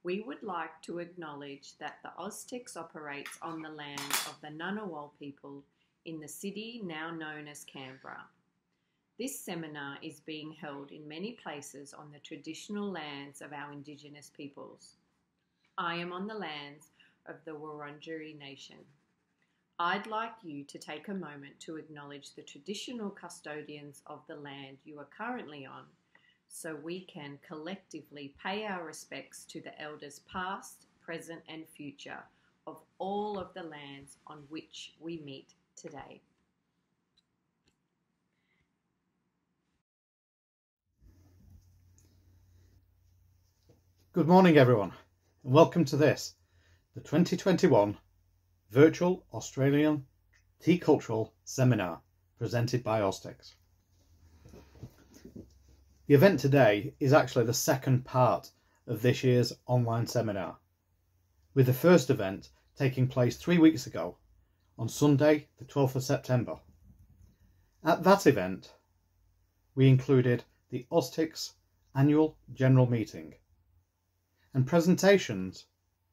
We would like to acknowledge that the Austcs operates on the land of the Ngunnawal people in the city now known as Canberra. This seminar is being held in many places on the traditional lands of our Indigenous peoples. I am on the lands of the Wurundjeri Nation. I'd like you to take a moment to acknowledge the traditional custodians of the land you are currently on, so we can collectively pay our respects to the elders past, present and future of all of the lands on which we meet today. Good morning everyone, and welcome to this, the 2021 Virtual Australian Tea Cultural Seminar presented by Austcs. The event today is actually the second part of this year's online seminar, with the first event taking place 3 weeks ago on Sunday the 12th of September. At that event we included the Austcs annual general meeting and presentations,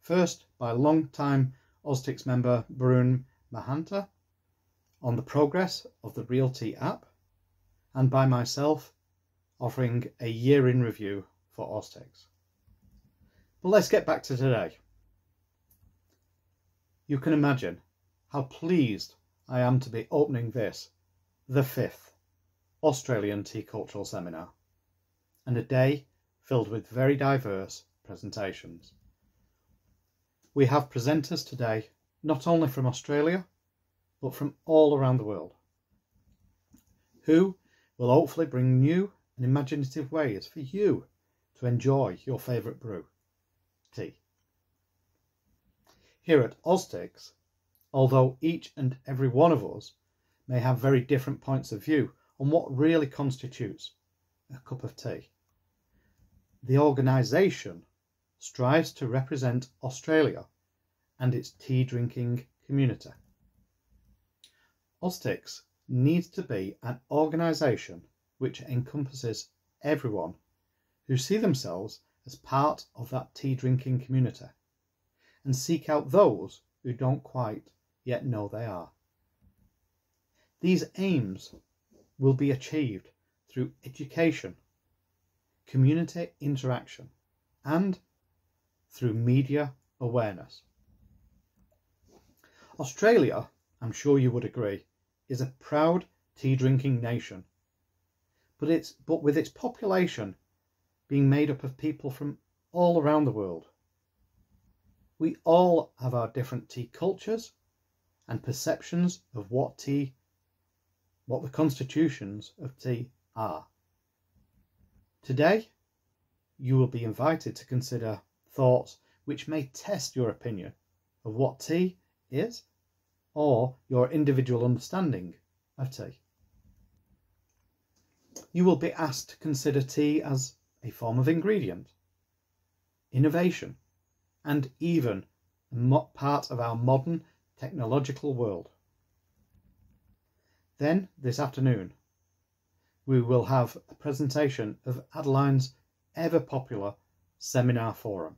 first by long-time Austcs member Barun Mahanta on the progress of the Real Tea app, and by myself offering a year in review for Austcs. But let's get back to today. You can imagine how pleased I am to be opening this, the 5th Australian Tea Cultural Seminar, and a day filled with very diverse presentations. We have presenters today not only from Australia but from all around the world, who will hopefully bring new and imaginative ways for you to enjoy your favourite brew, tea. Here at Austcs, although each and every one of us may have very different points of view on what really constitutes a cup of tea, the organisation strives to represent Australia and its tea drinking community. Austcs needs to be an organisation which encompasses everyone who see themselves as part of that tea drinking community and seek out those who don't quite yet know they are. These aims will be achieved through education, community interaction and through media awareness. Australia, I'm sure you would agree, is a proud tea drinking nation, but with its population being made up of people from all around the world. We all have our different tea cultures and perceptions of what the constitutions of tea are. Today, you will be invited to consider thoughts which may test your opinion of what tea is or your individual understanding of tea. You will be asked to consider tea as a form of ingredient, innovation, and even part of our modern technological world. Then, this afternoon, we will have a presentation of Adeline's ever-popular seminar forum,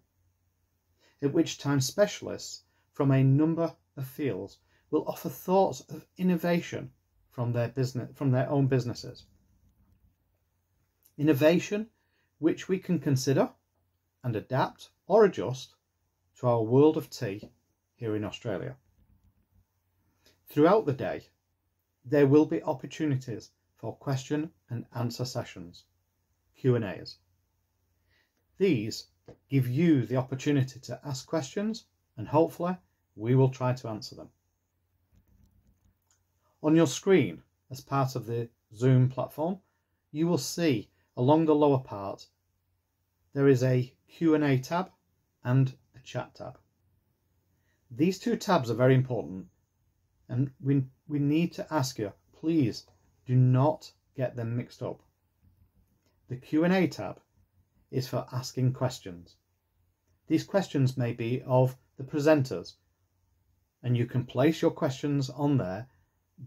at which time specialists from a number of fields will offer thoughts of innovation from their own businesses. Innovation which we can consider and adapt or adjust to our world of tea here in Australia. Throughout the day, there will be opportunities for question and answer sessions, Q&As. These give you the opportunity to ask questions and hopefully we will try to answer them. On your screen, as part of the Zoom platform, you will see along the lower part there is a Q&A tab and a chat tab. These two tabs are very important and we need to ask you, please do not get them mixed up. The Q&A tab is for asking questions. These questions may be of the presenters and you can place your questions on there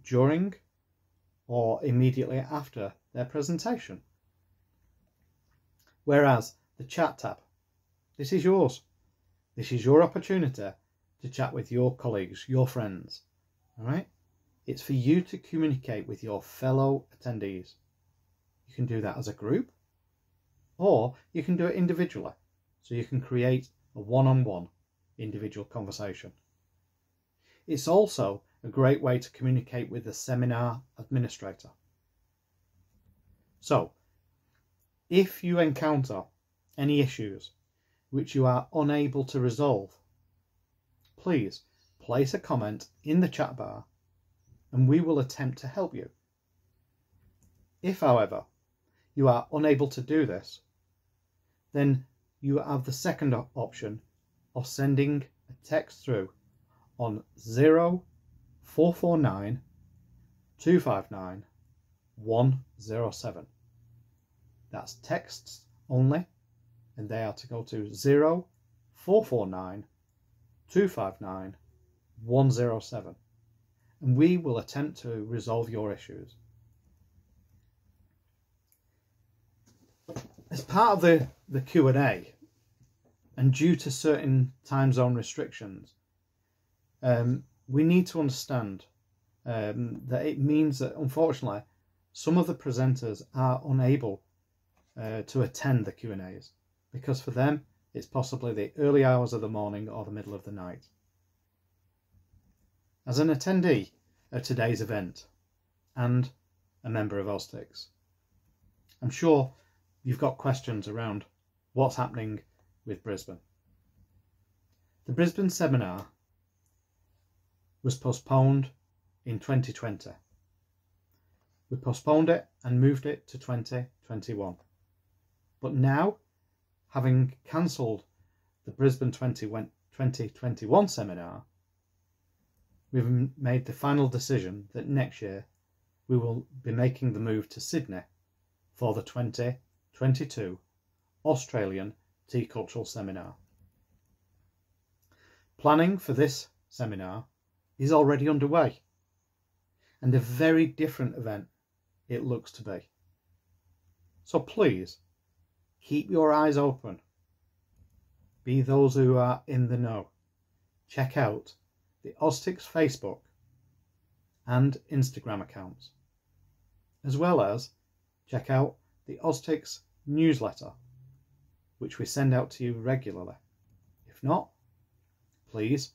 during or immediately after their presentation. Whereas the chat tab, this is yours This is your opportunity to chat with your colleagues, your friends. All right? It's for you to communicate with your fellow attendees. You can do that as a group, or you can do it individually. So you can create a one-on-one individual conversation. It's also a great way to communicate with the seminar administrator. So, if you encounter any issues which you are unable to resolve, please place a comment in the chat bar and we will attempt to help you. If, however, you are unable to do this, then you have the second option of sending a text through on 0449 259 107. That's texts only, and they are to go to 0449 259 107, and we will attempt to resolve your issues. As part of the Q&A, and due to certain time zone restrictions, we need to understand that it means that, unfortunately, some of the presenters are unable to attend the Q&As, because for them it's possibly the early hours of the morning or the middle of the night. As an attendee of today's event and a member of Austcs, I'm sure you've got questions around what's happening with Brisbane. The Brisbane seminar was postponed in 2020. We postponed it and moved it to 2021. But now, having cancelled the Brisbane 2021 seminar, we've made the final decision that next year we will be making the move to Sydney for the 2022 Australian Tea Cultural Seminar. Planning for this seminar is already underway, and a very different event it looks to be. So please, keep your eyes open. Be those who are in the know. Check out the Austcs Facebook and Instagram accounts, as well as check out the Austcs newsletter, which we send out to you regularly. If not, please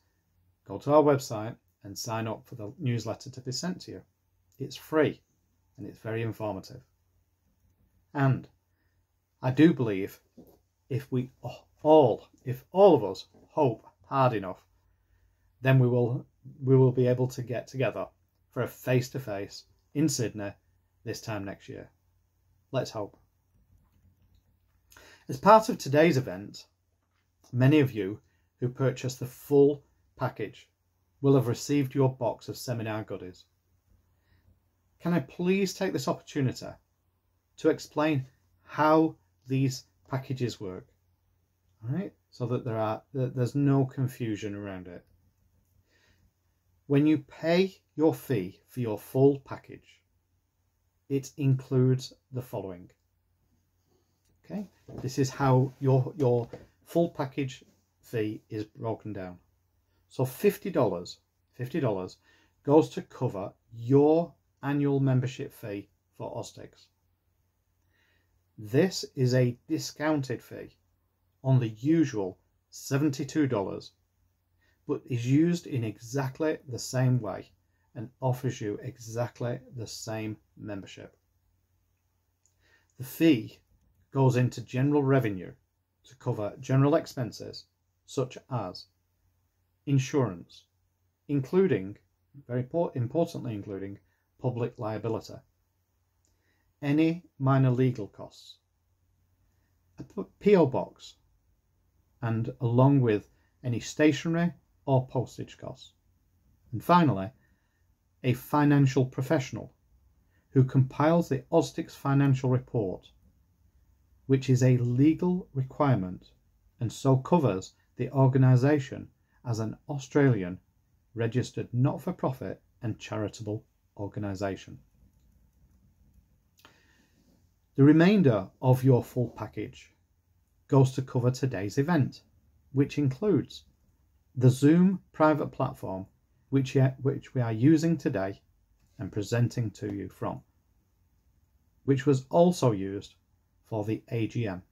go to our website and sign up for the newsletter to be sent to you. It's free and it's very informative. And I do believe if all of us hope hard enough, then we will be able to get together for a face-to-face in Sydney this time next year. Let's hope. As part of today's event, many of you who purchased the full package will have received your box of seminar goodies. Can I please take this opportunity to explain how these packages work? All right, so that there's no confusion around it. When you pay your fee for your full package, it includes the following. Okay, this is how your full package fee is broken down. So $50 goes to cover your annual membership fee for Austcs. This is a discounted fee on the usual $72, but is used in exactly the same way and offers you exactly the same membership. The fee goes into general revenue to cover general expenses such as insurance, including, very importantly, including public liability, any minor legal costs, a PO box, and along with any stationery or postage costs. And finally, a financial professional who compiles the Austcs financial report, which is a legal requirement and so covers the organisation as an Australian registered not-for-profit and charitable organisation. The remainder of your full package goes to cover today's event which includes the Zoom private platform, which we are using today and presenting to you from, which was also used for the AGM.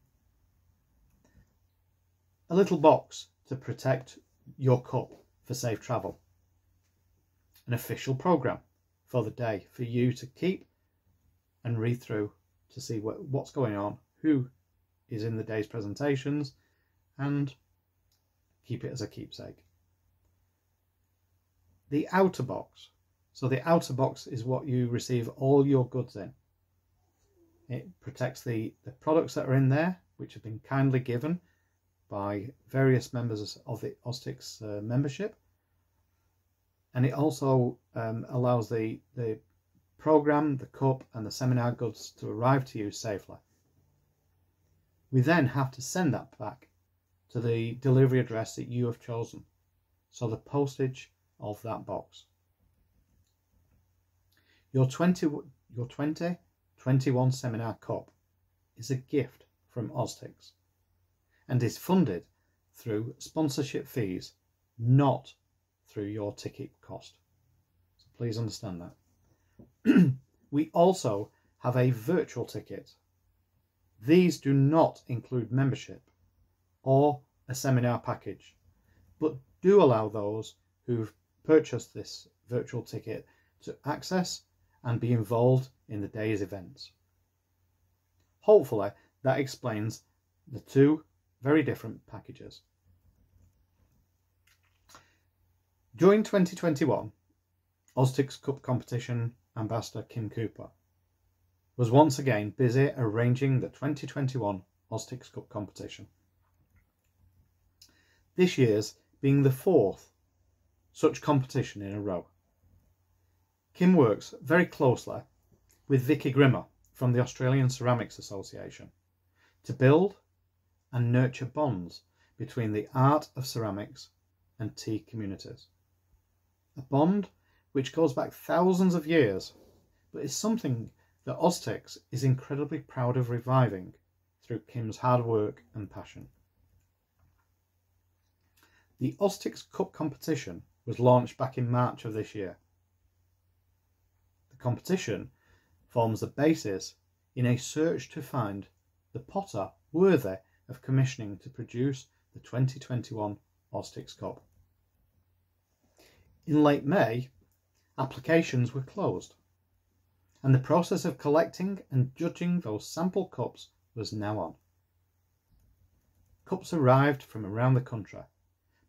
A little box to protect your cup for safe travel. An official programme for the day for you to keep and read through to see what's going on, who is in the day's presentations, and keep it as a keepsake. The outer box. So the outer box is what you receive all your goods in. It protects the products that are in there, which have been kindly given by various members of the Austcs membership, and it also allows the programme, the cup and the seminar goods to arrive to you safely. We then have to send that back to the delivery address that you have chosen, so the postage of that box. Your 2021 seminar cup is a gift from Austcs and is funded through sponsorship fees, not through your ticket cost. So please understand that. We also have a virtual ticket. These do not include membership or a seminar package, but do allow those who've purchased this virtual ticket to access and be involved in the day's events. Hopefully that explains the two very different packages. During 2021, Austcs Cup competition ambassador Kim Cooper was once again busy arranging the 2021 Austcs Cup competition. This year's being the fourth such competition in a row. Kim works very closely with Vicky Grimmer from the Australian Ceramics Association to build and nurture bonds between the art of ceramics and tea communities. A bond which goes back thousands of years, but is something that Austcs is incredibly proud of reviving through Kim's hard work and passion. The Austcs Cup competition was launched back in March of this year. The competition forms the basis in a search to find the potter worthy of commissioning to produce the 2021 Austcs Cup. In late May, applications were closed, and the process of collecting and judging those sample cups was now on. Cups arrived from around the country,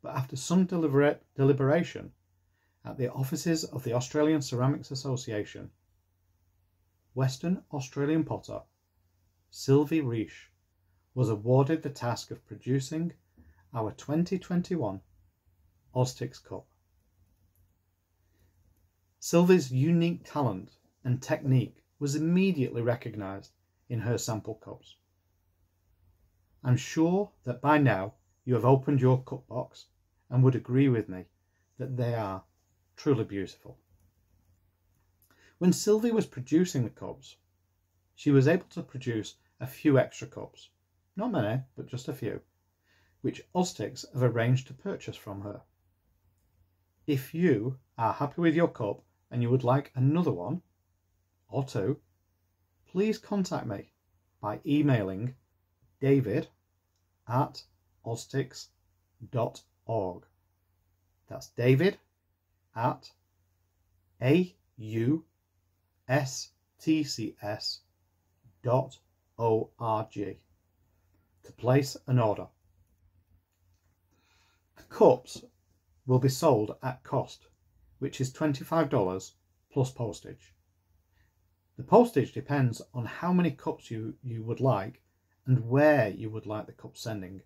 but after some deliberation at the offices of the Australian Ceramics Association, Western Australian potter Sylvie Reich was awarded the task of producing our 2021 Austcs Cup. Sylvie's unique talent and technique was immediately recognised in her sample cups. I'm sure that by now you have opened your cup box and would agree with me that they are truly beautiful. When Sylvie was producing the cups, she was able to produce a few extra cups, not many, but just a few, which Austcs have arranged to purchase from her. If you are happy with your cup and you would like another one or two, please contact me by emailing david@austcs.org. That's david@austcs.org to place an order. The cups will be sold at cost, which is $25 plus postage. The postage depends on how many cups you would like and where you would like the cup sending.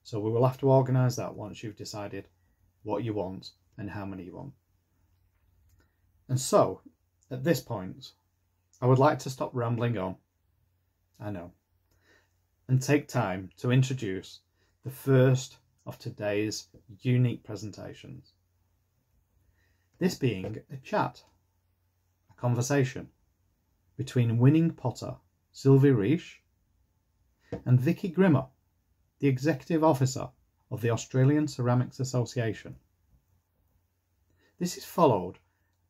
So we will have to organise that once you've decided what you want and how many you want. And so, at this point, I would like to stop rambling on, I know, and take time to introduce the first of today's unique presentations. This being a chat, a conversation between winning potter Sylvie Reich and Vicky Grimmer, the Executive Officer of the Australian Ceramics Association. This is followed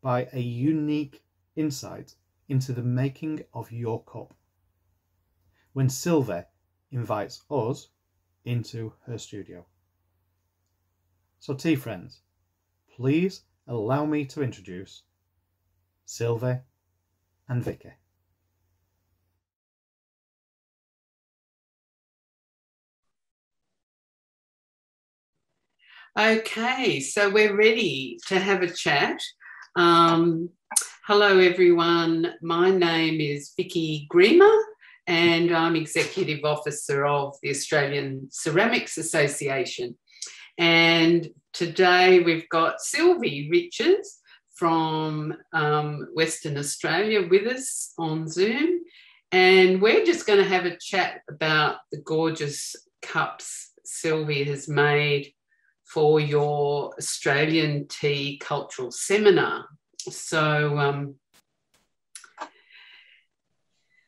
by a unique insight into the making of your cup, when Sylvie invites us into her studio. So tea friends, please allow me to introduce Sylvie and Vicky. Okay, so we're ready to have a chat. Hello everyone, my name is Vicky Griemer and I'm Executive Officer of the Australian Ceramics Association. And today we've got Sylvie Richards from Western Australia with us on Zoom, and we're just going to have a chat about the gorgeous cups Sylvie has made for your Australian Tea Cultural Seminar. So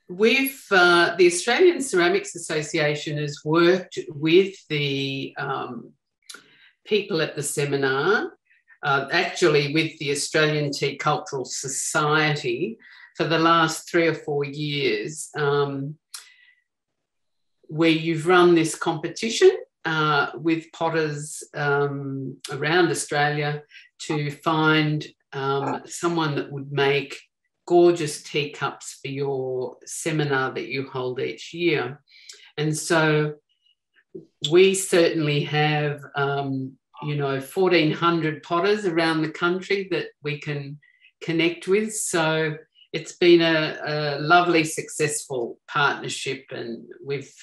the Australian Ceramics Association has worked with the people at the seminar, actually with the Australian Tea Cultural Society for the last 3 or 4 years, where you've run this competition with potters around Australia to find someone that would make gorgeous teacups for your seminar that you hold each year. And so we certainly have, 1,400 potters around the country that we can connect with. So it's been a lovely, successful partnership, and we've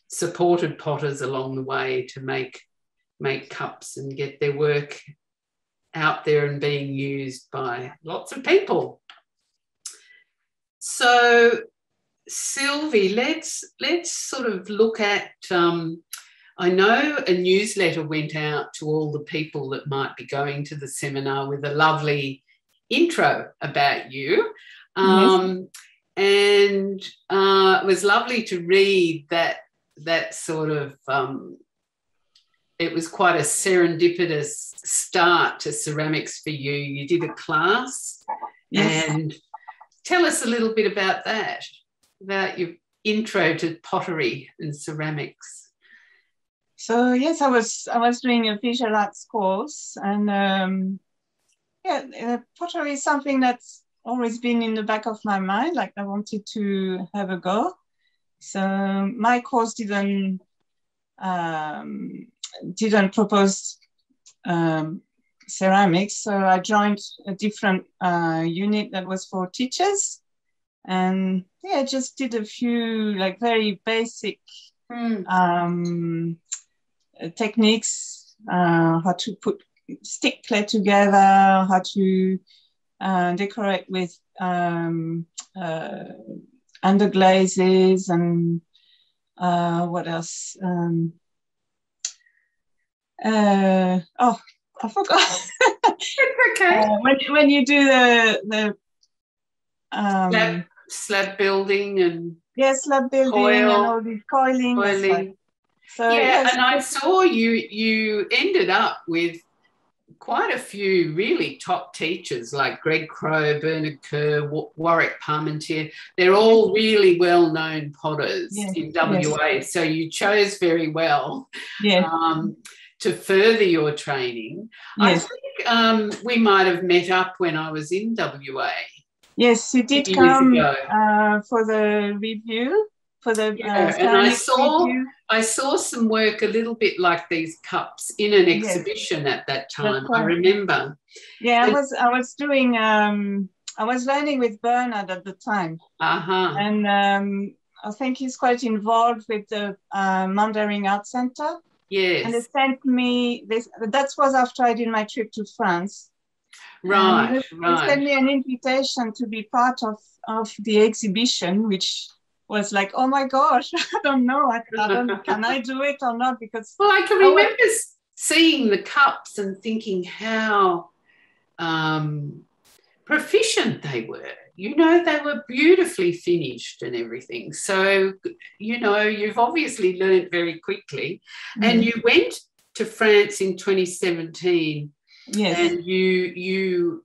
supported potters along the way to make cups and get their work out there and being used by lots of people. So Sylvie, let's sort of look at, I know a newsletter went out to all the people that might be going to the seminar with a lovely intro about you. Yes. And it was lovely to read that sort of, it was quite a serendipitous start to ceramics for you. You did a class. Yes. And tell us a little bit about that, about your intro to pottery and ceramics. So yes, I was doing a visual arts course, and pottery is something that's always been in the back of my mind. Like I wanted to have a go. So my course didn't propose ceramics, so I joined a different unit that was for teachers, and I just did a few like very basic techniques, how to put stick clay together, how to decorate with underglazes, and what else? I forgot. It's okay. When you do the slab building and slab building and all these coiling. Coiling. So and I saw you ended up with quite a few really top teachers like Greg Crow, Bernard Kerr, Warwick Parmentier. They're all really well-known potters in WA. So you chose very well to further your training. Yes. I think we might have met up when I was in WA. Yes, you did come for the review, for the and I saw some work a little bit like these cups in an exhibition at that time. I remember. Yeah, I was doing I was learning with Bernard at the time. And I think he's quite involved with the Mandarin Art Center. Yes. And they sent me this. That was after I did my trip to France. Right. They sent me an invitation to be part of the exhibition, which was like, oh my gosh, I don't know, can I do it or not? Because I can remember seeing the cups and thinking how proficient they were. you know, they were beautifully finished and everything. So, you know, you've obviously learned very quickly. And you went to France in 2017. Yes. And you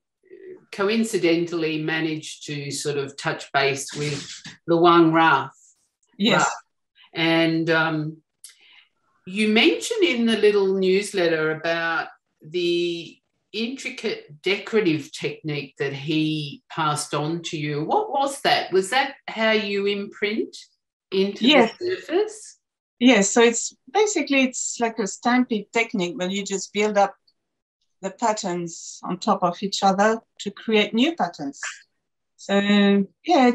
coincidentally managed to sort of touch base with Luang Raf. Yes. And you mentioned in the little newsletter about the intricate decorative technique that he passed on to you. What was that? Was that how you imprint into the surface? Yes. So it's like a stamping technique, but you just build up the patterns on top of each other to create new patterns. So yeah,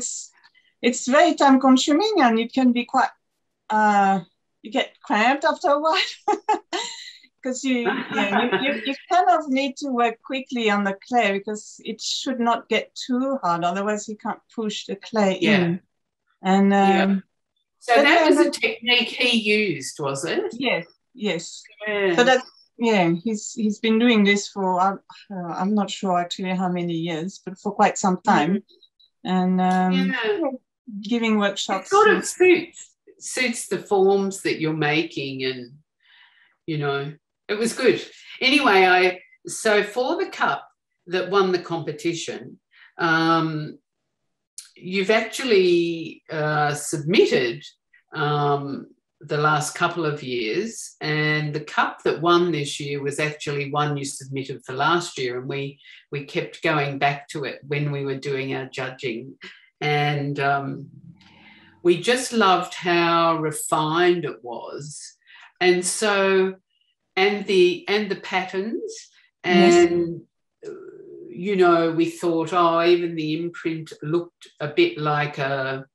it's very time consuming, and it can be quite you get cramped after a while because you kind of need to work quickly on the clay because it should not get too hard, otherwise you can't push the clay in. And so that was a technique he used, was it? Yes. So that's he's been doing this for I'm not sure actually how many years, but for quite some time. And giving workshops. It sort of suits the forms that you're making, and you know, it was good. Anyway, so for the cup that won the competition, you've actually submitted the last couple of years, and the cup that won this year was actually one you submitted for last year, and we kept going back to it when we were doing our judging, and we just loved how refined it was, and so and the patterns, and you know, we thought, even the imprint looked a bit like a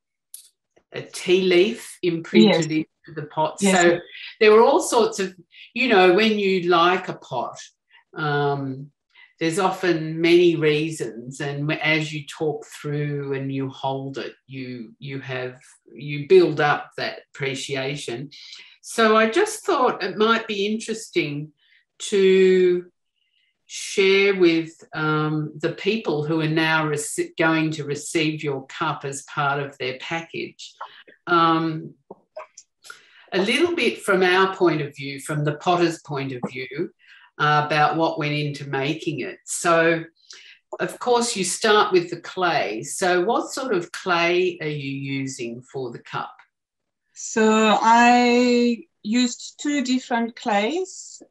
tea leaf imprinted into the pot. So there were all sorts of, you know, when you like a pot, there's often many reasons, and as you talk through and you hold it, you build up that appreciation. So I just thought it might be interesting to share with the people who are now going to receive your cup as part of their package a little bit from our point of view, from the potter's point of view, about what went into making it. So, of course, you start with the clay. So what sort of clay are you using for the cup? So I used two different clays.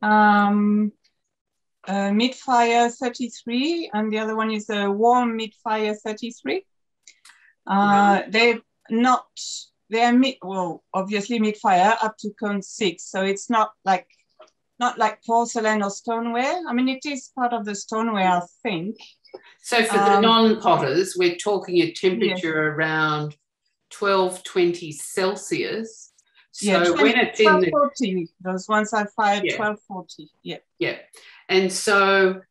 Mid-fire 33, and the other one is a warm mid-fire 33. Obviously mid-fire up to cone 6, so it's not like porcelain or stoneware. I mean, it is part of the stoneware, I think. So for the non-potters, we're talking a temperature around 1220 Celsius. So when it's in 1240, those ones I fired 1240. Yeah. And so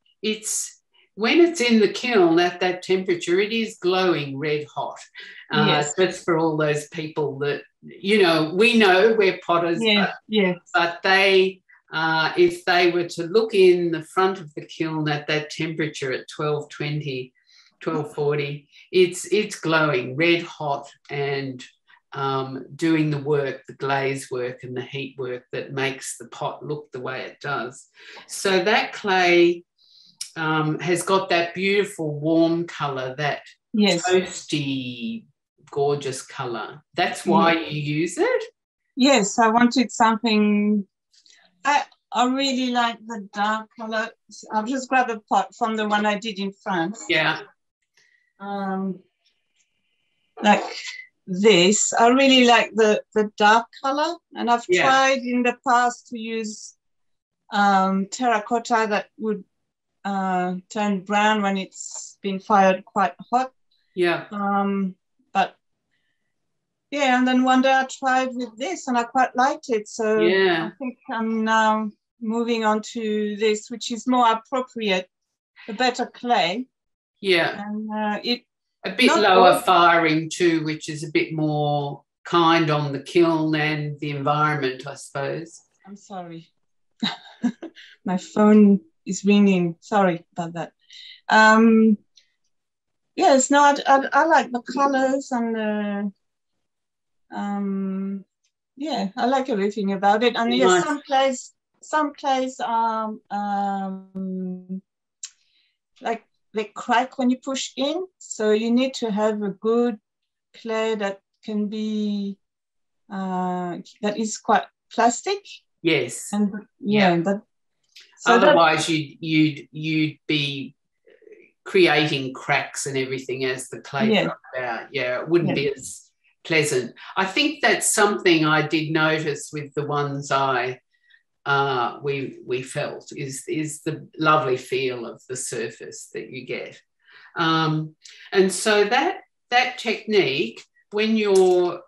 when it's in the kiln at that temperature, it is glowing red hot. Just for all those people that, you know, we know we're potters, but they, if they were to look in the front of the kiln at that temperature at 1220, 1240, it's glowing red hot and doing the work, the glaze work and the heat work that makes the pot look the way it does. So that clay has got that beautiful warm colour, that toasty, gorgeous colour. That's why you use it? Yes, I wanted something. I really like the dark colour. I've just grabbed a pot from the one I did in France. Yeah. Like this. I really like the dark colour, and I've tried in the past to use terracotta that would turn brown when it's been fired quite hot. And then one day I tried with this and I quite liked it. So I think I'm now moving on to this, which is more appropriate, a better clay. Yeah. And a bit lower firing too, which is a bit more kind on the kiln and the environment, I suppose. I'm sorry. My phone is ringing. Sorry about that. Yes, no, I like the colors and yeah, I like everything about it. And yes, some clays are like they crack when you push in, so you need to have a good clay that can be that is quite plastic. Yes. And yeah, that. So otherwise, you'd be creating cracks and everything as the clay dropped out. Yeah, it wouldn't be as pleasant. I think that's something I did notice with the ones we felt is the lovely feel of the surface that you get. And so that technique, when you're,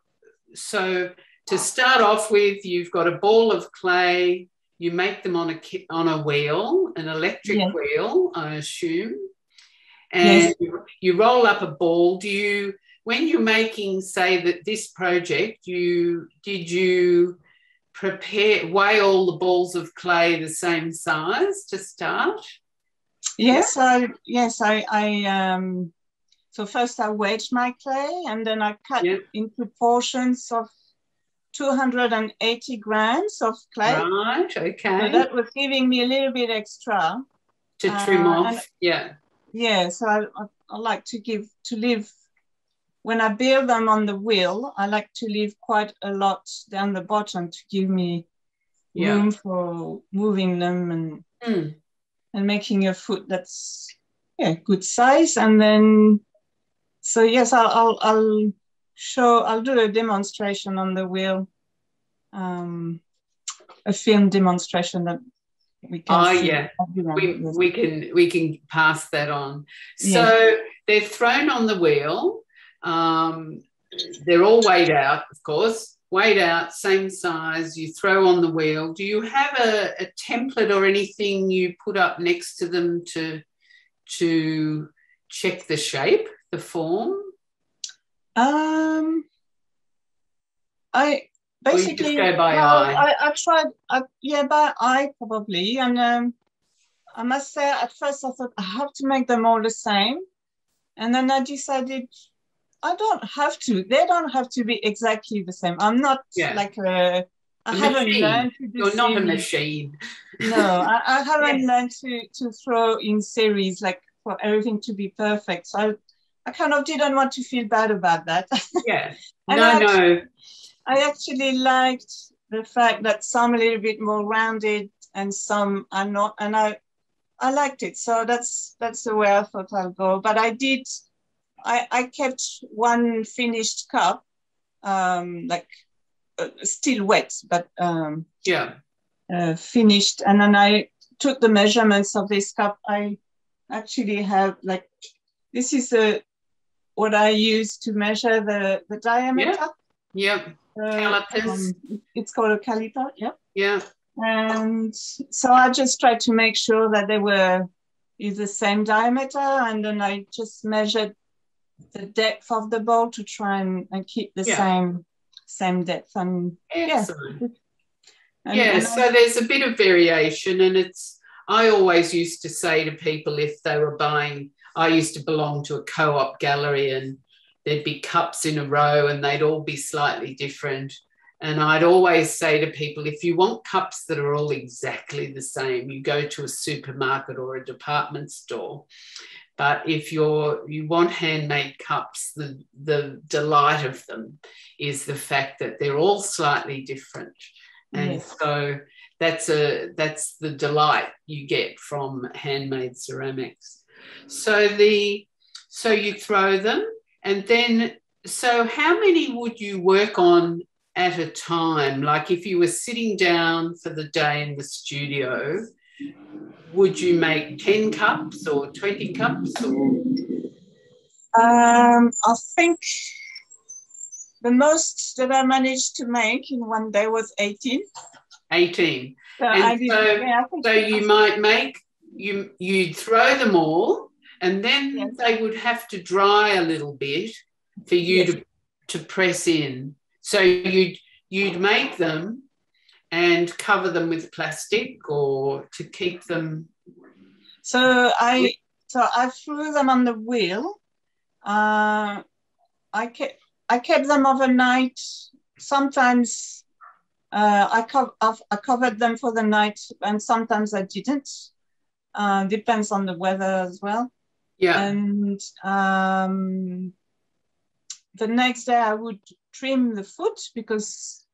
so to start off with, you've got a ball of clay, you make them on a wheel, an electric wheel, I assume, and you roll up a ball. When you're making, say, that this project, did you weigh all the balls of clay the same size to start? Yes, so first I wedged my clay, and then I cut into portions of 280 grams of clay. Right, okay. So that was giving me a little bit extra. To trim off, Yeah, so I like to leave, when I build them on the wheel, I like to leave quite a lot down the bottom to give me room for moving them and making a foot that's good size. And then, so yes, I'll do a demonstration on the wheel, a film demonstration that we can see. We can pass that on. So they're thrown on the wheel. They're all weighed out, of course. Weighed out, same size. You throw on the wheel. Do you have a template or anything you put up next to them to check the shape, the form? I basically go by eye. I tried by eye probably, and I must say at first I thought I have to make them all the same, and then I decided I don't have to. They don't have to be exactly the same. I'm not like I haven't learned to do. You're not a machine. No, I haven't learned to throw in series like for everything to be perfect. So I kind of didn't want to feel bad about that. Yeah. I actually liked the fact that some a little bit more rounded and some are not, and I liked it. So that's the way I thought I'll go. But I kept one finished cup, still wet, but finished. And then I took the measurements of this cup. I actually have this is what I use to measure the diameter. Calipers. It's called a caliper. Yeah. And so I just tried to make sure that they were the same diameter, and then I just measured the depth of the bowl to try and keep the same depth. And excellent. So there's a bit of variation, and I always used to say to people if they were buying, I used to belong to a co-op gallery, and there'd be cups in a row and they'd all be slightly different. And I'd always say to people, if you want cups that are all exactly the same, you go to a supermarket or a department store. But if you want handmade cups, the delight of them is the fact that they're all slightly different. And so that's the delight you get from handmade ceramics. So you throw them, and then, so how many would you work on at a time? Like if you were sitting down for the day in the studio, would you make 10 cups or 20 cups? Or? I think the most that I managed to make in one day was 18. 18. So you might make, you'd throw them all, and then they would have to dry a little bit for you to press in. So you'd make them and cover them with plastic or to keep them. So I threw them on the wheel, I kept them overnight. Sometimes I covered them for the night, and sometimes I didn't. Depends on the weather as well. Yeah. And the next day I would trim the foot because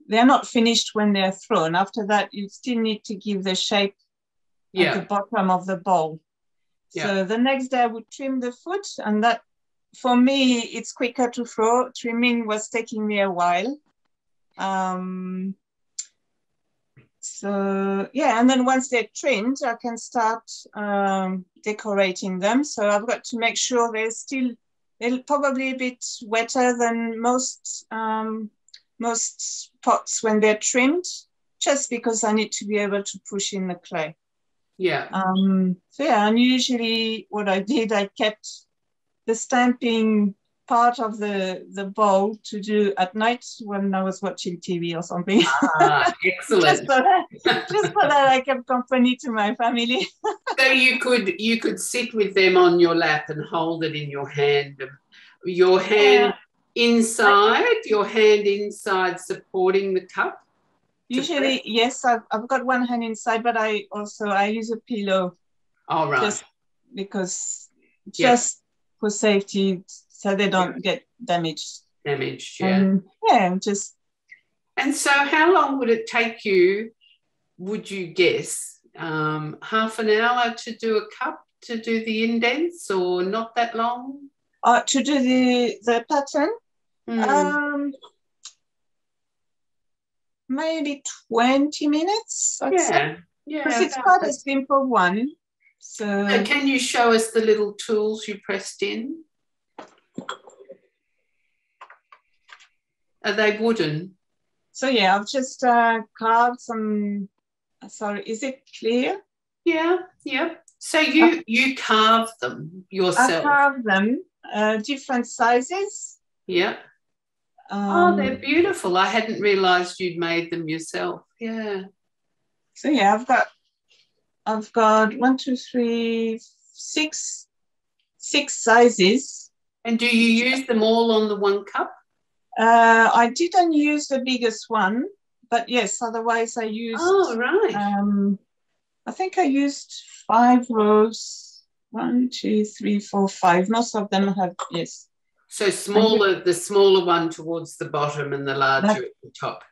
they're not finished when they're thrown. After that, you still need to give the shape at the bottom of the bowl. Yeah. So the next day I would trim the foot, and that, for me, it's quicker to throw. Trimming was taking me a while. So yeah, and then once they're trimmed, I can start decorating them. So I've got to make sure they're probably a bit wetter than most pots when they're trimmed, just because I need to be able to push in the clay. Yeah. So yeah, and usually what I did, I kept the stamping part of the bowl to do at night when I was watching TV or something. Excellent. just so that I kept company to my family. So you could sit with them on your lap and hold it in your hand. Your hand inside, your hand inside supporting the cup. Usually, yes, I've got one hand inside, but I use a pillow. All right. Just because, just for safety, so they don't get damaged. Damaged, yeah. Just. And so how long would it take you, would you guess, half an hour to do a cup, to do the indents, or not that long? To do the pattern? Maybe 20 minutes. Yeah. Because it's quite a simple one. So can you show us the little tools you pressed in? Are they wooden? So yeah, I've just carved some. Sorry, is it clear? Yeah. So you carved them yourself? I carved them, different sizes. Yeah. They're beautiful. I hadn't realised you'd made them yourself. Yeah. So yeah, I've got 1, 2, 3, 6 sizes. And do you use them all on the one cup? I didn't use the biggest one, but yes, otherwise I used. Oh, right. I think I used 5 rows. 1, 2, 3, 4, 5. Most of them have, yes. So the smaller one towards the bottom and the larger at the top.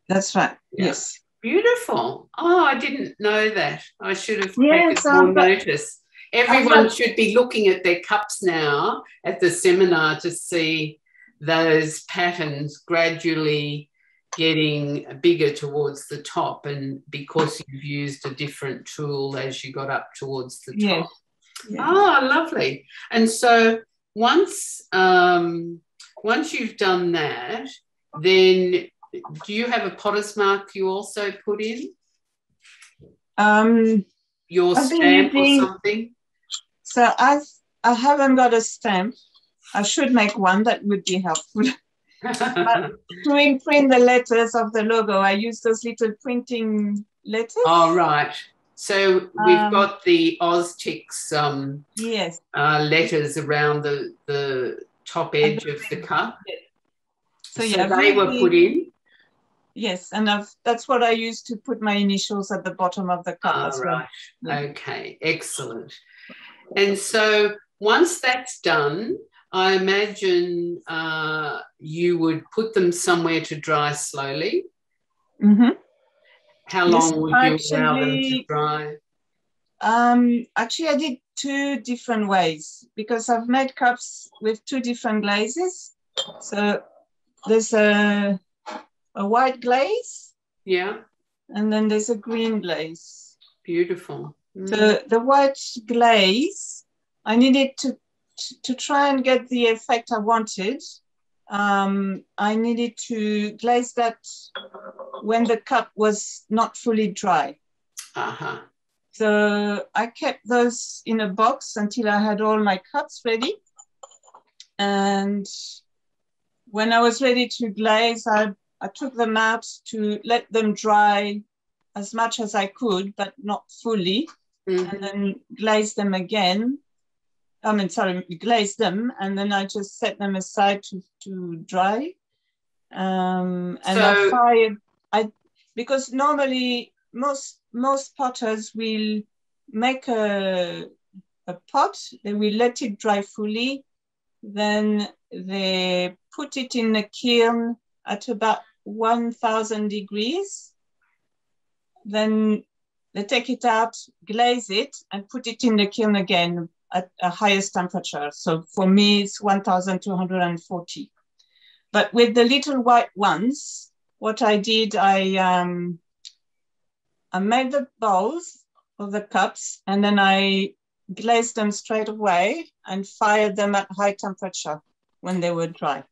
That's right. Yeah. Yes. Beautiful. Oh, I didn't know that. I should have taken more notice. Everyone should be looking at their cups now at the seminar to see those patterns gradually getting bigger towards the top, and because you've used a different tool as you got up towards the top. Yeah. Oh, lovely. And so once you've done that, then do you have a potter's mark you also put in? Your stamp or something? So I haven't got a stamp. I should make one, that would be helpful. But to imprint the letters of the logo, I use those little printing letters. Oh, right. So we've got the Austcs letters around the top edge of the cup. So they were put in? Yes, and that's what I used to put my initials at the bottom of the cup as well. Right. Okay, excellent. And so once that's done, I imagine you would put them somewhere to dry slowly. Mm-hmm. How long would you allow them to dry? Actually, I did 2 different ways because I've made cups with 2 different glazes. So there's a white glaze. Yeah. And then there's a green glaze. Beautiful. So the white glaze, I needed to try and get the effect I wanted. I needed to glaze that when the cup was not fully dry. Uh-huh. So I kept those in a box until I had all my cups ready. And when I was ready to glaze, I took them out to let them dry as much as I could, but not fully, and then glaze them again. glaze them, and then I just set them aside to dry. And So, because normally most potters will make a pot, they will let it dry fully, then they put it in a kiln at about 1000 degrees, then they take it out, glaze it, and put it in the kiln again at a highest temperature. So for me, it's 1240. But with the little white ones, what I did, I made the bowls of the cups, and then I glazed them straight away and fired them at high temperature when they were dry.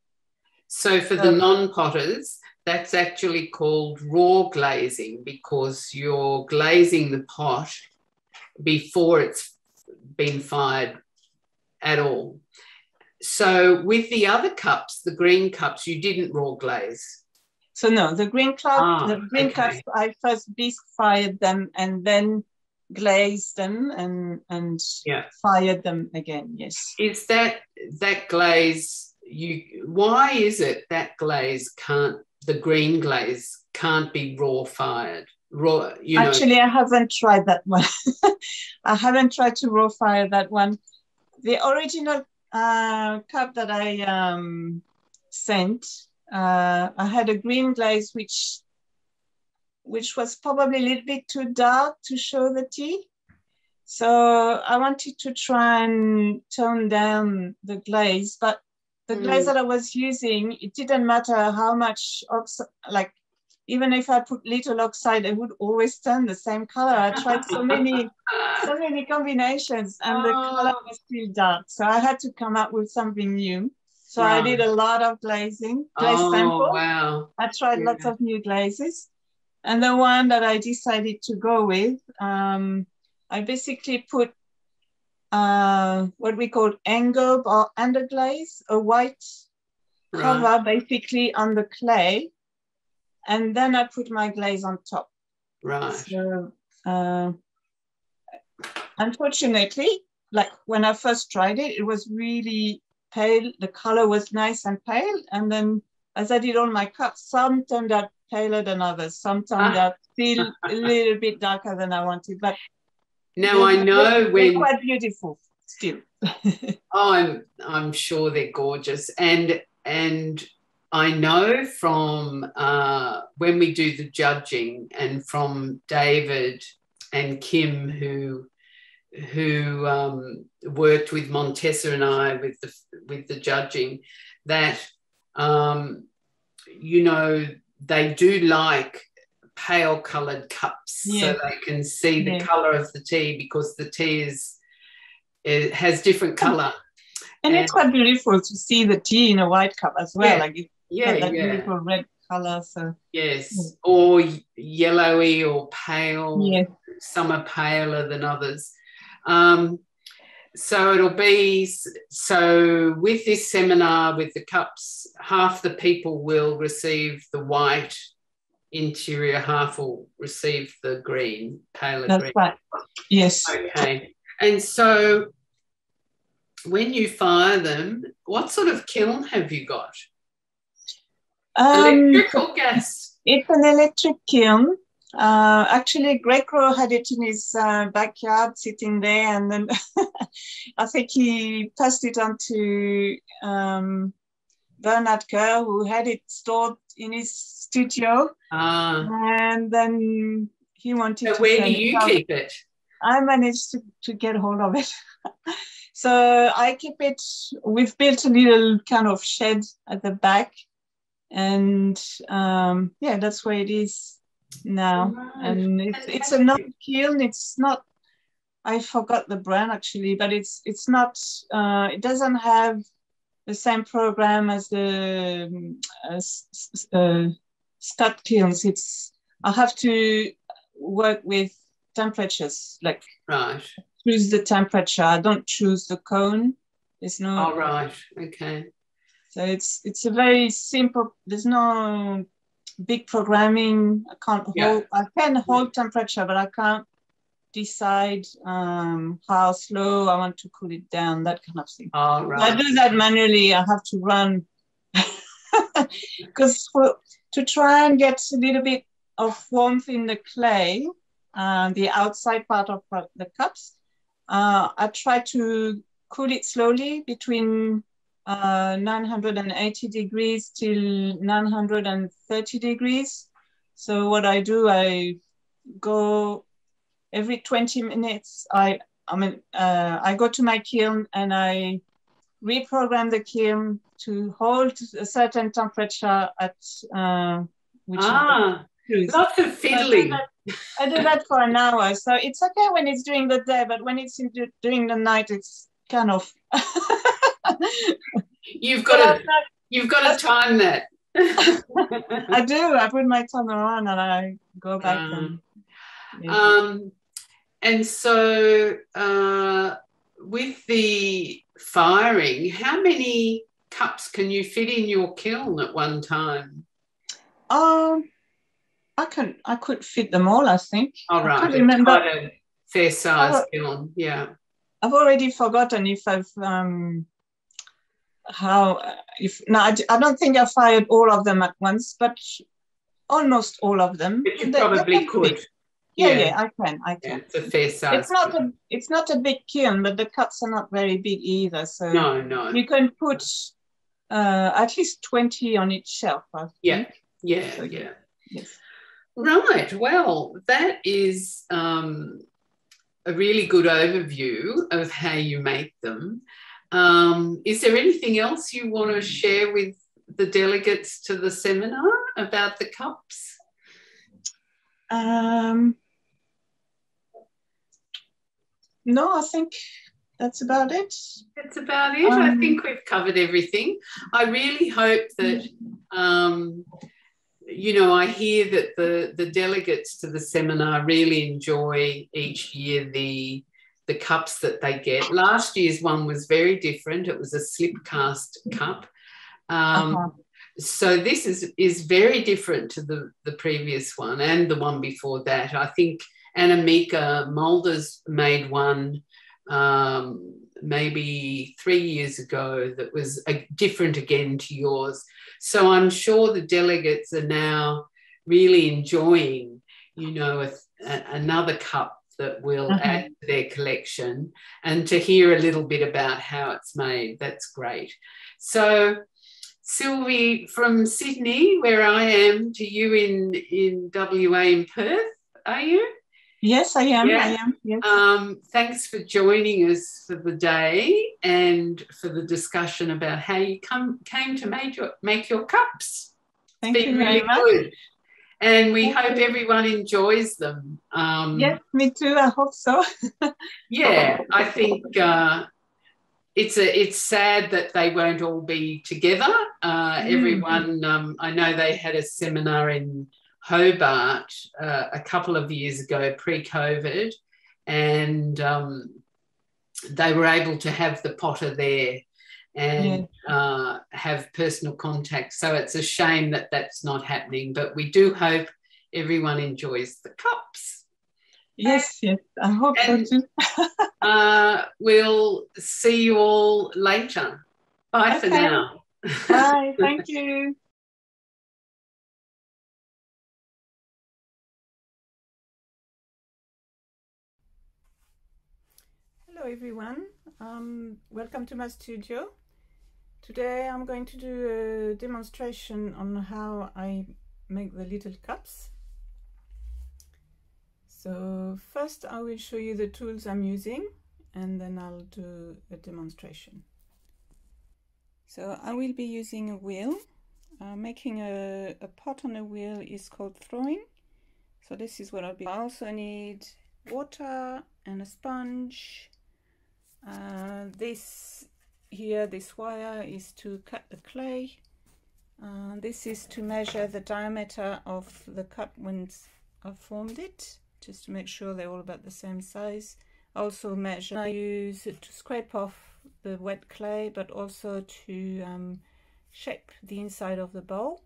So for the non-potters, that's actually called raw glazing, because you're glazing the pot before it's been fired at all. So with the other cups, the green cups, you didn't raw glaze. So no, the green cups, I first bisque fired them and then glazed them and fired them again. Yes. Is that glaze? Why is it that the green glaze can't be raw fired? Actually, I haven't tried that one. I haven't tried to raw fire that one. The original cup that I sent, I had a green glaze which was probably a little bit too dark to show the tea. So I wanted to try and tone down the glaze, but the glaze that I was using, it didn't matter how much oxide, like even if I put little oxide, it would always turn the same color. I tried so many combinations, and the color was still dark. So I had to come up with something new. So I did a lot of glaze samples. Wow. I tried lots of new glazes. And the one that I decided to go with, I basically put what we call engobe or underglaze, a white cover basically on the clay, and then I put my glaze on top. Right. So unfortunately, like when I first tried it, it was really pale. The color was nice and pale, and then as I did all my cups, some turned out paler than others. Some turned out still a little bit darker than I wanted, but now I know they're quite beautiful still. I'm sure they're gorgeous, and I know from when we do the judging, and from David and Kim who worked with Montessa and I with the judging, that they do like pale coloured cups, so they can see the colour of the tea, because the tea it has different colour. And it's quite beautiful to see the tea in a white cup as well. Like it's got that beautiful red colour. So or yellowy or pale. Yes. Some are paler than others. So it'll be, with this seminar with the cups, half the people will receive the white interior, half will receive the green, paler green. That's right. Yes. Okay. And so when you fire them, what sort of kiln have you got? Electric or gas? It's an electric kiln. Actually, Greg Crow had it in his backyard sitting there, and then I think he passed it on to Bernard Kerr, who had it stored in his studio. And then he wanted to. Where do you keep it? I managed to get hold of it. So I keep it, we've built a little kind of shed at the back, and that's where it is now. And it's a non kiln. It's not, I forgot the brand actually, but it's not, it doesn't have the same program as the Scott kilns. I have to work with temperatures, like choose the temperature. I don't choose the cone. There's no. Oh, right. Okay. So it's a very simple. There's no big programming. I can't hold. I can hold temperature, but I can't decide how slow I want to cool it down, that kind of thing. Oh, right. I do that manually. I have to run because to try and get a little bit of warmth in the clay, the outside part of the cups, I try to cool it slowly between 980 degrees till 930 degrees. So what I do, I go every 20 minutes. I go to my kiln and I reprogram the kiln to hold a certain temperature at which is lots of fiddling. I do that for an hour, so it's okay when it's during the day, but when it's during the night, it's kind of. You've got to time that. I do. I put my timer on and I go back and. Yeah. And so, with the firing, how many cups can you fit in your kiln at one time? I could fit them all, I think. Oh, right. I can't remember. Quite a fair size kiln, yeah. I've already forgotten if I've I don't think I fired all of them at once, but almost all of them. But you probably could. Yeah, I can. Yeah, it's a fair size. It's not a big kiln, but the cups are not very big either. So no. You can put at least 20 on each shelf, I think. Yeah. Yes. Right. Well, that is a really good overview of how you make them. Is there anything else you want to share with the delegates to the seminar about the cups? No, I think that's about it. That's about it. I think we've covered everything. I really hope that, I hear that the delegates to the seminar really enjoy each year the cups that they get. Last year's one was very different. It was a slip cast cup. So this is very different to the previous one and the one before that. I think Annemieke Mulders made one maybe 3 years ago that was different again to yours. So I'm sure the delegates are now really enjoying, another cup that will add to their collection, and to hear a little bit about how it's made. That's great. So Sylvie, from Sydney, where I am, to you in WA in Perth, are you? Yes, I am. Yeah. I am. Yes. Thanks for joining us for the day and for the discussion about how you came to make your cups. Thank it's been you really very much. good. And we Thank hope you. everyone enjoys them. Yes, me too. I hope so. Yeah, I think it's sad that they won't all be together. Everyone, I know they had a seminar in Hobart a couple of years ago, pre-COVID, and they were able to have the potter there and have personal contact. So it's a shame that that's not happening, but we do hope everyone enjoys the cups. Yes, I hope so too. We'll see you all later. Bye for now. Bye, thank you. Hello everyone, welcome to my studio. Today I'm going to do a demonstration on how I make the little cups. So first I will show you the tools I'm using and then I'll do a demonstration. So I will be using a wheel. Making a pot on a wheel is called throwing. So this is what I'll be. I also need water and a sponge. This wire is to cut the clay. This is to measure the diameter of the cup once I've formed it, just to make sure they're all about the same size. Also measure. I use it to scrape off the wet clay, but also to shape the inside of the bowl.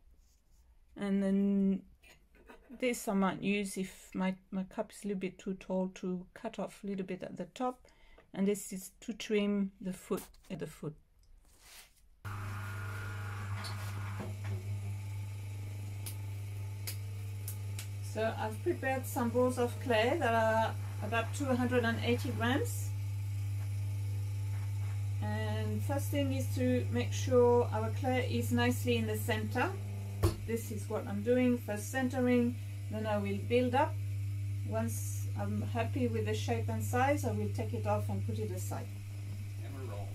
And then This I might use if my cup is a little bit too tall, to cut off a little bit at the top, and this is to trim the foot at the foot. So I've prepared some balls of clay that are about 280 grams. And first thing is to make sure our clay is nicely in the center. This is what I'm doing, first centering, then I will build up. Once I'm happy with the shape and size, I will take it off and put it aside. And we roll.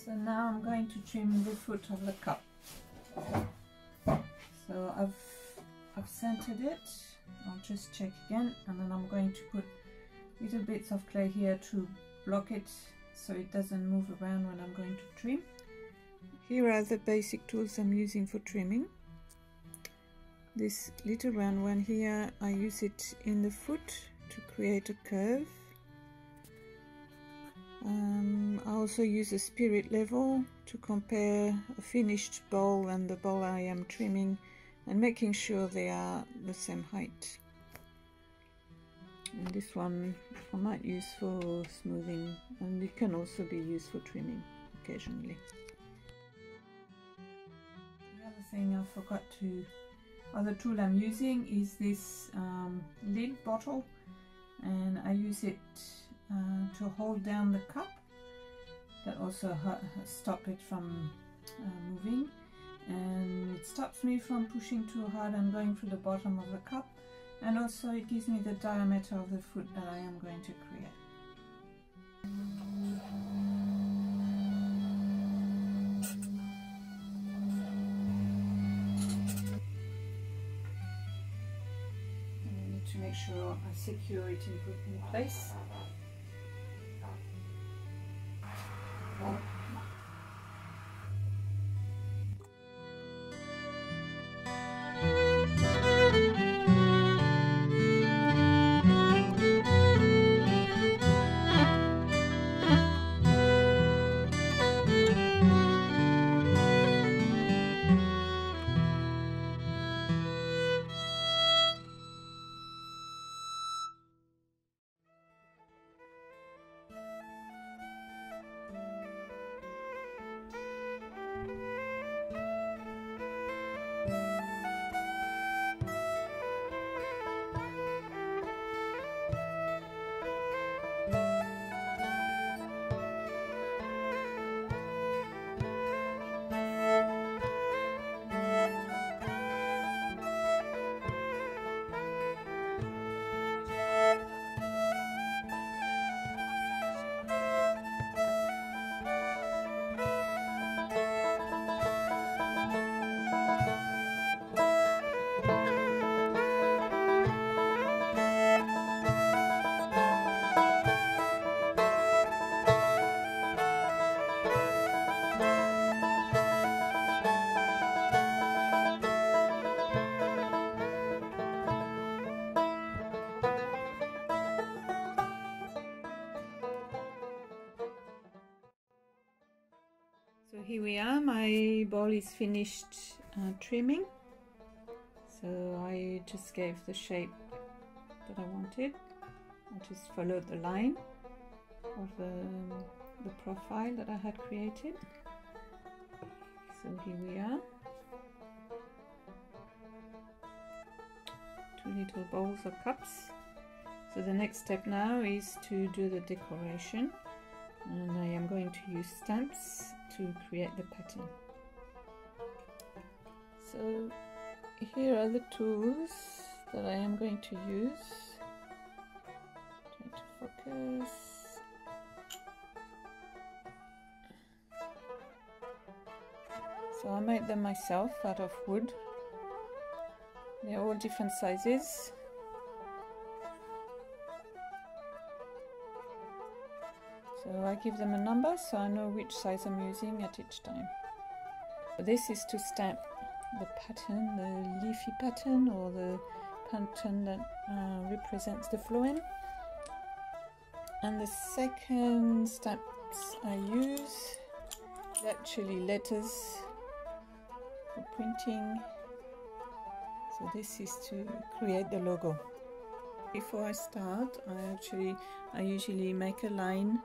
So now I'm going to trim the foot of the cup. So I've centered it. I'll just check again, and then I'm going to put little bits of clay here to block it so it doesn't move around when I'm going to trim. Here are the basic tools I'm using for trimming. This little round one here, I use it in the foot to create a curve. I also use a spirit level to compare a finished bowl and the bowl I am trimming, and making sure they are the same height. And this one I might use for smoothing, and it can also be used for trimming occasionally. The other thing I forgot to, other tool I'm using is this lid bottle, and I use it to hold down the cup. That also stop it from moving, and it stops me from pushing too hard and going through the bottom of the cup, and also it gives me the diameter of the foot that I am going to create. And I need to make sure I secure it in place. Here we are, my bowl is finished trimming. So I just gave the shape that I wanted. I just followed the line of the profile that I had created. So here we are. Two little bowls or cups. So the next step now is to do the decoration. And I am going to use stamps to create the pattern. So here are the tools that I am going to use. Try to focus. So I made them myself out of wood. They're all different sizes. So I give them a number so I know which size I'm using at each time. This is to stamp the pattern, the leafy pattern or the pattern that represents the phloem. And the second stamps I use is actually letters for printing. So this is to create the logo. Before I start, I usually make a line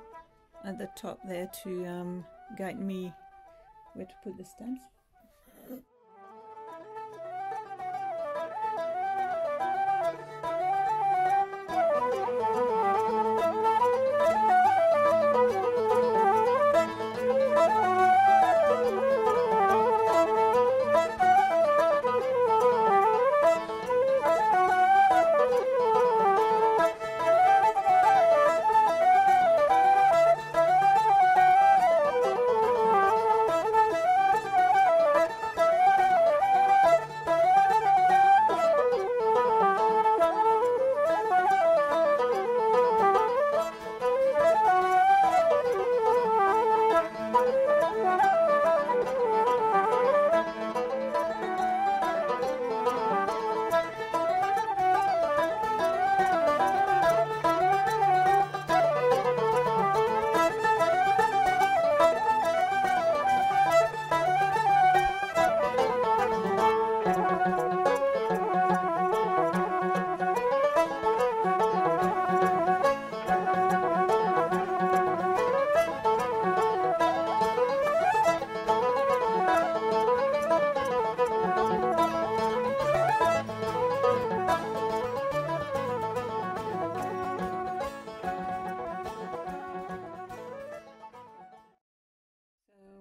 at the top there to guide me where to put the stamps.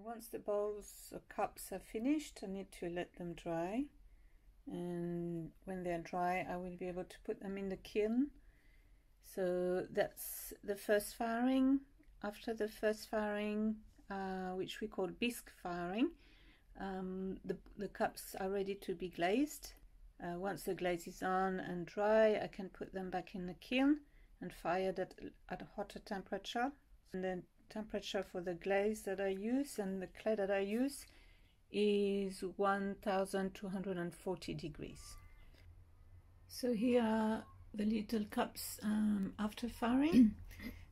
Once the bowls or cups are finished, I need to let them dry, and when they're dry I will be able to put them in the kiln. So that's the first firing. After the first firing, which we call bisque firing, the cups are ready to be glazed. Once the glaze is on and dry, I can put them back in the kiln and fire that at a hotter temperature. And then temperature for the glaze that I use and the clay that I use is 1240 degrees. So here are the little cups after firing.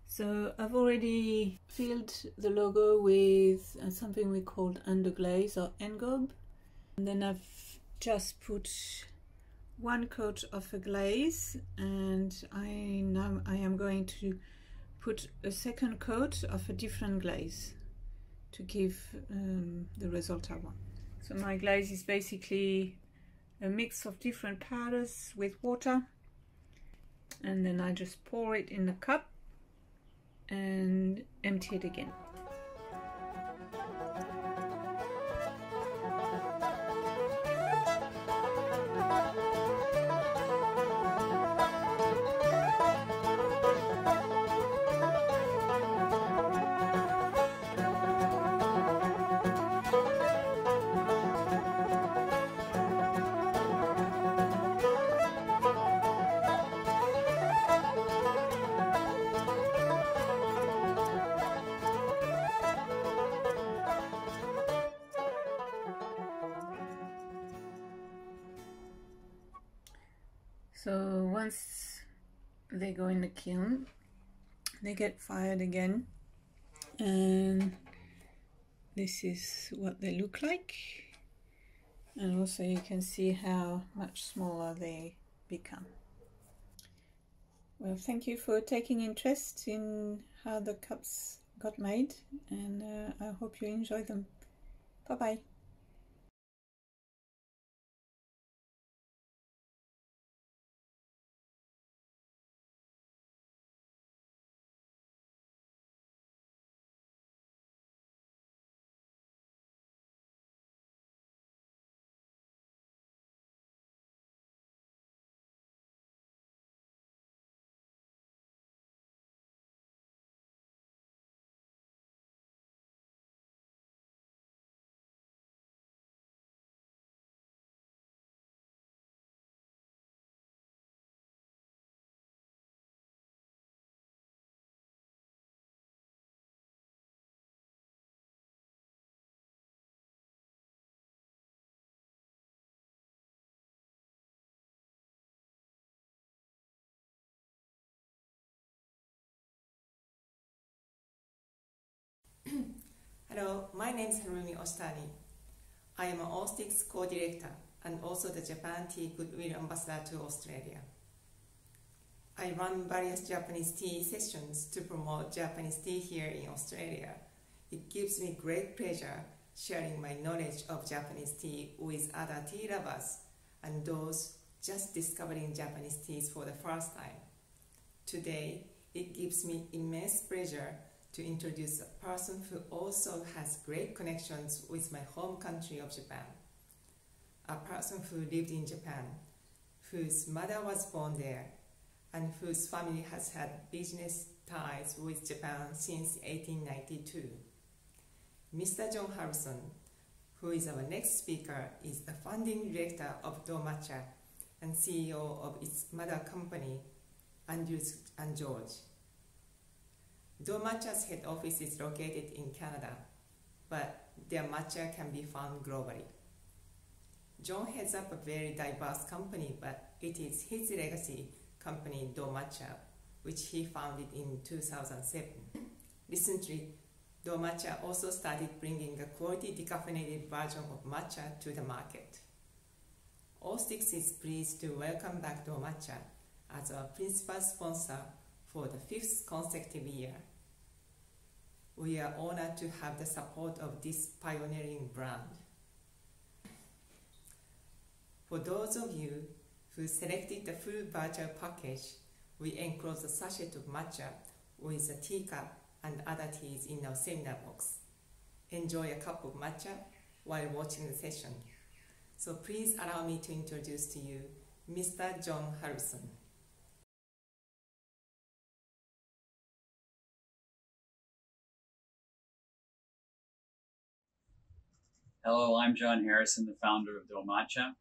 So I've already filled the logo with something we called underglaze or engobe, and then I've just put one coat of a glaze, and I am going to put a second coat of a different glaze to give the result I want. So my glaze is basically a mix of different powders with water, and then I just pour it in the cup and empty it again. So once they go in the kiln, they get fired again, and this is what they look like. And also you can see how much smaller they become. Well, thank you for taking interest in how the cups got made, and I hope you enjoy them. Bye-bye. Hello, my name is Harumi Ostani. I am an Austcs co-director and also the Japan Tea Goodwill Ambassador to Australia. I run various Japanese tea sessions to promote Japanese tea here in Australia. It gives me great pleasure sharing my knowledge of Japanese tea with other tea lovers and those just discovering Japanese teas for the first time. Today, it gives me immense pleasure to introduce a person who also has great connections with my home country of Japan. A person who lived in Japan, whose mother was born there, and whose family has had business ties with Japan since 1892. Mr. John Harrison, who is our next speaker, is the founding director of Domatcha and CEO of its mother company, Andrews and George. Domatcha's head office is located in Canada, but their matcha can be found globally. John heads up a very diverse company, but it is his legacy company, Domatcha, which he founded in 2007. Recently, Domatcha also started bringing a quality decaffeinated version of matcha to the market. Austcs is pleased to welcome back Domatcha as our principal sponsor for the 5th consecutive year. We are honored to have the support of this pioneering brand. For those of you who selected the full virtual package, we enclose a sachet of matcha with a teacup and other teas in our seminar box. Enjoy a cup of matcha while watching the session. So please allow me to introduce to you Mr. John Harrison. Hello, I'm John Harrison, the founder of Domatcha.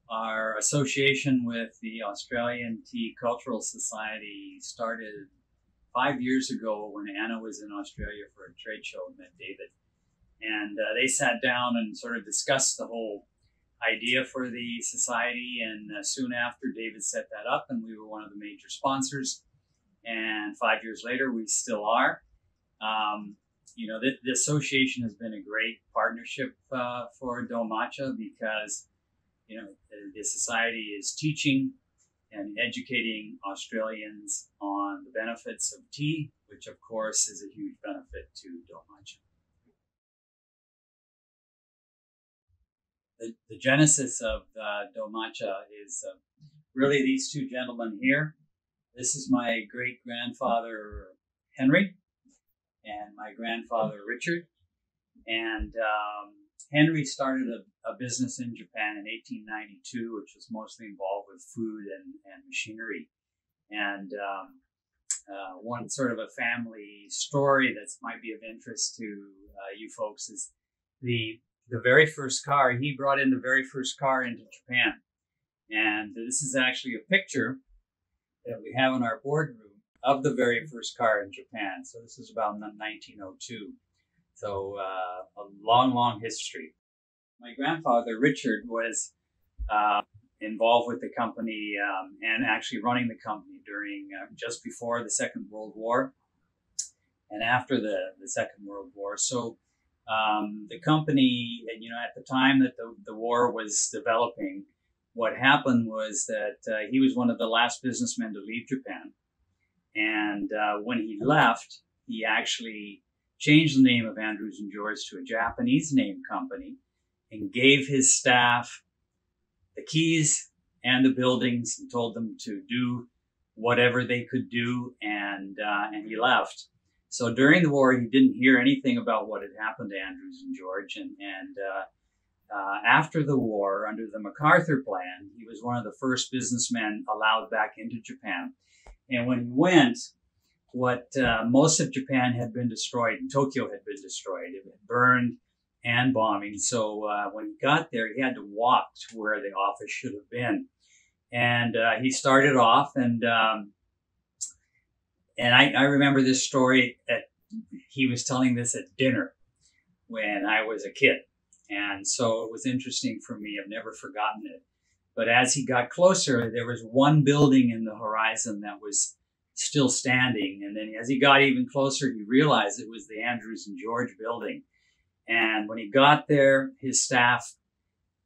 Our association with the Australian Tea Cultural Society started 5 years ago when Anna was in Australia for a trade show and met David. And they sat down and sort of discussed the whole idea for the society. And soon after, David set that up and we were one of the major sponsors. And 5 years later, we still are. You know, the association has been a great partnership for Domatcha because, you know, the society is teaching and educating Australians on the benefits of tea, which of course is a huge benefit to Domatcha. The genesis of Domatcha is really these two gentlemen here. This is my great-grandfather, Henry, and my grandfather, Richard. And Henry started a business in Japan in 1892, which was mostly involved with food and machinery. And one sort of a family story that might be of interest to you folks is the very first car. He brought in the very first car into Japan. And this is actually a picture that we have in our boardroom of the very first car in Japan. So this is about 1902. So a long, long history. My grandfather, Richard, was involved with the company and actually running the company during just before the Second World War and after the Second World War. So The company, you know, at the time that the war was developing, what happened was that he was one of the last businessmen to leave Japan. And when he left, he actually changed the name of Andrews and George to a Japanese name company and gave his staff the keys and the buildings and told them to do whatever they could do, and he left. So during the war, he didn't hear anything about what had happened to Andrews and George, and after the war, under the MacArthur Plan, he was one of the first businessmen allowed back into Japan. And when he went, most of Japan had been destroyed, and Tokyo had been destroyed. It had burned and bombing. So when he got there, he had to walk to where the office should have been. And he started off, and I remember this story he was telling this at dinner when I was a kid. And so it was interesting for me. I've never forgotten it. But as he got closer, there was one building in the horizon that was still standing. And then as he got even closer, he realized it was the Andrews and George building. And when he got there, his staff,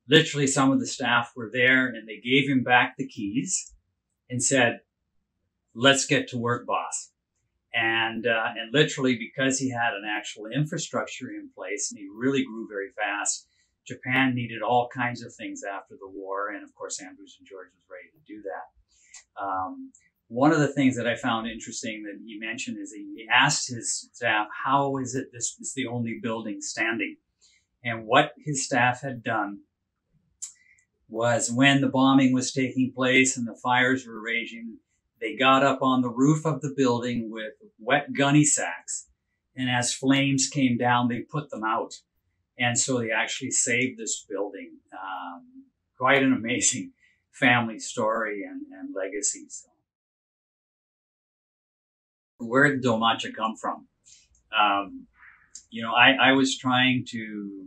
literally some of the staff were there, and they gave him back the keys and said, "Let's get to work, boss." And literally, because he had an actual infrastructure in place and he really grew very fast, Japan needed all kinds of things after the war. And of course, Andrews and George was ready to do that. One of the things that I found interesting that he mentioned is he asked his staff, how is it this is the only building standing? And what his staff had done was, when the bombing was taking place and the fires were raging, they got up on the roof of the building with wet gunny sacks. And as flames came down, they put them out. And so they actually saved this building. Quite an amazing family story and legacy. So, where did Domacha come from? You know, I was trying to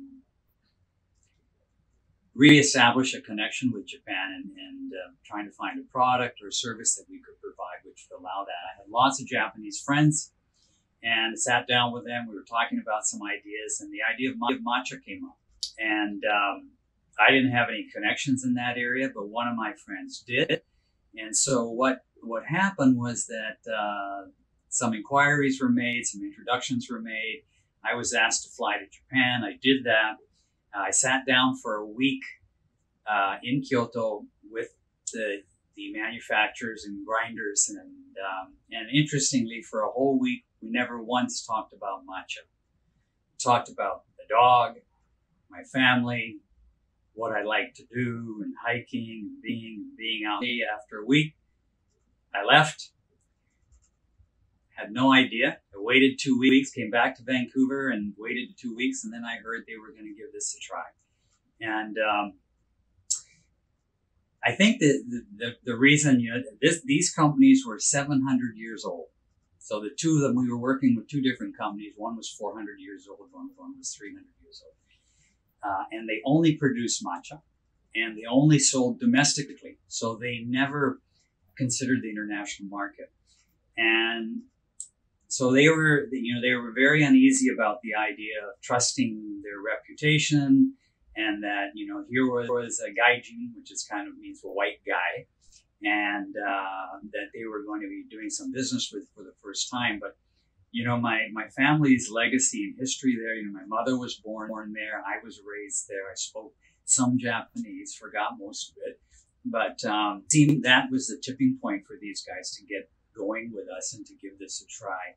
reestablish a connection with Japan and trying to find a product or service that we could provide which would allow that. I had lots of Japanese friends and sat down with them. We were talking about some ideas, and the idea of matcha came up. And I didn't have any connections in that area, but one of my friends did. And so what happened was that some inquiries were made, some introductions were made. I was asked to fly to Japan. I did that. I sat down for a week in Kyoto with the manufacturers and grinders, and interestingly, for a whole week, we never once talked about matcha. We talked about the dog, my family, what I like to do, and hiking, and being out. After a week, I left. Had no idea. I waited 2 weeks, came back to Vancouver and waited 2 weeks, and then I heard they were going to give this a try. And I think that the reason, you know, these companies were 700 years old. So the two of them, we were working with two different companies. One was 400 years old, one was 300 years old. And they only produced matcha, and they only sold domestically. So they never considered the international market. And so they were very uneasy about the idea of trusting their reputation, and that, you know, here was a gaijin, which is kind of means a white guy, and that they were going to be doing some business with for the first time. But, you know, my family's legacy and history there, you know, my mother was born there. I was raised there. I spoke some Japanese, forgot most of it. But seemed that was the tipping point for these guys to get going with us and to give this a try.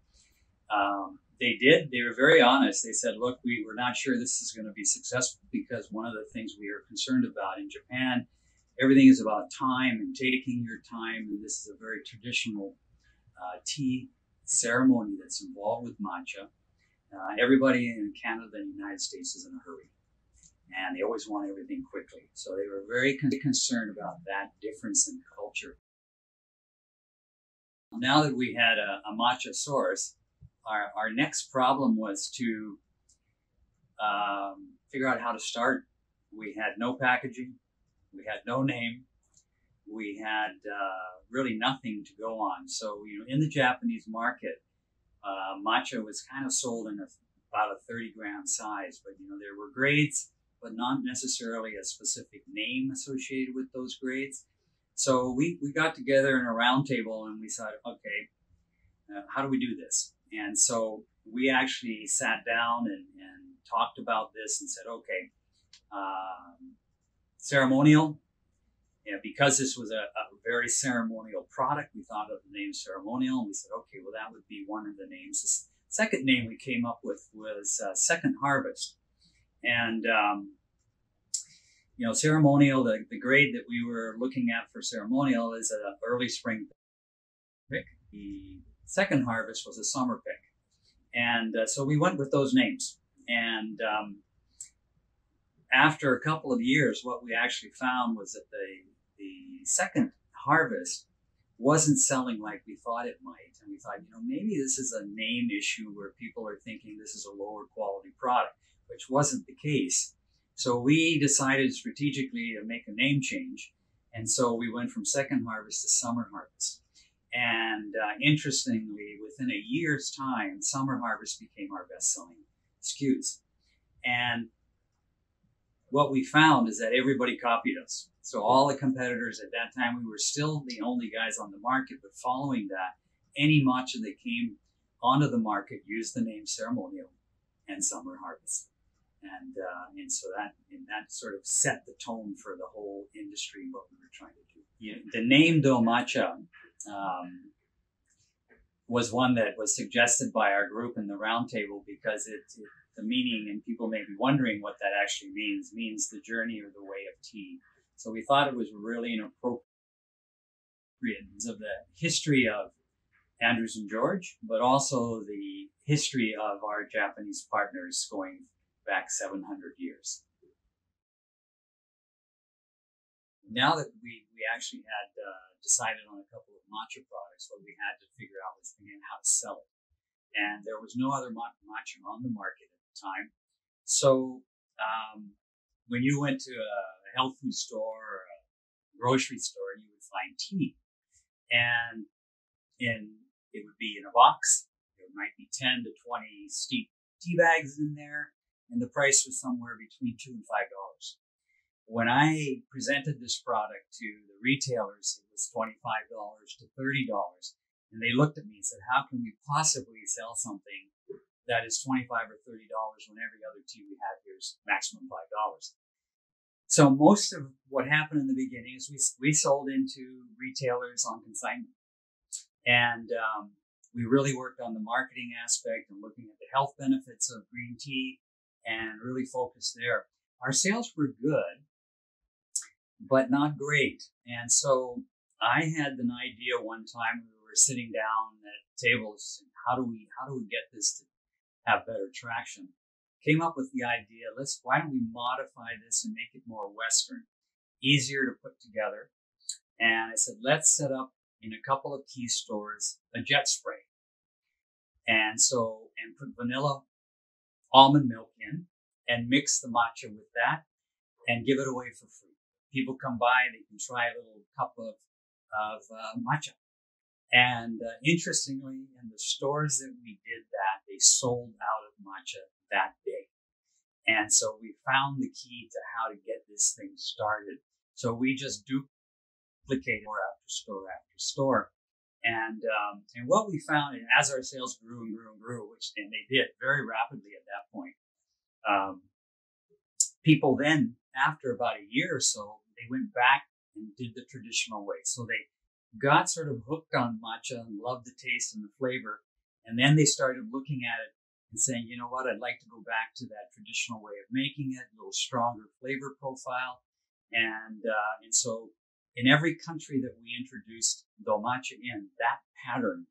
They did. They were very honest. They said, look, we're not sure this is going to be successful, because one of the things we are concerned about in Japan, everything is about time and taking your time. And this is a very traditional tea ceremony that's involved with matcha. Everybody in Canada and the United States is in a hurry, and they always want everything quickly. So they were very concerned about that difference in culture. Now that we had a matcha source, our next problem was to figure out how to start. We had no packaging, we had no name, we had really nothing to go on. So, you know, in the Japanese market, matcha was kind of sold in about a 30-gram size, but there were grades, but not necessarily a specific name associated with those grades. So we got together in a round table and we said, okay, how do we do this? And so we actually sat down and talked about this and said, okay, ceremonial. Because this was a very ceremonial product, we thought of the name ceremonial, and we said, okay, well, that would be one of the names. The second name we came up with was Second Harvest. And, ceremonial, the grade that we were looking at for ceremonial is an early spring pick. The Second Harvest was a summer pick. And so we went with those names. And after a couple of years, what we actually found was that the Second Harvest wasn't selling like we thought it might. And we thought, maybe this is a name issue where people are thinking this is a lower quality product, which wasn't the case. So we decided strategically to make a name change. And so we went from Second Harvest to Summer Harvest. And interestingly, within a year's time, Summer Harvest became our best-selling SKUs. And what we found is that everybody copied us. So all the competitors at that time, we were still the only guys on the market, but following that, any matcha that came onto the market used the name Ceremonial and Summer Harvest. And so that sort of set the tone for the whole industry and what we were trying to do. The name Do Matcha was one that was suggested by our group in the roundtable because the meaning, and people may be wondering what that actually means the journey or the way of tea. So we thought it was really an appropriate of the history of Andrews and George, but also the history of our Japanese partners going back 700 years. Now that we actually had decided on a couple of matcha products, what we had to figure out was how to sell it. And there was no other matcha on the market at the time. So when you went to a health food store or a grocery store, you would find tea. And it would be in a box. There might be 10 to 20 steep tea bags in there. And the price was somewhere between $2 and $5. When I presented this product to the retailers, it was $25 to $30. And they looked at me and said, how can we possibly sell something that is $25 or $30 when every other tea we have here is maximum $5? So most of what happened in the beginning is we sold into retailers on consignment. And we really worked on the marketing aspect and looking at the health benefits of green tea and really focused there. Our sales were good, but not great. And so I had an idea one time. We were sitting down at tables, how do we get this to have better traction? Came up with the idea, why don't we modify this and make it more Western, easier to put together. And I said, let's set up in a couple of key stores a jet spray. And put vanilla almond milk in and mix the matcha with that and give it away for free. People come by, they can try a little cup of matcha. And interestingly, in the stores that we did that, they sold out of matcha that day. And so we found the key to how to get this thing started. So we just duplicated store after store after store. And what we found, and as our sales grew and grew and grew, and they did very rapidly at that point, people then, after about a year or so, they went back and did the traditional way. So they got sort of hooked on matcha and loved the taste and the flavor. And then they started looking at it and saying, you know what, I'd like to go back to that traditional way of making it, a little stronger flavor profile. And so in every country that we introduced Do Matcha in, that pattern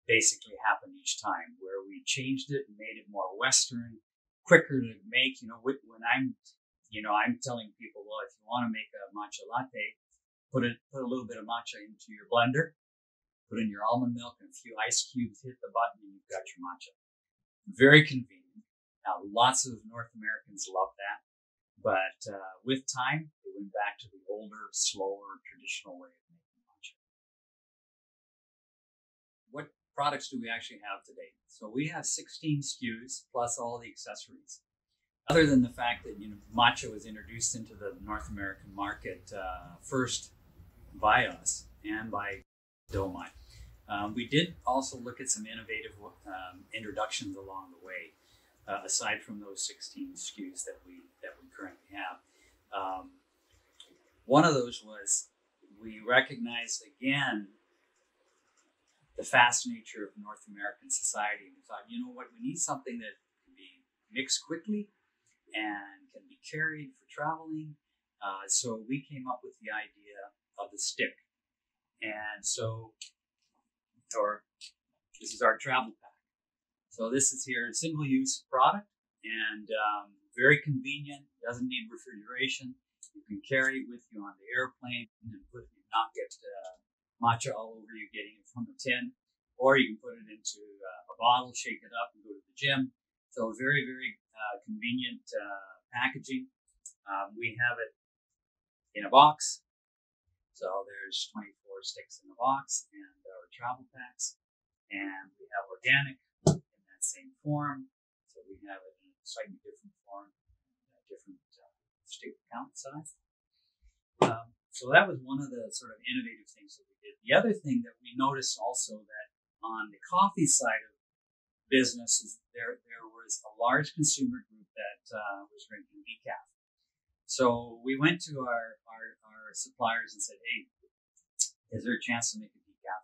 basically happened each time, where we changed it and made it more Western, quicker to make. When I'm telling people, well, if you want to make a matcha latte, put a little bit of matcha into your blender, put in your almond milk and a few ice cubes, hit the button, and you've got your matcha. Very convenient. Now, lots of North Americans love that. But with time, they went back to the older, slower, traditional way of making matcha. What products do we actually have today? So we have 16 SKUs plus all the accessories. Other than the fact that matcha was introduced into the North American market first by us and by Domai. We did also look at some innovative introductions along the way, aside from those 16 SKUs that we currently have. One of those was we recognized again the fast nature of North American society. We thought, you know what, we need something that can be mixed quickly and can be carried for traveling. So we came up with the idea of the stick. And so, this is our travel pack. So this is here, a single-use product and very convenient, doesn't need refrigeration. You can carry it with you on the airplane and not get matcha all over you getting it from a tin. Or you can put it into a bottle, shake it up and go to the gym. So very, very convenient packaging. We have it in a box. So there's 24 sticks in the box and our travel packs. And we have organic in that same form. So we have it in a slightly different form, different stick count size. So that was one of the sort of innovative things that we did. The other thing that we noticed also that on the coffee side of business is there was a large consumer group that was drinking decaf. So we went to our suppliers and said, hey, is there a chance to make a decaf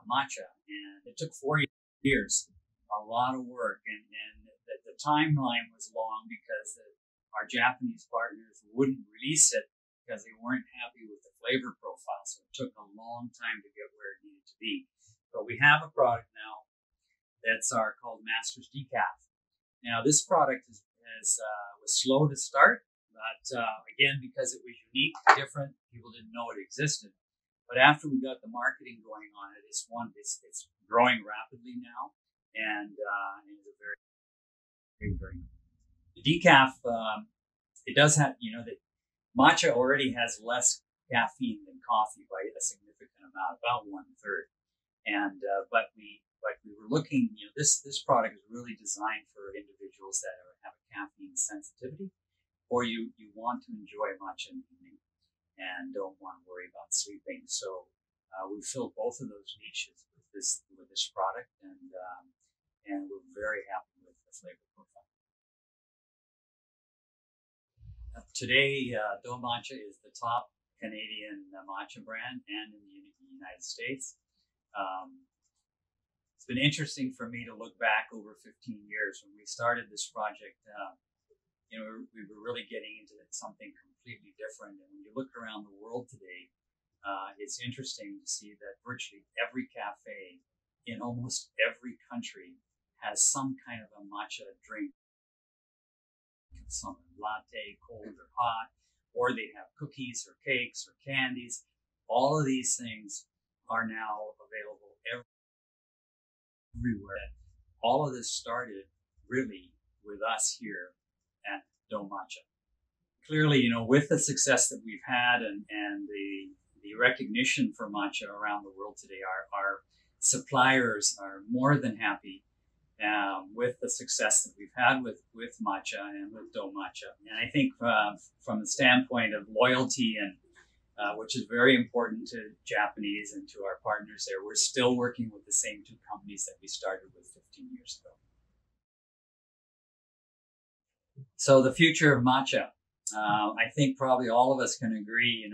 matcha? And it took 4 years, a lot of work. And the timeline was long because our Japanese partners wouldn't release it because they weren't happy with the flavor profile. So it took a long time to get where it needed to be. But we have a product now that's called Master's Decaf. Now this product was slow to start, but again, because it was unique, different, people didn't know it existed. But after we got the marketing going on it, it's growing rapidly now, and it's a very, very, very the decaf. It does have, the matcha already has less caffeine than coffee by a significant amount, about 1/3. And but we were looking, this product is really designed for individuals that have a caffeine sensitivity, or you want to enjoy matcha in the evening and don't want to worry about sleeping. So we filled both of those niches with this product, and we're very happy with the flavor profile. Today, Do Matcha is the top Canadian matcha brand and in the United States. It's been interesting for me to look back over 15 years when we started this project. We were really getting into something completely different. And when you look around the world today, it's interesting to see that virtually every cafe in almost every country has some kind of a matcha drink. Some latte, cold or hot, or they have cookies or cakes or candies. All of these things are now available everywhere. All of this started really with us here at Do Matcha. Clearly, with the success that we've had and the recognition for matcha around the world today, our suppliers are more than happy with the success that we've had with matcha and with Do Matcha. And I think from the standpoint of loyalty and which is very important to Japanese and to our partners there, we're still working with the same two companies that we started with 15 years ago. So the future of matcha, I think probably all of us can agree,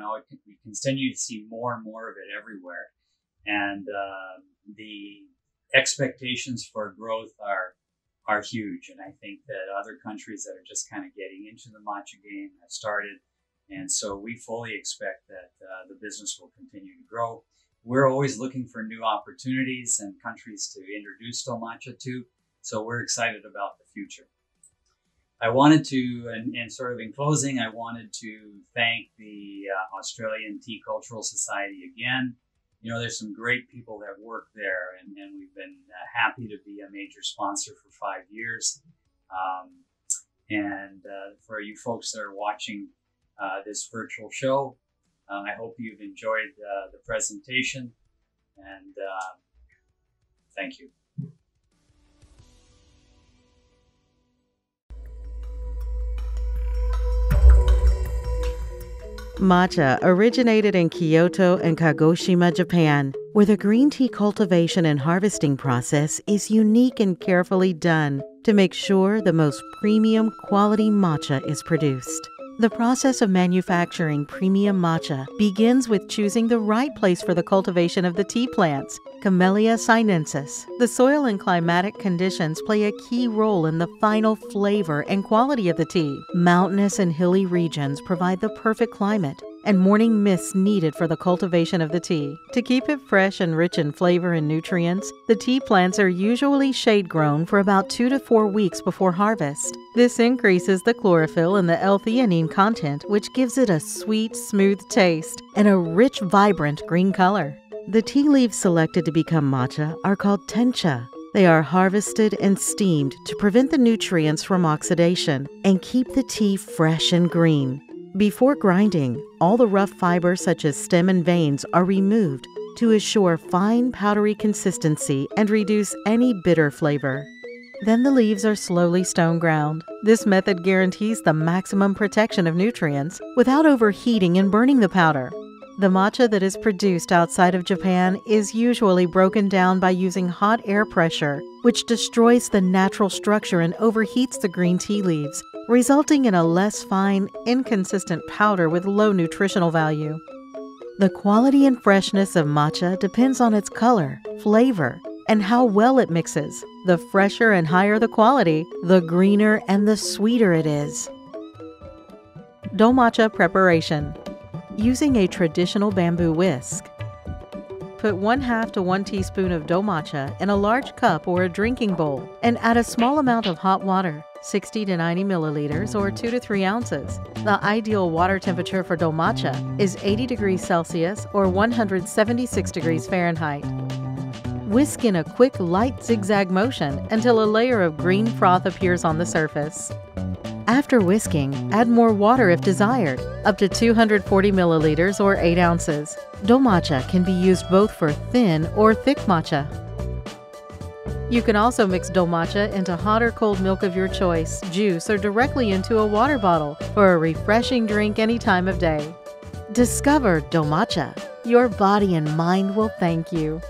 we continue to see more and more of it everywhere. And the expectations for growth are huge. And I think that other countries that are just kind of getting into the matcha game have started. And so we fully expect that the business will continue to grow. We're always looking for new opportunities and countries to introduce Do Matcha to. So we're excited about the future. I wanted to, and sort of in closing, I wanted to thank the Australian Tea Cultural Society again. There's some great people that work there, and we've been happy to be a major sponsor for 5 years. And for you folks that are watching this virtual show, I hope you've enjoyed the presentation, and Thank you. Matcha originated in Kyoto and Kagoshima, Japan, where the green tea cultivation and harvesting process is unique and carefully done to make sure the most premium quality matcha is produced. The process of manufacturing premium matcha begins with choosing the right place for the cultivation of the tea plants, Camellia sinensis. The soil and climatic conditions play a key role in the final flavor and quality of the tea. Mountainous and hilly regions provide the perfect climate and morning mists needed for the cultivation of the tea. To keep it fresh and rich in flavor and nutrients, the tea plants are usually shade-grown for about 2 to 4 weeks before harvest. This increases the chlorophyll and the L-theanine content, which gives it a sweet, smooth taste and a rich, vibrant green color. The tea leaves selected to become matcha are called tencha. They are harvested and steamed to prevent the nutrients from oxidation and keep the tea fresh and green. Before grinding, all the rough fibers such as stem and veins are removed to assure fine powdery consistency and reduce any bitter flavor. Then the leaves are slowly stone ground. This method guarantees the maximum protection of nutrients without overheating and burning the powder. The matcha that is produced outside of Japan is usually broken down by using hot air pressure, which destroys the natural structure and overheats the green tea leaves, resulting in a less fine, inconsistent powder with low nutritional value. The quality and freshness of matcha depends on its color, flavor, and how well it mixes. The fresher and higher the quality, the greener and the sweeter it is. Dough matcha preparation. Using a traditional bamboo whisk. Put 1/2 to 1 teaspoon of dough matcha in a large cup or a drinking bowl and add a small amount of hot water, 60 to 90 milliliters or 2 to 3 ounces. The ideal water temperature for dough matcha is 80 degrees Celsius or 176 degrees Fahrenheit. Whisk in a quick, light zigzag motion until a layer of green froth appears on the surface. After whisking, add more water if desired, up to 240 milliliters or 8 ounces. Dough matcha can be used both for thin or thick matcha. You can also mix dough matcha into hot or cold milk of your choice, juice, or directly into a water bottle for a refreshing drink any time of day. Discover dough matcha. Your body and mind will thank you.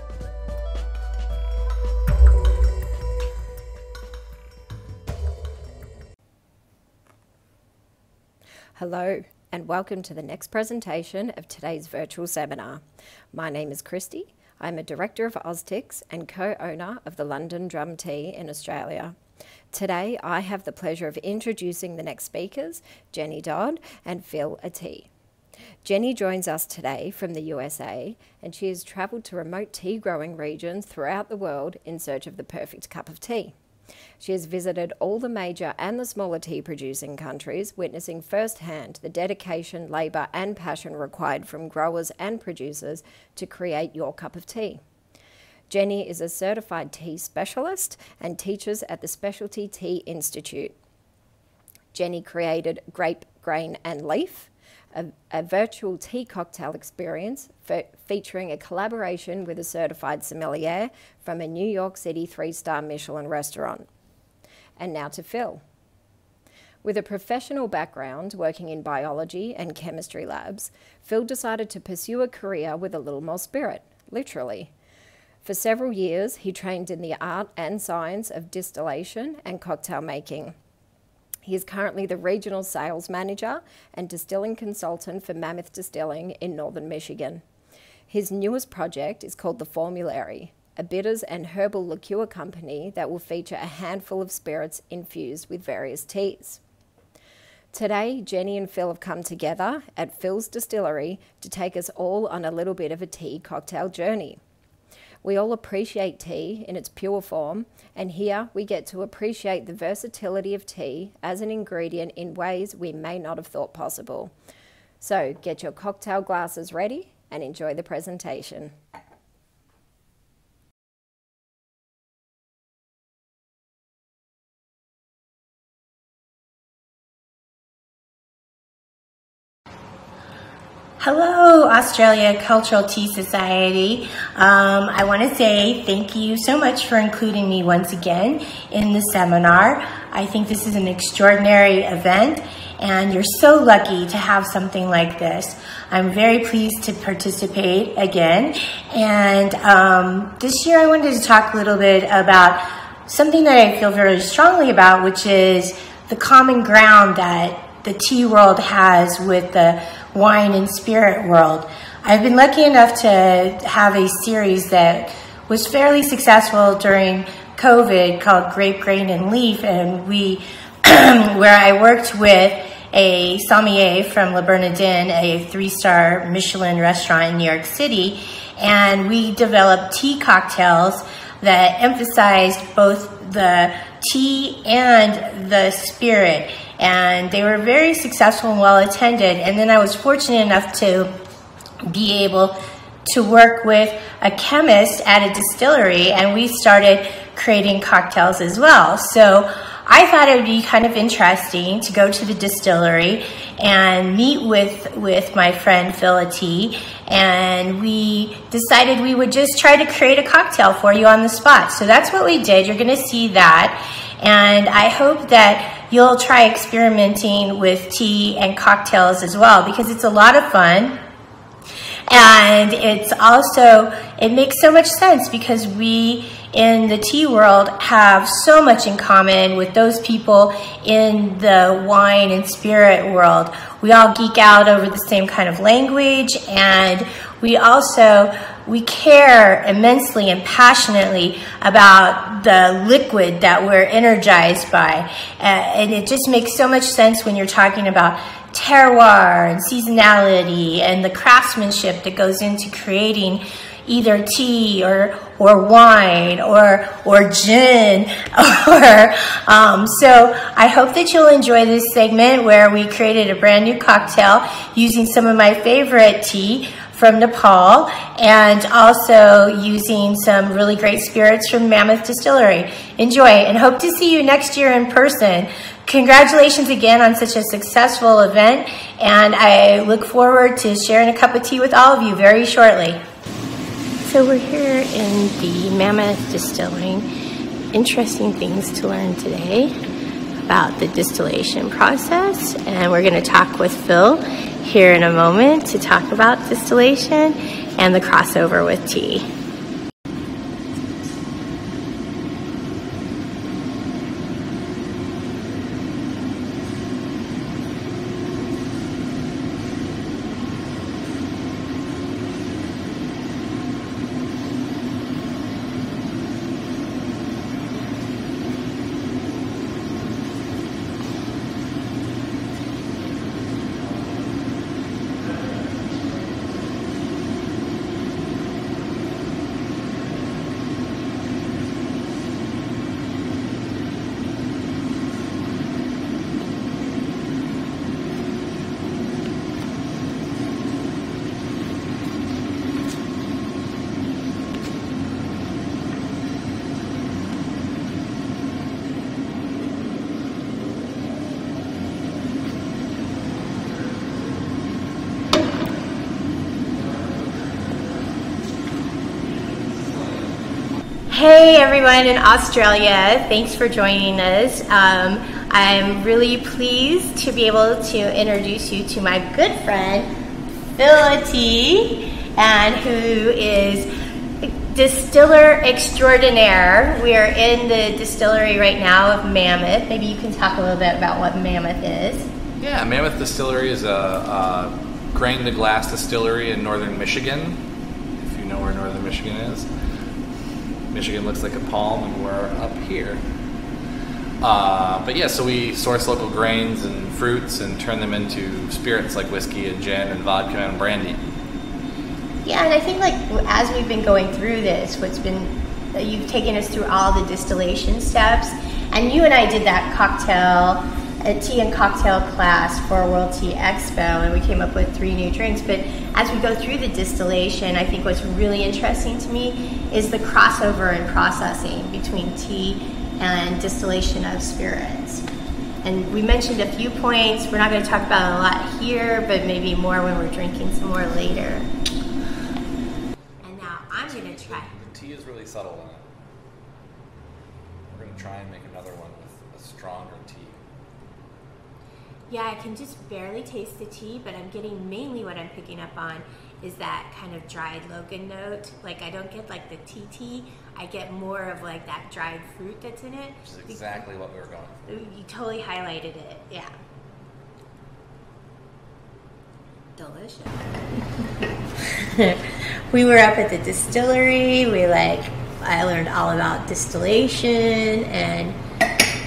Hello and welcome to the next presentation of today's virtual seminar. My name is Christy. I'm a Director of Austcs and co-owner of the London Drum Tea in Australia. Today I have the pleasure of introducing the next speakers, Jenny Dodd and Phil Atee. Jenny joins us today from the USA and she has travelled to remote tea growing regions throughout the world in search of the perfect cup of tea. She has visited all the major and the smaller tea producing countries, witnessing firsthand the dedication, labour and passion required from growers and producers to create your cup of tea. Jenny is a certified tea specialist and teaches at the Specialty Tea Institute. Jenny created Grape, Grain and Leaf, a virtual tea cocktail experience featuring a collaboration with a certified sommelier from a New York City 3-star Michelin restaurant. And now to Phil. With a professional background working in biology and chemistry labs, Phil decided to pursue a career with a little more spirit, literally. For several years, he trained in the art and science of distillation and cocktail making. He is currently the Regional Sales Manager and Distilling Consultant for Mammoth Distilling in Northern Michigan. His newest project is called The Formulary, a bitters and herbal liqueur company that will feature a handful of spirits infused with various teas. Today, Jenny and Phil have come together at Phil's Distillery to take us all on a little bit of a tea cocktail journey. We all appreciate tea in its pure form, and here we get to appreciate the versatility of tea as an ingredient in ways we may not have thought possible. So get your cocktail glasses ready and enjoy the presentation. Hello, Australia Cultural Tea Society. I want to say thank you so much for including me once again in the seminar. I think this is an extraordinary event, and you're so lucky to have something like this. I'm very pleased to participate again. And this year I wanted to talk a little bit about something that I feel very strongly about, which is the common ground that the tea world has with the wine and spirit world. I've been lucky enough to have a series that was fairly successful during COVID called Grape, Grain, and Leaf, and where I worked with a sommelier from Le Bernardin, a 3-star Michelin restaurant in New York City, and we developed tea cocktails that emphasized both the tea and the spirit. And they were very successful and well attended. And then I was fortunate enough to be able to work with a chemist at a distillery, and we started creating cocktails as well. So I thought it would be kind of interesting to go to the distillery and meet with my friend Phil T, and we decided we would just try to create a cocktail for you on the spot. So that's what we did. You're going to see that, and I hope that you'll try experimenting with tea and cocktails as well, because it's a lot of fun. And it's also, it makes so much sense because we in the tea world have so much in common with those people in the wine and spirit world. We all geek out over the same kind of language, and we care immensely and passionately about the liquid that we're energized by. And it just makes so much sense when you're talking about terroir and seasonality and the craftsmanship that goes into creating either tea or wine or gin. So I hope that you'll enjoy this segment where we created a brand new cocktail using some of my favorite tea from Nepal, and also using some really great spirits from Mammoth Distillery. Enjoy, and hope to see you next year in person. Congratulations again on such a successful event, and I look forward to sharing a cup of tea with all of you very shortly. So we're here in the Mammoth Distilling. Interesting things to learn today about the distillation process, and we're going to talk with Phil here in a moment to talk about distillation and the crossover with tea. Hey everyone in Australia, thanks for joining us. I'm really pleased to be able to introduce you to my good friend Phil T, and who is distiller extraordinaire. We are in the distillery right now of Mammoth. Maybe you can talk a little bit about what Mammoth is. Yeah, Mammoth Distillery is a grain to glass distillery in northern Michigan, if you know where northern Michigan is. Michigan looks like a palm, and we're up here. But yeah, so we source local grains and fruits and turn them into spirits like whiskey and gin and vodka and brandy. Yeah, and I think like as we've been going through this, you've taken us through all the distillation steps, and you and I did that a tea and cocktail class for World Tea Expo, and we came up with 3 new drinks. But as we go through the distillation, I think what's really interesting to me is the crossover in processing between tea and distillation of spirits. And we mentioned a few points. We're not going to talk about it a lot here, but maybe more when we're drinking some more later. And now I'm going to try. The tea is really subtle in it. We're going to try and make another one with a stronger tea. Yeah, I can just barely taste the tea, but I'm getting mainly what I'm picking up on is that kind of dried Logan note. Like, I don't get like the tea. I get more of like that dried fruit that's in it. Which is exactly what we were going for. You totally highlighted it, yeah. Delicious. We were up at the distillery. I learned all about distillation, and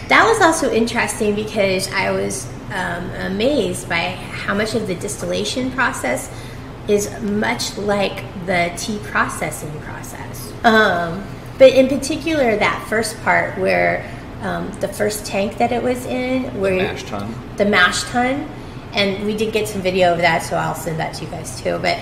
that was also interesting because I was amazed by how much of the distillation process is much like the tea processing process. But in particular, that first part where the first tank that it was in, where the mash tun, and we did get some video of that, so I'll send that to you guys too. But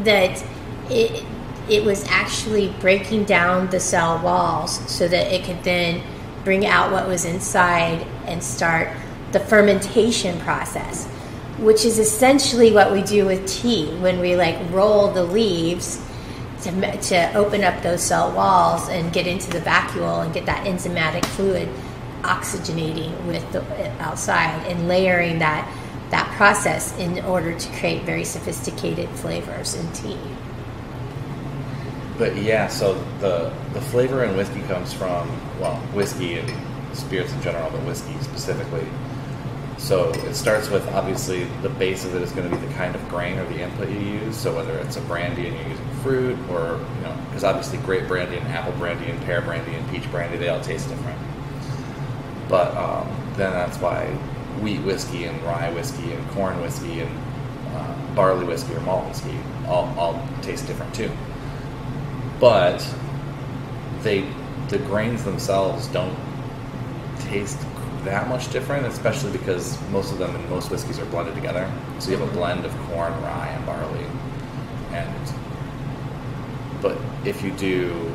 that it was actually breaking down the cell walls so that it could then bring out what was inside and start the fermentation process, which is essentially what we do with tea when we roll the leaves to open up those cell walls and get into the vacuole and get that enzymatic fluid oxygenating with the outside and layering that process in order to create very sophisticated flavors in tea. But yeah, so the flavor in whiskey comes from, well, whiskey and spirits in general, but whiskey specifically. So it starts with, obviously, the base of it is going to be the kind of grain or the input you use. So whether it's a brandy and you're using fruit, or, because obviously grape brandy and apple brandy and pear brandy and peach brandy, they all taste different. But then that's why wheat whiskey and rye whiskey and corn whiskey and barley whiskey or malt whiskey all taste different too. But the grains themselves don't taste that much different, especially because most of them in most whiskeys are blended together. So you have a blend of corn, rye, and barley. But if you do,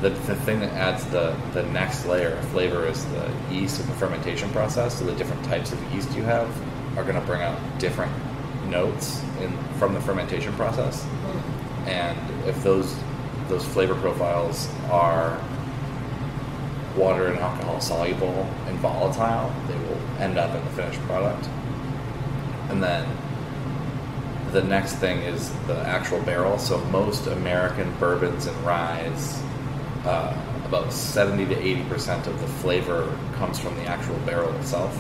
the thing that adds the next layer of flavor is the yeast and the fermentation process. So the different types of yeast you have are going to bring out different notes from the fermentation process. And if those flavor profiles are water and alcohol soluble and volatile, they will end up in the finished product. And then the next thing is the actual barrel. So most American bourbons and ryes, about 70 to 80% of the flavor comes from the actual barrel itself.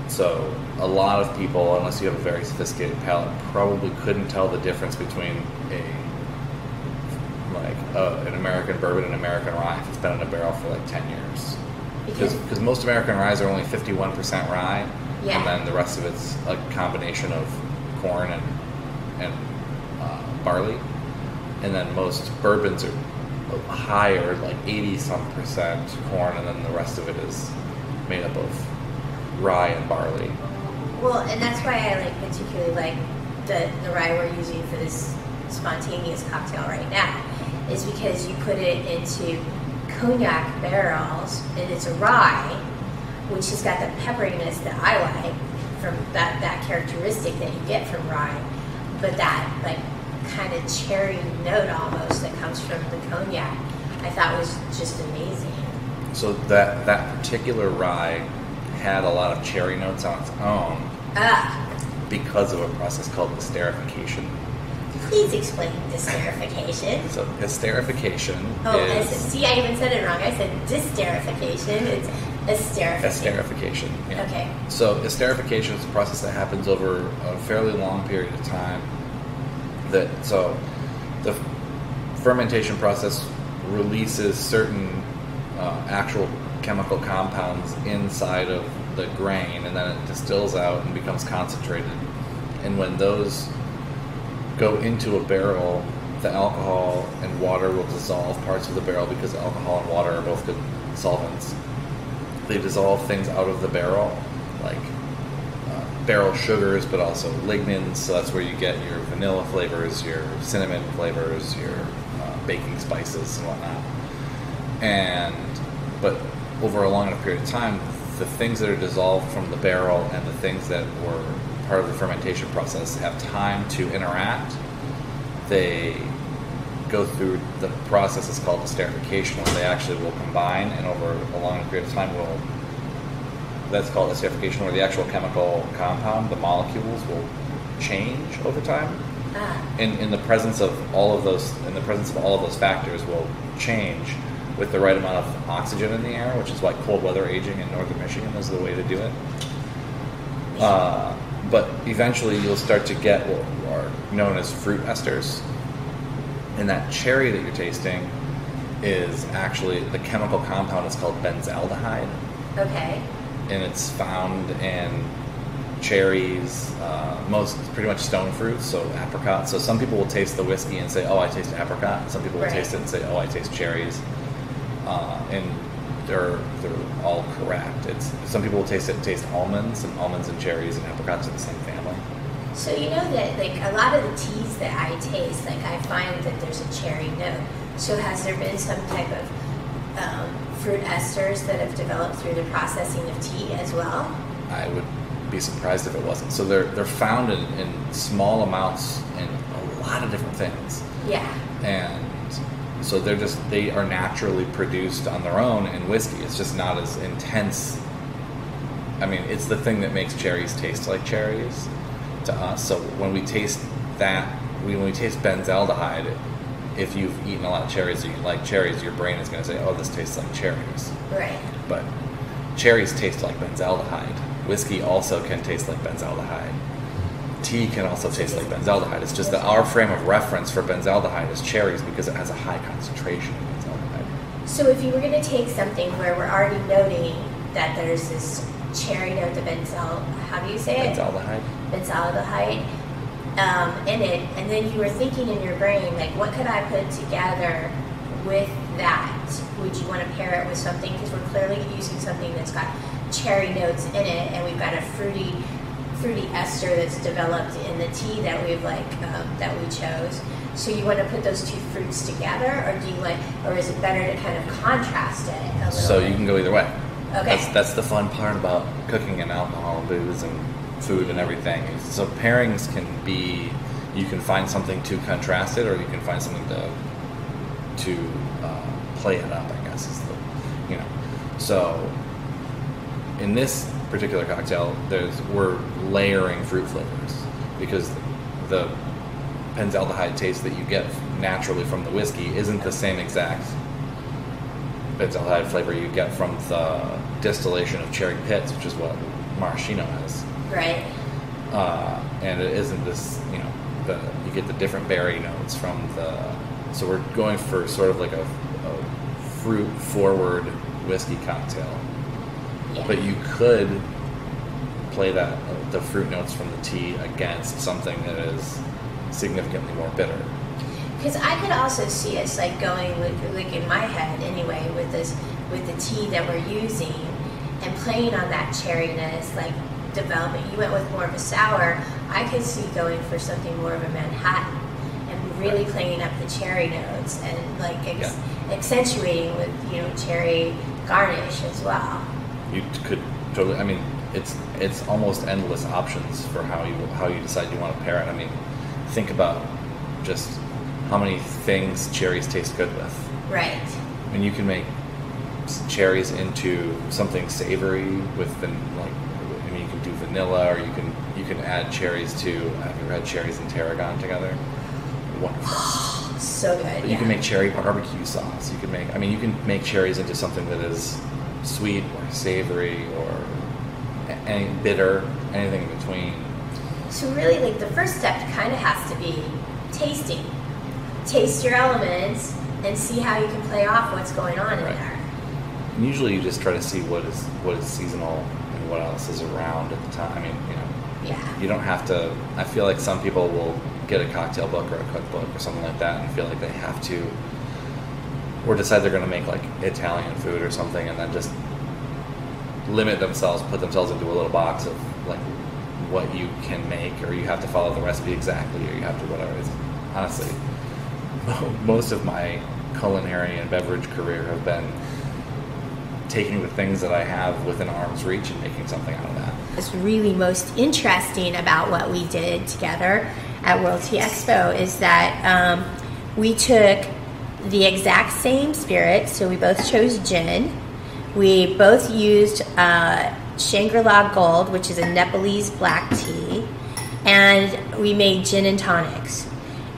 So a lot of people, unless you have a very sophisticated palate, probably couldn't tell the difference between an American bourbon and American rye if it's been in a barrel for 10 years. Because most American ryes are only 51% rye, and then the rest of it's a combination of corn and barley. And then most bourbons are higher, 80-some% corn, and then the rest of it is made up of rye and barley. Well, and that's why I particularly like the rye we're using for this spontaneous cocktail right now, is because you put it into cognac barrels, and it's a rye, which has got the pepperiness that I like from that characteristic that you get from rye, but that kind of cherry note almost that comes from the cognac, I thought was just amazing. So that particular rye had a lot of cherry notes on its own because of a process called esterification. Please explain esterification. So esterification is... See, I even said it wrong. I said disterification. It's esterification. Esterification, yeah. Okay. So esterification is a process that happens over a fairly long period of time. So the fermentation process releases certain actual chemical compounds inside of the grain, and then it distills out and becomes concentrated. And when those go into a barrel, the alcohol and water will dissolve parts of the barrel, because alcohol and water are both good solvents. They dissolve things out of the barrel, like barrel sugars, but also lignins, so that's where you get your vanilla flavors, your cinnamon flavors, your baking spices and whatnot. But over a long enough period of time, the things that are dissolved from the barrel and the things that were part of the fermentation process have time to interact. They go through the process that's called esterification, where they actually will combine, and over a long period of time that's called esterification, where the actual chemical compound, the molecules, will change over time. In the presence of all of those, factors will change with the right amount of oxygen in the air, which is why cold weather aging in northern Michigan is the way to do it. But eventually you'll start to get what are known as fruit esters. And that cherry that you're tasting is actually, the chemical compound is called benzaldehyde. Okay. And it's found in cherries, pretty much stone fruits, so apricot. So some people will taste the whiskey and say, oh, I taste apricot. Some people will taste it and say, oh, I taste cherries. And they're all correct. Some people will taste it and taste almonds and cherries and apricots are the same family. So you know that like a lot of the teas that I taste, like I find that there's a cherry note. So has there been some type of fruit esters that have developed through the processing of tea as well? I would be surprised if it wasn't. So they're found in small amounts in a lot of different things. Yeah. And so they are naturally produced on their own in whiskey. It's just not as intense. I mean, it's the thing that makes cherries taste like cherries to us. So when we taste benzaldehyde, if you've eaten a lot of cherries or you like cherries, your brain is going to say, oh, this tastes like cherries. Right. But cherries taste like benzaldehyde. Whiskey also can taste like benzaldehyde. Tea can also taste like benzaldehyde. It's just that our frame of reference for benzaldehyde is cherries because it has a high concentration of benzaldehyde. So if you were going to take something where we're already noting that there's this cherry note, the how do you say it? Benzaldehyde. In it, and then you were thinking in your brain, like, what could I put together with that? Would you want to pair it with something? Because we're clearly using something that's got cherry notes in it, and we've got a fruity ester that's developed in the tea that we've that we chose. So you want to put those two fruits together, or is it better to kind of contrast it a little So bit? you can go either way. Okay. That's the fun part about cooking and alcohol, booze, and food and everything. So pairings can be, you can find something to contrast it, or you can find something to play it up, I guess is the, So in this particular cocktail, we're layering fruit flavors because the benzaldehyde taste that you get naturally from the whiskey isn't the same exact benzaldehyde flavor you get from the distillation of cherry pits, which is what maraschino is. Right. And it isn't this, you get the different berry notes from so we're going for sort of like a fruit-forward whiskey cocktail. Yeah. But you could play the fruit notes from the tea against something that is significantly more bitter. Because I could also see us going like in my head anyway with the tea that we're using and playing on that cherryness, like developing. You went with more of a sour. I could see going for something more of a Manhattan and really playing up the cherry notes and accentuating with cherry garnish as well. You could totally. I mean, it's almost endless options for how you decide you want to pair it. I mean, think about just how many things cherries taste good with. Right. I mean, you can make cherries into something savory with you can do vanilla, or you can add cherries to. Have you ever had cherries and tarragon together? Wonderful. So good. But you can make cherry barbecue sauce. You can make cherries into something that is sweet or savory or any bitter, anything in between. So really, the first step kind of has to be tasting. Taste your elements and see how you can play off what's going on in there. And usually, you just try to see what is seasonal and what else is around at the time. I mean, Yeah. You don't have to. I feel like some people will get a cocktail book or a cookbook or something like that and feel like they have to, or decide they're going to make Italian food or something, and then just put themselves into a little box of what you can make, or you have to follow the recipe exactly, or you have to whatever. Honestly, most of my culinary and beverage career have been taking the things that I have within arm's reach and making something out of that. What's really most interesting about what we did together at World Tea Expo is that we took the exact same spirit, so we both chose gin. We both used Shangri-La Gold, which is a Nepalese black tea, and we made gin and tonics.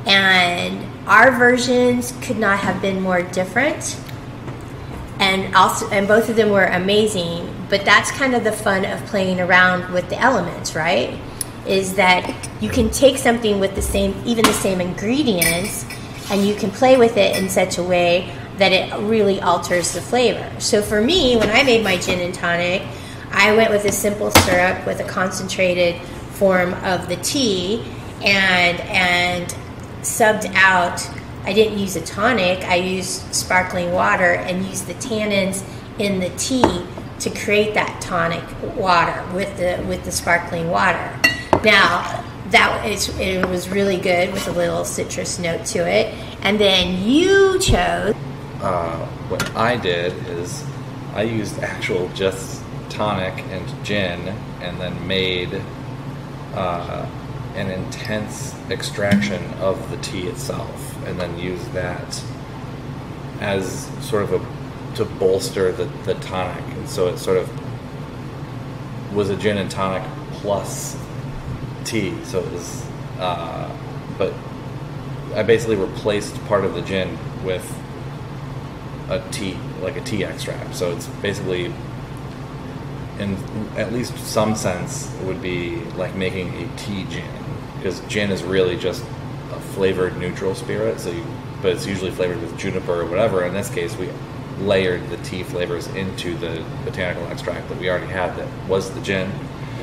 And our versions could not have been more different, and both of them were amazing. But that's kind of the fun of playing around with the elements, right? Is that you can take something with even the same ingredients, and you can play with it in such a way that it really alters the flavor. So for me, when I made my gin and tonic, I went with a simple syrup with a concentrated form of the tea, and subbed out. I didn't use a tonic. I used sparkling water and used the tannins in the tea to create that tonic water with the sparkling water. Now, it was really good with a little citrus note to it. And then you chose. What I did is I used actual just tonic and gin, and then made an intense extraction of the tea itself, and then used that as sort of to bolster the tonic. And so it sort of was a gin and tonic plus tea. So it was, but I basically replaced part of the gin with a tea extract. So it's basically, in at least some sense, it would be like making a tea gin, because gin is really just a flavored neutral spirit. But it's usually flavored with juniper or whatever. In this case, we layered the tea flavors into the botanical extract that we already had that was the gin.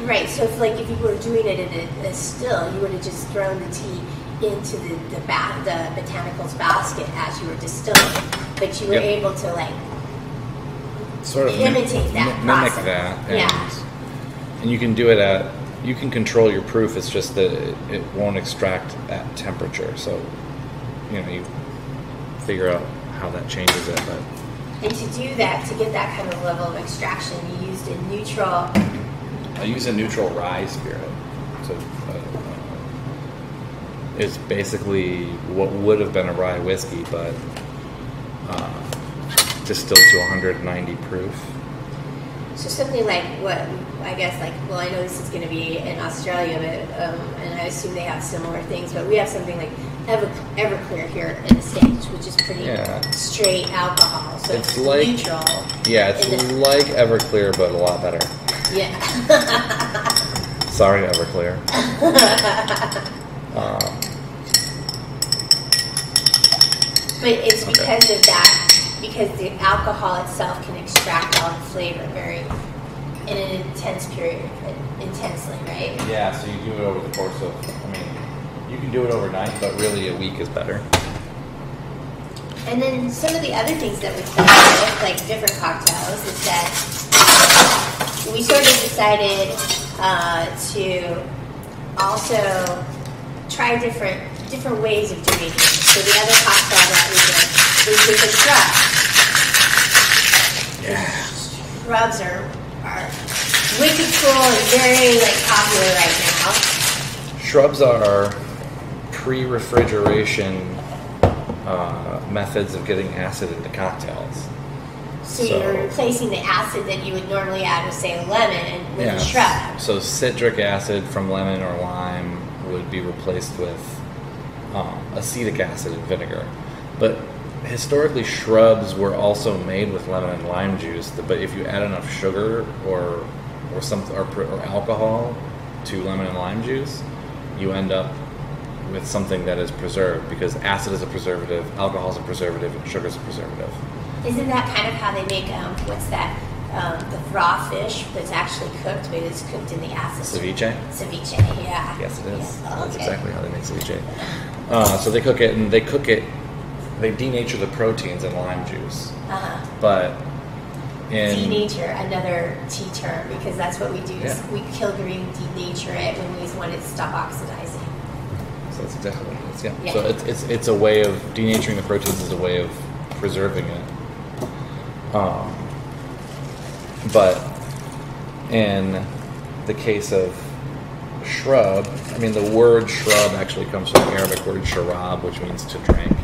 Right, so if you were doing it in a still, you would have just thrown the tea into the botanicals basket as you were distilling, but you were able to sort of imitate that mimic process. that, and you can do it you can control your proof. It's just that it won't extract at temperature, so you figure out how that changes it. But and to do that, to get that kind of level of extraction, you used a neutral. I use a neutral rye spirit. So it's basically what would have been a rye whiskey, but distilled to 190 proof. So something like what, I guess, I know this is going to be in Australia, but and I assume they have similar things, but we have something like Everclear here in the States, which is pretty straight alcohol. So it's like neutral. Yeah, it's like Everclear, but a lot better. Yeah. Sorry, Everclear. But it's because of that. Because the alcohol itself can extract all the flavor in an intense period, intensely, right? Yeah, so you do it over the course of, you can do it overnight, but really a week is better. And then some of the other things that we played with, like different cocktails, is that we sort of decided to also try different ways of doing it. So the other cocktail that we did was with a shrub. Yeah. Shrubs are wicked cool and very popular right now. Shrubs are pre-refrigeration methods of getting acid into cocktails. So you're replacing the acid that you would normally add with, say, a lemon with a shrub. So citric acid from lemon or lime would be replaced with acetic acid and vinegar. But historically, shrubs were also made with lemon and lime juice. But if you add enough sugar or alcohol to lemon and lime juice, you end up with something that is preserved, because acid is a preservative, alcohol is a preservative, and sugar is a preservative. Isn't that kind of how they make, the raw fish that's actually cooked, but it's cooked in the acid? Ceviche? Ceviche, yeah. Yes, it is. Yeah. Oh, That's okay. exactly how they make ceviche. So they cook it, and they denature the proteins in lime juice. Uh-huh. But Denature, another tea term, because that's what we do. Yeah. Is we kill green, denature it when we want it to stop oxidizing. So that's exactly what it is. Yeah. Yeah. So it's a way of denaturing the proteins is a way of preserving it. But in the case of shrub, I mean, the word shrub actually comes from the Arabic word sharab, which means to drink.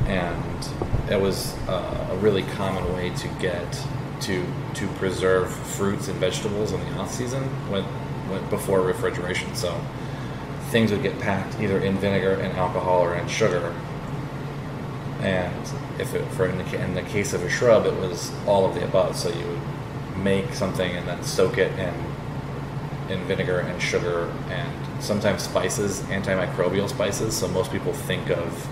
And it was a really common way to get to preserve fruits and vegetables in the off season when before refrigeration. So things would get packed either in vinegar and alcohol or in sugar. And in the case of a shrub, it was all of the above. So you would make something and then soak it in vinegar and sugar and sometimes spices, antimicrobial spices. So most people think of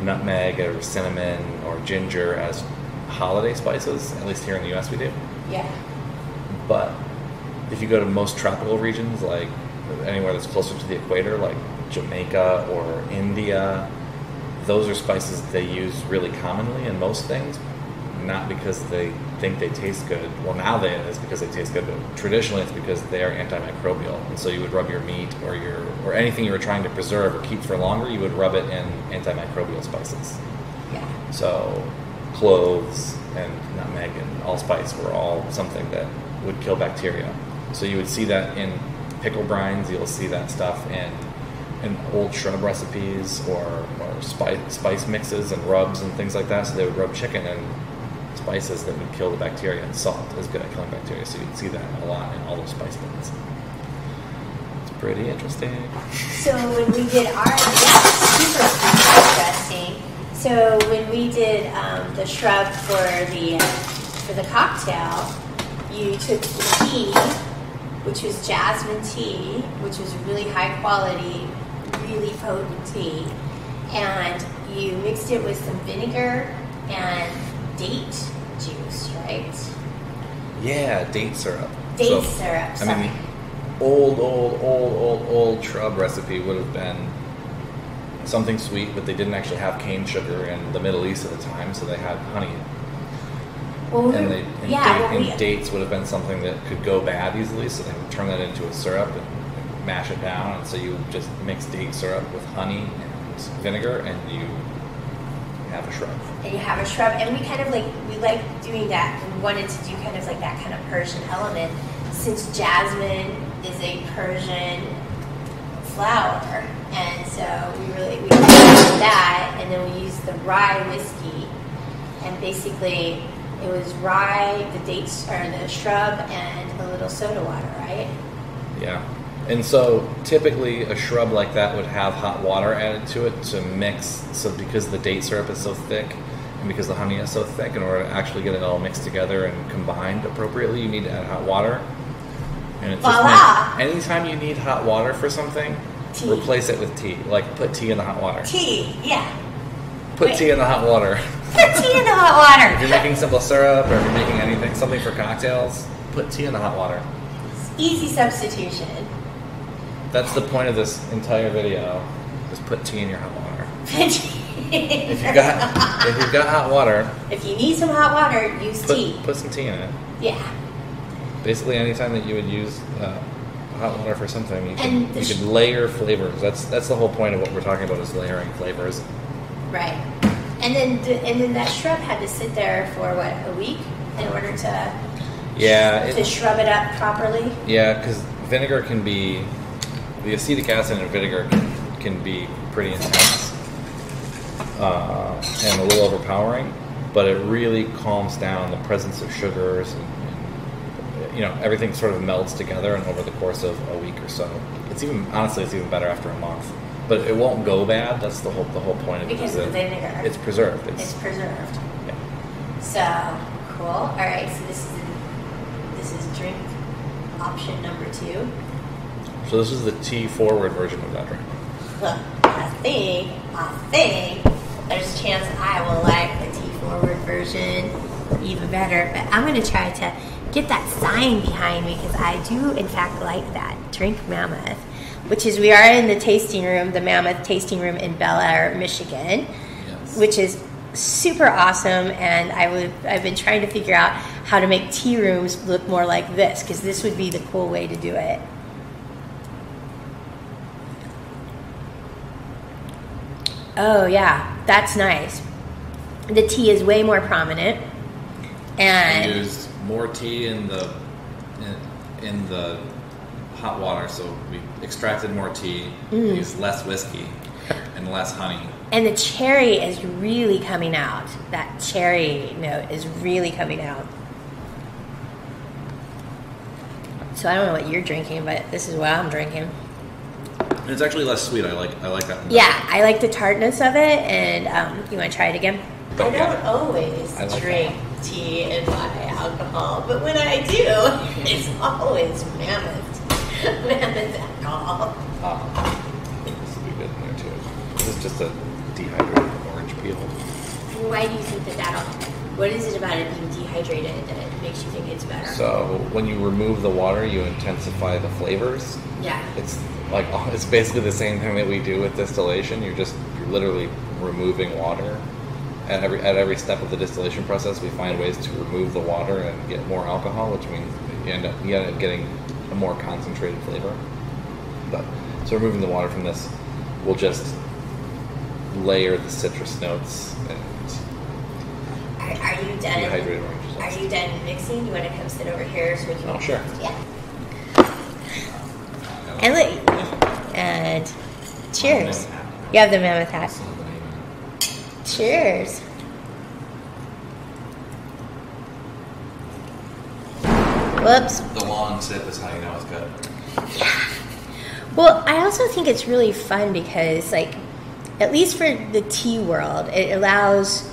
nutmeg or cinnamon or ginger as holiday spices. At least here in the US we do. Yeah. But if you go to most tropical regions, like anywhere that's closer to the equator, like Jamaica or India, those are spices that they use really commonly in most things, not because they think they taste good. Well, now it is because they taste good, but traditionally it's because they are antimicrobial. And so you would rub your meat or anything you were trying to preserve or keep for longer, you would rub it in antimicrobial spices. Yeah. So cloves and nutmeg and allspice were all something that would kill bacteria. So you would see that in pickle brines, you'll see that stuff in old shrub recipes or spice mixes and rubs and things like that. So they would rub chicken and spices that would kill the bacteria, and salt is good at killing bacteria. So you'd see that a lot in all those spice blends. It's pretty interesting. So when we did super interesting. So when we did the shrub for the cocktail, you took the tea, which was jasmine tea, which was really high quality, really potent tea, and you mixed it with some vinegar and date juice, right? Yeah, date syrup. Date syrup, sorry. I mean, old shrub recipe would have been something sweet, but they didn't actually have cane sugar in the Middle East at the time, so they had honey. Well, dates would have been something that could go bad easily, so they would turn that into a syrup and mash it down. And so you just mix date syrup with honey and vinegar, and you have a shrub. And you have a shrub, and we like doing that. We wanted to do kind of like that kind of Persian element, since jasmine is a Persian flower, and so we did that, and then we used the rye whiskey, and basically it was rye, the dates, or the shrub, and a little soda water, right? Yeah. And so typically a shrub like that would have hot water added to it to mix. So because the date syrup is so thick and because the honey is so thick, in order to actually get it all mixed together and combined appropriately, you need to add hot water. And it's just anytime you need hot water for something, tea. Replace it with tea. Like put tea in the hot water. Tea, yeah. Put tea in the hot water. Put tea in the hot water. If you're making simple syrup or if you're making anything, something for cocktails, put tea in the hot water. Easy substitution. That's the point of this entire video. Just put tea in your hot water. If you've got hot water. If you need some hot water, use tea. Put some tea in it. Yeah. Basically, anytime that you would use hot water for something, you can layer flavors. That's the whole point of what we're talking about, is layering flavors. Right. And then that shrub had to sit there for a week in order to shrub it up properly. Yeah, because vinegar can be, the acetic acid in vinegar can be pretty intense and a little overpowering, but it really calms down the presence of sugars and everything sort of melds together, and over the course of a week or so, it's even better after a month. But it won't go bad. That's the whole point of it. Because of the vinegar. It's preserved. It's preserved. Yeah. So cool. All right. So this is drink option number 2. So this is the tea forward version of that drink. Look, I think there's a chance I will like the tea forward version even better. But I'm going to try to get that sign behind me, because I do in fact like that. Drink Mammoth. Which is, we are in the tasting room, the Mammoth tasting room in Bel Air, Michigan, yes. Which is super awesome. And I've been trying to figure out how to make tea rooms look more like this, because this would be the cool way to do it. Oh yeah, that's nice. The tea is way more prominent, and more tea in the hot water, so we extracted more tea, used less whiskey and less honey. And the cherry is really coming out. That cherry note is really coming out. So I don't know what you're drinking, but this is what I'm drinking. And it's actually less sweet. I like that. Yeah, I like the tartness of it. And you want to try it again? I don't always drink tea and my alcohol, but when I do, it's always mammoth alcohol. This would be good in there too. This is just a dehydrated orange peel. Why do you think that? What is it about it being dehydrated that makes you think it's better? So when you remove the water, you intensify the flavors. Yeah. It's basically the same thing that we do with distillation. You're literally removing water. At every step of the distillation process, we find ways to remove the water and get more alcohol, which means you end up getting a more concentrated flavor. So removing the water from this will just layer the citrus notes and Are you done? Dehydrated oranges. Are you done mixing? You want to come sit over here so we can? Oh, sure. Yeah. And look, and cheers. You have the mammoth hat. Cheers. Whoops. The long sip is how you know it's good. Yeah. Well, I also think it's really fun because, like, at least for the tea world, it allows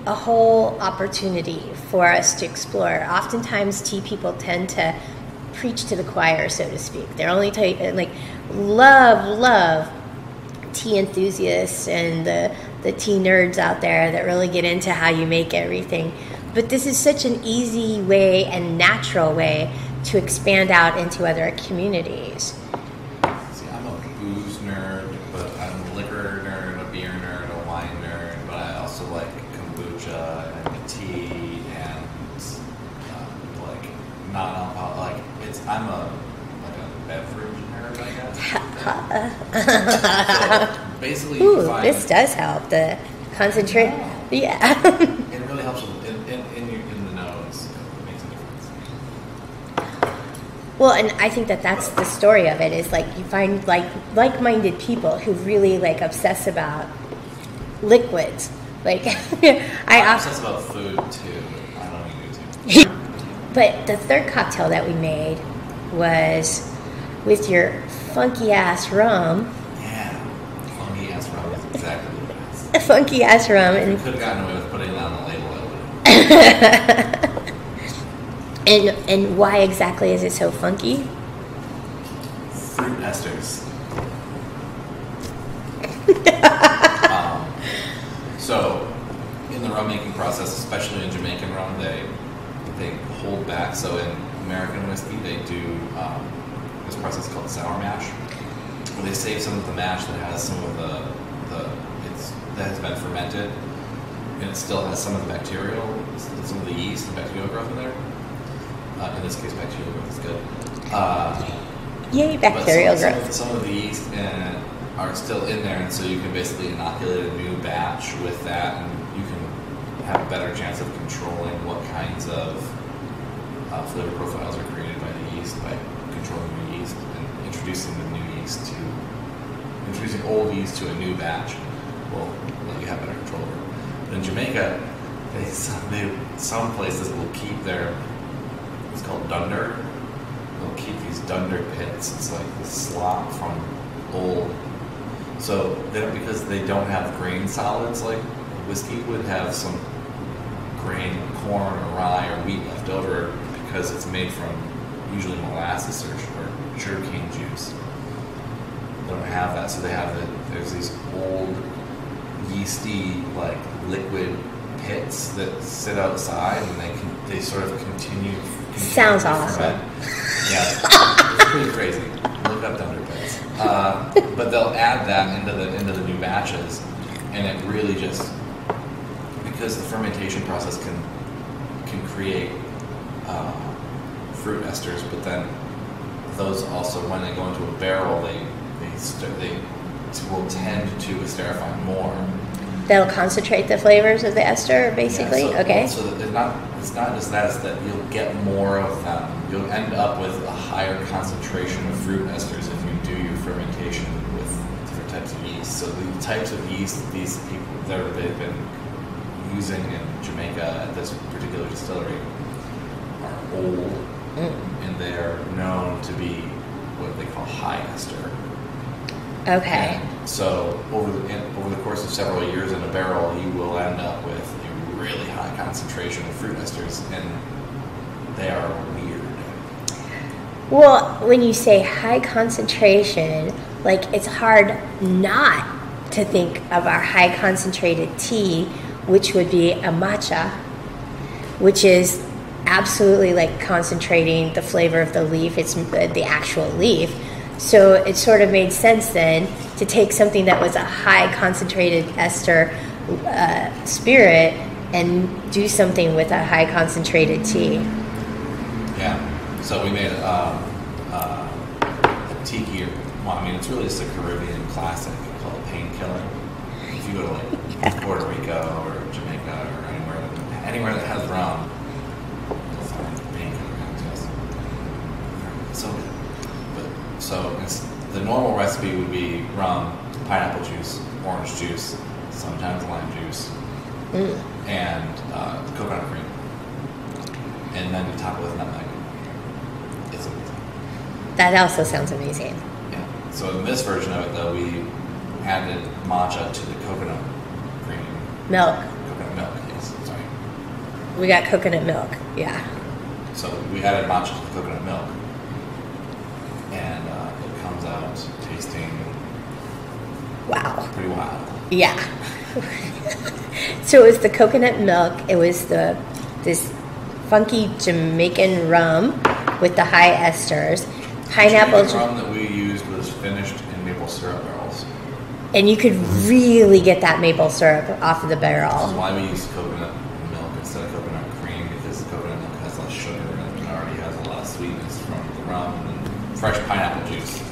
a whole opportunity for us to explore. Oftentimes, tea people tend to preach to the choir, so to speak. They're only love tea enthusiasts and the tea nerds out there that really get into how you make everything. But this is such an easy way and natural way to expand out into other communities. See, I'm a booze nerd, but I'm a liquor nerd, a beer nerd, a wine nerd, but I also like kombucha and tea and like non-alcoholic. I'm a beverage nerd, I guess. So basically, this does help. The concentrate. Yeah. It really helps in the nose. It makes a difference. Well, and I think that's the story of it, is like you find like-minded people who really obsess about liquids. Like I'm obsessed about food too. I don't even do too. But the third cocktail that we made was with your funky ass rum. Yeah, funky ass rum is exactly what it is. Funky ass rum, and you could have gotten away with putting it on the label. And why exactly is it so funky? Fruit esters. So, in the rum making process, especially in Jamaican rum, they hold back. So in American whiskey, they do this process called sour mash, where they save some of the mash that has some of that has been fermented, and it still has some of the bacterial, some of the yeast and bacterial growth in there. In this case, bacterial growth is good. Yay, bacterial growth. Some of the yeast are still in there, and so you can basically inoculate a new batch with that, and you can have a better chance of controlling what kinds of flavor profiles are created by the yeast by controlling the yeast and introducing old yeast to a new batch will let you have better control over it. But in Jamaica, some places will keep it's called dunder. They'll keep these dunder pits. It's like the slop from old. So because they don't have grain solids like whiskey would have some grain, corn or rye or wheat left over, because it's made from usually molasses or sugarcane juice. They don't have that, so there's these old yeasty liquid pits that sit outside, and they sort of continue. Sounds awesome. Yeah, it's pretty crazy. Look up dunder pits. But they'll add that into the new batches, and it really just, because the fermentation process can create fruit esters, but then those also, when they go into a barrel, they will tend to esterify more. That'll concentrate the flavors of the ester, basically. Yeah, so, okay. So that it's not just that; it's that you'll get more of them. You'll end up with a higher concentration of fruit esters if you do your fermentation with different types of yeast. So the types of yeast these people they've been using in Jamaica at this particular distillery are old, and they're known to be what they call high ester. Okay. And so over the course of several years in a barrel, you will end up with a really high concentration of fruit esters, and they are weird. Well, when you say high concentration, like it's hard not to think of our high concentrated tea, which would be a matcha, which is absolutely like concentrating the flavor of the leaf. It's the actual leaf. So it sort of made sense then to take something that was a high concentrated ester spirit and do something with a high concentrated tea. Yeah. So we made a tiki. Well, I mean, it's really just a Caribbean classic called Painkiller. If you go to like Puerto Rico or Jamaica or anywhere that has rum, you'll find Painkiller cocktails. So good. So the normal recipe would be rum, pineapple juice, orange juice, sometimes lime juice, and coconut cream. And then you top it with nutmeg. It's amazing. That also sounds amazing. Yeah. So in this version of it, though, we added matcha to the coconut cream. Milk. Coconut milk, yes. Sorry. We got coconut milk. Yeah. So we added matcha to the coconut milk. And it comes out tasting wow. Pretty wild. Yeah. So it was the coconut milk. It was this funky Jamaican rum with the high esters. Pineapple. The rum that we used was finished in maple syrup barrels. And you could really get that maple syrup off of the barrel. This is why we use coconut milk instead of coconut cream, because the coconut milk has less sugar and it already has a lot of sweetness from the rum. Fresh pineapple juice.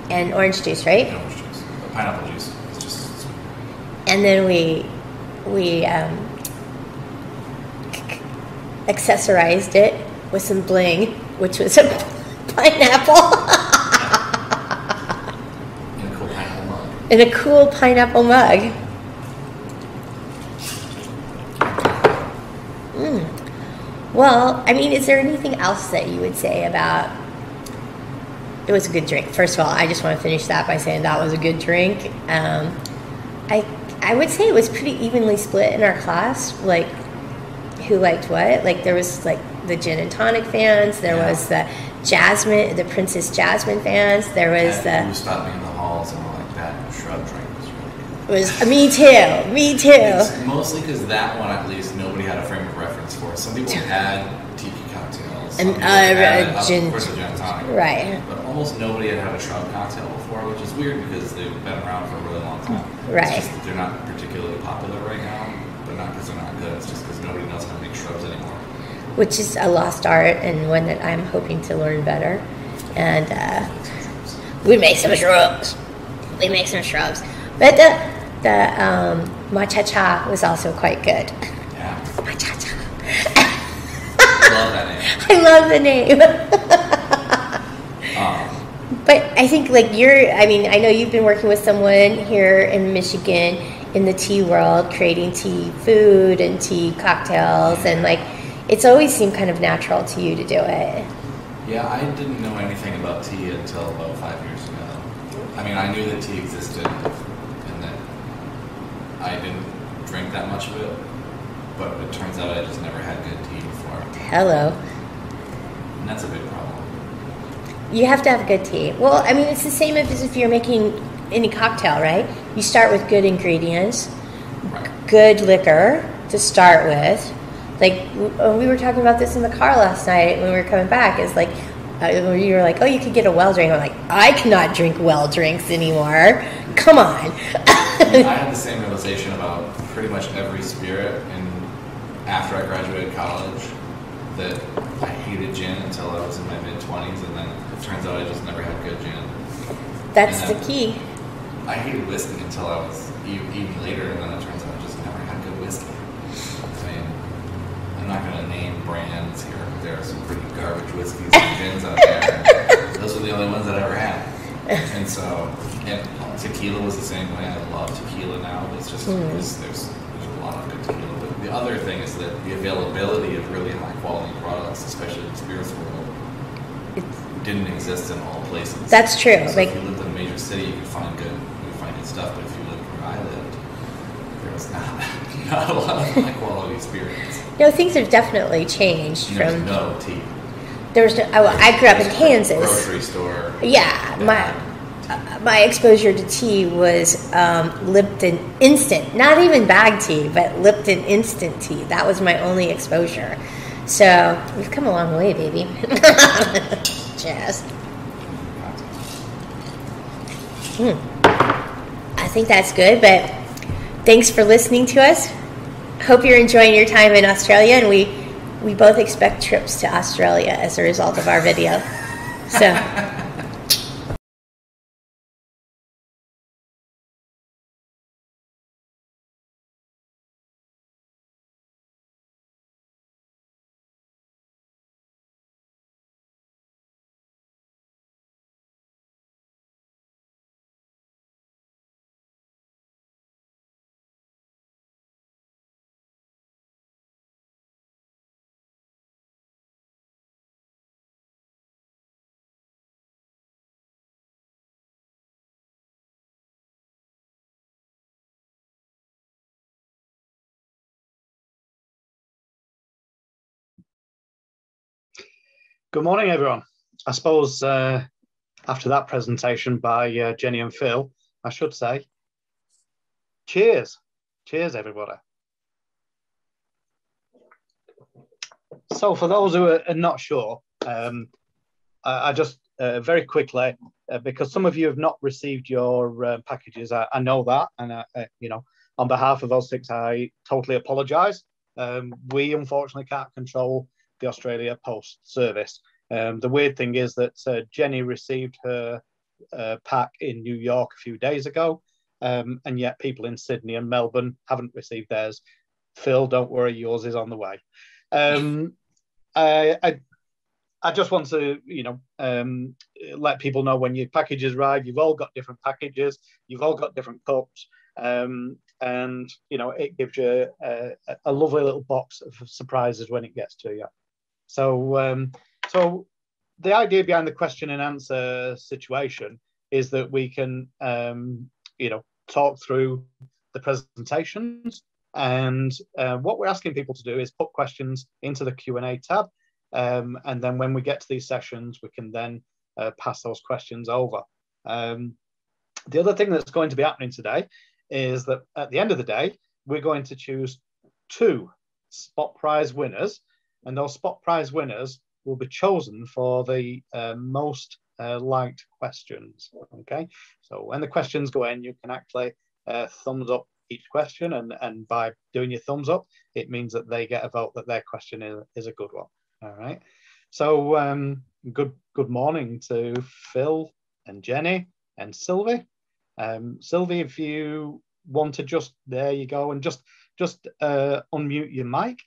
And orange juice, right? And orange juice. But pineapple juice is just sweet. And then we accessorized it with some bling, which was a pineapple. In a cool pineapple mug. In a cool pineapple mug. Well, I mean, is there anything else that you would say about... It was a good drink. First of all, I just want to finish that by saying that was a good drink. I would say it was pretty evenly split in our class, like who liked what. Like there was like the gin and tonic fans, there was the Jasmine, the Princess Jasmine fans, there was who stopped me in the halls and were like, that shrub drink was really good. It was me too. It's mostly because that one, at least, nobody had a frame of reference for. Some people had tiki cocktails. And gin. Of course, a gin and tonic. Right. But almost nobody had had a shrub cocktail before, which is weird because they've been around for a really long time. Right. It's just that they're not particularly popular right now, but not because they're not good. It's just because nobody knows how to make shrubs anymore. Which is a lost art and one that I'm hoping to learn better. And we make some shrubs. But the matcha was also quite good. Yeah. Matcha. Love that name. I love the name. But I think like I know you've been working with someone here in Michigan in the tea world, creating tea food and tea cocktails, and like it's always seemed kind of natural to you to do it. Yeah, I didn't know anything about tea until about 5 years ago. I mean, I knew that tea existed and that I didn't drink that much of it, but it turns out I just never had good tea before. Hello. And that's a big problem. You have to have good tea. Well, I mean, it's the same as if you're making any cocktail, right? You start with good ingredients, good liquor to start with. Like, we were talking about this in the car last night when we were coming back. It's like, you were like, oh, you could get a well drink. I'm like, I cannot drink well drinks anymore. Come on. I had the same realization about pretty much every spirit after I graduated college, that I hated gin until I was in my mid-20s, and then it turns out I just never had good gin. That's the key. I hated whiskey until I was even later, and then it turns out I there are some pretty garbage whiskeys and gins out there. Those are the only ones that I ever had. And so, and tequila was the same way. I love tequila now. It's just because there's a lot of good tequila. But the other thing is that the availability of really high quality products, especially in the spirits world, didn't exist in all places. That's true. So if you lived in a major city, you could find good stuff. But if you lived where I lived, there was not a lot of high quality experience. Things have definitely changed. There's no tea. I grew up in Kansas. Grocery store. Yeah, my exposure to tea was Lipton instant, not even bag tea, but Lipton instant tea. That was my only exposure. So we've come a long way, baby. Jazz. I think that's good, but thanks for listening to us. Hope you're enjoying your time in Australia, and we both expect trips to Australia as a result of our video. So. Good morning, everyone. I suppose after that presentation by Jenny and Phil, I should say, cheers. Cheers, everybody. So for those who are not sure, I just very quickly, because some of you have not received your packages, I know that, and on behalf of Austcs, I totally apologise. We unfortunately can't control the Australia Post Service. The weird thing is that Jenny received her pack in New York a few days ago, and yet people in Sydney and Melbourne haven't received theirs. Phil, don't worry, yours is on the way. I just want to, let people know when your packages arrive, you've all got different packages, you've all got different cups, and it gives you a lovely little box of surprises when it gets to you. So the idea behind the question and answer situation is that we can, talk through the presentations, and what we're asking people to do is put questions into the Q&A tab, and then when we get to these sessions, we can then pass those questions over. The other thing that's going to be happening today is that at the end of the day, we're going to choose 2 spot prize winners, and those spot prize winners will be chosen for the most liked questions. Okay, so when the questions go in, you can actually thumbs up each question, and by doing your thumbs up, it means that they get a vote that their question is a good one. All right, so good morning to Phil and Jenny and Sylvie. Sylvie, if you want to just, there you go, and just unmute your mic.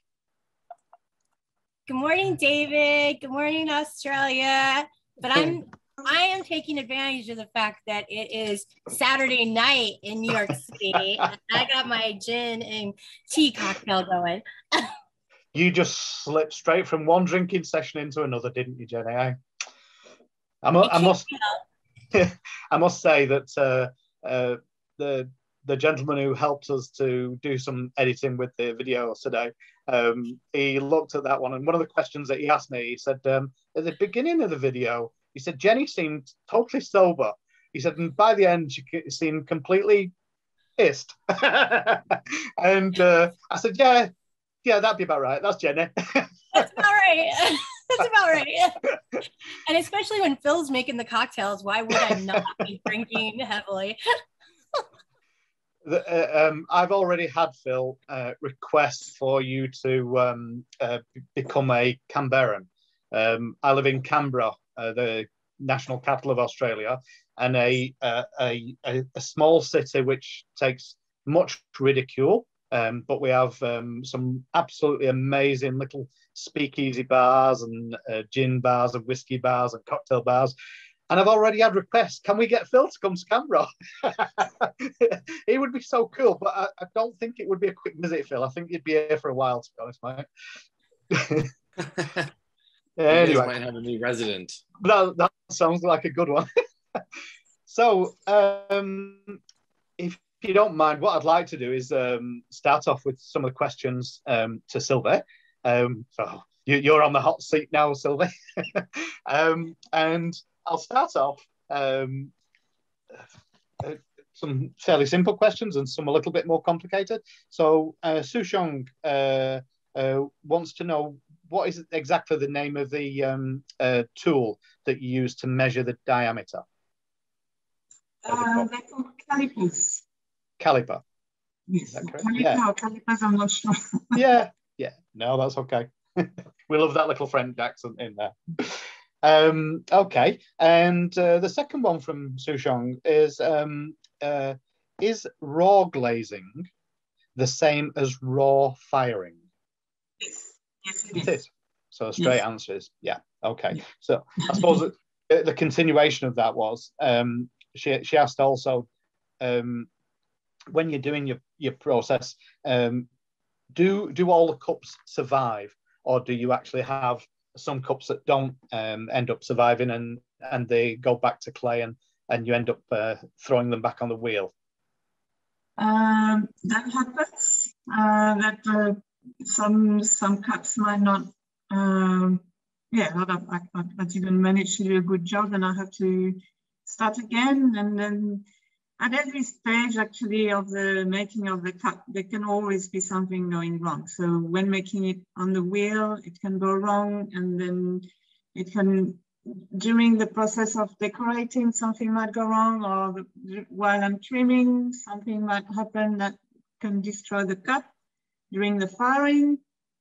Good morning, David. Good morning, Australia. But I am taking advantage of the fact that it is Saturday night in New York City, and I got my gin and tea cocktail going. You just slipped straight from one drinking session into another, didn't you, Jenny? I must say that the gentleman who helped us to do some editing with the videos today, he looked at that one, and one of the questions that he asked me, he said, at the beginning of the video, he said, Jenny seemed totally sober. He said, and by the end, she seemed completely pissed. And I said, yeah, that'd be about right. That's Jenny. That's about right. That's about right. And especially when Phil's making the cocktails, why would I not be drinking heavily? I've already had, Phil, requests for you to become a Canberran. I live in Canberra, the national capital of Australia, and a small city which takes much ridicule but we have some absolutely amazing little speakeasy bars and gin bars and whiskey bars and cocktail bars. And I've already had requests. Can we get Phil to come to Canberra? It would be so cool, but I don't think it would be a quick visit, Phil. I think you'd be here for a while, to be honest, mate. Anyway, you guys Anyway, might have a new resident. that sounds like a good one. So, if you don't mind, what I'd like to do is start off with some of the questions to Sylvie. So you're on the hot seat now, Sylvie. And I'll start off some fairly simple questions and some a little bit more complicated. So Sushong wants to know, what is exactly the name of the tool that you use to measure the diameter? They're called calipers. Caliper. Yes, caliper Yeah. or calipers, I'm not sure. Yeah. No, that's okay. We love that little French accent in there. Okay, and the second one from Sushong is raw glazing the same as raw firing? Yes, It is. So a straight answer is yeah. Okay. So I suppose the continuation of that was she asked also, when you're doing your process, do all the cups survive, or do you actually have some cups that don't end up surviving and they go back to clay and you end up throwing them back on the wheel? That happens. That some cups might not. I didn't manage to do a good job, and I have to start again. And then at every stage, actually, of the making of the cup, there can always be something going wrong. So when making it on the wheel, it can go wrong, and then it can, during the process of decorating, something might go wrong, or while I'm trimming, something might happen that can destroy the cup. During the firing,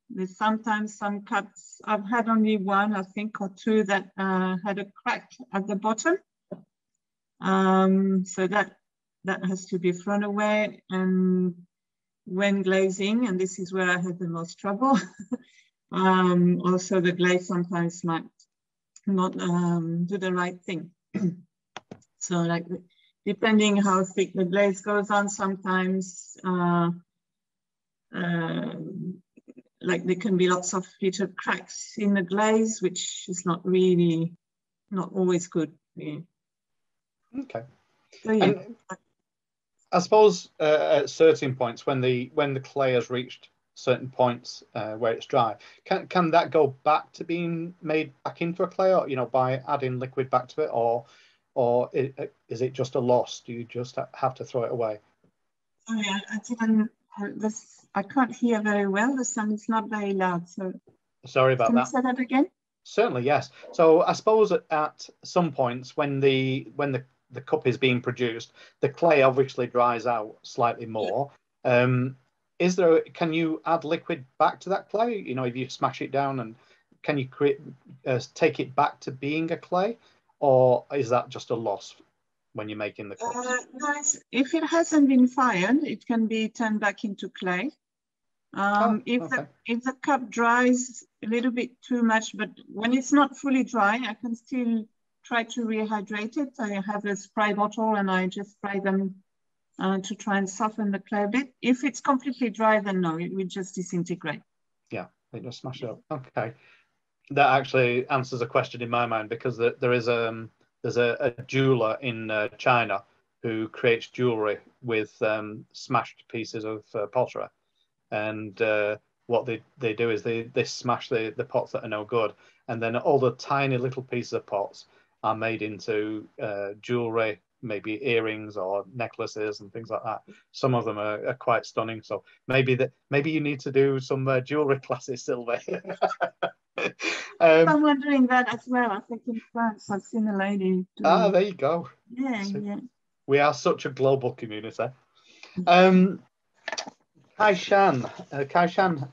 there's sometimes some cups, I've had only one, I think, or two that had a crack at the bottom. So that has to be thrown away. And when glazing, and this is where I had the most trouble, also the glaze sometimes might not do the right thing. So like, depending how thick the glaze goes on, sometimes like there can be lots of little cracks in the glaze, which is not always good. Yeah. Okay. So, yeah. And I suppose at certain points, when the clay has reached certain points where it's dry, can that go back to being made back into a clay, or by adding liquid back to it, or is it just a loss? Do you just have to throw it away? Oh yeah, I can't hear very well. The sound is not very loud. So sorry about can that. you say that again? Certainly, yes. So I suppose at some points when the cup is being produced, the clay obviously dries out slightly more. Can you add liquid back to that clay? If you smash it down, and can you take it back to being a clay, or is that just a loss when you're making the cups? No, if it hasn't been fired, it can be turned back into clay. If the cup dries a little bit too much, but when it's not fully dry, I can still try to rehydrate it. I have a spray bottle and I just spray them to try and soften the clay a bit. If it's completely dry, then no, it will just disintegrate. Yeah, it just smash it up. Okay, that actually answers a question in my mind, because there's a jeweler in China who creates jewelry with smashed pieces of pottery. And what they do is they smash the pots that are no good, and then all the tiny little pieces of pots are made into jewelry, maybe earrings or necklaces and things like that. Some of them are quite stunning. So maybe you need to do some jewelry classes, Sylvie. I'm wondering that as well. I think in France I've seen a lady doing... there you go. Yeah, so yeah. We are such a global community. Kai Shan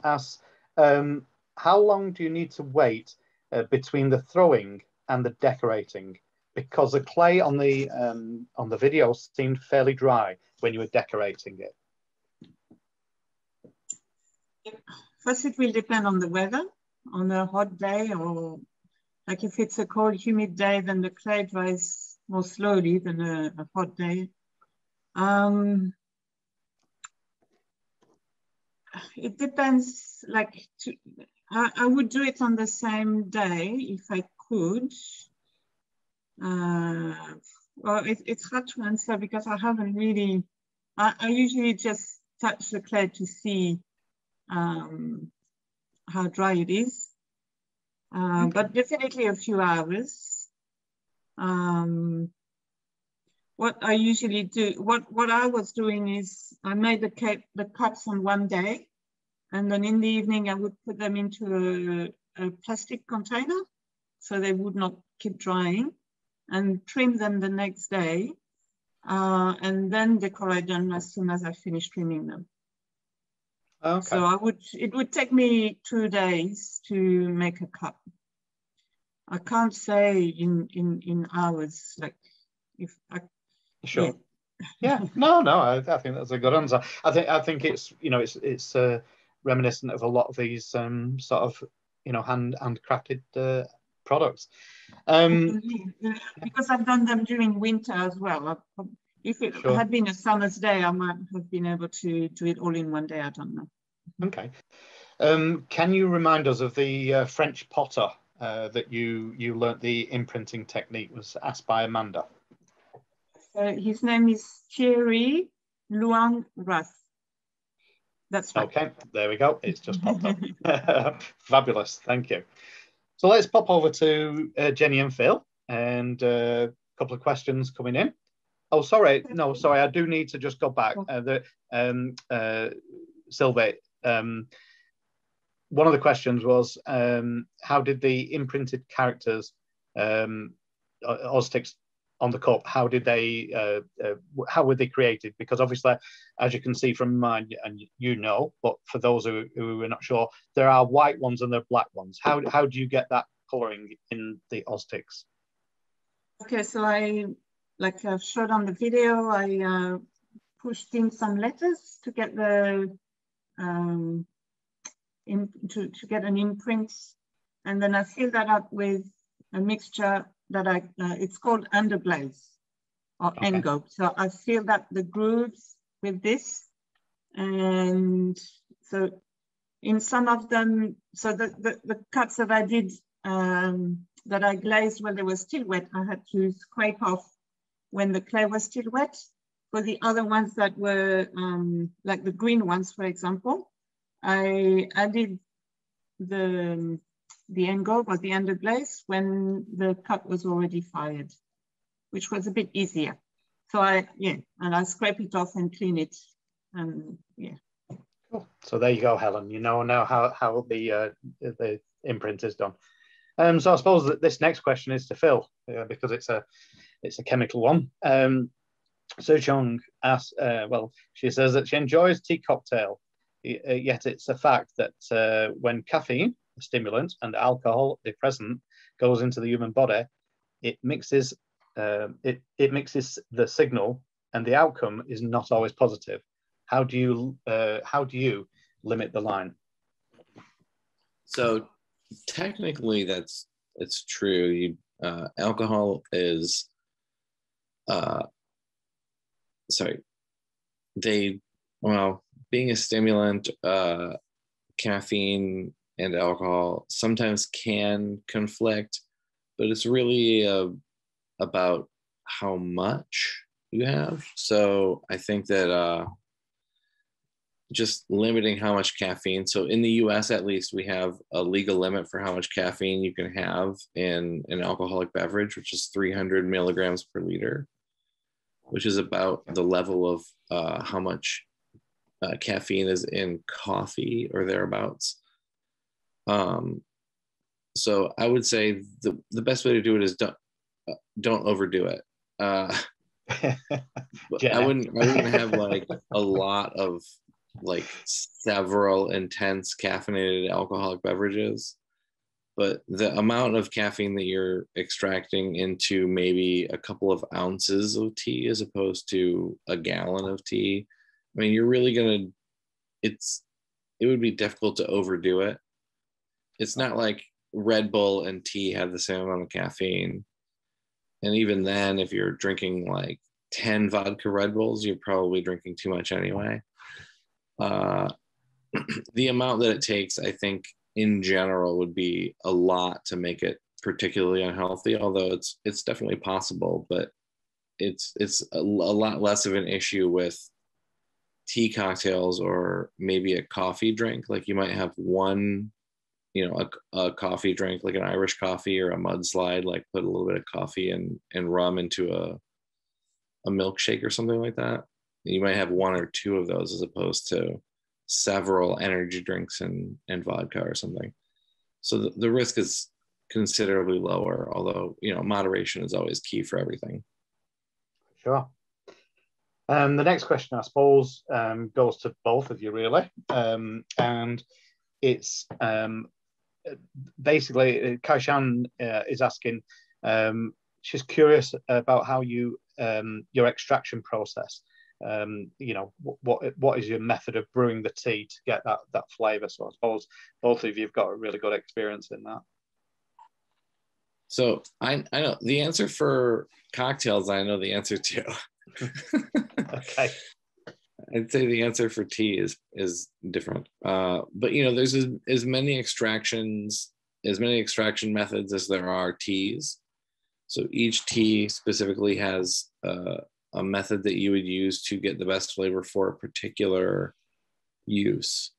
asks, how long do you need to wait between the throwing and the decorating? Because the clay on the video seemed fairly dry when you were decorating it. First, it will depend on the weather. On a hot day, or like if it's a cold, humid day, then the clay dries more slowly than a hot day. It depends. Like, I would do it on the same day if I could. Well, it's hard to answer because I haven't really. I usually just touch the clay to see how dry it is. But definitely a few hours. What I usually do, what I was doing is I made the cups on one day, and then in the evening I would put them into a plastic container so they would not keep drying, and trim them the next day, and then decorate them as soon as I finish trimming them. Okay. So it would take me 2 days to make a cup. I can't say in hours, like if I. Sure. Yeah. No. I think that's a good answer. I think it's it's reminiscent of a lot of these sort of handcrafted products. Because I've done them during winter as well. If it had been a summer's day, I might have been able to do it all in one day. I don't know. Okay. Can you remind us of the French potter that you learnt the imprinting technique? Was asked by Amanda. His name is Thierry Luang Ras. That's right. Okay, there we go. It's just popped up. Fabulous. Thank you. So let's pop over to Jenny and Phil, and a couple of questions coming in. Oh, sorry. No, sorry. I do need to just go back. Sylvie, one of the questions was, how did the imprinted characters, Austcs on the cup, how were they created? Because obviously, as you can see from mine, and but for those who are not sure, there are white ones and there are black ones. How do you get that colouring in the Austcs? Okay, so like I've showed on the video, I pushed in some letters to get the to get an imprint, and then I filled that up with a mixture that it's called underglaze or engo. So I filled up the grooves with this, and so in some of them, so the cuts that I did that I glazed when they were still wet, I had to scrape off when the clay was still wet. For the other ones that were like the green ones, for example, I added the engo or the underglaze when the cut was already fired, which was a bit easier. So and I scrape it off and clean it, and yeah. Cool. So there you go, Helen. You know now how the imprint is done. So I suppose that this next question is to Phil, because it's a chemical one. So Chung asks, she says that she enjoys tea cocktail, yet it's a fact that when caffeine, a stimulant, and alcohol, a depressant, goes into the human body, it mixes the signal, and the outcome is not always positive. How do you limit the line? So technically, it's true. Alcohol is being a stimulant, caffeine and alcohol sometimes can conflict, but it's really about how much you have. So I think that just limiting how much caffeine. So in the US, at least, we have a legal limit for how much caffeine you can have in an alcoholic beverage, which is 300 milligrams per liter, which is about the level of how much caffeine is in coffee or thereabouts. So I would say the best way to do it is don't overdo it. I wouldn't have like a lot of like several intense caffeinated alcoholic beverages, but the amount of caffeine that you're extracting into maybe a couple of ounces of tea as opposed to a gallon of tea, I mean, you're really it would be difficult to overdo it. It's not like Red Bull and tea have the same amount of caffeine. And even then, if you're drinking like 10 vodka Red Bulls, you're probably drinking too much anyway. The amount that it takes, I think, in general, would be a lot to make it particularly unhealthy. Although it's definitely possible, but it's a lot less of an issue with tea cocktails or maybe a coffee drink. Like you might have one, a coffee drink, like an Irish coffee or a mudslide, like put a little bit of coffee and rum into a milkshake or something like that. You might have one or two of those as opposed to several energy drinks and vodka or something. So the risk is considerably lower, although, moderation is always key for everything. Sure. The next question, I suppose, goes to both of you, really. And it's basically, Kaishan is asking, she's curious about how you, your extraction process. What is your method of brewing the tea to get that flavour? So I suppose both of you have got a really good experience in that. So I know the answer for cocktails. I know the answer to. Okay. I'd say the answer for tea is different. But there's as many extraction methods as there are teas. So each tea specifically has a method that you would use to get the best flavor for a particular use.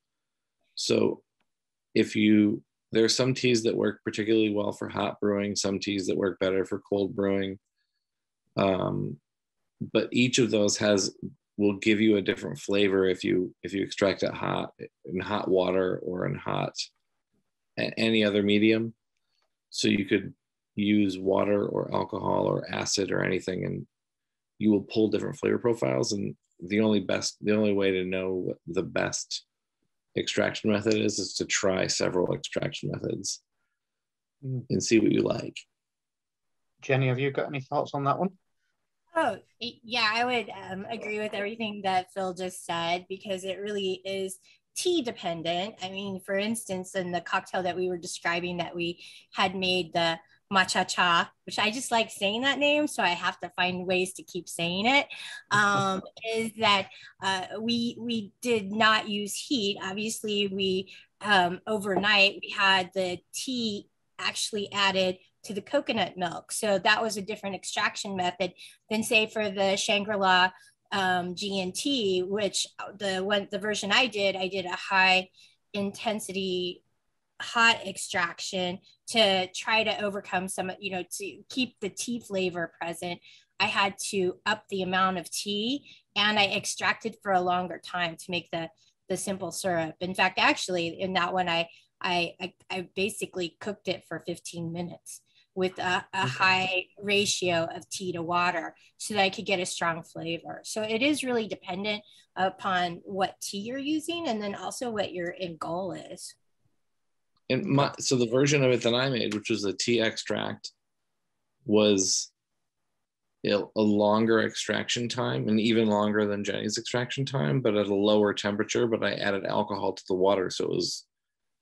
So there are some teas that work particularly well for hot brewing, some teas that work better for cold brewing. But each of those will give you a different flavor if you extract it in hot water or in any other medium. So you could use water or alcohol or acid or anything, and you will pull different flavor profiles. And the only way to know what the best extraction method is to try several extraction methods and see what you like. Jenny, have you got any thoughts on that one? Oh, yeah, I would agree with everything that Phil just said, because it really is tea dependent. I mean, for instance, in the cocktail that we were describing that we had made, the matcha cha, which I just like saying that name, so I have to find ways to keep saying it, is that we did not use heat. Obviously, we overnight we had the tea actually added to the coconut milk, so that was a different extraction method than, say, for the Shangri-La G&T, which the version I did a high intensity hot extraction to try to overcome some, to keep the tea flavor present. I had to up the amount of tea, and I extracted for a longer time to make the simple syrup. In fact, actually, in that one, I basically cooked it for 15 minutes with a high ratio of tea to water so that I could get a strong flavor. So it is really dependent upon what tea you're using, and then also what your end goal is. So the version of it that I made, which was a tea extract, was a longer extraction time, and even longer than Jenny's extraction time, but at a lower temperature. But I added alcohol to the water, so it was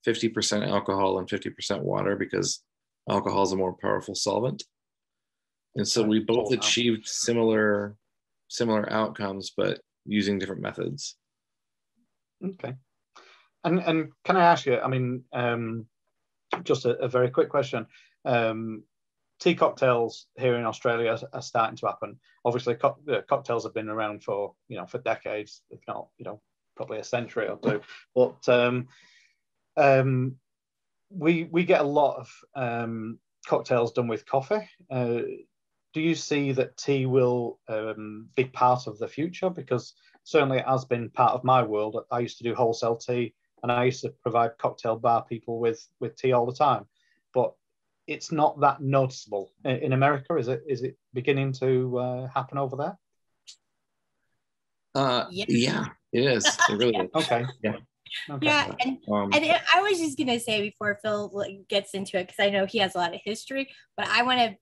50% alcohol and 50% water, because alcohol is a more powerful solvent. And so we both achieved similar outcomes, but using different methods. Okay. And can I ask you, I mean, just a very quick question. Tea cocktails here in Australia are starting to happen. Obviously, cocktails have been around for decades, if not, probably a century or two. But we get a lot of cocktails done with coffee. Do you see that tea will be part of the future? Because certainly it has been part of my world. I used to do wholesale tea, and I used to provide cocktail bar people with tea all the time. But it's not that noticeable in America. Is it beginning to happen over there? Yeah, it is. It really is. Okay. Yeah. Okay. Yeah, and I was just gonna say before Phil gets into it, because I know he has a lot of history, but I want to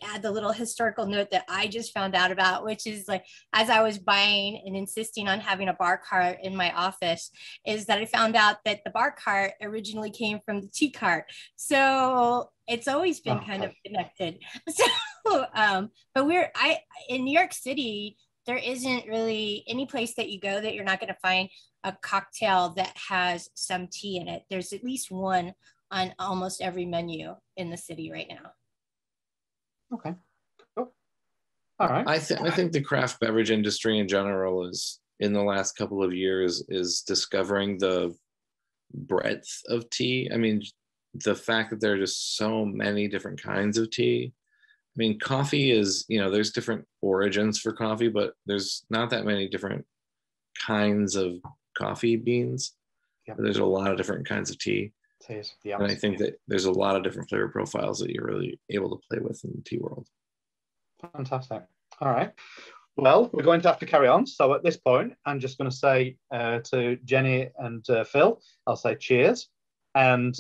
add the little historical note that I just found out about, which is as I was buying and insisting on having a bar cart in my office, is that I found out that the bar cart originally came from the tea cart. So it's always been kind of connected. So, but in New York City, there isn't really any place that you go that you're not going to find a cocktail that has some tea in it. There's at least one on almost every menu in the city right now. Okay, cool. All right. I think the craft beverage industry in general is, in the last couple of years, is discovering the breadth of tea. I mean, the fact that there are just so many different kinds of tea. I mean, coffee is, there's different origins for coffee, but there's not that many different kinds of coffee beans. Yep. There's a lot of different kinds of tea. Teas, yeah. And I think that there's a lot of different flavor profiles that you're really able to play with in the tea world. Fantastic. All right. Well, we're going to have to carry on. So at this point, I'm just going to say to Jenny and Phil, I'll say cheers and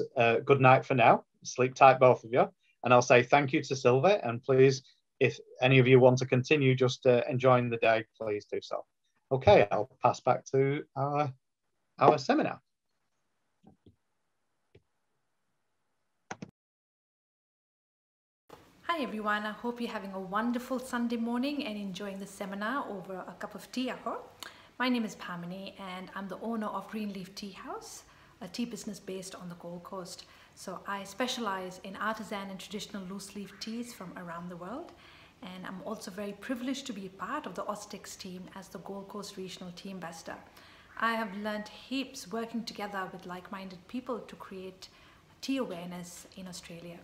good night for now. Sleep tight, both of you. And I'll say thank you to Sylvie. And please, if any of you want to continue just enjoying the day, please do so. Okay, I'll pass back to our seminar. Hi everyone, I hope you're having a wonderful Sunday morning and enjoying the seminar over a cup of tea, I hope. My name is Pamini and I'm the owner of Greenleaf Tea House, a tea business based on the Gold Coast. So I specialize in artisan and traditional loose leaf teas from around the world, and I'm also very privileged to be a part of the Austcs team as the Gold Coast Regional Tea Ambassador. I have learned heaps working together with like-minded people to create tea awareness in Australia.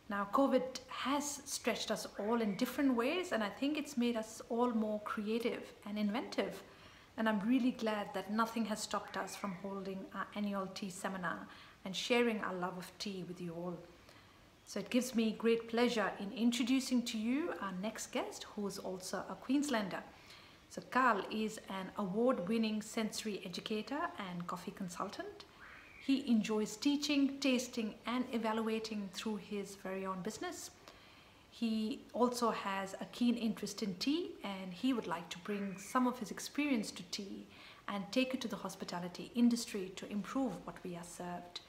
Now, COVID has stretched us all in different ways, and I think it's made us all more creative and inventive. And I'm really glad that nothing has stopped us from holding our annual tea seminar and sharing our love of tea with you all. So it gives me great pleasure in introducing to you our next guest, who is also a Queenslander. So Carl is an award-winning sensory educator and coffee consultant. He enjoys teaching, tasting, and evaluating through his very own business. He also has a keen interest in tea, and he would like to bring some of his experience to tea and take it to the hospitality industry to improve what we are served.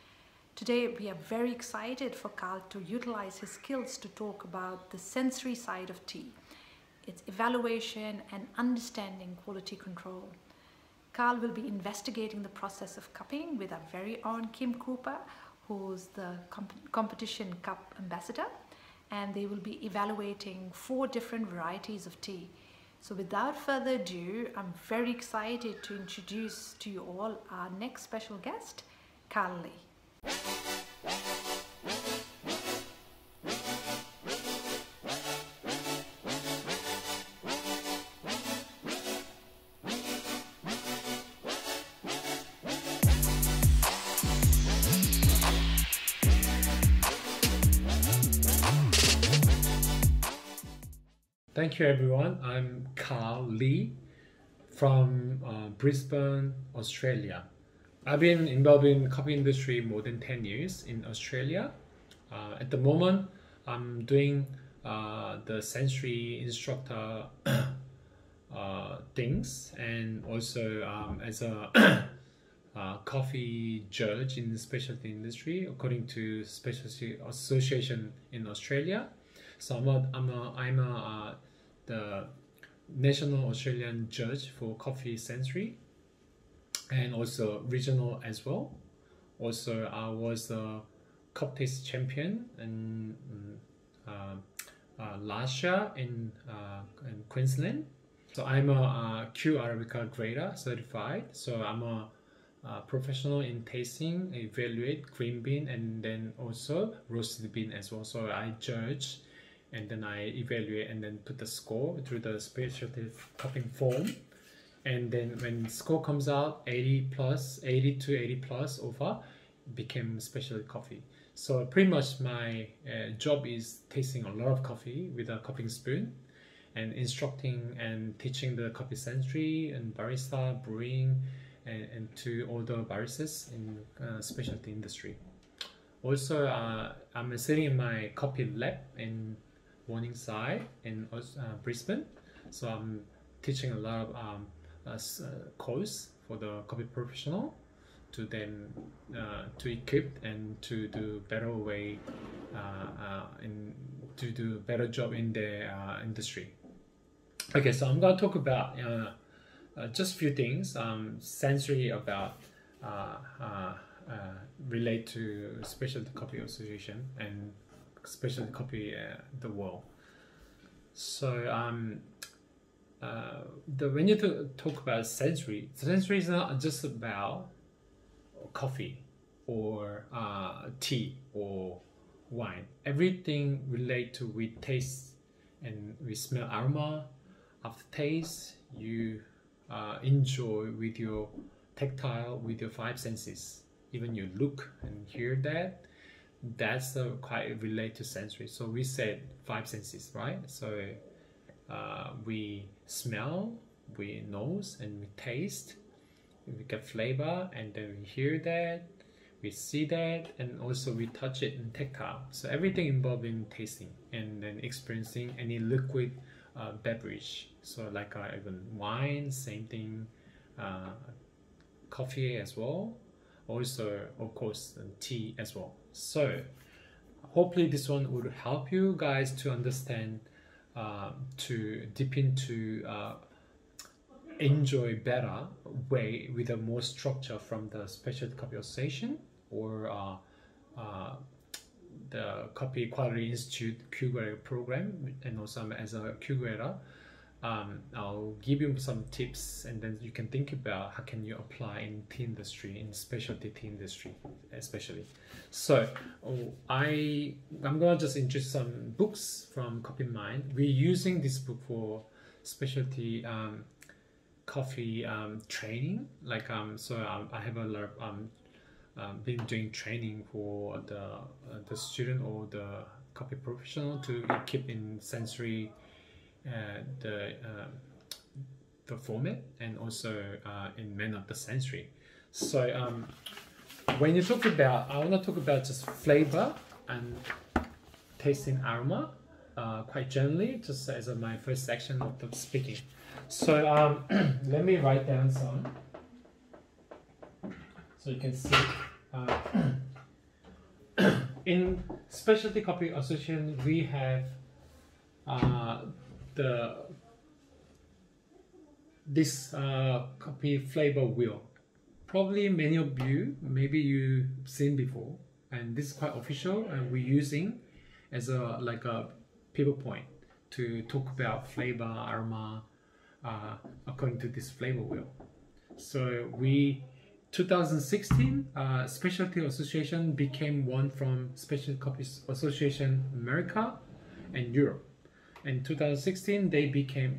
Today, we are very excited for Carl to utilize his skills to talk about the sensory side of tea, its evaluation and understanding quality control. Carl will be investigating the process of cupping with our very own Kim Cooper, who's the competition cup ambassador, and they will be evaluating 4 different varieties of tea. So without further ado, I'm very excited to introduce to you all our next special guest, Carl Lee. Thank you everyone. I'm Carl Lee from Brisbane, Australia. I've been involved in the coffee industry more than 10 years in Australia. At the moment, I'm doing the sensory instructor things, and also as a coffee judge in the specialty industry according to Specialty Association in Australia. So I'm the National Australian Judge for Coffee Sensory, and also regional as well. Also, I was a cup taste champion in last year in Queensland. So I'm a Q Arabica grader certified. So I'm a professional in tasting, evaluate green bean, and then also roasted bean as well. So I judge, and then I evaluate, and then put the score through the specialty cupping form. And then when score comes out 80 to 80 plus over, became specialty coffee. So pretty much my job is tasting a lot of coffee with a cupping spoon, and instructing and teaching the coffee sensory and barista brewing, and to all the baristas in specialty industry. Also, I'm sitting in my coffee lab in Morningside in Brisbane, so I'm teaching a lot of course for the coffee professional to them to equip and to do better way to do better job in the industry. Okay, so I'm going to talk about just a few things sensory about relate to Specialty Coffee Association and Specialty Coffee the world. So when you talk about sensory is not just about coffee or tea or wine. Everything relate to we taste and we smell aroma. After taste, you enjoy with your tactile, with your 5 senses. Even you look and hear that, that's quite relate to sensory. So we said 5 senses, right? So we smell, we nose, and we taste. We get flavor, and then we hear that, we see that, and also we touch it in tactile. So everything involved in tasting and then experiencing any liquid beverage. So like even wine, same thing, coffee as well. Also, of course, tea as well. So hopefully this one would help you guys to understand, to deep into enjoy better way with a more structure from the Specialty Coffee Association or the Coffee Quality Institute Q-Grade program, and also as a Q-Grader. I'll give you some tips, and then you can think about how can you apply in tea industry, in specialty tea industry especially. So I'm gonna just introduce some books from Coffee Mind. We're using this book for specialty coffee training. Like so I have a lot of been doing training for the student or the coffee professional to keep in sensory the format, and also in manner of the sensory. So when you talk about, I want to talk about just flavor and tasting aroma quite generally, just as my first section of the speaking. So let me write down some so you can see. In Specialty Coffee Association, we have this coffee flavor wheel. Probably many of you, maybe you've seen before, and this is quite official, and we're using as a like a pivot point to talk about flavor, aroma, according to this flavor wheel. So 2016, Specialty Association became one from Specialty Coffee Association America and Europe. In 2016, they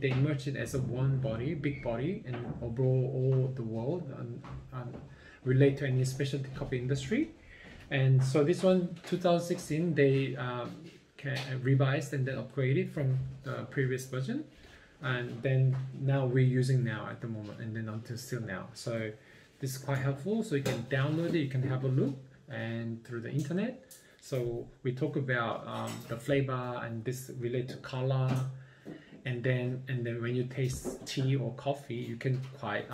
emerged as a one body, big body, and overall all the world and relate to any specialty coffee industry. And so this one, 2016, they revised and then upgraded from the previous version, and then now we're using now at the moment, and then until still now. So this is quite helpful. So you can download it, you can have a look, and through the internet. So we talk about the flavor, and this relate to color, and then when you taste tea or coffee, you can quite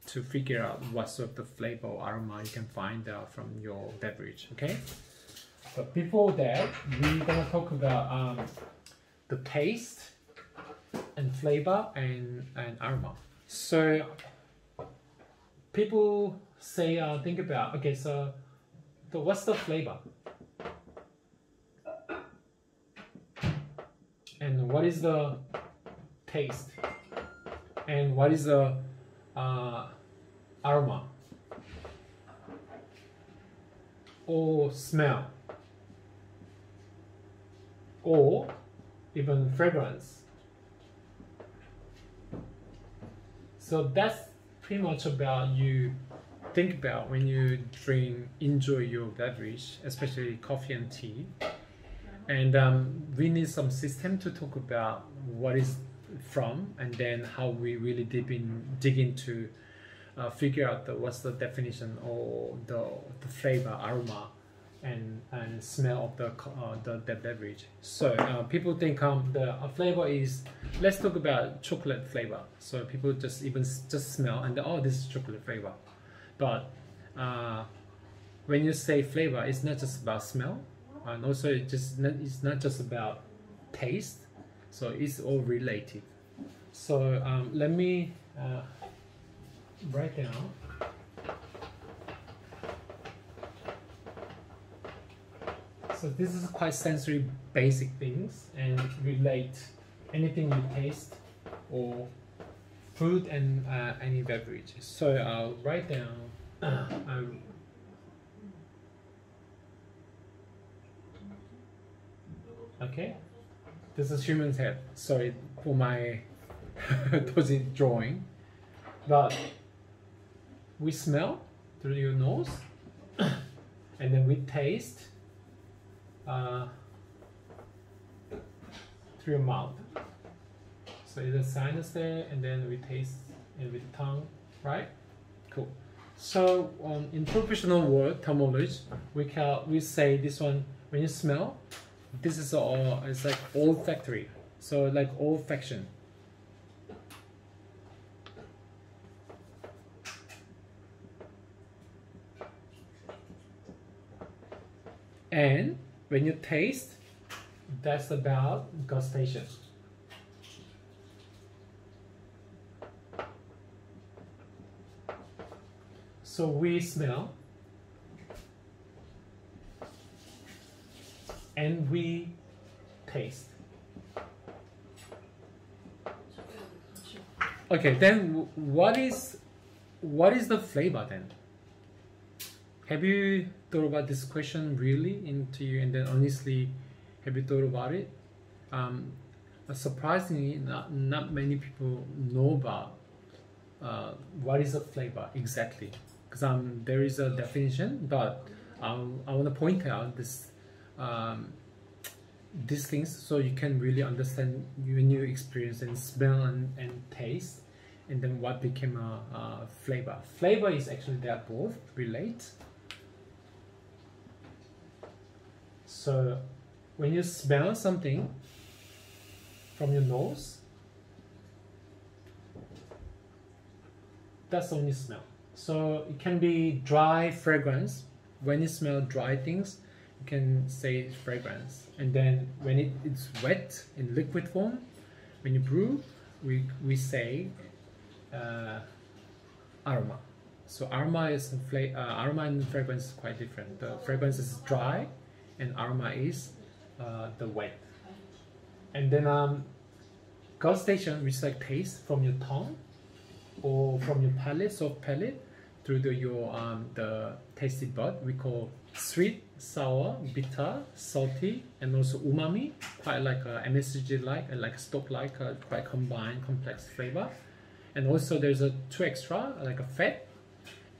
to figure out what sort of the flavor or aroma you can find out from your beverage. Okay, but before that, we're gonna talk about the taste and flavor and aroma. So people say think about, okay, so what's the flavor? And what is the taste? And what is the aroma? Or smell? Or even fragrance? So that's pretty much about you think about when you enjoy your beverage, especially coffee and tea. And we need some system to talk about what is from, and then how we really dig into figure out what's the definition or the flavor, aroma, and smell of the beverage. So people think the flavor is, let's talk about chocolate flavor. So people just smell and oh, this is chocolate flavor. But when you say flavor, it's not just about smell, and also it's not just about taste. So it's all related. So let me write down. So this is quite sensory basic things and relate anything you taste or food and any beverage. So I'll write down okay, this is human's head. Sorry for my dodgy drawing, but we smell through your nose and then we taste through your mouth. So it's a sinus there, and then we taste it with the tongue, right? Cool. So in professional word terminology, we say this one when you smell. This is it's like olfactory. So like olfaction. And when you taste, that's about gustation. So we smell and we taste. Okay, then what is the flavor then? Have you thought about this question really into you, and then honestly, have you thought about it? Surprisingly, not many people know about what is a flavor exactly, because there is a definition, but I want to point out these things so you can really understand when you experience and smell and taste, and then what became a flavor. Flavor is actually they are both relate. So when you smell something from your nose, that's only smell. So it can be dry fragrance. When you smell dry things, you can say fragrance. And then when it's wet in liquid form, when you brew, we say aroma. So aroma and fragrance is quite different. The fragrance is dry, and aroma is the wet. And then gustation, which is like taste from your tongue or from your palate, soft palate, through the tasty bud, we call sweet, sour, bitter, salty, and also umami, quite like a MSG-like and like stock-like, quite combined, complex flavor. And also there's two extra, like a fat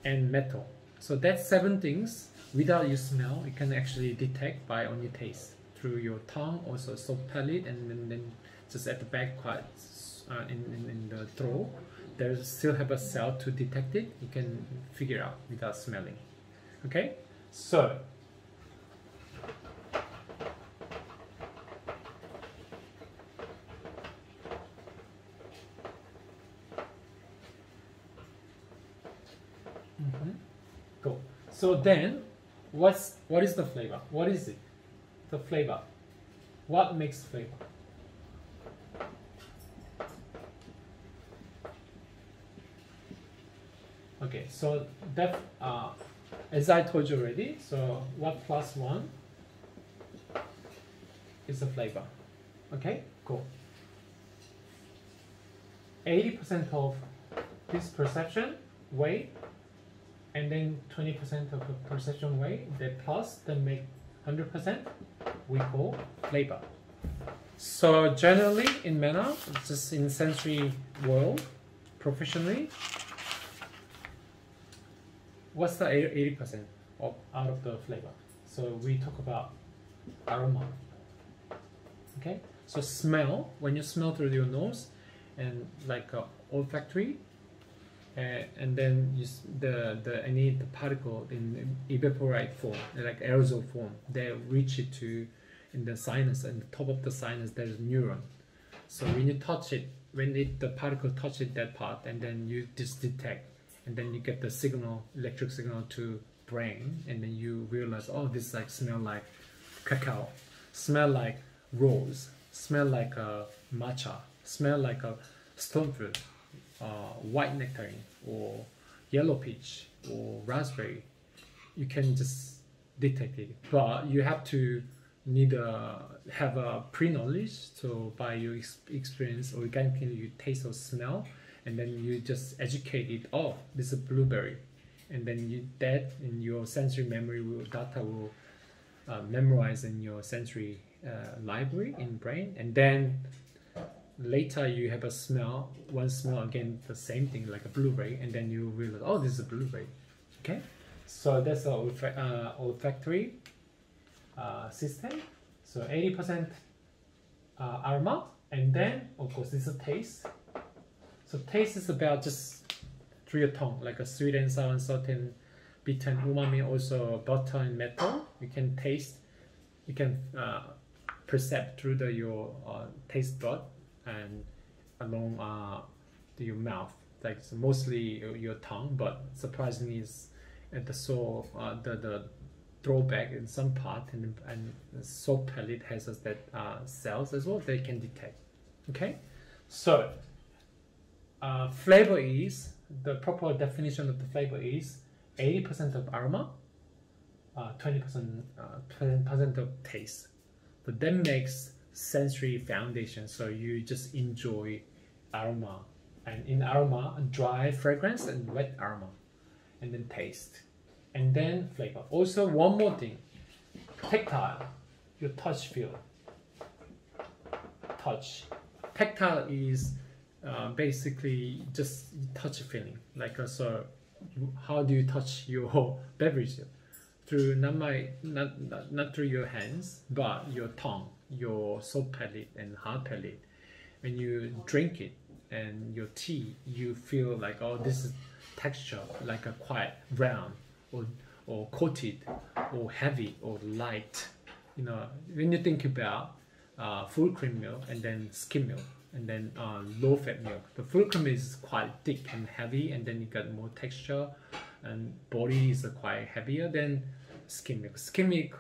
and metal. So that's 7 things. Without you smell, you can actually detect by only taste through your tongue, also soft palate, and then just at the back, quite in the throat, there still have a cell to detect it. You can figure out without smelling. Okay, so cool. So then, what is the flavor? What is it? The flavor. What makes flavor? Okay, so that as I told you already, so what plus 1 is the flavor. Okay, cool. 80% of this perception weight, and then 20% of the perception weight, the plus that make 100%, we call flavor. So generally in manner, just in sensory world, professionally, what's the 80% out of the flavor? So we talk about aroma. Okay, so smell, when you smell through your nose, and like olfactory, and then the particle in evaporate form, like aerosol form, they reach it to in the sinus, and the top of the sinus there's a neuron. So when you touch it, the particle touches that part, and then you just detect, and then you get the signal, electric signal to brain, and then you realize, oh, this like smell like cacao, smell like rose, smell like matcha, smell like a stone fruit, white nectarine, or yellow peach, or raspberry. You can just detect it, but you have to have a pre-knowledge. So by your experience, organically you taste or smell, and then you just educate it. Oh, this is a blueberry, and then that in your sensory memory data will memorize in your sensory library in brain, and then later you have a smell, one smell again, the same thing like a blueberry, and then you realize, oh, this is a blueberry. Okay, so that's our olfactory system. So 80% aroma, and then of course this is a taste. So taste is about just through your tongue, like a sweet and sour and salty, bitter and umami, also butter and metal. You can taste, you can perceive through your taste bud and along your mouth, like so mostly your tongue, but surprisingly is at the the throwback in some part, and the soap palate has that cells as well they can detect. Okay, so flavor is, the proper definition of the flavor is 80% of aroma, 20% of taste. But that makes sensory foundation, so you just enjoy aroma, and in aroma, dry fragrance and wet aroma, and then taste, and then flavor. Also, one more thing, tactile, your touch feel. Touch. Tactile is basically just touch feeling. Like so, how do you touch your beverage? Through not through your hands, but your tongue, your soft palate and hard palate. When you drink it and your tea, you feel like, oh, this is texture, like a quite round or coated or heavy or light. You know, when you think about full cream milk and then skim milk and then low fat milk, the full cream is quite thick and heavy, and then you got more texture, and body is quite heavier than skim milk. Skim milk,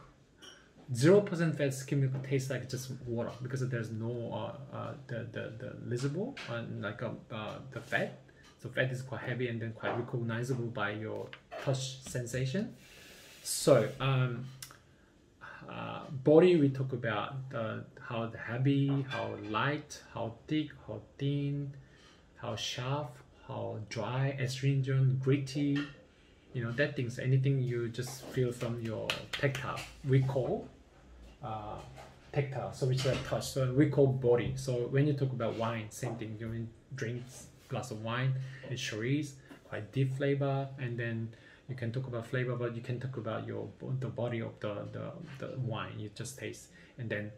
0% fat skim milk tastes like just water because there's no the visible and like the fat. So fat is quite heavy and then quite recognizable by your touch sensation. So body, we talk about how heavy, how light, how thick, how thin, how sharp, how dry, astringent, gritty. You know, that things, anything you just feel from your tactile, we call tactile. So which is touch. So we call body. So when you talk about wine, same thing. You drink glass of wine, it's Shiraz, quite deep flavor, and then you can talk about flavor, but you can talk about the body of the wine you just taste, and then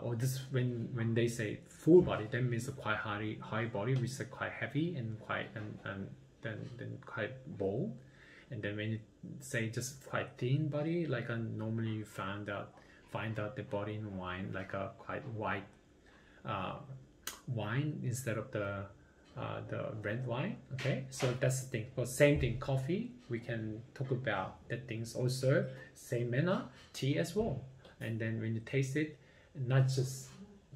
or this when they say full body, that means a quite high body, which is quite heavy and quite and then quite bold. And then when you say just quite thin body, like normally you find out the body in wine like a quite white wine instead of the red wine. Okay, so that's the thing. But same thing, coffee, we can talk about that things also, same manner, tea as well. And then when you taste it, not just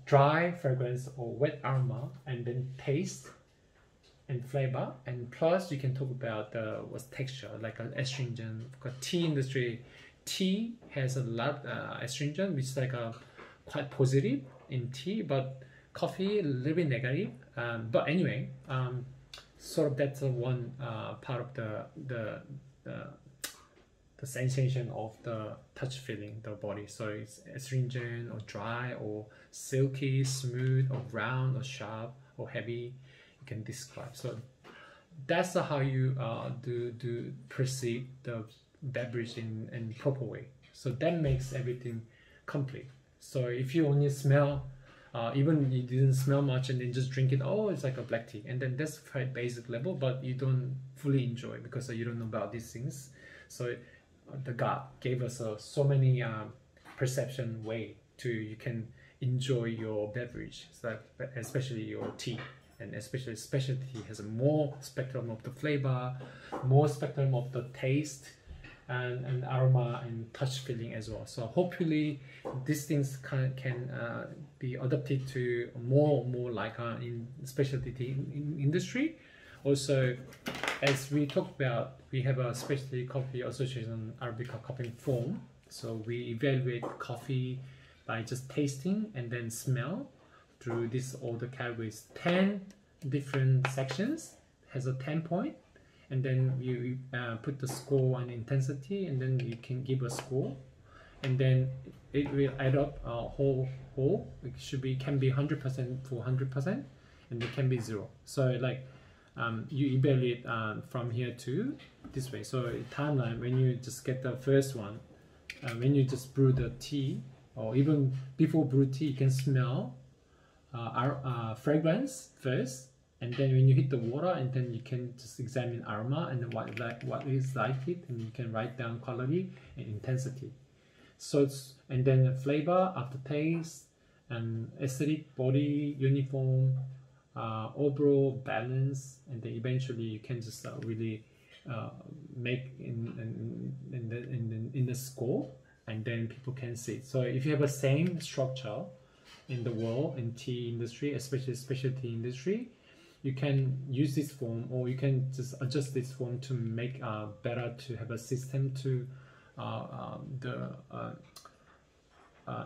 dry fragrance or wet aroma, and then taste and flavor, and plus you can talk about what's texture, like an astringent. Because tea industry, tea has a lot of astringent, which is like a quite positive in tea, but coffee a little bit negative. But anyway, sort of that's one part of the sensation of the touch feeling the body. So it's astringent or dry or silky, smooth or round or sharp or heavy. You can describe. So that's how you do perceive the beverage in proper way. So that makes everything complete. So if you only smell even you didn't smell much and then just drink it, oh, it's like a black tea, and then that's quite basic level, but you don't fully enjoy because you don't know about these things. So the God gave us so many perception way to you can enjoy your beverage, so especially your tea, and especially specialty has a more spectrum of the flavor, more spectrum of the taste, and aroma and touch feeling as well. So hopefully these things can be adapted to more like in specialty tea industry. Also, as we talked about, we have a Specialty Coffee Association Arabica cupping form. So we evaluate coffee by just tasting and then smell through this all the categories. 10 different sections has a 10 point, and then you put the score on intensity, and then you can give a score, and then it will add up whole. It can be 100% for 100%, and it can be 0. So like you evaluate from here to this way. So timeline, when you just get the first one, when you just brew the tea, or even before brew tea, you can smell fragrance first, and then when you hit the water, and then you can just examine aroma and what is like it, and you can write down quality and intensity. So it's, and then flavor, aftertaste, and aesthetic, body, uniform, overall balance, and then eventually you can just really make in the score, and then people can see it. So if you have the same structure in the world in tea industry, especially specialty industry, you can use this form, or you can just adjust this form to make better, to have a system to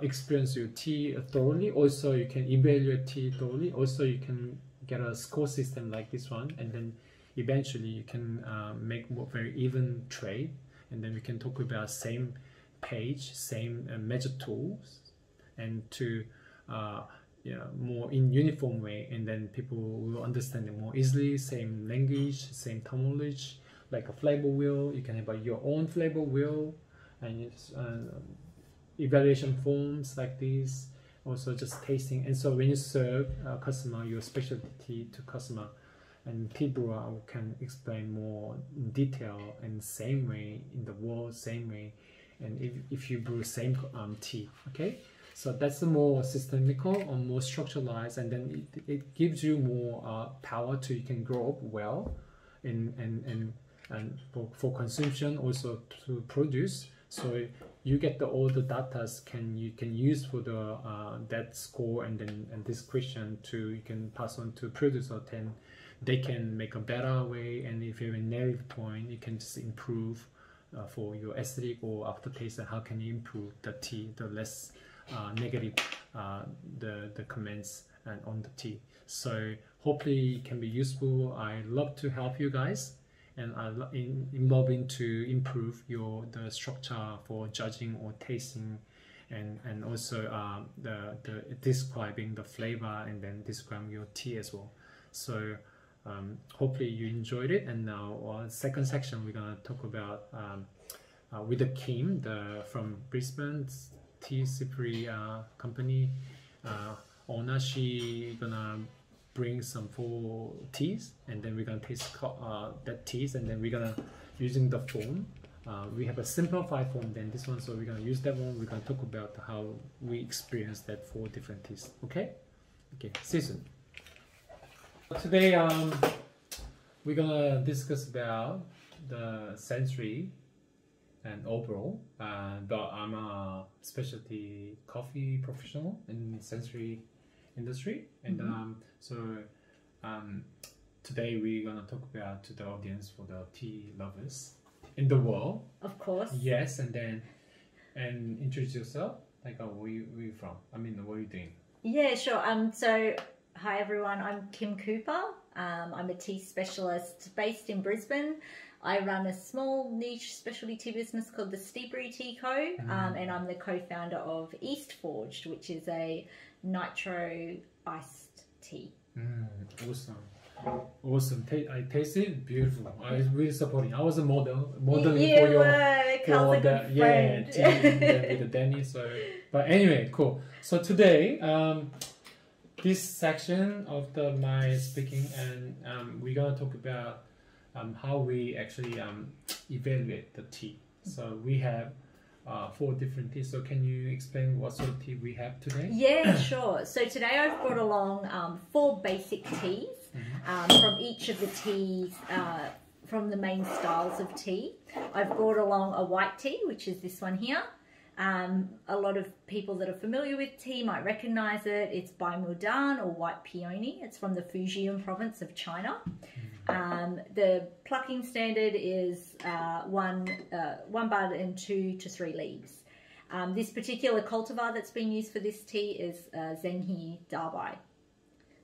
experience your tea thoroughly. Also, you can evaluate tea thoroughly. Also, you can get a score system like this one, and then eventually you can make more very even trade, and then we can talk about same page, same measure tools, and to more in uniform way, and then people will understand it more easily. Same language, same terminology, like a flavor wheel. You can have your own flavor wheel, and evaluation forms like this. Also just tasting. And so when you serve a customer your specialty to customer, and tea brewer can explain more in detail and same way in the world, same way, and if you brew same tea, okay. So that's the more systemical or more structuralized, and then it gives you more power to, you can grow up well and for consumption, also to produce. So you get all the data you can use for the that score, and then this question you can pass on to producer, then they can make a better way. And if you have a negative point, you can just improve for your aesthetic or aftertaste. How can you improve the tea, the less negative the comments and on the tea. So hopefully it can be useful. I love to help you guys, and I love to improve the structure for judging or tasting, and also the describing the flavor, and then describing your tea as well. So hopefully you enjoyed it. And now second section, we're gonna talk about with the Kim from Brisbane tea sipri company owner. She gonna bring some 4 teas, and then we're gonna taste that teas, and then we're gonna using the form. We have a simplified form than this one, so we're gonna use that one. We're gonna talk about how we experience that 4 different teas. Okay, see you soon. Today we're gonna discuss about the sensory and overall, but I'm a specialty coffee professional in sensory industry, and today we're gonna talk about to the audience for the tea lovers in the world, of course. Yes, and introduce yourself, like where you from? I mean, what are you doing? Yeah, sure. So hi everyone, I'm Kim Cooper. I'm a tea specialist based in Brisbane. I run a small niche specialty tea business called the Steepery Tea Co. And I'm the co-founder of East Forged, which is a nitro iced tea. Awesome. I tasted it, beautiful. I was really supporting. I was a modeling for the tea with the Danny. So, but anyway, cool. So today, this section of my speaking, and we're gonna talk about how we actually evaluate the tea. So we have 4 different teas. So can you explain what sort of tea we have today? Yeah, sure. So today I've brought along 4 basic teas from each of the teas, from the main styles of tea. I've brought along a white tea, which is this one here. A lot of people that are familiar with tea might recognize it. It's by Mudan, or white peony. It's from the Fujian province of China. The plucking standard is 1 bud and 2 to 3 leaves. This particular cultivar that's been used for this tea is Zenghe Dabai.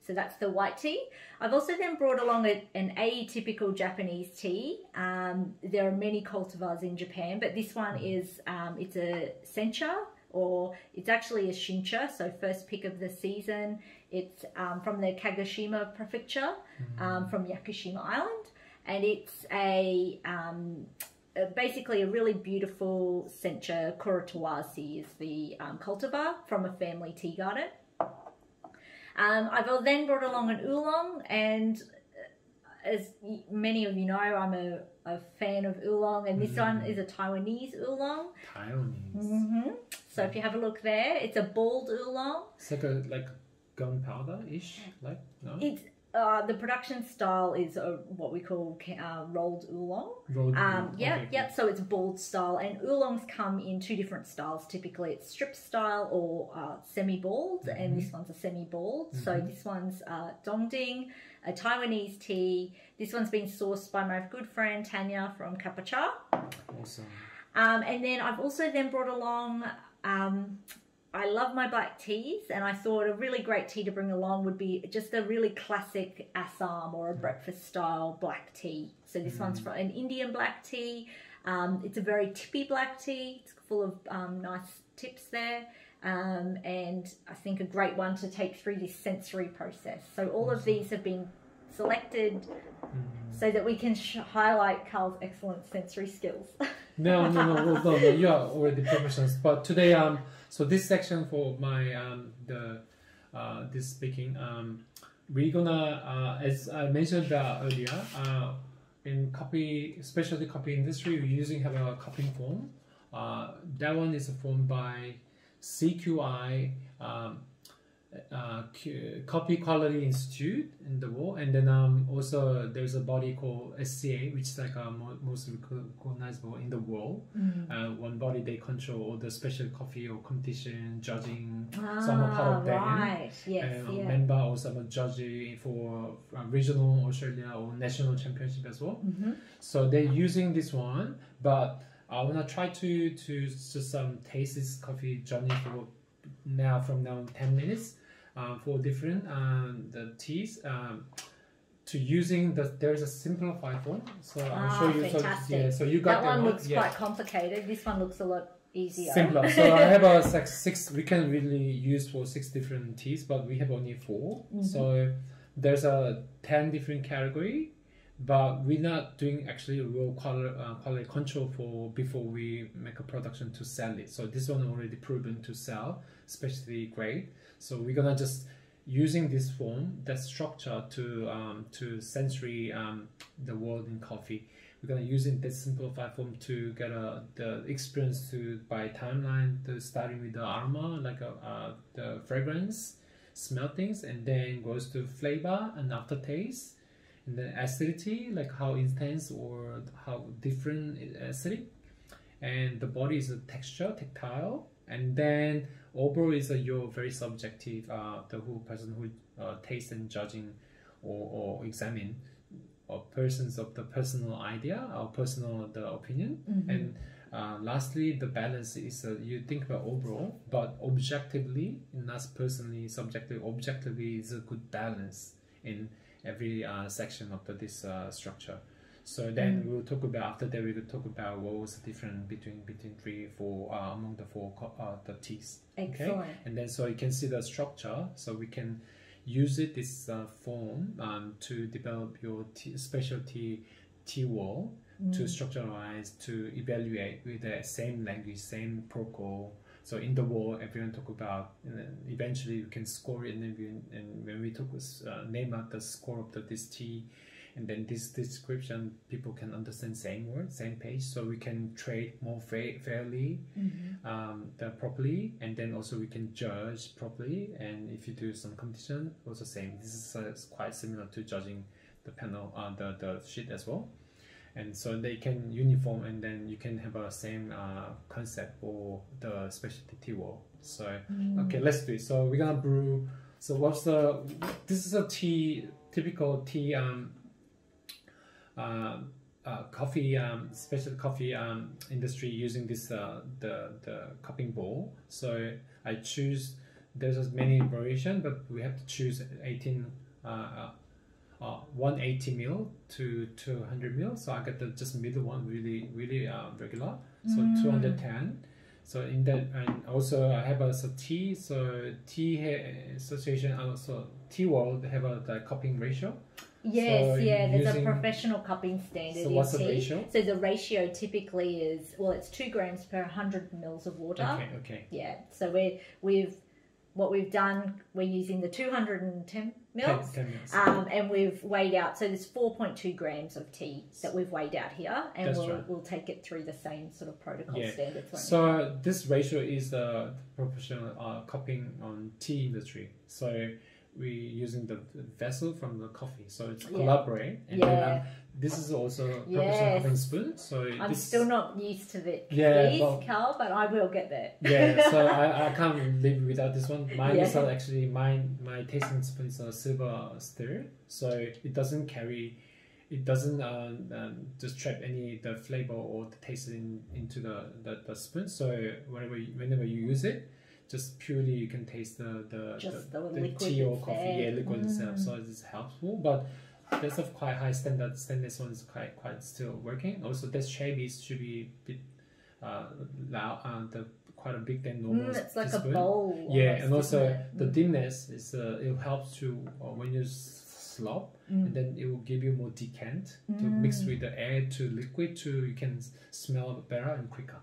So that's the white tea. I've also then brought along an atypical Japanese tea. There are many cultivars in Japan, but this one is, it's a sencha, or it's actually a shincha, so first pick of the season. It's from the Kagoshima prefecture, from Yakushima Island, and it's basically a really beautiful sencha. Kurotawasi is the cultivar from a family tea garden. I've then brought along an oolong, and as many of you know, I'm a fan of oolong, and this one is a Taiwanese oolong. Taiwanese. So if you have a look there, it's a bald oolong. It's like gunpowder-ish, like, no? It's the production style is what we call rolled oolong. Yep. So it's bald style, and oolongs come in 2 different styles. Typically, it's strip style or semi-bald, and this one's a semi-bald. So this one's Dongding, a Taiwanese tea. This one's been sourced by my good friend Tanya from Kapacha. Awesome. And then I've also then brought along. I love my black teas, and I thought a really great tea to bring along would be just a really classic Assam or a breakfast style black tea. So this one's from an Indian black tea. It's a very tippy black tea. It's full of nice tips there. And I think a great one to take through this sensory process. So all of these have been selected so that we can highlight Carl's excellent sensory skills. No, you are already professionals. But today, so this section for my this speaking, we're gonna, as I mentioned earlier, in specialty coffee industry, we usually have a cupping form. That one is formed by CQI, Coffee Quality Institute in the world, and then also there's a body called SCA, which is like most recognizable in the world. One body, they control all the special coffee or competition judging. So I'm a part of that. Right. Yes, and member also, I'm a judge for regional Australia or national championship as well. So they're using this one, but I wanna try to just taste this coffee journey for from now 10 minutes. For different the teas, to using there's a simplified form. So I'll show you. Fantastic. So you got that one looks quite complicated. This one looks a lot easier. Simpler. So I have a 6. We can really use for 6 different teas, but we have only 4. So there's a 10 different category, but we're not doing actually real quality control before we make a production to sell it. So this one already proven to sell, especially grade. So we're gonna just using this form, that structure to sensory the world in coffee. We're gonna use it this simplified form to get the experience by timeline, starting with the aroma, like the fragrance, smell things, and then goes to flavor and aftertaste, and then acidity, like how intense or how different acidic, and the body is a texture, tactile, and then overall is your very subjective, the person who tastes and judging or examine persons of the personal idea or personal the opinion. And lastly, the balance is you think about overall, but objectively, not personally, subjectively, objectively is a good balance in every section of this structure. So then we'll talk about, after that we will talk about what was the difference between 3, 4 among the 4 the teas. Excellent. Okay? And then so you can see the structure, so we can use this form to develop your specialty tea wall, to structuralize, to evaluate with the same language, same protocol, So in the war, everyone talk about, and then eventually you can score it, and when we talk name out the score of this tea, and then this description, people can understand same word, same page, so we can trade more fairly, properly, and then also we can judge properly. And if you do some competition, also same. This is quite similar to judging the panel, the sheet as well. And so they can uniform, and then you can have a same concept for the specialty tea wall. So okay, let's do it. So we're gonna brew. So this is a typical tea coffee, special coffee industry using this the cupping bowl. So I choose, there's many variation, but we have to choose 180 ml to 200 ml. So I got the just middle one, really regular. So 210. So in that, and also I have a tea. So tea association, also tea world have the cupping ratio. Yes, so there's a professional cupping standard. So in what's tea. The ratio? So the ratio typically is, well, it's 2 grams per 100 mils of water. Okay. Yeah. So what we've done, we're using the 210 mils, 10 mils. And we've weighed out. So there's 4.2 grams of tea that we've weighed out here, and we'll take it through the same sort of protocol standards. So this ratio is the professional cupping on tea industry. So we're using the vessel from the coffee, so it's collaborate. And then, this is also professional cupping spoon. So I'm still not used to it, Carl, but I will get there. Yeah, so I can't live without this one. Mine is actually my tasting spoon is a silver stir, so it doesn't carry. It doesn't just trap any the flavor or the taste into the spoon. So whenever you use it, just purely you can taste the tea or coffee, liquid itself. So it's helpful, but that's of quite high standard. Stainless one is quite still working. Also, this shape should be a bit loud, quite a big than normal. It's like teaspoon. A bowl. Yeah, and also the dimness is it helps to when you slop, and then it will give you more decant to mix with the air to liquid to you can smell better and quicker.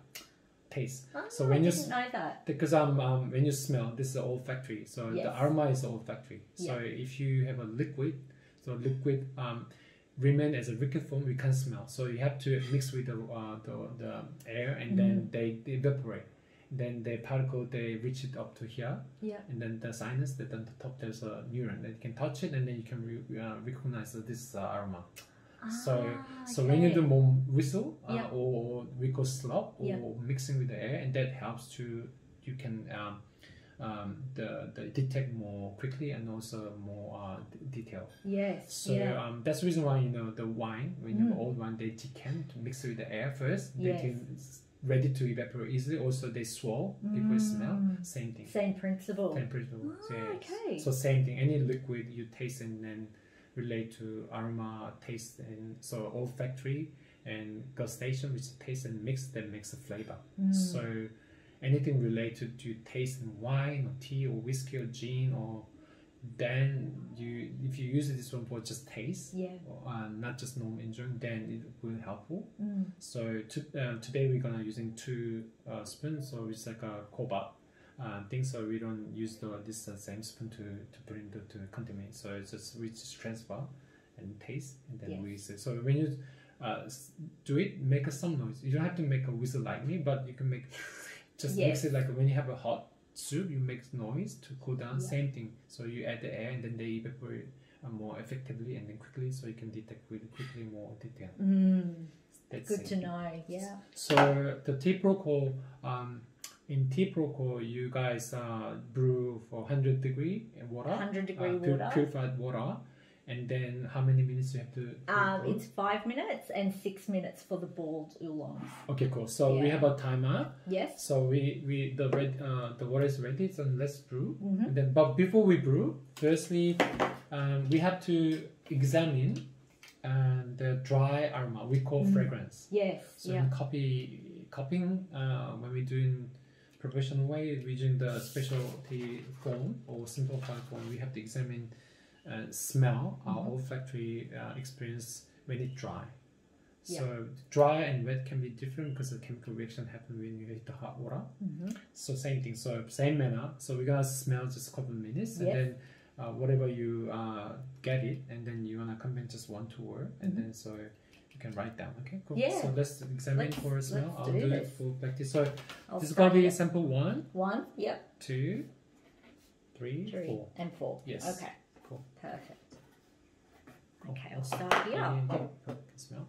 Taste. So when I didn't know that. Because when you smell, this is olfactory. So the aroma is olfactory. So if you have a liquid, so liquid remain as a liquid form, we can smell. So you have to mix with the air, and then they evaporate. Then the particle they reach it up to here, and then the sinus that on the top there's a neuron that you can touch it, and then you can recognize that this aroma. So when you do more whistle or we call slop or mixing with the air, and that helps to you can the detect more quickly and also more detail. Yes. So that's the reason why the wine, when you have old wine, they decant to mix it with the air first. They can ready to evaporate easily. Also they swirl before you smell. Same thing. Same principle. Okay. So same thing. Any liquid you taste and then relate to aroma, taste, and so olfactory and gustation, which taste and mix, that makes a flavor. So anything related to taste in wine or tea or whiskey or gin, or then if you use this one for just taste, not just normal enjoying, then it will be helpful. So today we're gonna using 2 spoons, so it's like a cobalt thing, so we don't use this same spoon to put into the condiment. So it's we just transfer and taste, and then we use it. So when you do it, make some noise. You don't have to make a whistle like me, but you can make mix it like when you have a hot soup, you make noise to cool down. Same thing. So you add the air, and then they evaporate more effectively and then quickly, so you can detect really quickly more detail. That's good to know. Yeah. So the tea protocol. In tea protocol, you guys brew for 100 degree water. 100 degree water. Purified water. And then how many minutes you have to? It's 5 minutes and 6 minutes for the boiled oolongs. Okay, cool. So we have a timer. Yes. So the water is ready. So let's brew. And then, but before we brew, firstly, we have to examine the dry aroma. We call fragrance. Yes. So in cupping, when we're doing professional way, using the specialty form or simplified form, we have to examine smell our olfactory experience when it's dry. So dry and wet can be different because the chemical reaction happens when you heat the hot water. So same thing. So same manner. So we're gonna smell just a couple of minutes, and then whatever you get it, and then you're gonna comment just 1, 2 word, and then so you can write down. Okay, cool. Yeah. So let's examine for a smell. I'll do it for practice. So this is start gonna be it. sample 1. 1. Yep. 2, 3, 4. And 4. Yes. Okay. Cool. Perfect. Okay, I'll start here. Yeah. Can smell.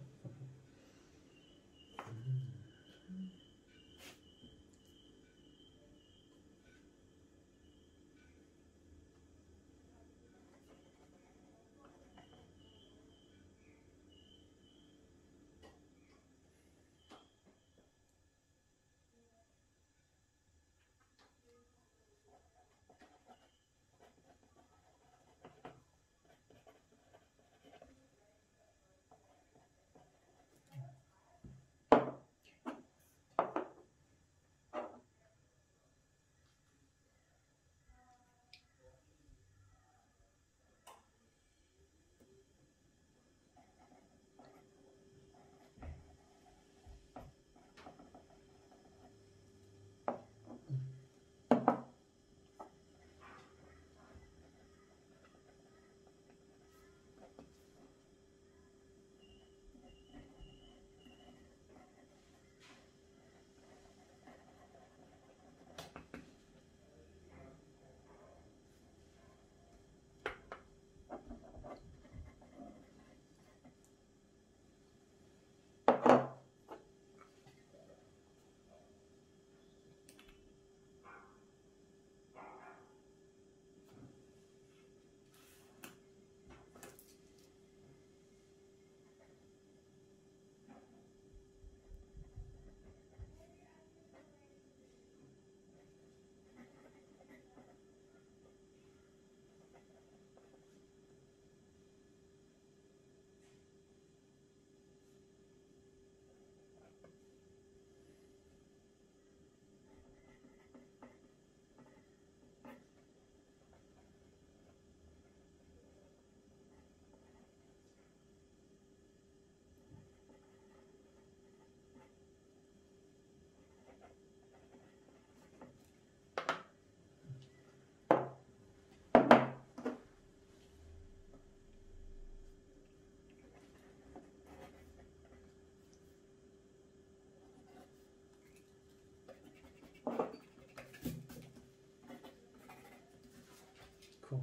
Cool.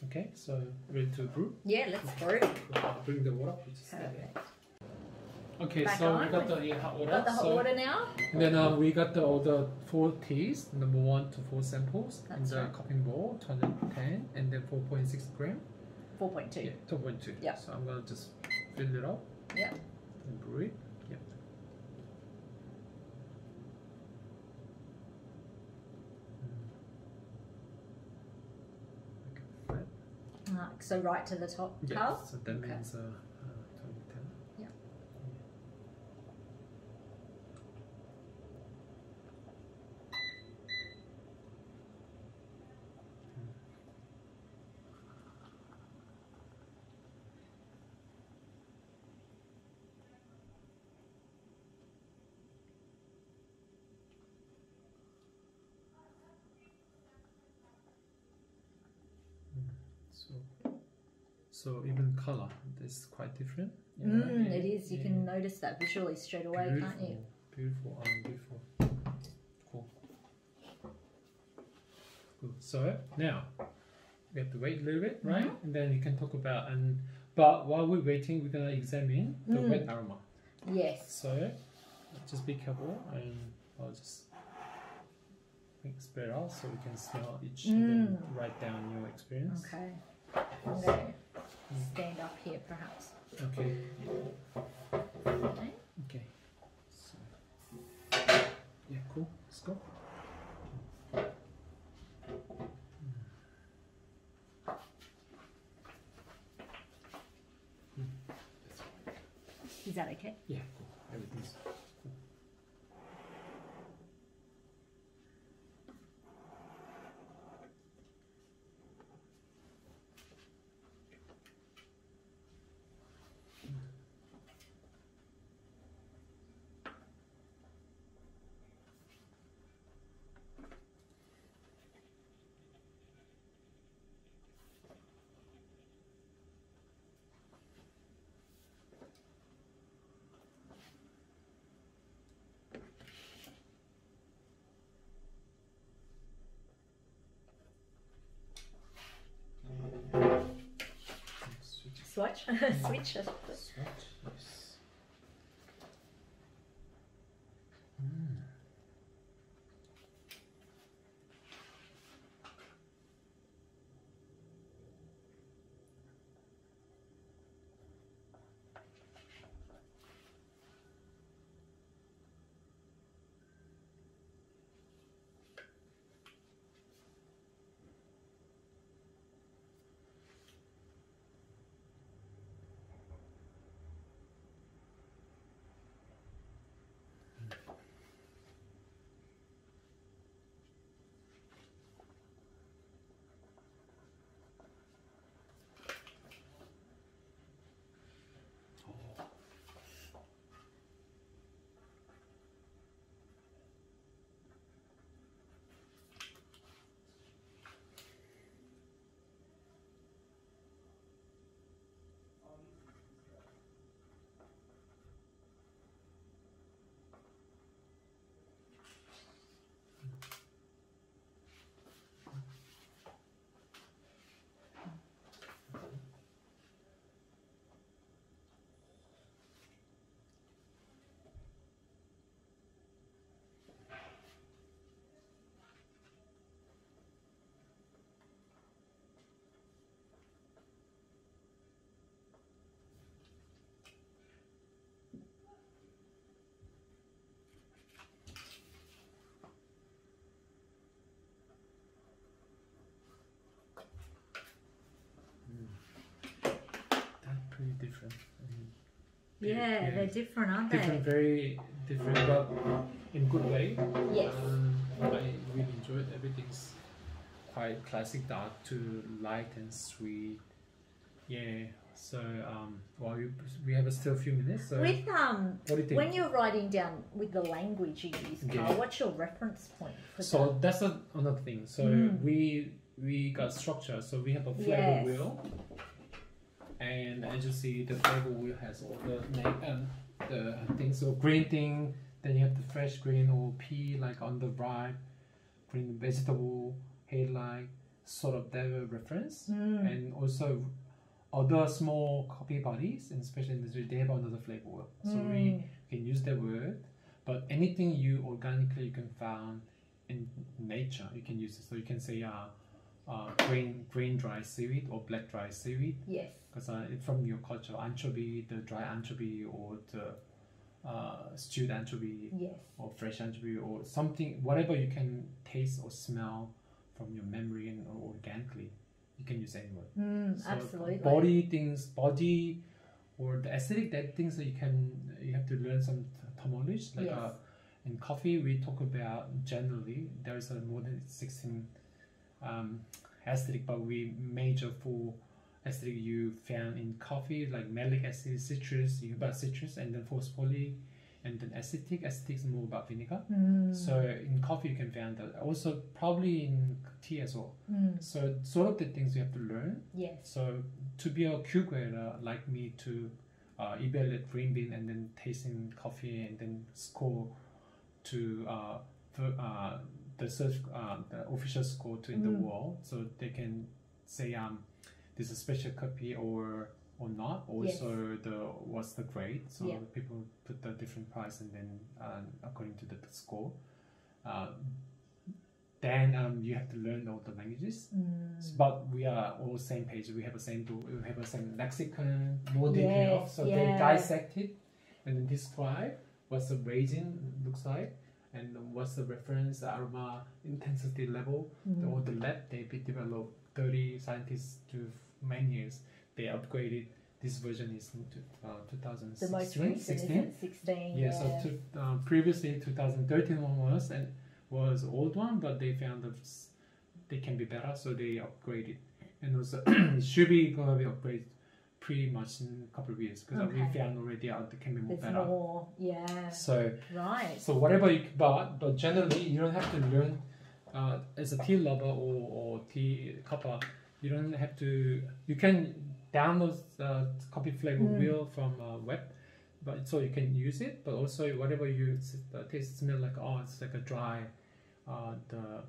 Okay, so ready to brew? Yeah, let's brew. I'll bring the water, please. Perfect. Okay, Back so on. we got the hot water. Got the hot water now. And then we got all the 4 teas, number 1 to 4 samples, in That's the right. cupping bowl, 210, and then 4.6 gram. 4.2. Yeah, 2.2. Yeah. So I'm gonna just fill it up Yeah. and brew it. Yep. So right to the top. Yeah, Carl? so that Okay. means 210. Yeah. So even color is quite different. You know? It is. You can notice that visually straight away, can't you? Beautiful, beautiful. Cool. Cool. So now we have to wait a little bit, right? And then you can talk about but while we're waiting, we're gonna examine the wet aroma. Yes. So just be careful, and I'll just spread out so we can smell each and then write down your experience. Okay. I'm going to stand up here, perhaps. Okay. Okay. Okay. So, yeah, cool. Let's go. Is that okay? Yeah, cool. Everything's cool. swatch. Switch. Swatch, yes. Mm. Pretty different. Yeah, they're different, aren't they? Different, very different, but in good way. Yes. I really enjoyed everything's quite classic dark to light and sweet. Yeah. So well, we have still a few minutes. So With what do you think? when you're writing down with the language you use, Carl, Yeah. what's your reference point for So that's another thing. So we got structure. So we have a flavor Yes. wheel, and as you see, the flavor wheel has all the name and the things. So green thing, then you have the fresh green or pea like on the right, green vegetable, headlight, sort of their reference, and also other small copy bodies, and especially in this, they have another flavor wheel. So we can use that word, but anything you organically you can find in nature, you can use it. So you can say green dry seaweed or black dry seaweed. Yes. Because from your culture, anchovy, the dry anchovy or the stewed anchovy, Yes. or fresh anchovy or something, whatever you can taste or smell from your memory and or organically, you can use any word. So Absolutely. body, or the aesthetic, that things that you have to learn some terminology. Like Yes. in coffee, we talk about generally there is a more than 16 aesthetic, but we major for aesthetic you found in coffee, like malic acid, citrus, you about citrus, and then phospholic, and then acetic. Acetic is more about vinegar. So in coffee you can find that. Also probably in tea as well. So sort of the things you have to learn. Yes. So to be a Q grader like me, to evaluate green bean and then tasting coffee and then score to the search the official score to in the world, so they can say this is a special copy or not. Also the what's the grade, so people put the different price and then according to the score. Then you have to learn all the languages, but we are all same page. We have the same lexicon, more detail. So they dissect it and then describe what's the raisin looks like, and what's the reference, the aroma intensity level. All the lab they developed 30 scientists to many years. They upgraded. This version is in 2016. The most recent 16. Yeah. So previously 2013 one was old one, but they found that they can be better, so they upgraded. And also it should be gonna be upgraded pretty much in a couple of years, because we found already out they can be more better. More, yeah. So right. So whatever you but generally you don't have to learn as a tea lover or tea cupper. You don't have to. You can download coffee flavor wheel from web, but so you can use it. But also whatever you taste smell like, it's like a dry the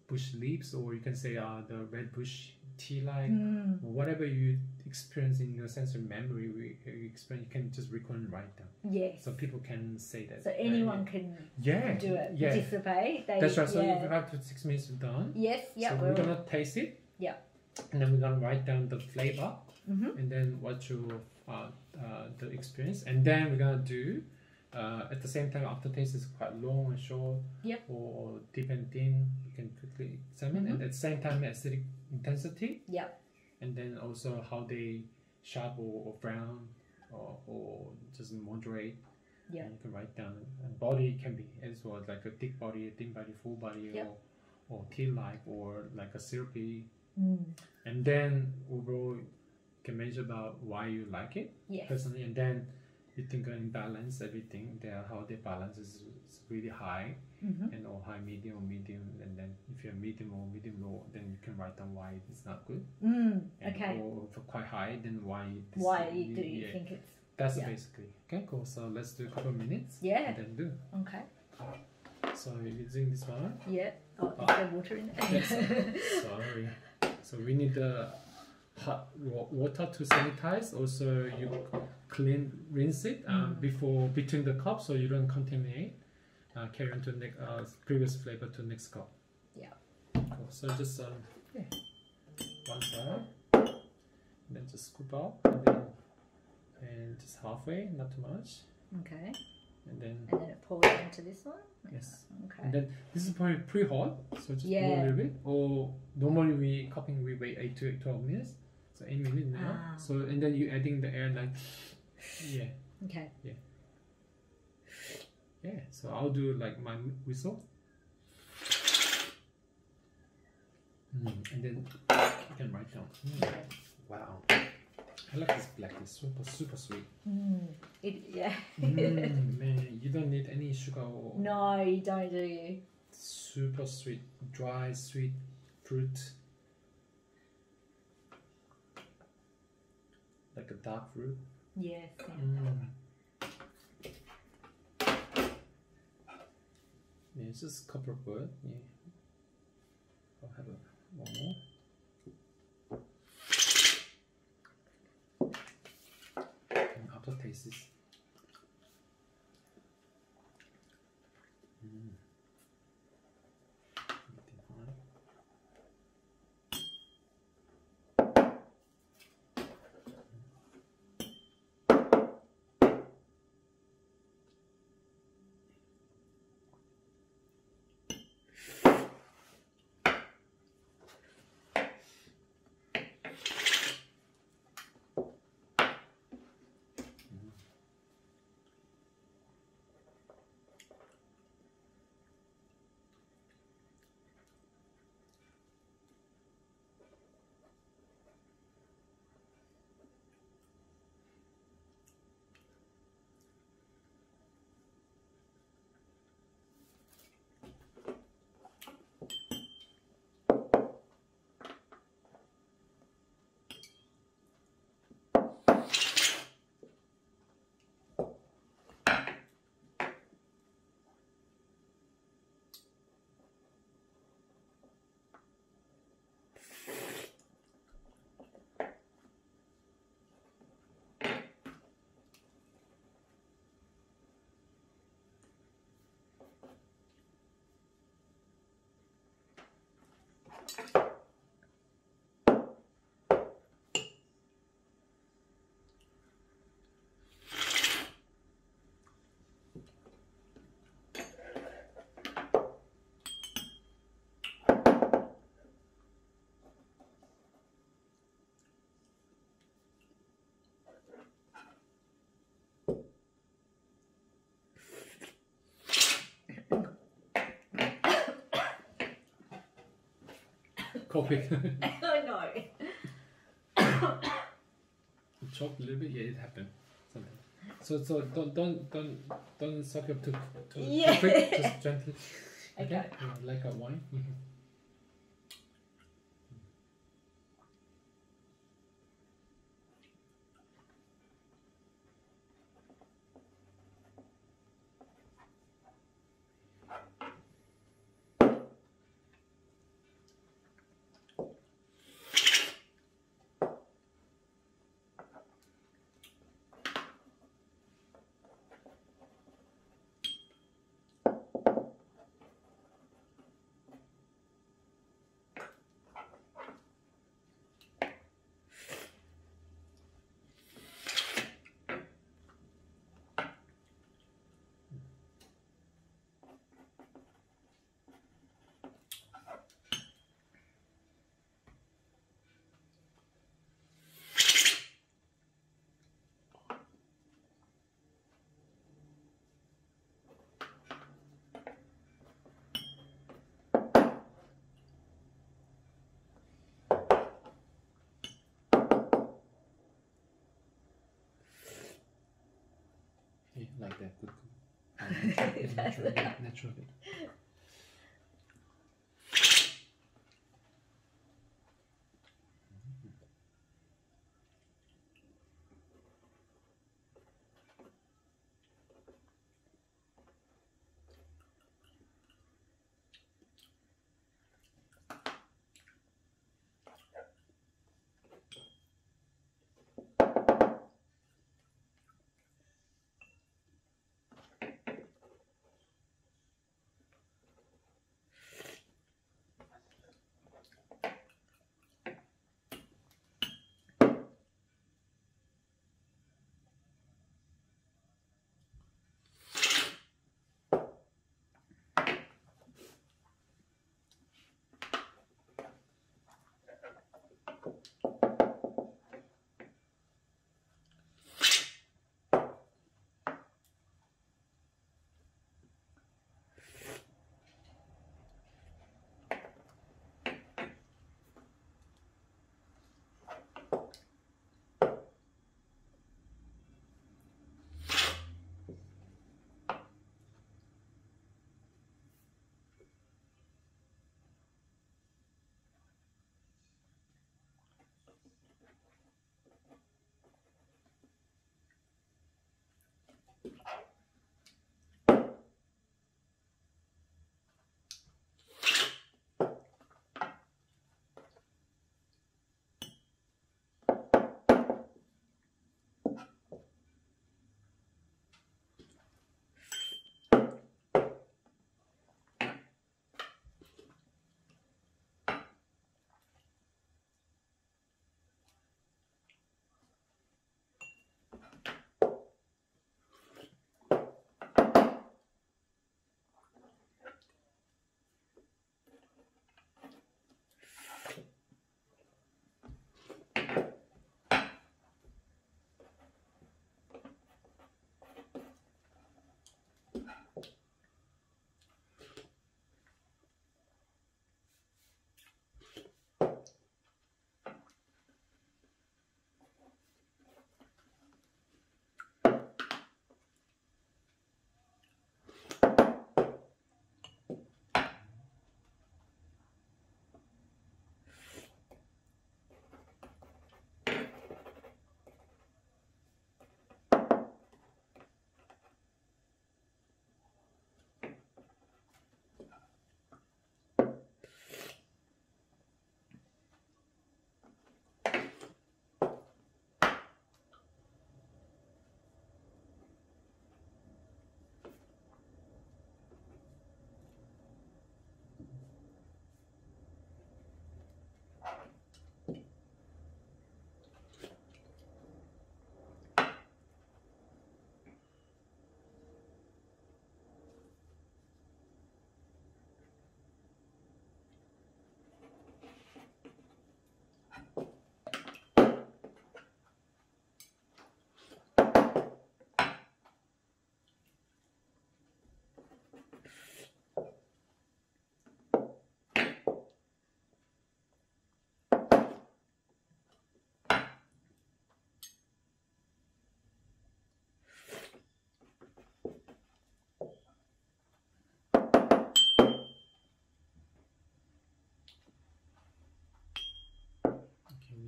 bush leaves, or you can say the red bush tea like, whatever you experience in your sensory memory, you experience, you can just record and write down. Yes. So people can say that. So anyone can do it, participate. That's right. So 5 to 6 minutes done. Yes. Yeah. So we're gonna taste it. Yeah. And then we're gonna write down the flavor, and then what you the experience, and then we're gonna do at the same time. Aftertaste is quite long and short, or deep and thin. You can quickly examine, and at the same time acidic intensity, and then also how they sharp or brown or just moderate. Yeah, you can write down. And body can be as well, like a thick body, a thin body, full body, or tea-like, or like a syrupy. And then overall you can measure about why you like it personally, and then you think in balance everything there, how the balance is really high, and or high, medium, or medium, and then if you're medium or medium low, then you can write down why it's not good. Okay. Or for quite high, then why do you think it's that's basically okay. Cool. So let's do a couple of minutes. And then do. Okay. So you're using this one. Oh, is there water in it? Sorry. So we need the hot water to sanitize. Also, you rinse it between the cups so you don't contaminate. Carry on to previous flavor to next cup. Yeah. Cool. So just one side, and then just scoop out, and just halfway, not too much. Okay. And then it pours into this one? Yes. Okay. And then this is probably pre-hot, so just pour a little bit. Or normally we wait 8 to 12 minutes. So 8 minutes now. So and then you adding the air like Okay. Yeah. So I'll do like my whistle. And then you can write down. Wow. I like this black. It's super sweet. Man, you don't need any sugar. Or no, you don't, do you? Super sweet, dry, sweet fruit. Like a dark fruit. Yes. Yeah, it's just a couple of words. Yeah. I'll have one more. Aftertaste is coffee. I know. Choke a little bit. Yeah, it happened. Something. So don't suck up too quick. Just gently. Okay. Yeah, like a wine. natural bit.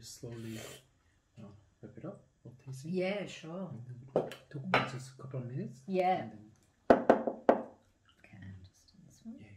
Slowly wrap it up for tasting? Yeah, sure. Took about just a couple of minutes. Yeah. Okay, just do this one. Yeah.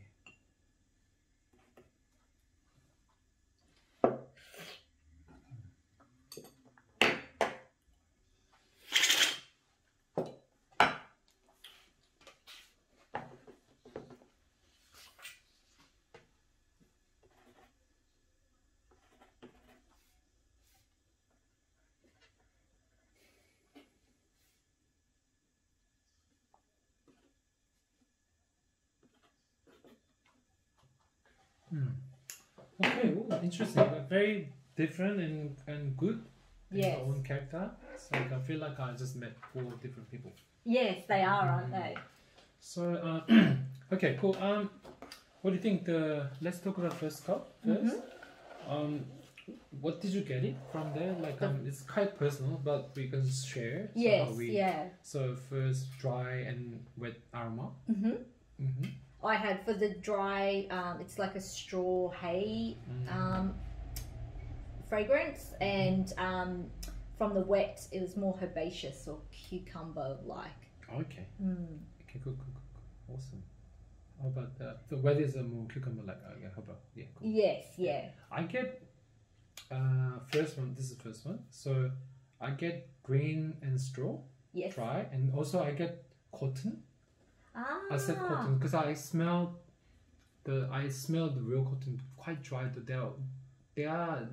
Okay, ooh, interesting. But very different and good. Yes. Their own character. So I feel like I just met 4 different people. Yes, they are, aren't they? So, okay, cool. What do you think? Let's talk about first cup first. What did you get it from there? Like it's quite personal, but we can share. So Yes, how we, yeah. So first dry and wet aroma. I had for the dry, it's like a straw hay fragrance, and from the wet, it was more herbaceous or cucumber-like. Okay. Okay, cool. Awesome. How about the wet is a more cucumber-like? Yeah, how about cool. Yes, yeah. I get first one. This is the first one. So I get green and straw. Yes. Dry, and also I get cotton. I said Ah. cotton because I smelled the real cotton quite dry. They are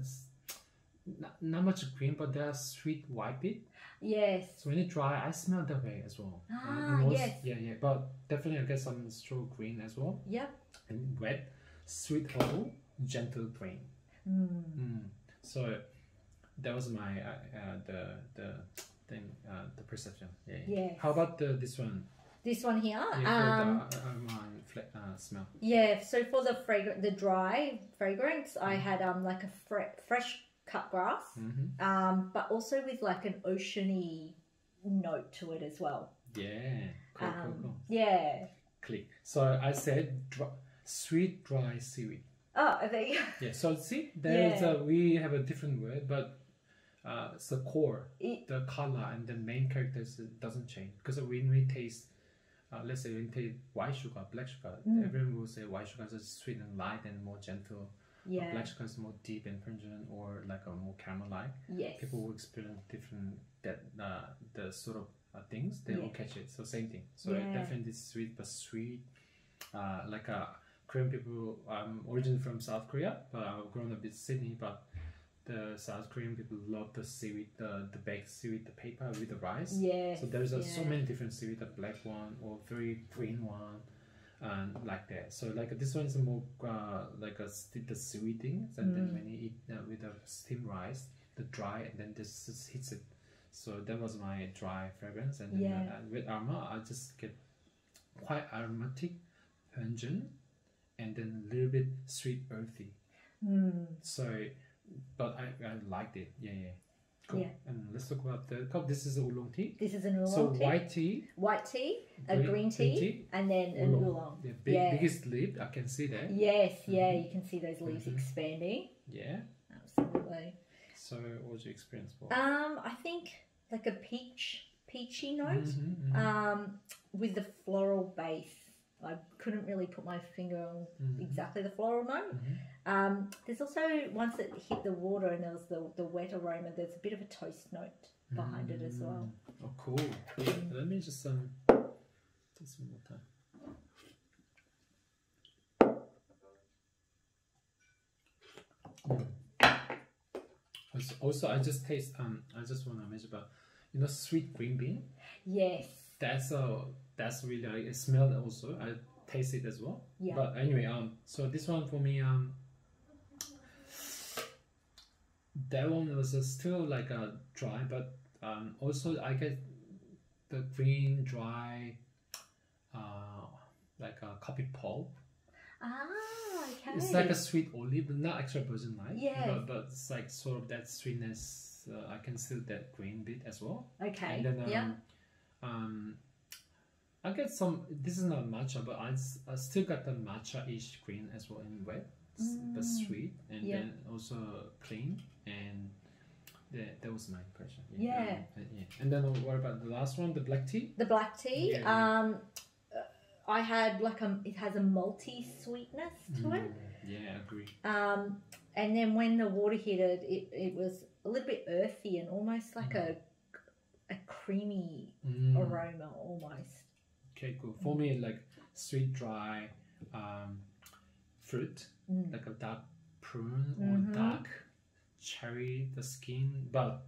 not much green, but they are sweet white bit. Yes. So when it dry, I smell that way as well. Ah, And also, yes. Yeah. But definitely I get some straw green as well. Yep. And wet, sweet herbal, gentle green. So that was my the thing, the perception. Yeah. Yes. How about this one? This one here. Yeah, for the smell. Yeah. So for the dry fragrance, I had like a fresh cut grass, but also with like an oceany note to it as well. Yeah. Cool. Yeah. Click. So I said sweet dry seaweed. Oh, there you go. Yeah. So see, there's we have a different word, but it's the core, the color, and the main characters doesn't change because when we taste. Let's say we take white sugar, black sugar. Everyone will say white sugar is sweet and light and more gentle. Yeah. Black sugar is more deep and pungent, or like a more caramel-like. Yes. People will experience different the sort of things. They will catch it. So same thing. So definitely sweet, but sweet. Like Korean people. I'm originally from South Korea, but I've grown up in Sydney. But the South Korean people love the seaweed, the baked seaweed, the paper with the rice. Yeah. So there's so many different seaweed, the black one or very green one, and like that. So like this one is more like the seaweed things, and then when you eat with the steamed rice, the dry, and then this just hits it. So that was my dry fragrance, and then with aroma, I just get quite aromatic, pungent, and then a little bit sweet, earthy. So. But I liked it. Yeah. Cool. Yeah. And let's talk about the cup. This is oolong tea. This is an oolong tea. So white tea. White tea, a green tea, and then an oolong. The biggest leaf. I can see that. Yes. Yeah. You can see those leaves expanding. Yeah. Absolutely. So what was your experience for? I think like a peachy note. With the floral base. I couldn't really put my finger on exactly the floral note. There's also, once it hit the water and there was the wet aroma, there's a bit of a toast note behind it as well. Oh, cool. Let me just do some more time. Also, I just taste. I just want to mention about, sweet green bean. Yes. That's really I smelled it also. I taste it as well. Yeah. But anyway, so this one for me, that one was still like a dry, but also I get the green dry, like a coffee pulp. Ah, okay. It's like a sweet olive, but not extra virgin like. Yeah. But it's like sort of that sweetness. I can still that green bit as well. Okay. And then I get some. This is not matcha, but I still got the matcha-ish green as well in wet, but sweet, and then also clean, and that was my impression. Yeah. And then what about the last one, the black tea? The black tea. I had like it has a malty sweetness to it. Yeah, I agree. And then when the water hit it, it was a little bit earthy and almost like a creamy aroma almost. Okay, cool. For me, like sweet, dry fruit, like a dark prune or dark cherry, the skin, but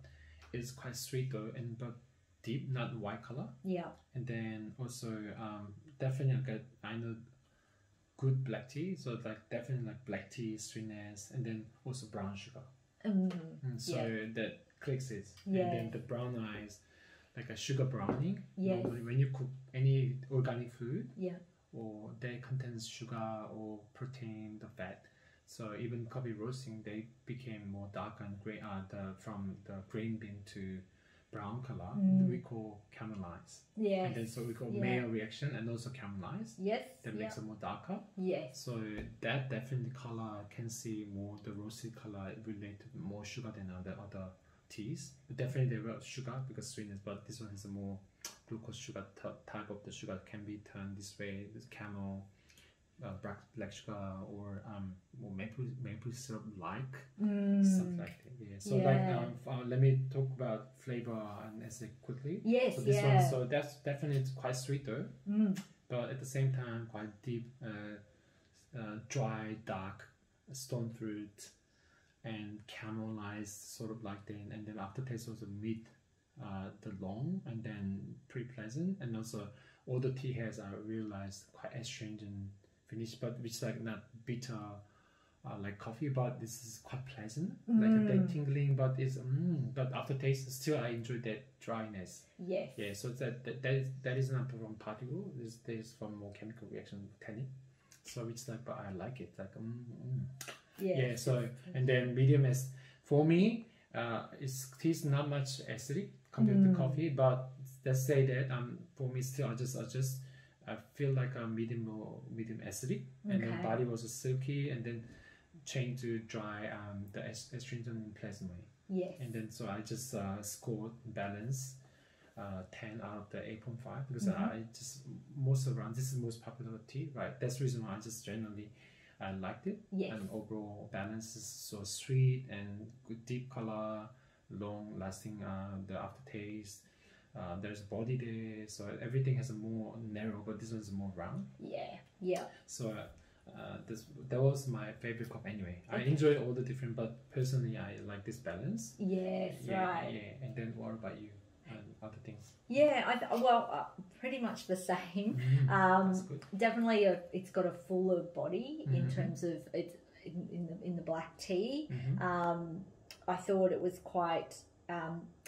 it's quite sweet though, but deep, not white color. Yeah. And then also, definitely I know good black tea, so like definitely like black tea sweetness, and then also brown sugar. So that clicks it. And then the brown eyes, like a sugar browning. Normally when you cook any organic food, or they contains sugar or protein, the fat, So even coffee roasting, they became more dark and gray. From the green bean to brown color, we call caramelize. Yes. And then so we call Maillard reaction and also caramelize. Yes. That makes it more darker. Yes. So that definitely color can see more the roasted color related to more sugar than other teas. But definitely there was sugar because sweetness, but this one is a more glucose sugar type of the sugar can be turned this way. This camel, black sugar, or maple syrup like something like that. Yeah. So like let me talk about flavor and acid quickly. Yes. So this one, so that's definitely quite sweet though, but at the same time quite deep, dry, dark, stone fruit, and caramelized sort of like then, and then aftertaste also mid, the long, and then pretty pleasant, and also all the tea has I realized quite astringent finish, but which like not bitter like coffee, but this is quite pleasant, like a bit tingling, but it's but aftertaste still I enjoy that dryness. Yes. Yeah, so that is not from particle. This is from more chemical reaction tannic. So it's like, but I like it like yeah. So and then medium as for me, it's tastes not much acidic compared to coffee, but let's say that for me still I feel like a medium acidic, and then body was silky, and then change to dry, the astringent in pleasant way. Yes. And then so I just scored balance 10 out of the 8.5 because I just most around this is most popular tea, right? That's the reason why I just generally I liked it. Yes. And overall balance is so sweet and good deep color, long lasting the aftertaste. There's body there, so everything has a more narrow, but this one's more round. Yeah. So that was my favorite cup anyway. I enjoy all the different, but personally I like this balance. Yes, right. Yeah. And then what about you and other things? Yeah, pretty much the same. That's good. Definitely, it's got a fuller body in terms of it's in the black tea. I thought it was quite.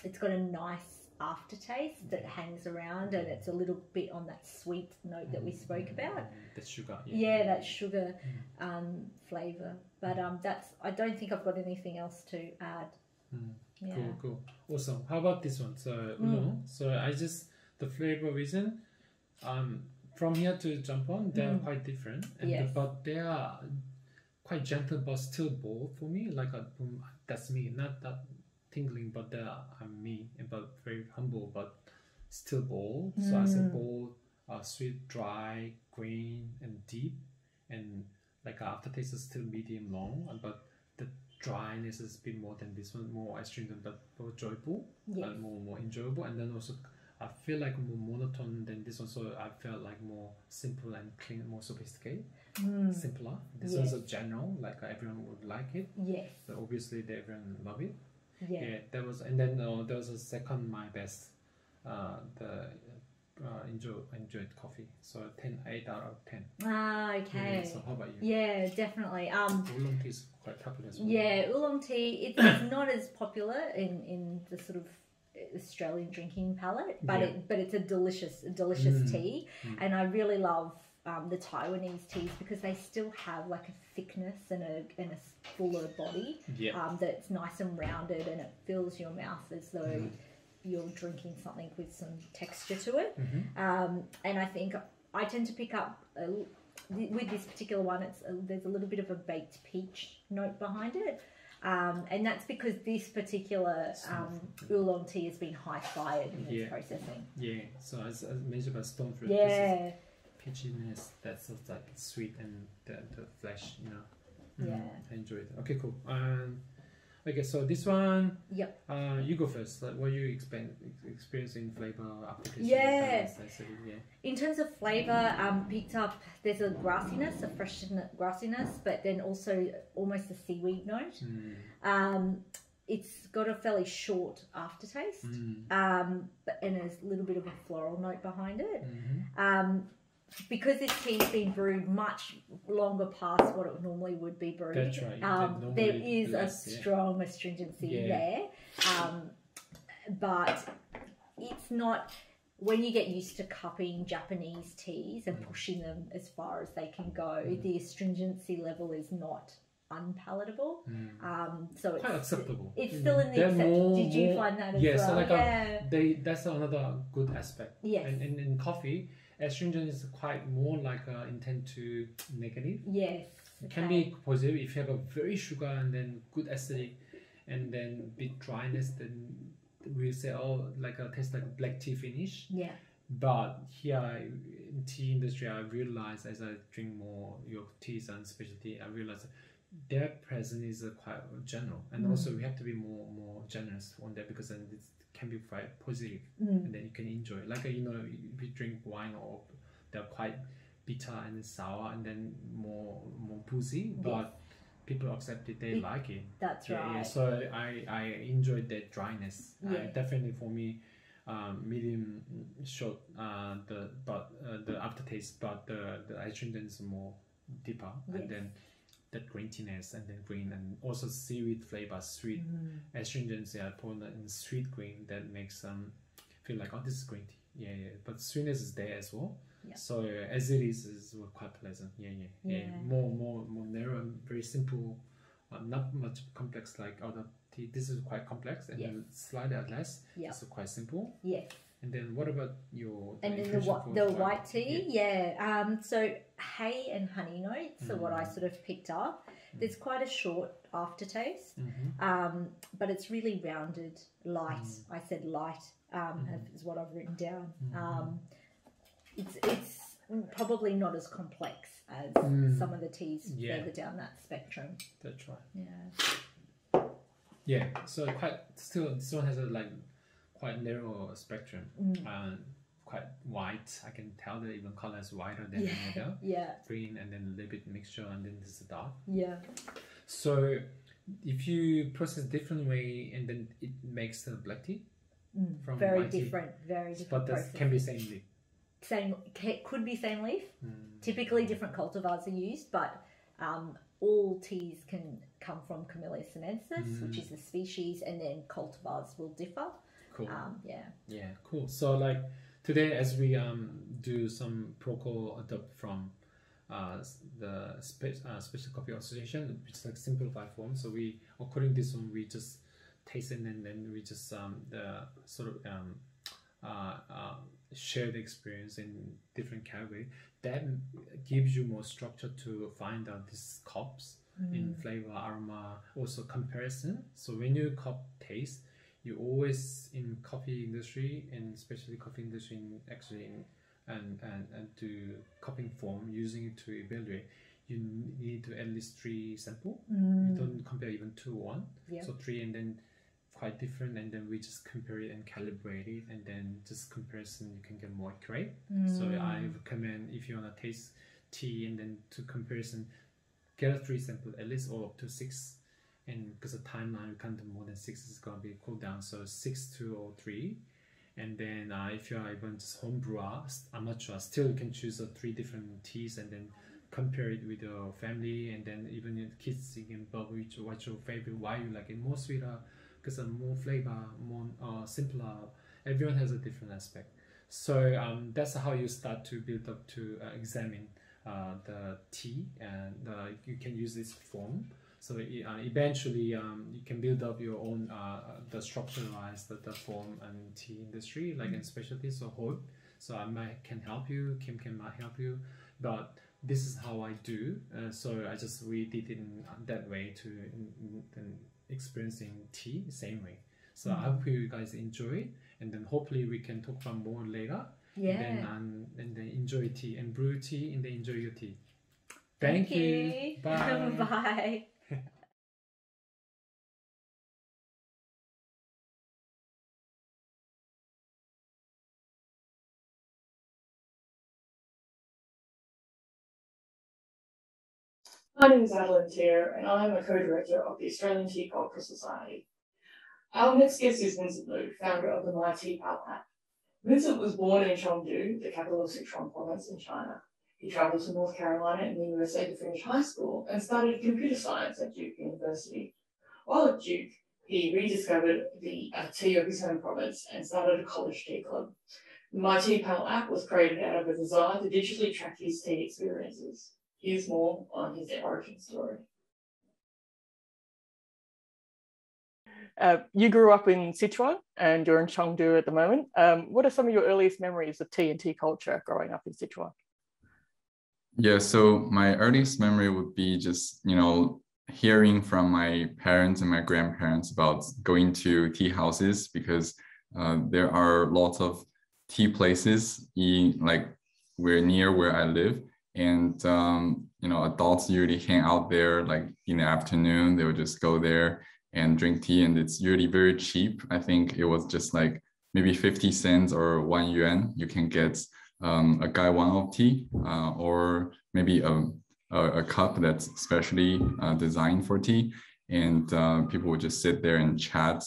It's got a nice aftertaste that hangs around, and it's a little bit on that sweet note that we spoke about. The sugar. Yeah, that sugar flavor. But I don't think I've got anything else to add. Yeah. Cool. Awesome. How about this one? So oolong. So I just the flavor reason. From here to jump on, they're quite different, but they are quite gentle, but still bold for me. Like that's me, not that tingling, but I'm me, but very humble, but still bold. So I said bold, sweet, dry, green, and deep, and like aftertaste is still medium long, but the dryness is a bit more than this one, more astringent, but more joyful, and more enjoyable. And then also I feel like more monotone than this one, so I felt like more simple and clean, more sophisticated, simpler. This one's a general, like everyone would like it. Yes. So obviously everyone love it. Yeah. That was, and then there was a second my best, enjoyed coffee. So 8 out of 10. Ah, okay. Yeah, so how about you? Yeah, definitely. Oolong tea is quite popular as well. Yeah, oolong tea. It's not as popular in the sort of Australian drinking palette, but it's a delicious tea, and I really love the Taiwanese teas because they still have like a thickness and a fuller body that's nice and rounded, and it fills your mouth as though you're drinking something with some texture to it. And I think I tend to pick up with this particular one, there's a little bit of a baked peach note behind it. And that's because this particular oolong tea has been high fired in its processing. Yeah, so as mentioned by stone fruit, this is peachiness that's sort of like sweet and the flesh, you know. Yeah. I enjoy it. Okay, cool. Okay, so this one, you go first. Like, what you experiencing flavor application? Yeah. In terms of flavor, picked up there's a grassiness, a fresh grassiness, but then also almost a seaweed note. It's got a fairly short aftertaste, and there's a little bit of a floral note behind it. Because this tea's been brewed much longer past what it normally would be brewed, that's right. There is a strong astringency there, but it's not. When you get used to cupping Japanese teas and pushing them as far as they can go, the astringency level is not unpalatable. So it's quite acceptable. It's still in the acceptable. Did you find that as well? So like yeah. That's another good aspect. Yes. And in coffee, astringent is quite more like intent to negative. Yes. It can be positive if you have a very sugar and then good acidic and then bit dryness, then we say, oh, like a taste like black tea finish. Yeah. But here in tea industry, I realize as I drink more your teas and specialty, I realize their presence is quite general, and also we have to be more generous on that, because then it can be quite positive, and then you can enjoy. Like if you drink wine, or they're quite bitter and sour, and then more boozy, but people accept it, they like it. That's right. Yeah. So I enjoyed that dryness. Definitely for me. Medium short, the aftertaste, but the astringent is more deeper, and then that greeniness, and then green, and also seaweed flavor, sweet astringents. Poured in sweet green, that makes feel like, oh, this is green tea. Yeah. But sweetness is there as well. Yeah. So as it is quite pleasant. Yeah. More narrow, and very simple, not much complex like other. This is quite complex, and then slightly less. It's quite simple. Yes. And then what about your? And then the white tea, so hay and honey notes are what I sort of picked up. There's quite a short aftertaste, but it's really rounded, light. I said light is what I've written down. It's probably not as complex as some of the teas further down that spectrum. That's right. Yeah. Yeah, so this one has a quite narrow spectrum, quite white. I can tell that even color is whiter than the other. Yeah. Green, and then a little bit mixture, and then this is dark. Yeah. So if you process different way, and then it makes the black tea from very white different, tea. very different. But that can be same leaf. Could be same leaf. Typically, different cultivars are used, but all teas can come from Camellia sinensis, which is the species, and then cultivars will differ. Cool. Yeah, cool. So like today, as we do some protocol adopt from the Special Coffee Association, which is like simplified form. So we, according to this one, we just taste it, and then we just share the experience in different category. That gives you more structure to find out these cups in flavor, aroma, also comparison. So when you cup taste, you always in coffee industry, and especially coffee industry and to cupping form, using it to evaluate, you need to at least 3 sample. You don't compare even 2 or 1. So 3, and then quite different, and then we just compare it and calibrate it, and then just comparison you can get more accurate. So I recommend, if you want to taste tea and then to comparison, get a 3 sample at least, or up to 6, and because the timeline we can't do more than 6, is going to be cooled down, so 6, 2 or 3. And then if you are even just home brewer, amateur, still you can choose 3 different teas, and then compare it with your family, and then even your kids thinking about what's your favorite, why you like it more sweeter, because more flavor, more simpler. Everyone has a different aspect. So that's how you start to build up to examine the tea, and you can use this form. So eventually you can build up your own the structuralize the form and tea industry, like in specialty. So hope. So I can help you, Kim might help you, but this is how I do. So we did it in that way to experiencing tea same way. So I hope you guys enjoy, and then hopefully we can talk about more later. And then enjoy tea and brew tea, and then enjoy your tea. Thank you. Bye. Bye. My name is Adeline Tier, and I am a co-director of the Australian Tea Cultural Society. Our next guest is Vincent Liu, founder of the My Tea Pal app. Vincent was born in Chengdu, the capital of Sichuan province in China. He travelled to North Carolina and the USA to finish high school and studied computer science at Duke University. While at Duke, he rediscovered the tea of his home province and started a college tea club. The My Tea Pal app was created out of a desire to digitally track his tea experiences. Here's more on his origin story. you grew up in Sichuan and you're in Chengdu at the moment. What are some of your earliest memories of tea and tea culture growing up in Sichuan? Yeah, so my earliest memory would be just, hearing from my parents and my grandparents about going to tea houses, because there are lots of tea places we're near where I live. And, adults usually hang out there like in the afternoon. They would just go there and drink tea, and it's usually very cheap. I think it was just like maybe 50 cents or 1 yuan. You can get a gaiwan of tea, or maybe a cup that's specially designed for tea. And people would just sit there and chat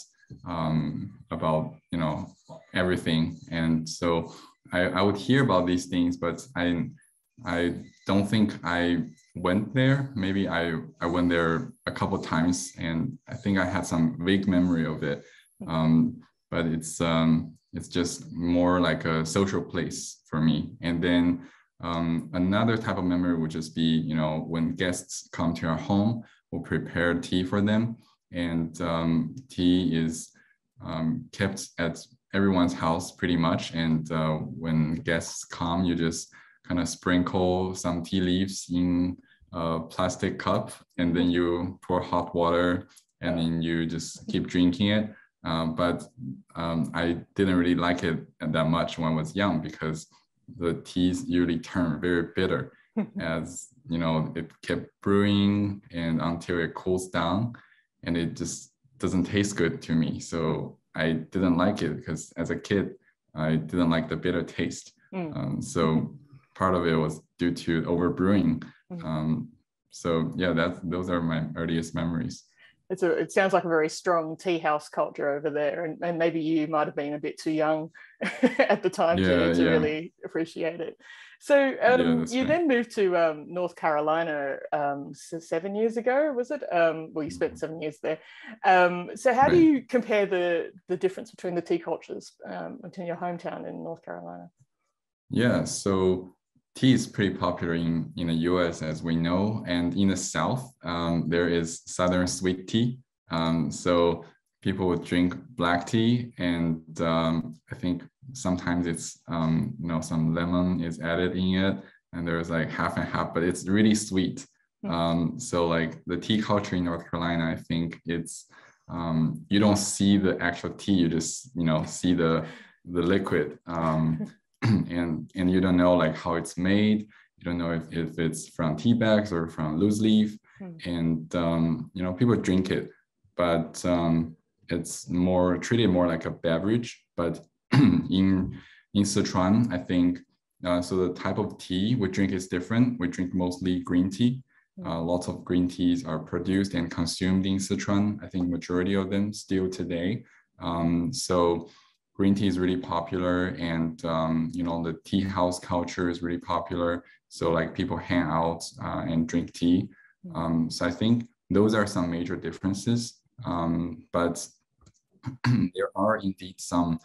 about, everything. And so I would hear about these things, but I don't think I went there. Maybe I went there a couple of times, and I think I had some vague memory of it. But it's just more like a social place for me. And then another type of memory would just be, when guests come to our home, we'll prepare tea for them. And tea is kept at everyone's house pretty much. And when guests come, you just kind of sprinkle some tea leaves in a plastic cup, and then you pour hot water, and then you just keep drinking it. But I didn't really like it that much when I was young, because the teas usually turn very bitter as, it kept brewing and until it cools down, and it just doesn't taste good to me. So I didn't like it, because as a kid, I didn't like the bitter taste. So part of it was due to overbrewing. So yeah, those are my earliest memories. It sounds like a very strong tea house culture over there, and maybe you might have been a bit too young at the time to really appreciate it. So you then moved to North Carolina 7 years ago, was it? Well, you spent 7 years there. So how do you compare the difference between the tea cultures between your hometown in North Carolina? Yeah, so tea is pretty popular in the US, as we know, and in the South, there is Southern sweet tea. So people would drink black tea, and I think sometimes it's, some lemon is added in it, and there's like half and half, but it's really sweet. So like the tea culture in North Carolina, I think it's, you don't see the actual tea, you just, see the liquid. And you don't know like how it's made. You don't know if it's from tea bags or from loose leaf. And people drink it, but it's treated more like a beverage. But in Sichuan, I think so the type of tea we drink is different. We drink mostly green tea. Lots of green teas are produced and consumed in Sichuan. I think majority of them still today. So green tea is really popular, and the tea house culture is really popular. So like people hang out and drink tea. So I think those are some major differences. But there are indeed some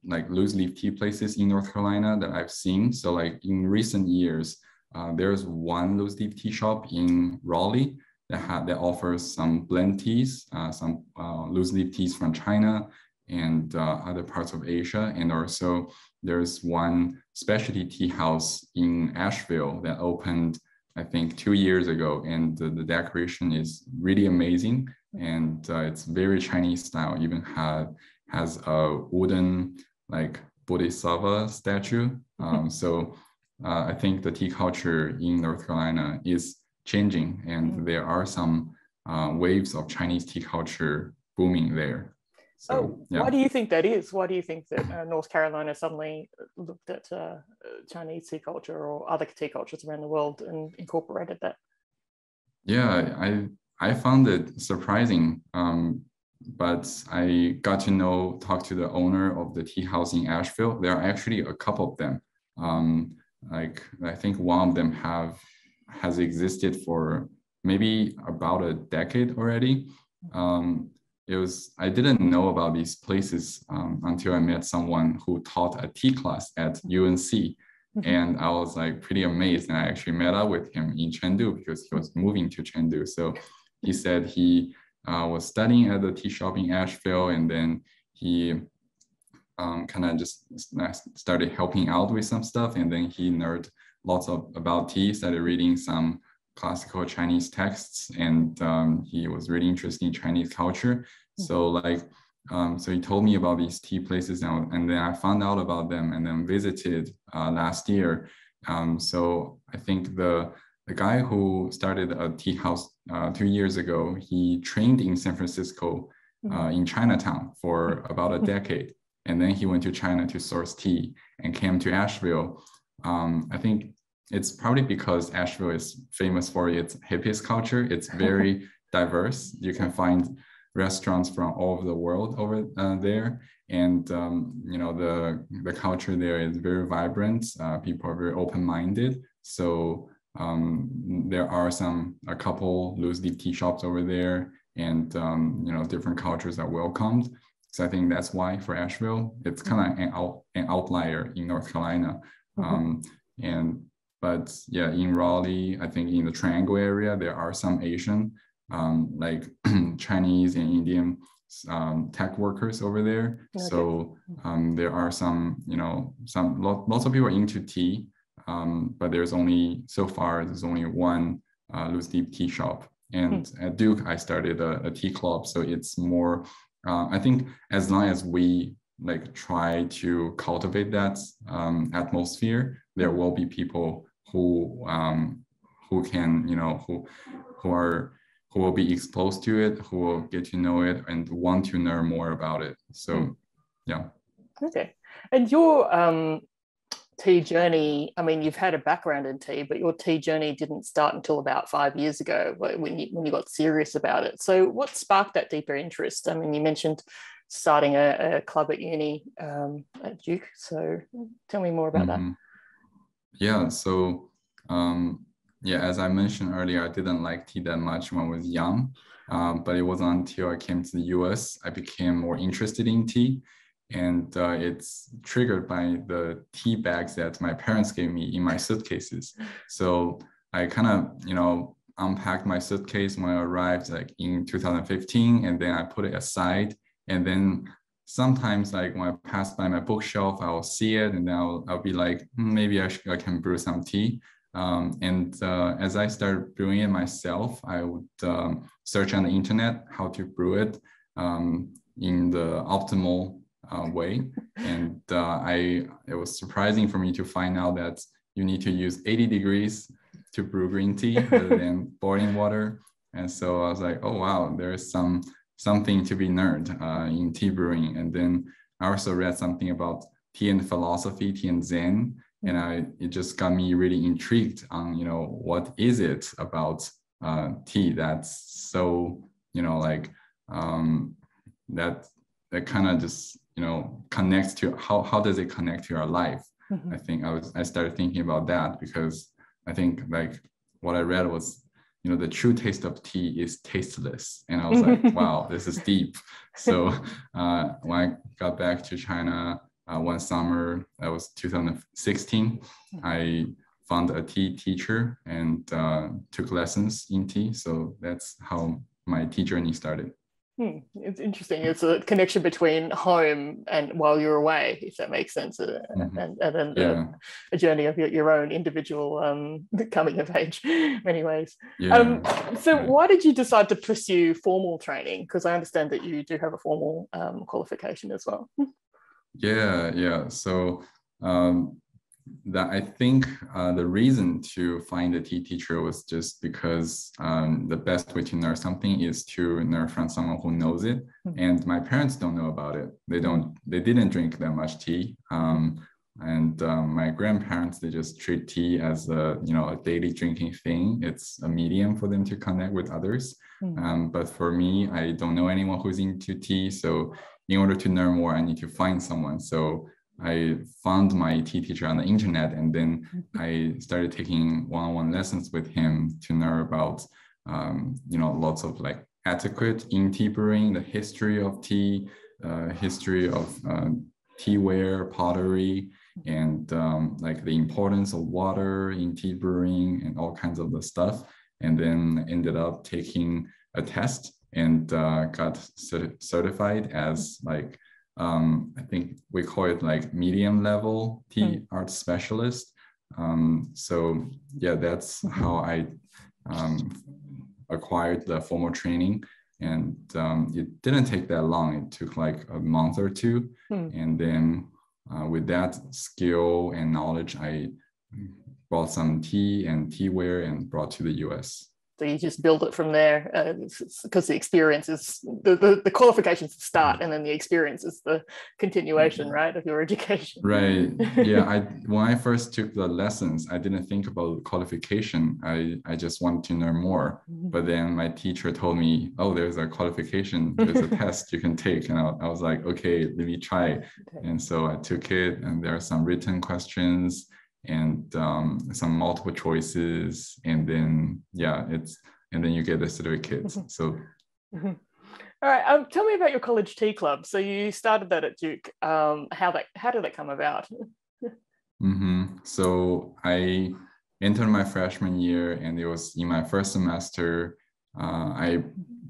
like loose leaf tea places in North Carolina that I've seen. So like in recent years, there's one loose leaf tea shop in Raleigh that offers some blend teas, some loose leaf teas from China and other parts of Asia. And also there's one specialty tea house in Asheville that opened, I think, 2 years ago. And the decoration is really amazing. And it's very Chinese style, even has a wooden like Bodhisattva statue. So I think the tea culture in North Carolina is changing, and there are some waves of Chinese tea culture booming there. So, Why do you think that is? Why do you think that North Carolina suddenly looked at Chinese tea culture or other tea cultures around the world and incorporated that? Yeah, I found it surprising, but I got to talk to the owner of the tea house in Asheville. There are actually a couple of them. Like I think one of them has existed for maybe about a decade already. I didn't know about these places until I met someone who taught a tea class at UNC. And I was like pretty amazed. And I actually met up with him in Chengdu because he was moving to Chengdu. So he said he was studying at the tea shop in Asheville, and then he kind of just started helping out with some stuff, and then he nerded lots about tea, started reading some classical Chinese texts, and he was really interested in Chinese culture. So like, so he told me about these tea places, and then I found out about them and then visited last year. So I think the guy who started a tea house 2 years ago, he trained in San Francisco in Chinatown for about a decade. And then he went to China to source tea and came to Asheville. I think it's probably because Asheville is famous for its hippies culture. It's very diverse. You can find restaurants from all over the world over there. And, you know, the culture there is very vibrant. People are very open-minded. So there are a couple loose leaf tea shops over there, and, you know, different cultures are welcomed. So I think that's why for Asheville, it's kind of an outlier in North Carolina. But yeah, in Raleigh, I think in the Triangle area, there are some Asian, like Chinese and Indian tech workers over there. Okay. So there are some, you know, lots of people are into tea, but there's only one loose leaf tea shop. And at Duke, I started a tea club. So it's more, I think as long as we like try to cultivate that atmosphere, there will be people who can, you know, who will be exposed to it, who will get to know it and want to learn more about it. So, yeah. Okay. And your tea journey, I mean, you've had a background in tea, but your tea journey didn't start until about 5 years ago when you got serious about it. So what sparked that deeper interest? I mean, you mentioned starting a club at uni at Duke. So tell me more about that. Yeah, so yeah, as I mentioned earlier, I didn't like tea that much when I was young, but it wasn't until I came to the US, I became more interested in tea. And it's triggered by the tea bags that my parents gave me in my suitcases. So I kind of, you know, unpacked my suitcase when I arrived like in 2015, and then I put it aside. And then sometimes like when I pass by my bookshelf, I'll see it, and then I'll be like, maybe I can brew some tea. As I started brewing it myself, I would search on the internet how to brew it in the optimal way. And it was surprising for me to find out that you need to use 80 degrees to brew green tea rather than boiling water. And so I was like, oh, wow, there is something to be learned in tea brewing. And then I also read something about tea and philosophy, tea and Zen. And it just got me really intrigued on, you know, what is it about tea that's so, you know, like that kind of just, you know, connects to how does it connect to our life? I think I started thinking about that because I think like what I read was, you know, the true taste of tea is tasteless. And I was like, wow, this is deep. So when I got back to China one summer, that was 2016, I found a tea teacher and took lessons in tea. So that's how my tea journey started. It's interesting. It's a connection between home and while you're away, if that makes sense, and then a journey of your own individual coming of age, many ways. So why did you decide to pursue formal training? Because I understand that you do have a formal qualification as well. Yeah. So that I think the reason to find a tea teacher was just because the best way to learn something is to learn from someone who knows it. And my parents don't know about it. They didn't drink that much tea. And my grandparents, they just treat tea as a daily drinking thing. It's a medium for them to connect with others. But for me, I don't know anyone who's into tea. So in order to learn more, I need to find someone. So I found my tea teacher on the internet, and then I started taking one-on-one lessons with him to learn about, lots of like etiquette in tea brewing, the history of tea, history of teaware, pottery, and like the importance of water in tea brewing and all kinds of the stuff. And then ended up taking a test, and got certified as like, I think we call it like medium level tea art specialist. So yeah, that's how I acquired the formal training. And it didn't take that long. It took like a month or two. And then with that skill and knowledge, I bought some tea and teaware and brought to the US. So you just build it from there, because the experience is the qualifications start, and then the experience is the continuation, right, of your education. Right. Yeah. When I first took the lessons, I didn't think about qualification. I just wanted to learn more. But then my teacher told me, "Oh, there's a qualification. There's a test you can take." And I was like, "Okay, let me try." Okay. And so I took it, and there are some written questions and some multiple choices, and then and then you get the certificate. So all right, tell me about your college tea club. So you started that at Duke. How did that come about? So I entered my freshman year, and it was in my first semester. I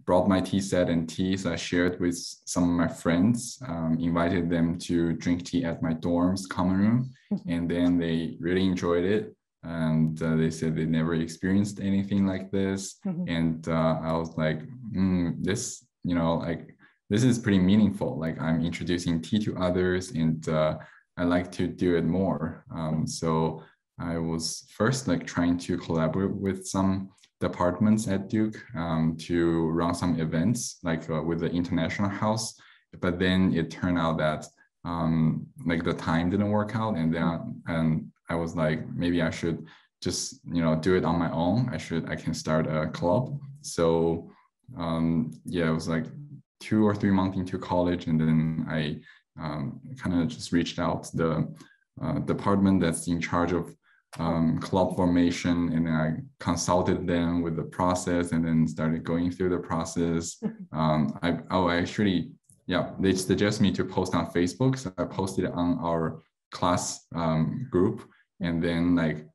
brought my tea set and tea, so I shared with some of my friends, invited them to drink tea at my dorm's common room, and then they really enjoyed it. And they said they never experienced anything like this. And I was like, this, this is pretty meaningful. Like, I'm introducing tea to others, and I like to do it more. So I was first like trying to collaborate with some departments at Duke to run some events, like with the International House. But then it turned out that like the time didn't work out, and then I was like, maybe I should just do it on my own. I can start a club. So it was like 2 or 3 months into college, and then I kind of just reached out to the department that's in charge of club formation, and then I consulted them with the process, and then started going through the process. They suggest me to post on Facebook, so I posted on our class group, and then like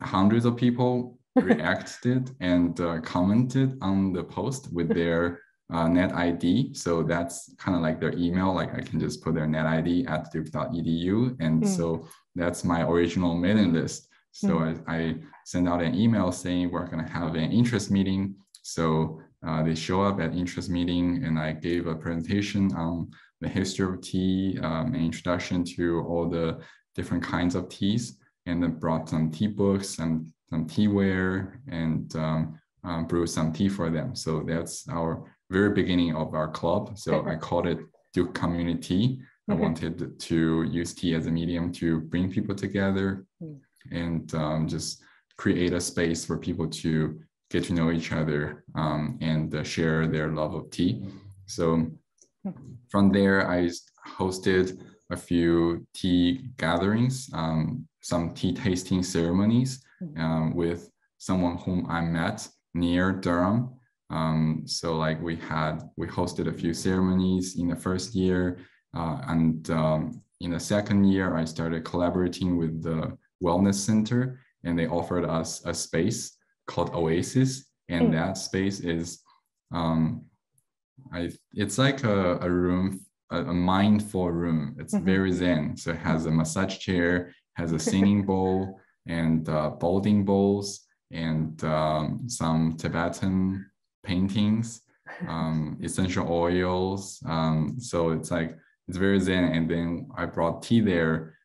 hundreds of people reacted and commented on the post with their net ID. So that's kind of like their email. Like, I can just put their net ID at duke.edu, and so that's my original mailing list. So I sent out an email saying we're going to have an interest meeting. So they show up at interest meeting, and I gave a presentation on the history of tea, an introduction to all the different kinds of teas, and then brought some tea books and some teaware, and brewed some tea for them. So that's our very beginning of our club. So I called it Duke Community. I wanted to use tea as a medium to bring people together and just create a space for people to get to know each other and share their love of tea. So from there, I hosted a few tea gatherings, some tea tasting ceremonies with someone whom I met near Durham. So like we hosted a few ceremonies in the first year, and in the second year, I started collaborating with the Wellness Center, and they offered us a space called Oasis, and that space is it's like a room, a mindful room. It's very zen. So it has a massage chair, has a singing bowl, and balding bowls, and some Tibetan paintings, essential oils. So it's very zen. And then I brought tea there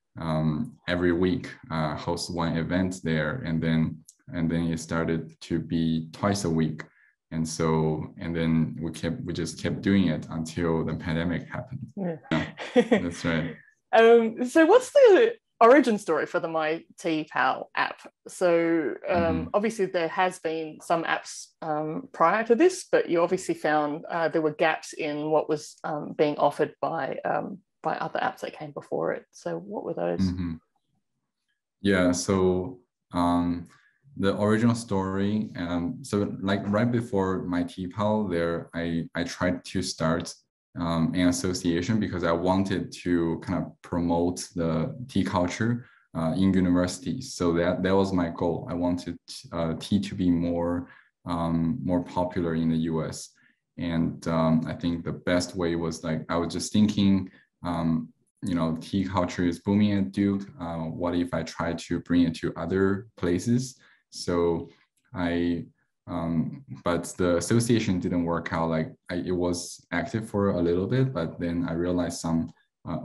every week, host one event there, and then it started to be twice a week. And then we just kept doing it until the pandemic happened. Yeah, that's right. So what's the origin story for the My Tea Pal app? So obviously there has been some apps prior to this, but you obviously found there were gaps in what was being offered by other apps that came before it. So what were those? Yeah, so the original story, so like right before My Tea Pal there, I tried to start an association because I wanted to kind of promote the tea culture in universities. So that was my goal. I wanted tea to be more popular in the US. And I think the best way was like, I was just thinking, you know, tea culture is booming at Duke. What if I try to bring it to other places? So but the association didn't work out. Like it was active for a little bit, but then I realized some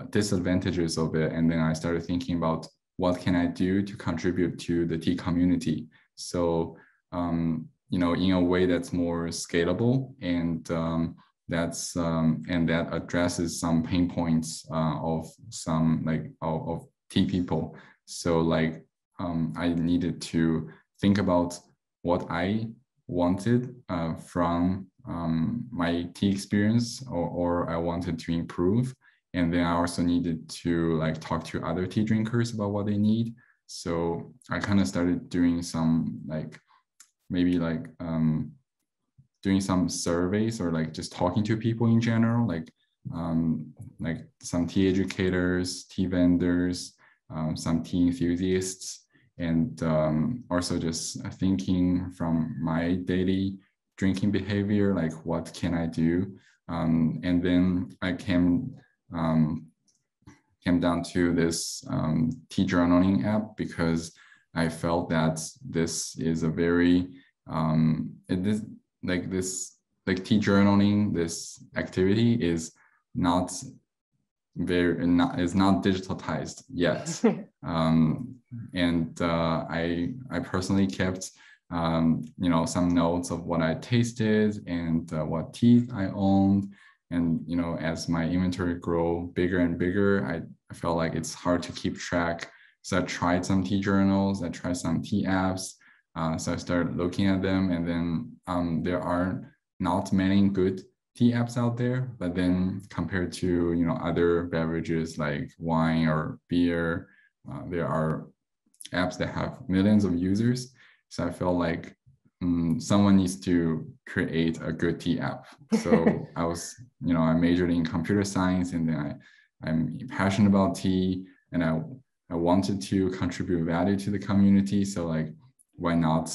disadvantages of it. And then I started thinking about what can I do to contribute to the tea community? So, you know, in a way that's more scalable and and that addresses some pain points of some of tea people. So like I needed to think about what I wanted from my tea experience, or I wanted to improve. And then I also needed to like talk to other tea drinkers about what they need. So I kind of started doing some like maybe like doing some surveys, or like just talking to people in general, like some tea educators, tea vendors, some tea enthusiasts, and also just thinking from my daily drinking behavior, like what can I do? And then I came down to this tea journaling app, because I felt that this is a very tea journaling, this activity is not digitalized yet. And I personally kept you know, some notes of what I tasted and what teas I owned. And you know, as my inventory grew bigger and bigger, I felt like it's hard to keep track. So I tried some tea journals, I tried some tea apps. So I started looking at them, and then there are not many good tea apps out there. But then compared to, you know, other beverages like wine or beer, there are apps that have millions of users. So I felt like someone needs to create a good tea app. So I majored in computer science, and then I'm passionate about tea, and I wanted to contribute value to the community. So like, why not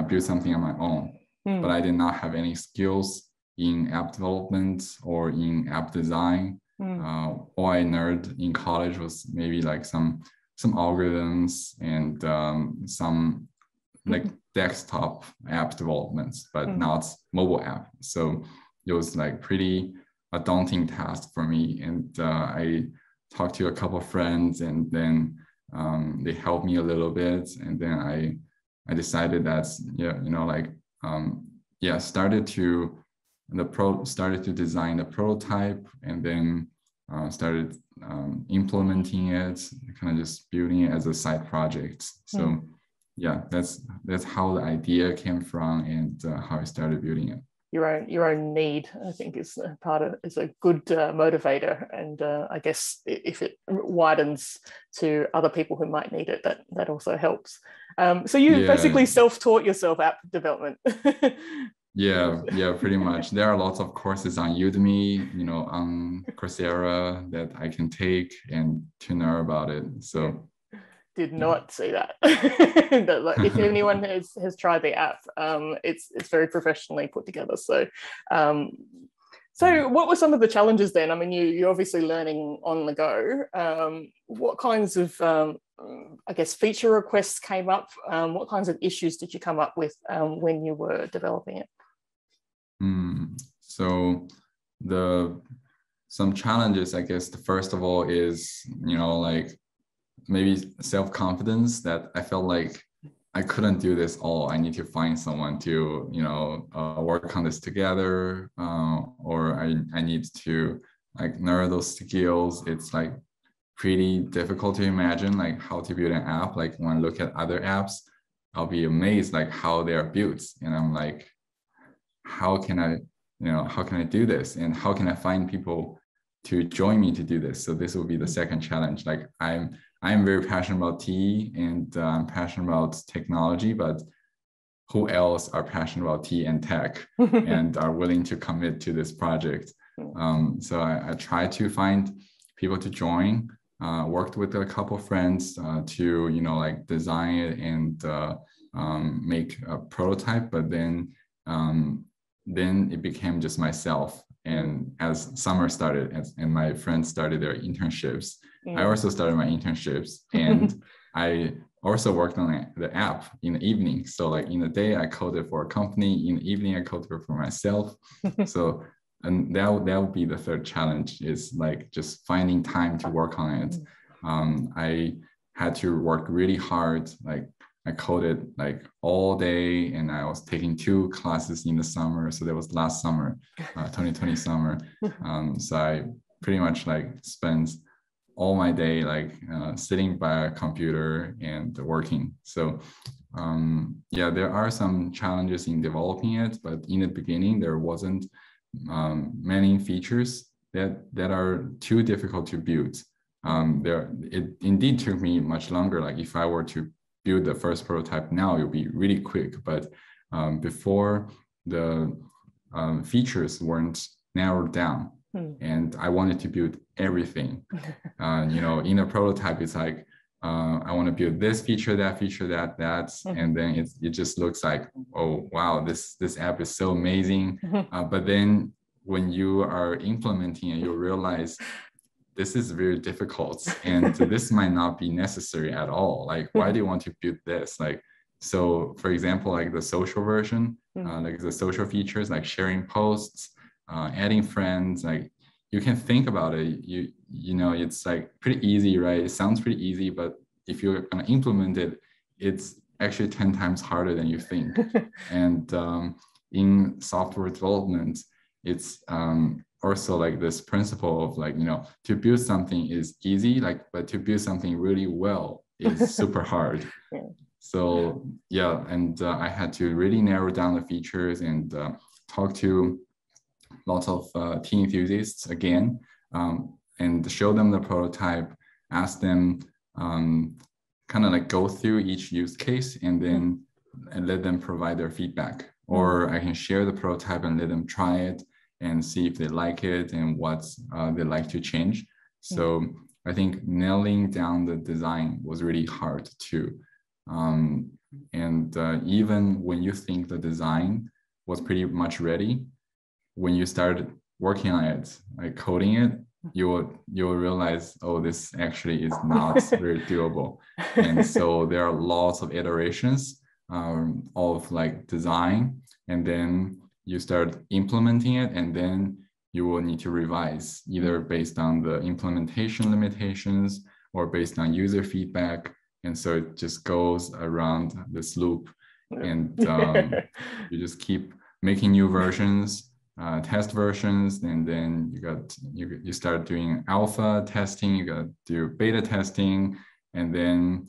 build something on my own? But I did not have any skills in app development or in app design. All I learned in college was maybe like some algorithms and some like desktop app developments, but not mobile app. So it was like a daunting task for me. And I talked to a couple of friends, and then they helped me a little bit. And then I decided that, started to design the prototype, and then started implementing it, kind of just building it as a side project. So yeah, that's how the idea came from, and how I started building it. Your own need, I think, is a good motivator, and I guess if it widens to other people who might need it, that also helps. So you basically self-taught yourself app development. Yeah, pretty much. There are lots of courses on Udemy, you know, on Coursera that I can take and to know about it. So did not see that. If anyone has tried the app, it's very professionally put together. So what were some of the challenges then? I mean, you're obviously learning on the go. What kinds of I guess feature requests came up? What kinds of issues did you come up with when you were developing it? So some challenges, I guess, first of all is, you know, like maybe self-confidence, that I felt like I couldn't do this all. I need to find someone to, you know, work on this together, or I need to like learn those skills. It's like pretty difficult to imagine like how to build an app. Like when I look at other apps, I'll be amazed like how they are built, and I'm like, how can I do this, and how can I find people to join me to do this? So this will be the second challenge. Like I'm very passionate about tea, and I'm passionate about technology, but who else are passionate about tea and tech and are willing to commit to this project? So I tried to find people to join, worked with a couple of friends to, you know, like design it and make a prototype. But then then it became just myself. And as summer started and my friends started their internships, I also started my internships, and I also worked on the app in the evening. So like in the day I coded for a company, in the evening I coded for myself. So, and that would be the third challenge, is like just finding time to work on it. I had to work really hard. Like I coded like all day, and I was taking 2 classes in the summer. So that was last summer, 2020 summer. So I pretty much like spent all my day like sitting by a computer and working. So yeah, there are some challenges in developing it, but in the beginning there wasn't many features that are too difficult to build. It indeed took me much longer. Like if I were to build the first prototype now, it would be really quick. But before, the features weren't narrowed down, and I wanted to build everything. You know, in a prototype, it's like I want to build this feature, that, and then it just looks like, oh wow, this app is so amazing. But then when you are implementing it, you realize this is very difficult, and this might not be necessary at all. Like, why do you want to build this? Like, so for example, like the social version, like the social features, like sharing posts, adding friends, like you can think about it. You know, it's like pretty easy, right? It sounds pretty easy, but if you're gonna implement it, it's actually 10 times harder than you think. And in software development, it's also like this principle of like, you know, to build something is easy, like, but to build something really well is super hard. So yeah, and I had to really narrow down the features and talk to lots of tea enthusiasts again, and show them the prototype, ask them, kind of like go through each use case and then let them provide their feedback. Or I can share the prototype and let them try it and see if they like it and what they like to change. So I think nailing down the design was really hard too. And even when you think the design was pretty much ready, when you start working on it, like coding it, you'll realize, oh, this actually is not very doable. And so there are lots of iterations of like design, and then you start implementing it, and then you will need to revise either based on the implementation limitations or based on user feedback. And so it just goes around this loop, and you just keep making new versions, test versions, and then you start doing alpha testing, you got to do beta testing, and then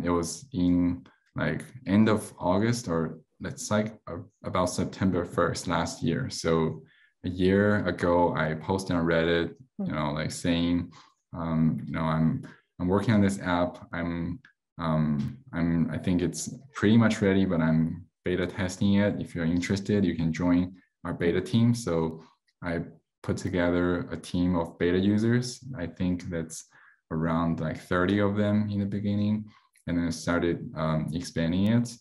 it was in like end of August, or let's like about September 1st last year. So a year ago, I posted on Reddit, you know, like saying, you know, I'm working on this app. I think it's pretty much ready, but I'm beta testing it. If you're interested, you can join our beta team. So I put together a team of beta users. I think that's around like 30 of them in the beginning, and then I started expanding it.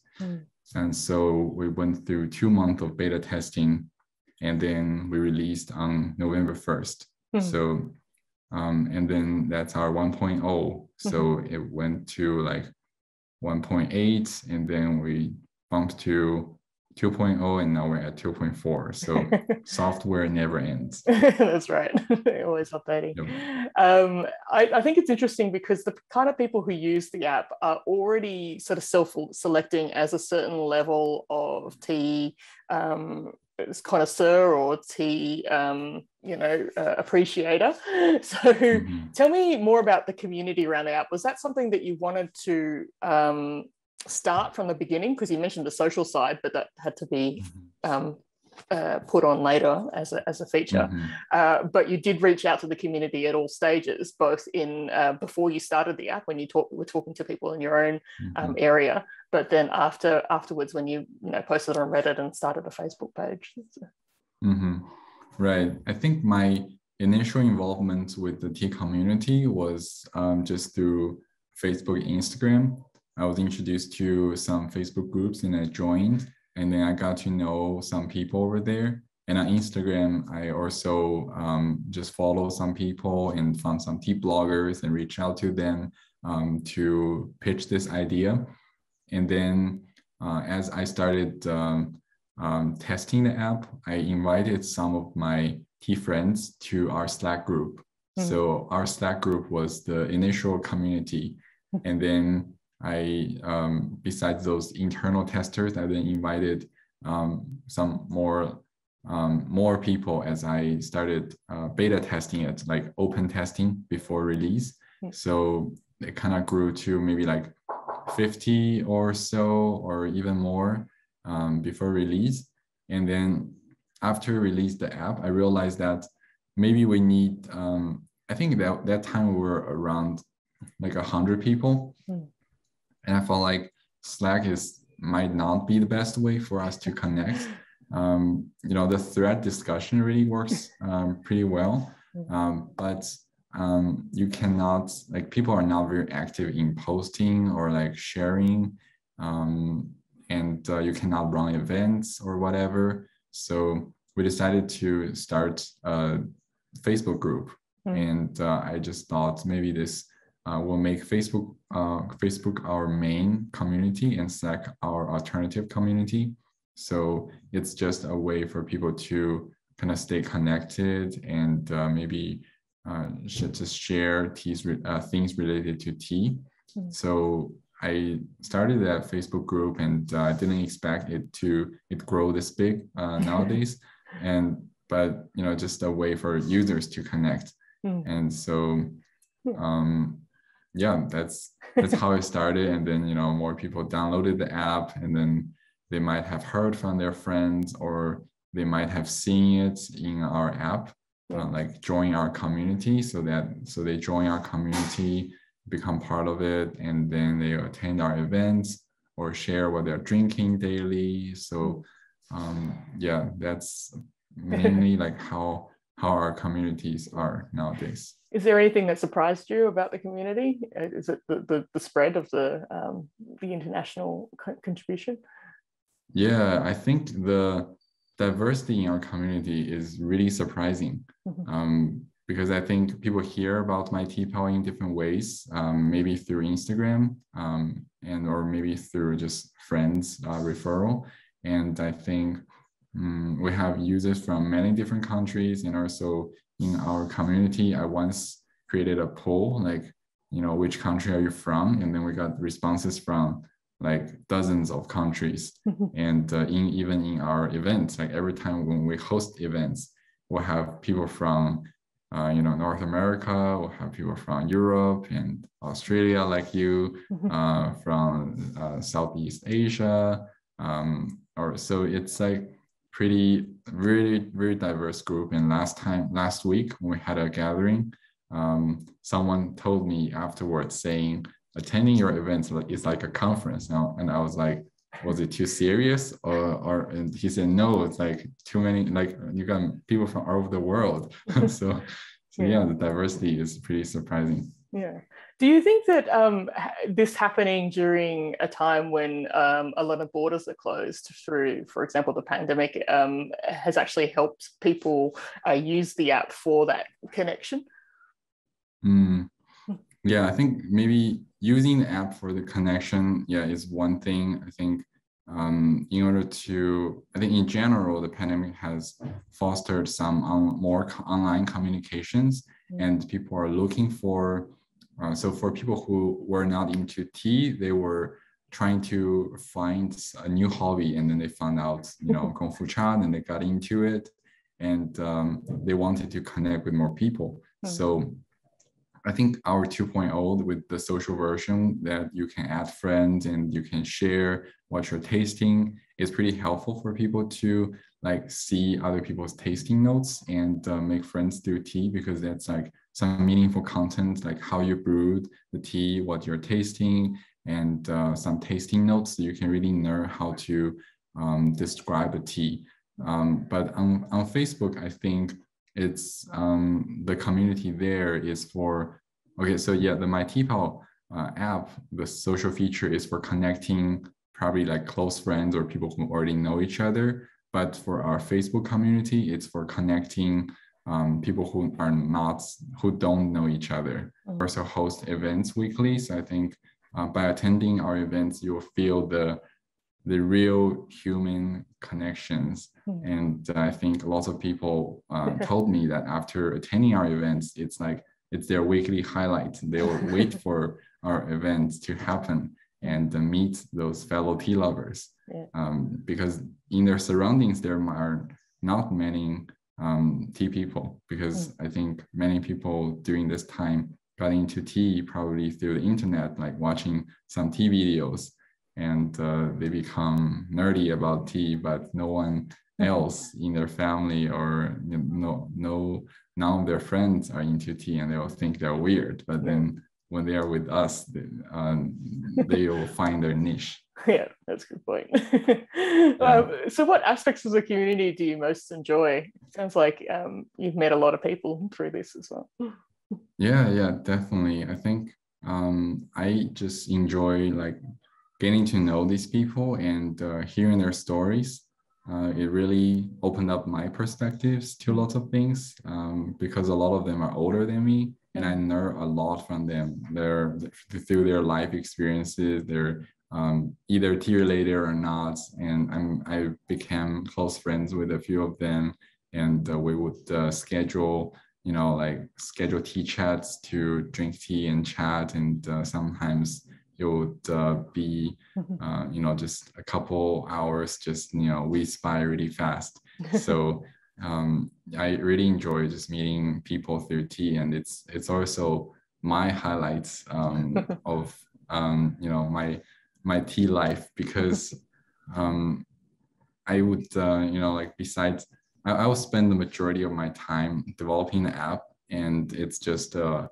And so we went through 2 months of beta testing, and then we released on November 1st. So, and then that's our 1.0. So it went to like 1.8, and then we bumped to 2.0, and now we're at 2.4. So software never ends. That's right. Always updating. Yep. I think it's interesting because the kind of people who use the app are already sort of self-selecting as a certain level of tea connoisseur or tea, appreciator. So tell me more about the community around the app. Was that something that you wanted to start from the beginning? Because you mentioned the social side, but that had to be put on later as a feature. But you did reach out to the community at all stages, both in before you started the app, when you were talking to people in your own area, but then afterwards when you posted on Reddit and started a Facebook page. Right. I think my initial involvement with the tea community was just through Facebook and Instagram. I was introduced to some Facebook groups and I joined, and then I got to know some people over there. And on Instagram, I also just follow some people and found some tea bloggers and reach out to them to pitch this idea. And then as I started testing the app, I invited some of my tea friends to our Slack group. So our Slack group was the initial community. And then I, besides those internal testers, I then invited some more people as I started beta testing it, like open testing before release. So it kind of grew to maybe like 50 or so, or even more before release. And then after release the app, I realized that maybe we need, I think that time we were around like 100 people. And I felt like Slack might not be the best way for us to connect. The thread discussion really works pretty well, but you cannot, like, people are not very active in posting or like sharing, and you cannot run events or whatever. So we decided to start a Facebook group, and I just thought maybe this will make Facebook our main community and Slack our alternative community. So it's just a way for people to kind of stay connected and maybe just share things related to tea. So I started that Facebook group, and I didn't expect it grow this big nowadays. But just a way for users to connect. And so that's how it started. And then more people downloaded the app, and then they might have heard from their friends, or they might have seen it in our app, like join our community. So they join our community, become part of it, and then they attend our events or share what they're drinking daily. So that's mainly like how our communities are nowadays. Is there anything that surprised you about the community? Is it the spread of the international contribution? Yeah, I think the diversity in our community is really surprising, because I think people hear about My Tea Pal in different ways, maybe through Instagram or maybe through just friends referral. And I think we have users from many different countries, and also in our community, I once created a poll, like, which country are you from? And then we got responses from like dozens of countries. And even in our events, like every time when we host events, we'll have people from North America, we'll have people from Europe and Australia, like you, from Southeast Asia, so it's like really, very diverse group. And last week when we had a gathering, someone told me afterwards saying, attending your events is like a conference now. And I was like, was it too serious? And he said, no, it's like too many, like you got people from all over the world. so the diversity is pretty surprising. Yeah. Do you think that this happening during a time when a lot of borders are closed through, for example, the pandemic, has actually helped people use the app for that connection? Yeah, I think maybe using the app for the connection, is one thing. I think I think in general, the pandemic has fostered some more online communications, and people are looking for, so for people who were not into tea, they were trying to find a new hobby, and then they found out, Kung Fu Cha, and they got into it, and they wanted to connect with more people. So I think our 2.0 with the social version that you can add friends and you can share what you're tasting is pretty helpful for people to like see other people's tasting notes and make friends through tea, because that's like some meaningful content, like how you brewed the tea, what you're tasting, and some tasting notes so you can really learn how to describe a tea. But on Facebook, I think it's the community there is for, the My Tea Pal app, the social feature is for connecting probably like close friends or people who already know each other. But for our Facebook community, it's for connecting people who don't know each other. We also host events weekly. So I think by attending our events, you'll feel the real human connections. And I think lots of people told me that after attending our events, it's like it's their weekly highlight. They will wait for our events to happen and meet those fellow tea lovers. Because in their surroundings, there are not many tea people, because I think many people during this time got into tea probably through the internet, like watching some tea videos, and they become nerdy about tea, but no one else in their family or none of their friends are into tea, and they'll think they're weird. But then when they are with us, they will find their niche. Yeah, that's a good point. So what aspects of the community do you most enjoy? It sounds like you've met a lot of people through this as well. Yeah, definitely. I think I just enjoy like getting to know these people and hearing their stories. It really opened up my perspectives to lots of things, because a lot of them are older than me, and I learn a lot from them. Through their life experiences, they're either tea related or not, and I became close friends with a few of them, and we would schedule tea chats to drink tea and chat, and sometimes it would be just a couple hours, just whiz by really fast. So I really enjoy just meeting people through tea, and it's also my highlights of my tea life, because I would besides I will spend the majority of my time developing the app, and it's just an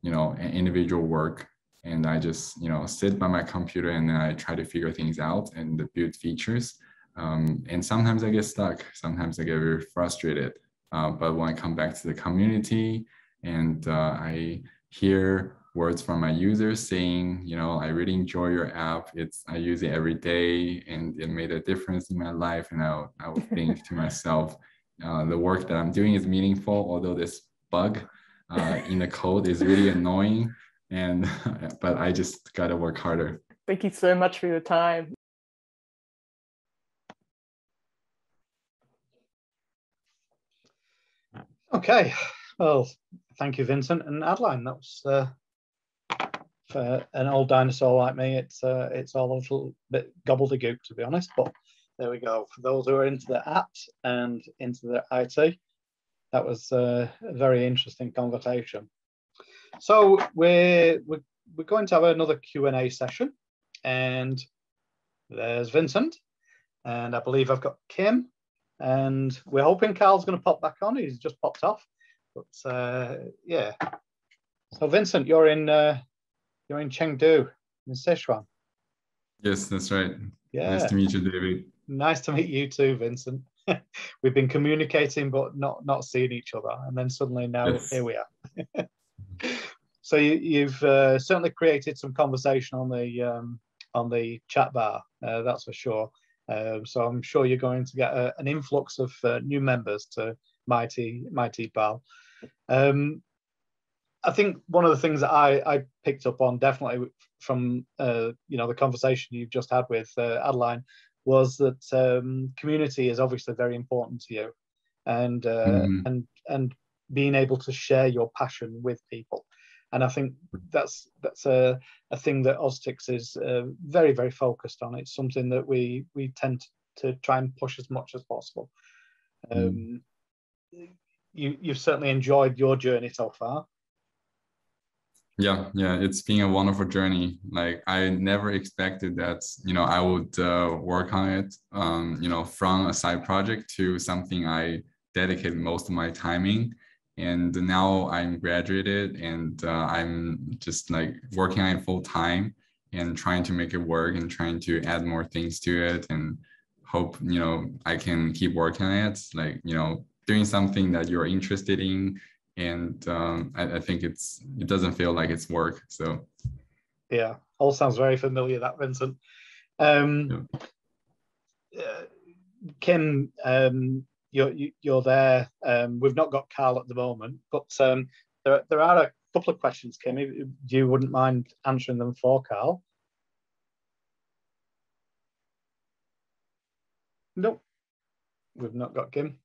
individual work, and I just sit by my computer and then I try to figure things out and build features. And sometimes I get stuck, sometimes I get very frustrated. But when I come back to the community and I hear words from my users saying, I really enjoy your app. I use it every day and it made a difference in my life. And I would think to myself, the work that I'm doing is meaningful, although this bug in the code is really annoying. But I just got to work harder. Thank you so much for your time. Okay, well, thank you, Vincent and Adeline. That was for an old dinosaur like me. It's all a little bit gobbledygook, to be honest. But there we go. For those who are into the apps and into the IT, that was a very interesting conversation. So we're going to have another Q&A session, and there's Vincent, and I believe I've got Kim, and we're hoping Carl's going to pop back on. He's just popped off, but yeah. So Vincent, you're in Chengdu, in Sichuan. Yes, that's right. Yeah. Nice to meet you, David. Nice to meet you too, Vincent. We've been communicating but not seeing each other, and then suddenly now Here we are. So you've certainly created some conversation on the chat bar, that's for sure. So I'm sure you're going to get an influx of new members to Mighty Pal. I think one of the things that I picked up on definitely from the conversation you've just had with Adeline was that community is obviously very important to you, and being able to share your passion with people. And I think that's a thing that Austcs is very, very focused on. It's something that we tend to try and push as much as possible. You've certainly enjoyed your journey so far. Yeah, it's been a wonderful journey. Like I never expected that, I would work on it, from a side project to something I dedicate most of my time in. And now I'm graduated, and I'm just like working on it full time and trying to make it work and trying to add more things to it, and hope, I can keep working on it, like, doing something that you're interested in. And I think it doesn't feel like it's work. So yeah, all sounds very familiar, that, Vincent. Kim, you're there. We've not got Carl at the moment, but there are a couple of questions, Kim, if you wouldn't mind answering them for Carl. Nope, we've not got Kim.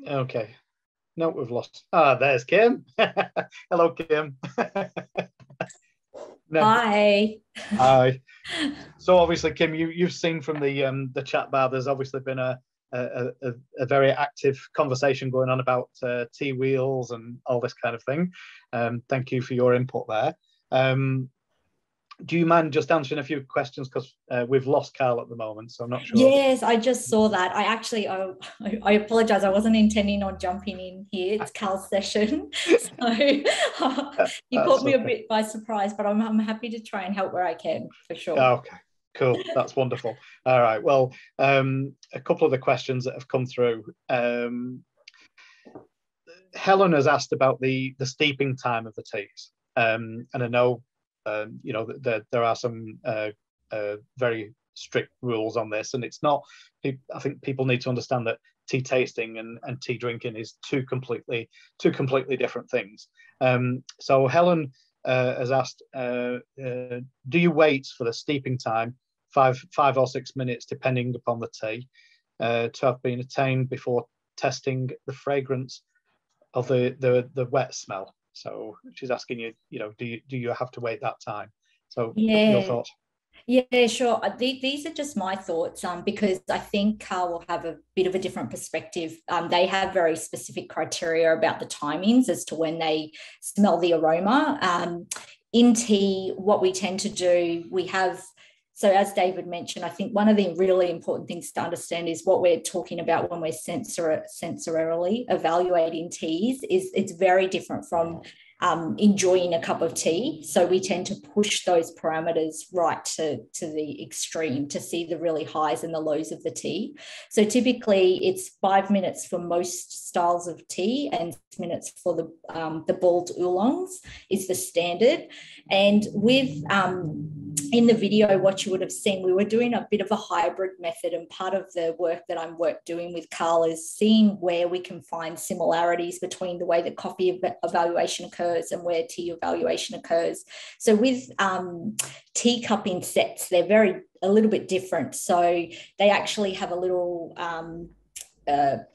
Okay. No, we've lost. There's Kim. Hello, Kim. No. Hi. Hi. So obviously, Kim, you've seen from the chat bar, there's obviously been a very active conversation going on about T wheels and all this kind of thing. Thank you for your input there. Do you mind just answering a few questions, because we've lost Carl at the moment, so I'm not sure. Yes, I just saw that. I apologize. I wasn't intending on jumping in here. It's Carl's session, so you caught me a bit by surprise. But I'm happy to try and help where I can, for sure. Okay, cool. That's wonderful. All right. Well, a couple of the questions that have come through. Helen has asked about the steeping time of the teas, and I know. You know, there are some very strict rules on this, and it's not. I think people need to understand that tea tasting and tea drinking is two completely different things. So Helen has asked, do you wait for the steeping time, 5 or 6 minutes, depending upon the tea, to have been attained before testing the fragrance of the wet smell? So she's asking you, do you have to wait that time? So your thoughts? Yeah, sure. These are just my thoughts, because I think Carl will have a bit of a different perspective. They have very specific criteria about the timings as to when they smell the aroma. In tea, what we tend to do, we have. So as David mentioned, I think one of the really important things to understand is what we're talking about when we're sensorily evaluating teas is it's very different from enjoying a cup of tea. So we tend to push those parameters right to the extreme to see the really highs and the lows of the tea. So typically it's 5 minutes for most styles of tea and 6 minutes for the boiled oolongs is the standard. And with in the video, what you would have seen, we were doing a bit of a hybrid method, and part of the work that I'm doing with Carl is seeing where we can find similarities between the way that coffee evaluation occurs and where tea evaluation occurs. So with teacupping sets, they're a little bit different. So they actually have a little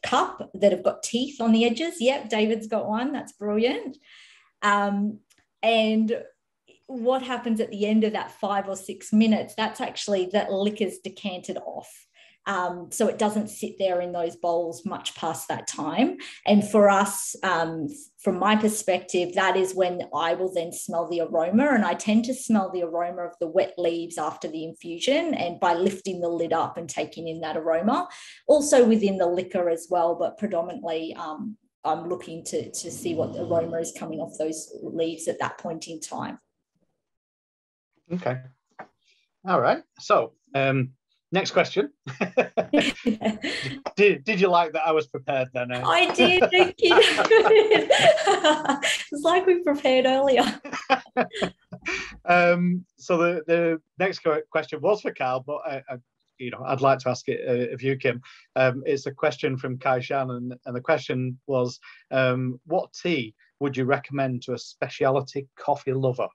cup that have got teeth on the edges. Yep, David's got one. That's brilliant. And what happens at the end of that 5 or 6 minutes, that's actually that liquor's decanted off. So it doesn't sit there in those bowls much past that time. And for us, from my perspective, that is when I will then smell the aroma. And I tend to smell the aroma of the wet leaves after the infusion and by lifting the lid up and taking in that aroma. Also within the liquor as well, but predominantly I'm looking to see what aroma is coming off those leaves at that point in time. Okay. All right. So next question. Did you like that I was prepared then? I did. Thank you. It's like we prepared earlier. So the next question was for Carl, but I'd like to ask it of you, Kim. It's a question from Kai Shan, and the question was, what tea would you recommend to a specialty coffee lover?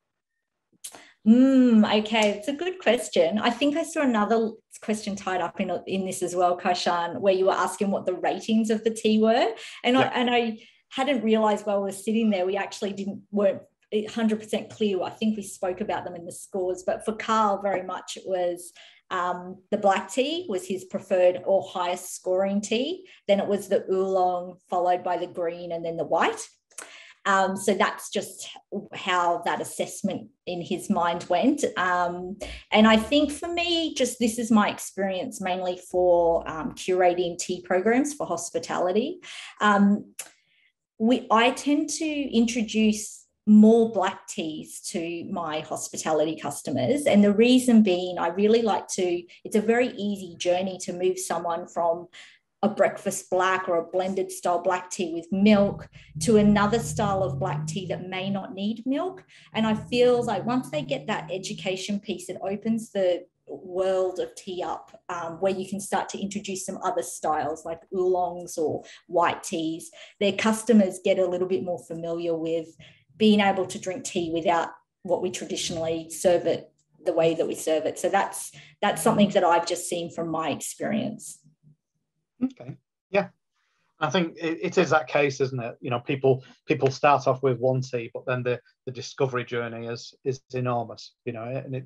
Okay, it's a good question. I think I saw another question tied up in this as well, Kaishan, where you were asking what the ratings of the tea were. And I hadn't realized while we were sitting there, we actually weren't 100% clear. I think we spoke about them in the scores, but for Carl, very much it was the black tea was his preferred or highest scoring tea. Then it was the oolong, followed by the green, and then the white. So that's just how that assessment in his mind went. And I think for me, this is my experience mainly for curating tea programs for hospitality. I tend to introduce more black teas to my hospitality customers. And the reason being, I really like it's a very easy journey to move someone from a breakfast black or a blended style black tea with milk to another style of black tea that may not need milk. And I feel like once they get that education piece, it opens the world of tea up, where you can start to introduce some other styles like oolongs or white teas. Their customers get a little bit more familiar with being able to drink tea without what we traditionally serve it the way that we serve it. So that's something that I've just seen from my experience. Okay. Yeah. I think it is that case, isn't it? You know, people start off with one tea, but then the discovery journey is enormous. You know, and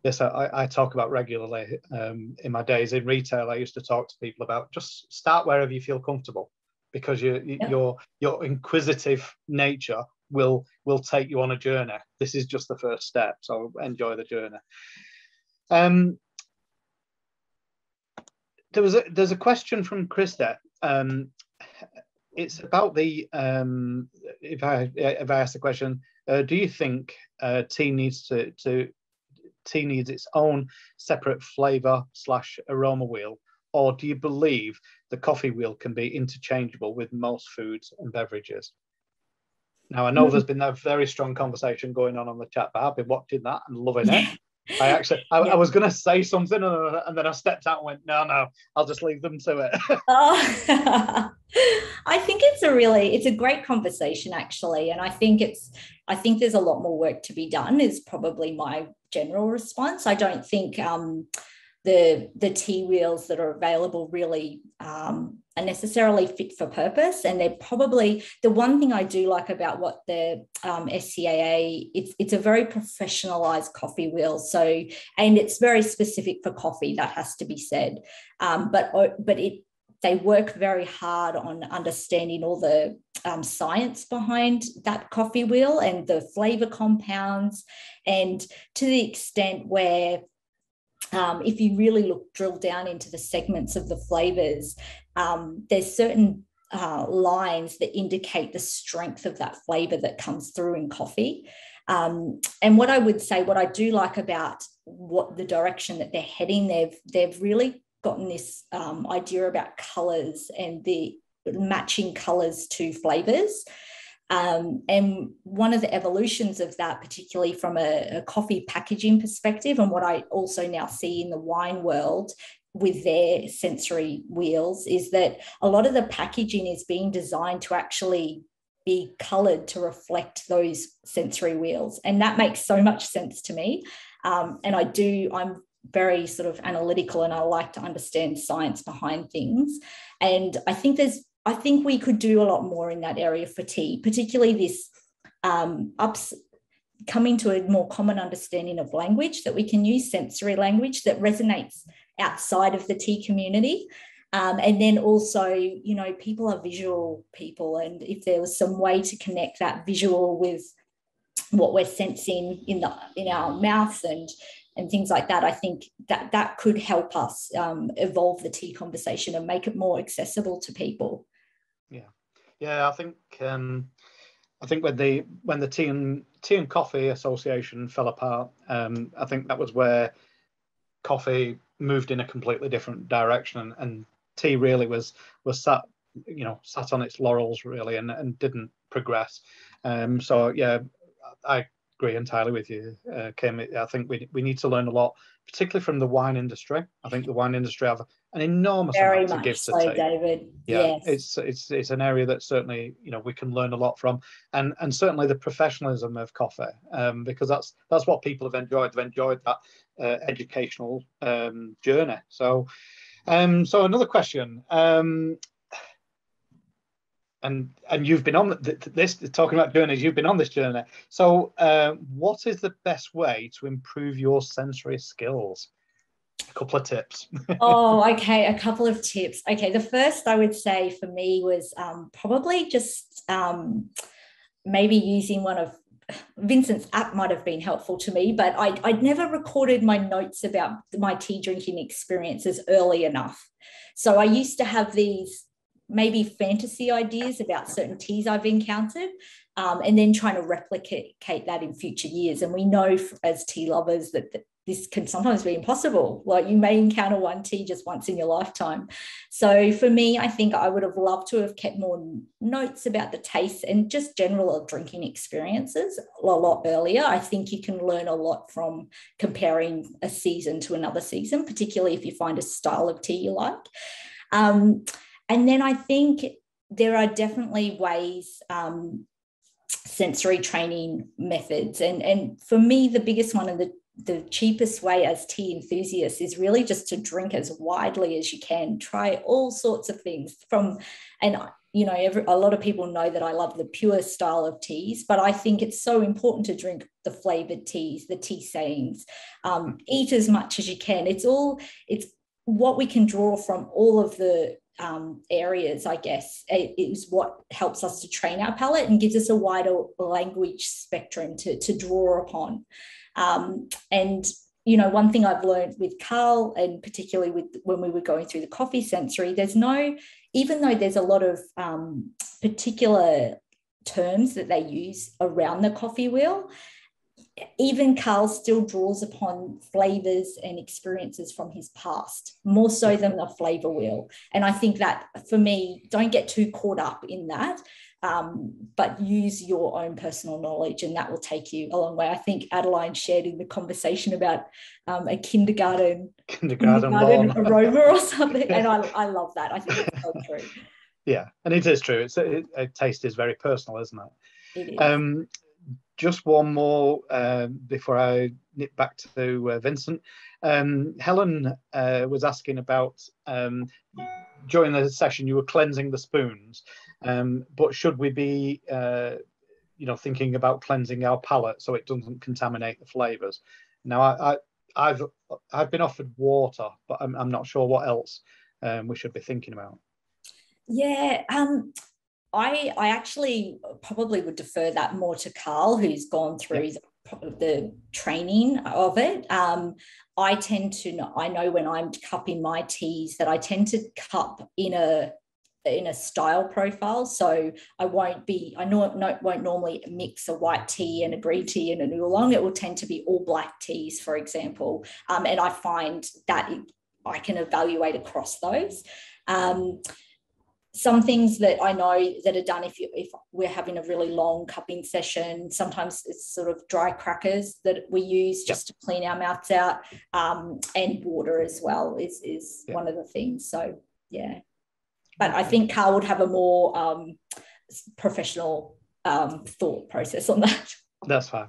yes, I talk about regularly in my days in retail. I used to talk to people about just start wherever you feel comfortable, because your inquisitive nature will take you on a journey. This is just the first step, so enjoy the journey. There's a question from Krista. It's about the if I ask the question, do you think tea needs its own separate flavor / aroma wheel, or do you believe the coffee wheel can be interchangeable with most foods and beverages? Now, I know there's been a very strong conversation going on the chat, but I've been watching that and loving it. I was going to say something, and then I stepped out and went, no, I'll just leave them to it. I think it's a great conversation, actually. And I think there's a lot more work to be done is probably my general response. I don't think the tea wheels that are available really are necessarily fit for purpose. And they're probably, the one thing I do like about what the SCAA, it's a very professionalized coffee wheel. So, and it's very specific for coffee, that has to be said. They work very hard on understanding all the science behind that coffee wheel and the flavor compounds, and to the extent where if you really drill down into the segments of the flavors, there's certain lines that indicate the strength of that flavor that comes through in coffee. And what I would say, what I do like about what the direction that they're heading, they've really gotten this idea about colors and the matching colors to flavors. And one of the evolutions of that, particularly from a coffee packaging perspective, and what I also now see in the wine world with their sensory wheels, is that a lot of the packaging is being designed to actually be coloured to reflect those sensory wheels. And that makes so much sense to me. And I'm very sort of analytical, and I like to understand science behind things. And I think we could do a lot more in that area for tea, particularly this coming to a more common understanding of language, that we can use sensory language that resonates outside of the tea community. And then also, you know, people are visual people, and if there was some way to connect that visual with what we're sensing in our mouths and things like that, I think that could help us evolve the tea conversation and make it more accessible to people. Yeah, I think when the Tea and Coffee Association fell apart, I think that was where coffee moved in a completely different direction, and tea really was sat on its laurels really, and didn't progress. So yeah, I agree entirely with you, Kim. I think we need to learn a lot, particularly from the wine industry. I think the wine industry have an enormous amount to give to tea. David. Yeah, yes. It's an area that certainly, you know, we can learn a lot from, and certainly the professionalism of coffee, because that's what people have enjoyed. They've enjoyed that educational journey. So another question. And you've been on this, talking about journeys, you've been on this journey. So what is the best way to improve your sensory skills? A couple of tips. Okay, a couple of tips. Okay, the first I would say for me was probably just maybe using one of Vincent's app might have been helpful to me, but I'd never recorded my notes about my tea drinking experiences early enough. So I used to have these maybe fantasy ideas about certain teas I've encountered, and then trying to replicate that in future years. And we know as tea lovers that this can sometimes be impossible. Like you may encounter one tea just once in your lifetime. So for me, I think I would have loved to have kept more notes about the taste and just general drinking experiences a lot earlier. I think you can learn a lot from comparing a season to another season, particularly if you find a style of tea you like. And then I think there are definitely ways, sensory training methods. And for me, the biggest one and the cheapest way as tea enthusiasts is really just to drink as widely as you can. Try all sorts of things a lot of people know that I love the pure style of teas, but I think it's so important to drink the flavored teas, the tea sayings, eat as much as you can. It's what we can draw from all of the areas, I guess. It is what helps us to train our palate and gives us a wider language spectrum to draw upon. And one thing I've learned with Carl, and particularly when we were going through the coffee sensory, even though there's a lot of particular terms that they use around the coffee wheel, even Carl still draws upon flavors and experiences from his past, more so than the flavor wheel. And I think that for me, don't get too caught up in that, but use your own personal knowledge, and that will take you a long way. I think Adeline shared in the conversation about a kindergarten aroma or something, and I love that. I think it's so true. Yeah, and it is true. Taste is very personal, isn't it? It is. Just one more before I nip back to Vincent. Helen was asking about, during the session, you were cleansing the spoons, but should we be, thinking about cleansing our palate so it doesn't contaminate the flavours? Now, I've been offered water, but I'm not sure what else we should be thinking about. Yeah, I actually probably would defer that more to Carl, who's gone through the training of it. I know when I'm cupping my teas that I tend to cup in a style profile. So I won't normally mix a white tea and a green tea and an oolong. It will tend to be all black teas, for example. And I find that I can evaluate across those. Some things that I know that are done if we're having a really long cupping session, sometimes it's sort of dry crackers that we use just to clean our mouths out, and water as well is one of the things. So, yeah. But I think Carl would have a more professional thought process on that. That's fine.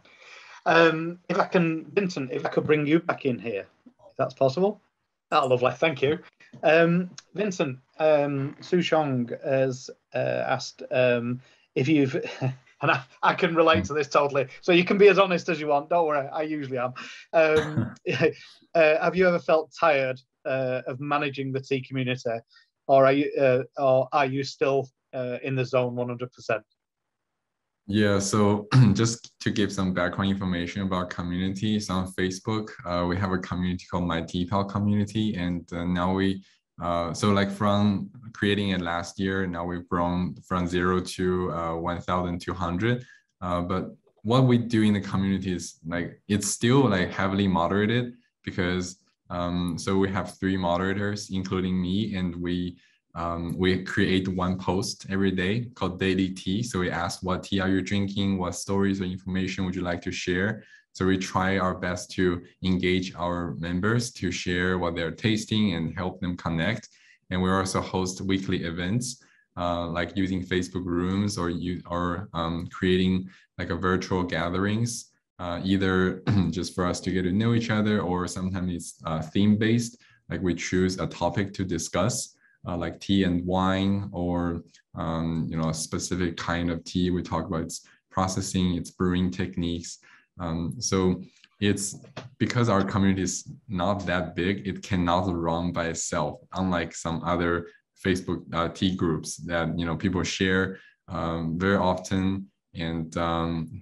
Vincent, if I could bring you back in here, if that's possible. Oh, lovely. Thank you. Vincent, Su Shong has asked if you've, and I can relate to this totally, so you can be as honest as you want, don't worry, I usually am. Have you ever felt tired of managing the tea community, or are you still in the zone 100%? Yeah, so just to give some background information about communities on Facebook, we have a community called My Tea Pal community, and now from creating it last year, now we've grown from 0 to 1,200. But what we do in the community is it's still heavily moderated because so we have 3 moderators, including me, and we create one post every day called Daily Tea. So we ask, what tea are you drinking? What stories or information would you like to share? So we try our best to engage our members to share what they're tasting and help them connect. And we also host weekly events like using Facebook rooms or creating a virtual gatherings, either just for us to get to know each other, or sometimes it's theme-based, we choose a topic to discuss. Like tea and wine, or a specific kind of tea. We talk about its processing, its brewing techniques. So it's because our community is not that big, it cannot run by itself, unlike some other Facebook tea groups that people share very often, and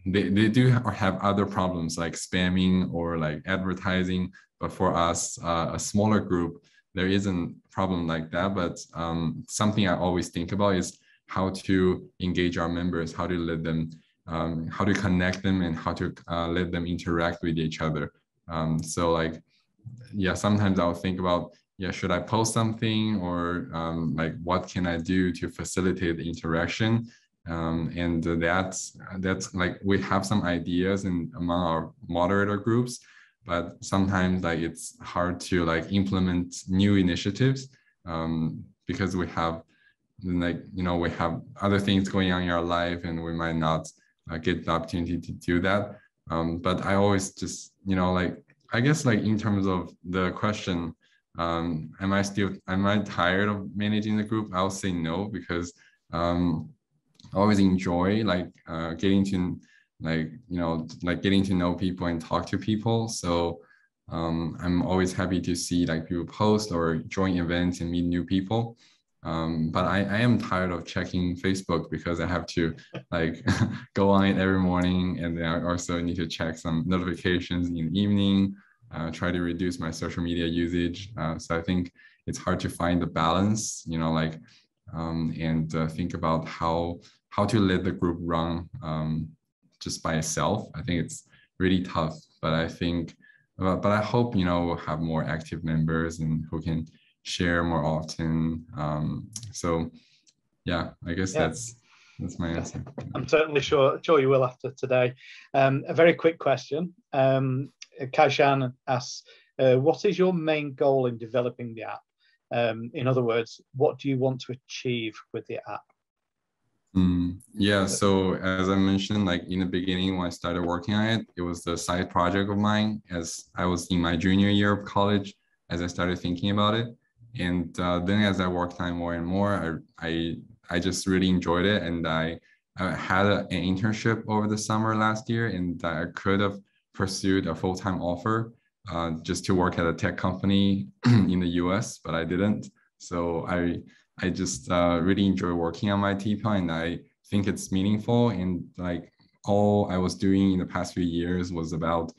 they do have other problems like spamming or advertising. But for us, a smaller group, there isn't a problem like that, but something I always think about is how to engage our members, how to let them, how to connect them, and how to let them interact with each other. So like, yeah, sometimes I'll think about, yeah, should I post something, or like what can I do to facilitate the interaction? And that's like, we have some ideas among our moderator groups, but sometimes like it's hard to like implement new initiatives because we have like, we have other things going on in our life, and we might not get the opportunity to do that. But I always just, like, I guess like in terms of the question, am I tired of managing the group? I'll say no, because I always enjoy like getting to getting to know people and talk to people. So I'm always happy to see like people post or join events and meet new people. But I am tired of checking Facebook, because I have to like go on it every morning, and then I also need to check some notifications in the evening, try to reduce my social media usage. So I think it's hard to find the balance, and think about how to let the group run just by itself. I think it's really tough, but I hope, we'll have more active members and who can share more often. So yeah, I guess that's my answer. I'm certainly sure you will after today. A very quick question. Kaishan asks, what is your main goal in developing the app? In other words, what do you want to achieve with the app? Yeah, so as I mentioned, like in the beginning when I started working on it, it was the side project of mine as I was in my junior year of college, as I started thinking about it. And then as I worked on it more and more, I just really enjoyed it. And I had an internship over the summer last year, and I could have pursued a full-time offer just to work at a tech company in the US, but I didn't. So I just really enjoy working on my teapot, and I think it's meaningful. And like all I was doing in the past few years was about,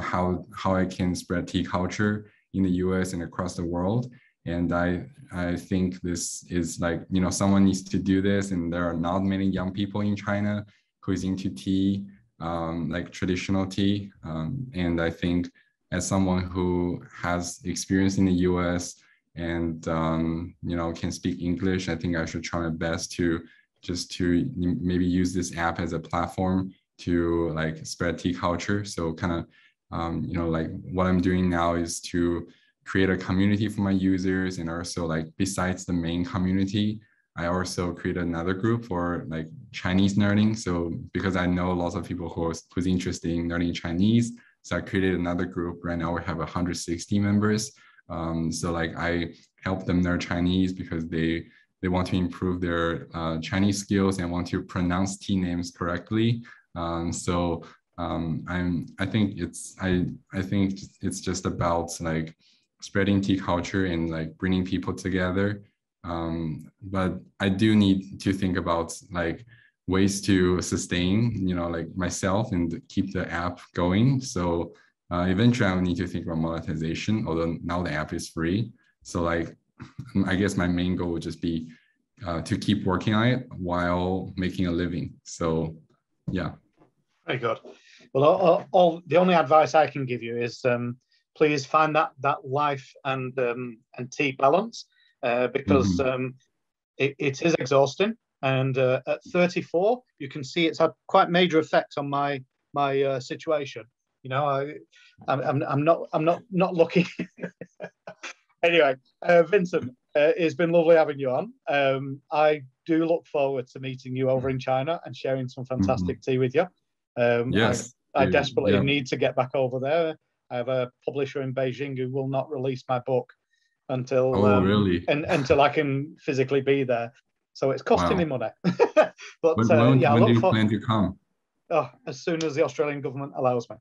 how I can spread tea culture in the US and across the world. And I think this is like, someone needs to do this, and there are not many young people in China who is into tea, like traditional tea. And I think as someone who has experience in the US and can speak English, I think I should try my best to maybe use this app as a platform to like spread tea culture. So kind of like what I'm doing now is to create a community for my users, and also like besides the main community, I also create another group for like Chinese learning. So because I know lots of people who's interested in learning Chinese, so I created another group. Right now we have 160 members. So like I help them learn Chinese because they want to improve their Chinese skills and want to pronounce tea names correctly. I think it's just about like spreading tea culture and like bringing people together. But I do need to think about like ways to sustain, like myself and keep the app going. So eventually I will need to think about monetization, although now the app is free. So like, I guess my main goal would just be to keep working on it while making a living. So yeah. Very good. Well, the only advice I can give you is please find that life and tea balance, because it is exhausting. And at 34, you can see it's had quite major effects on my situation. I'm not lucky. Anyway, Vincent, it's been lovely having you on. I do look forward to meeting you over in China and sharing some fantastic tea with you. Yes, I desperately need to get back over there. I have a publisher in Beijing who will not release my book until until I can physically be there. So it's costing me money. But when do you plan to come? Oh, as soon as the Australian government allows me.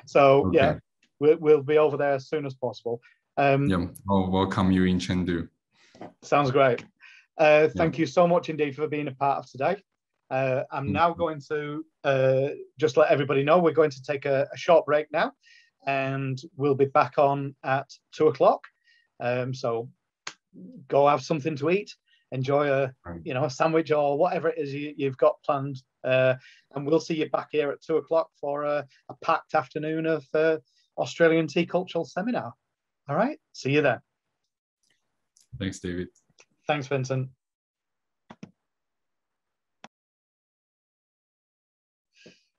So okay. Yeah, we'll be over there as soon as possible. I'll welcome you in Chengdu. Sounds great. Thank you so much indeed for being a part of today. I'm now going to just let everybody know we're going to take a short break now, and we'll be back on at 2 o'clock. So go have something to eat, enjoy a sandwich or whatever it is you've got planned. And we'll see you back here at 2 o'clock for a packed afternoon of Australian Tea Cultural Seminar. All right, see you then. Thanks, David. Thanks, Vincent.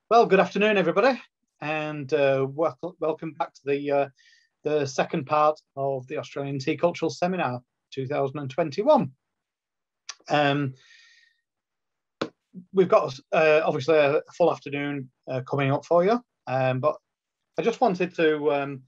Well, good afternoon, everybody, and welcome back to the second part of the Australian Tea Cultural Seminar 2021. We've got obviously a full afternoon coming up for you, but I just wanted to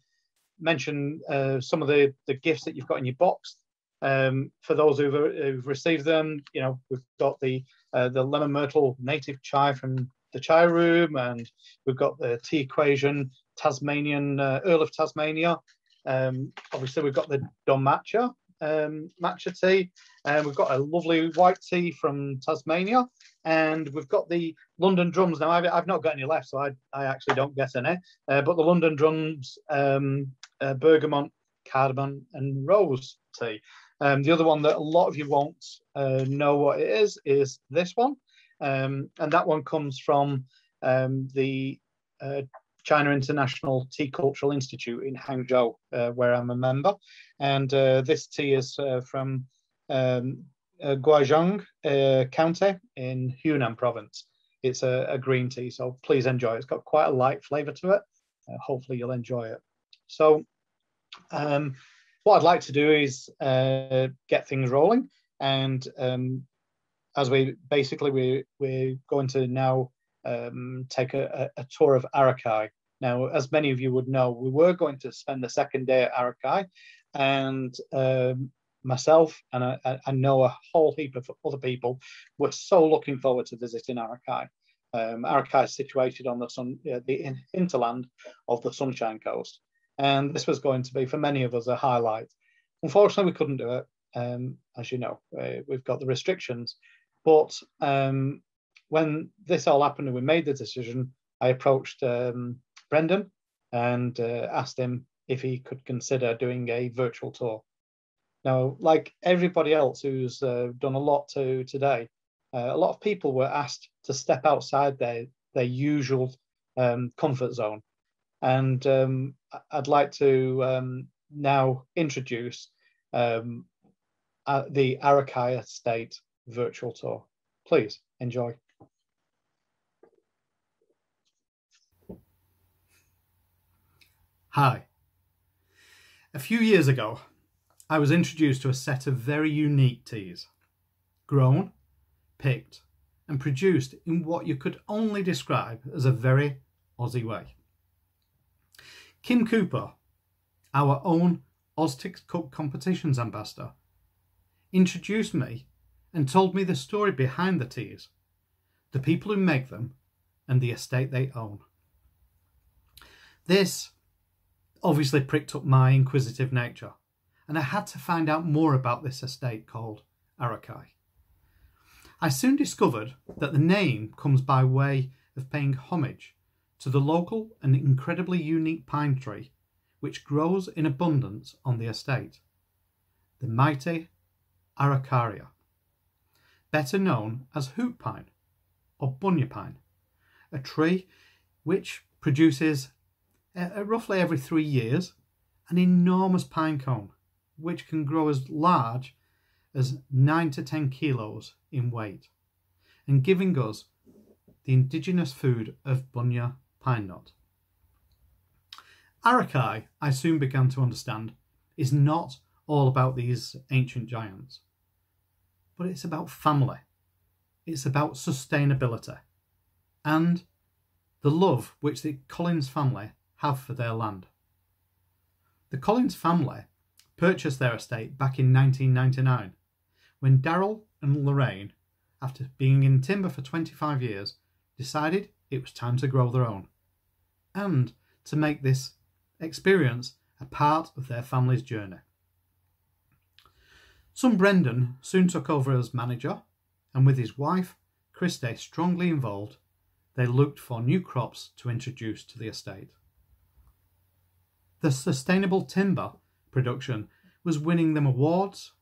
mention some of the gifts that you've got in your box. For those who've received them, we've got the lemon myrtle native chai from the chai room, and we've got the tea equation Tasmanian Earl of Tasmania. Obviously, we've got the Don Matcha matcha tea, and we've got a lovely white tea from Tasmania, and we've got the London Drums. Now, I've not got any left, so I actually don't get any. But the London Drums bergamot, cardamom, and rose tea. The other one that a lot of you won't know what it is this one. And that one comes from the China International Tea Cultural Institute in Hangzhou, where I'm a member. And this tea is from Guizhou County in Hunan Province. It's a green tea, so please enjoy it. It's got quite a light flavour to it. Hopefully you'll enjoy it. So what I'd like to do is get things rolling, and as we're going to now take a tour of Arakai. Now, as many of you would know, we were going to spend the second day at Arakai, and myself and I know a whole heap of other people were so looking forward to visiting Arakai. Arakai is situated on the hinterland of the Sunshine Coast, and this was going to be, for many of us, a highlight. Unfortunately, we couldn't do it. As you know, we've got the restrictions. But when this all happened and we made the decision, I approached Brendan and asked him if he could consider doing a virtual tour. Now, like everybody else who's done a lot today, a lot of people were asked to step outside their usual comfort zone. And I'd like to now introduce the Arakai Estate virtual tour. Please enjoy. Hi. A few years ago, I was introduced to a set of very unique teas, grown, picked, and produced in what you could only describe as a very Aussie way. Kim Cooper, our own Austcs Cup Competitions ambassador, introduced me and told me the story behind the teas, the people who make them, and the estate they own. This obviously pricked up my inquisitive nature, and I had to find out more about this estate called Arakai. I soon discovered that the name comes by way of paying homage to the local and incredibly unique pine tree which grows in abundance on the estate, the mighty Araucaria, better known as hoop pine or bunya pine, a tree which produces roughly every 3 years an enormous pine cone which can grow as large as 9 to 10 kilos in weight, and giving us the indigenous food of bunya pine nut. Arakai, I soon began to understand, is not all about these ancient giants, but it's about family, it's about sustainability, and the love which the Collins family have for their land. The Collins family purchased their estate back in 1999, when Daryl and Lorraine, after being in timber for 25 years, decided it was time to grow their own, and to make this experience a part of their family's journey. Son Brendan soon took over as manager, and with his wife, Christy, strongly involved, they looked for new crops to introduce to the estate. The sustainable timber production was winning them awards,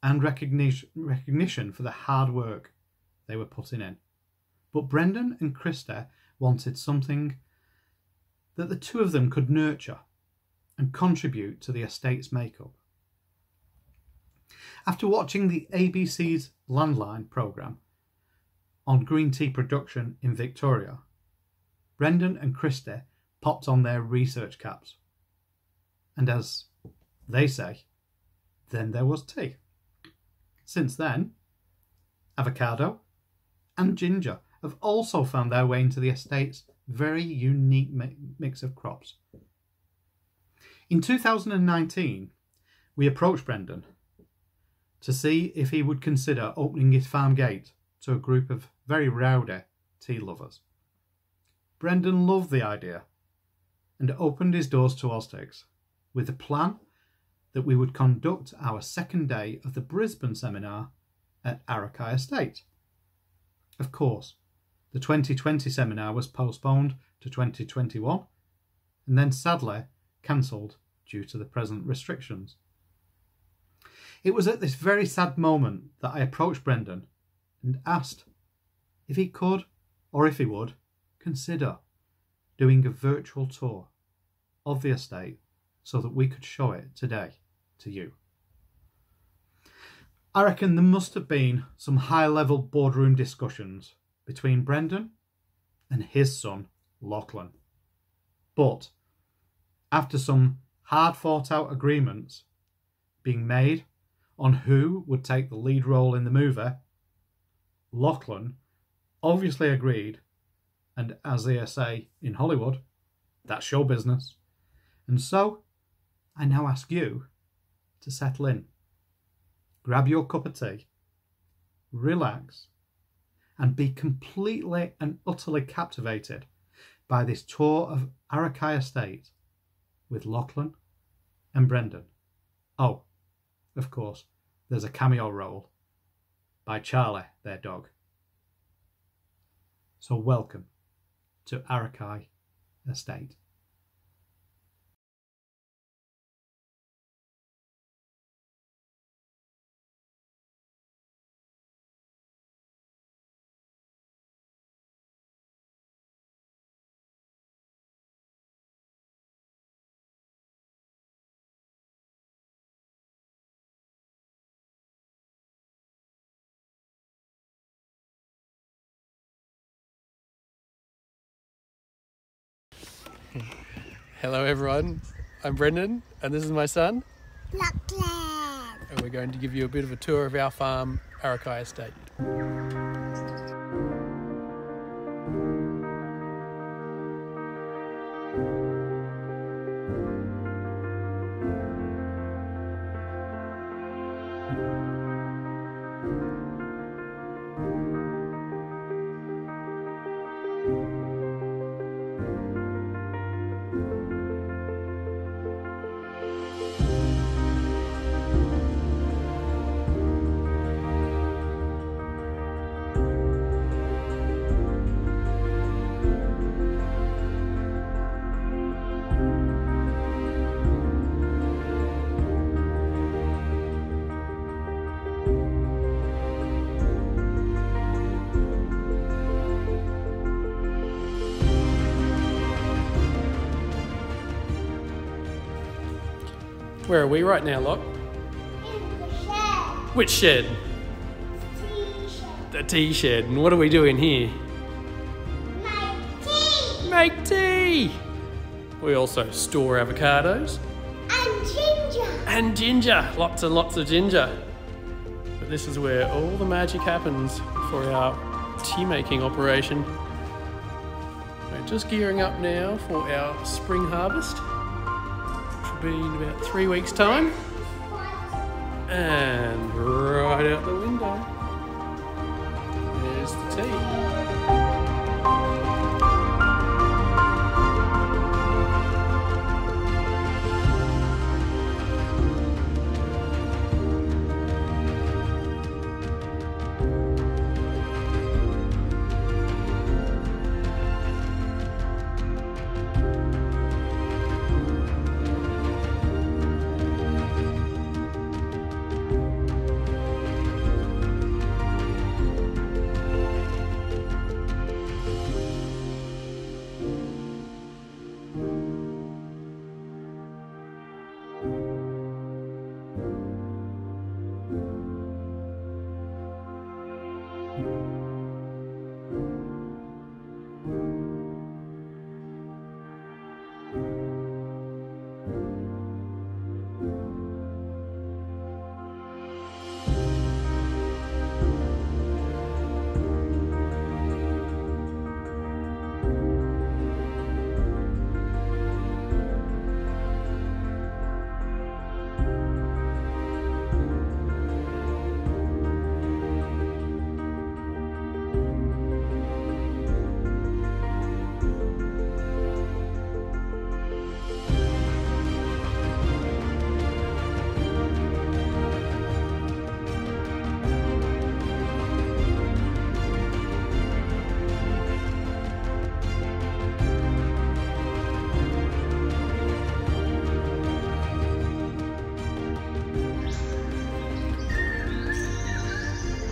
and recognition for the hard work they were putting in. But Brendan and Krista wanted something that the two of them could nurture and contribute to the estate's makeup. After watching the ABC's Landline programme on green tea production in Victoria, Brendan and Krista popped on their research caps. And as they say, then there was tea. Since then, avocado and ginger have also found their way into the estate's very unique mix of crops. In 2019, we approached Brendan to see if he would consider opening his farm gate to a group of very rowdy tea lovers. Brendan loved the idea and opened his doors to Austcs with the plan that we would conduct our second day of the Brisbane seminar at Arakai Estate. Of course, the 2020 seminar was postponed to 2021 and then sadly cancelled due to the present restrictions. It was at this very sad moment that I approached Brendan and asked if he could, or if he would, consider doing a virtual tour of the estate so that we could show it today to you. I reckon there must have been some high-level boardroom discussions between Brendan and his son, Lachlan. But after some hard-fought-out agreements being made on who would take the lead role in the movie, Lachlan obviously agreed, and as they say in Hollywood, that's show business. And so, I now ask you to settle in, grab your cup of tea, relax, and be completely and utterly captivated by this tour of Arakai Estate with Lachlan and Brendan. Oh, of course, there's a cameo role by Charlie, their dog. So welcome to Arakai Estate. Hello everyone, I'm Brendan and this is my son. Lachlan. And we're going to give you a bit of a tour of our farm, Arakai Estate. Where are we right now, Locke? In the shed. Which shed? Tea shed. The tea shed. And what are we doing here? Make tea. Make tea! We also store avocados. And ginger. And ginger. Lots and lots of ginger. But this is where all the magic happens for our tea making operation. We're just gearing up now for our spring harvest. Be in about 3 weeks' time, and right out the window there's the tea.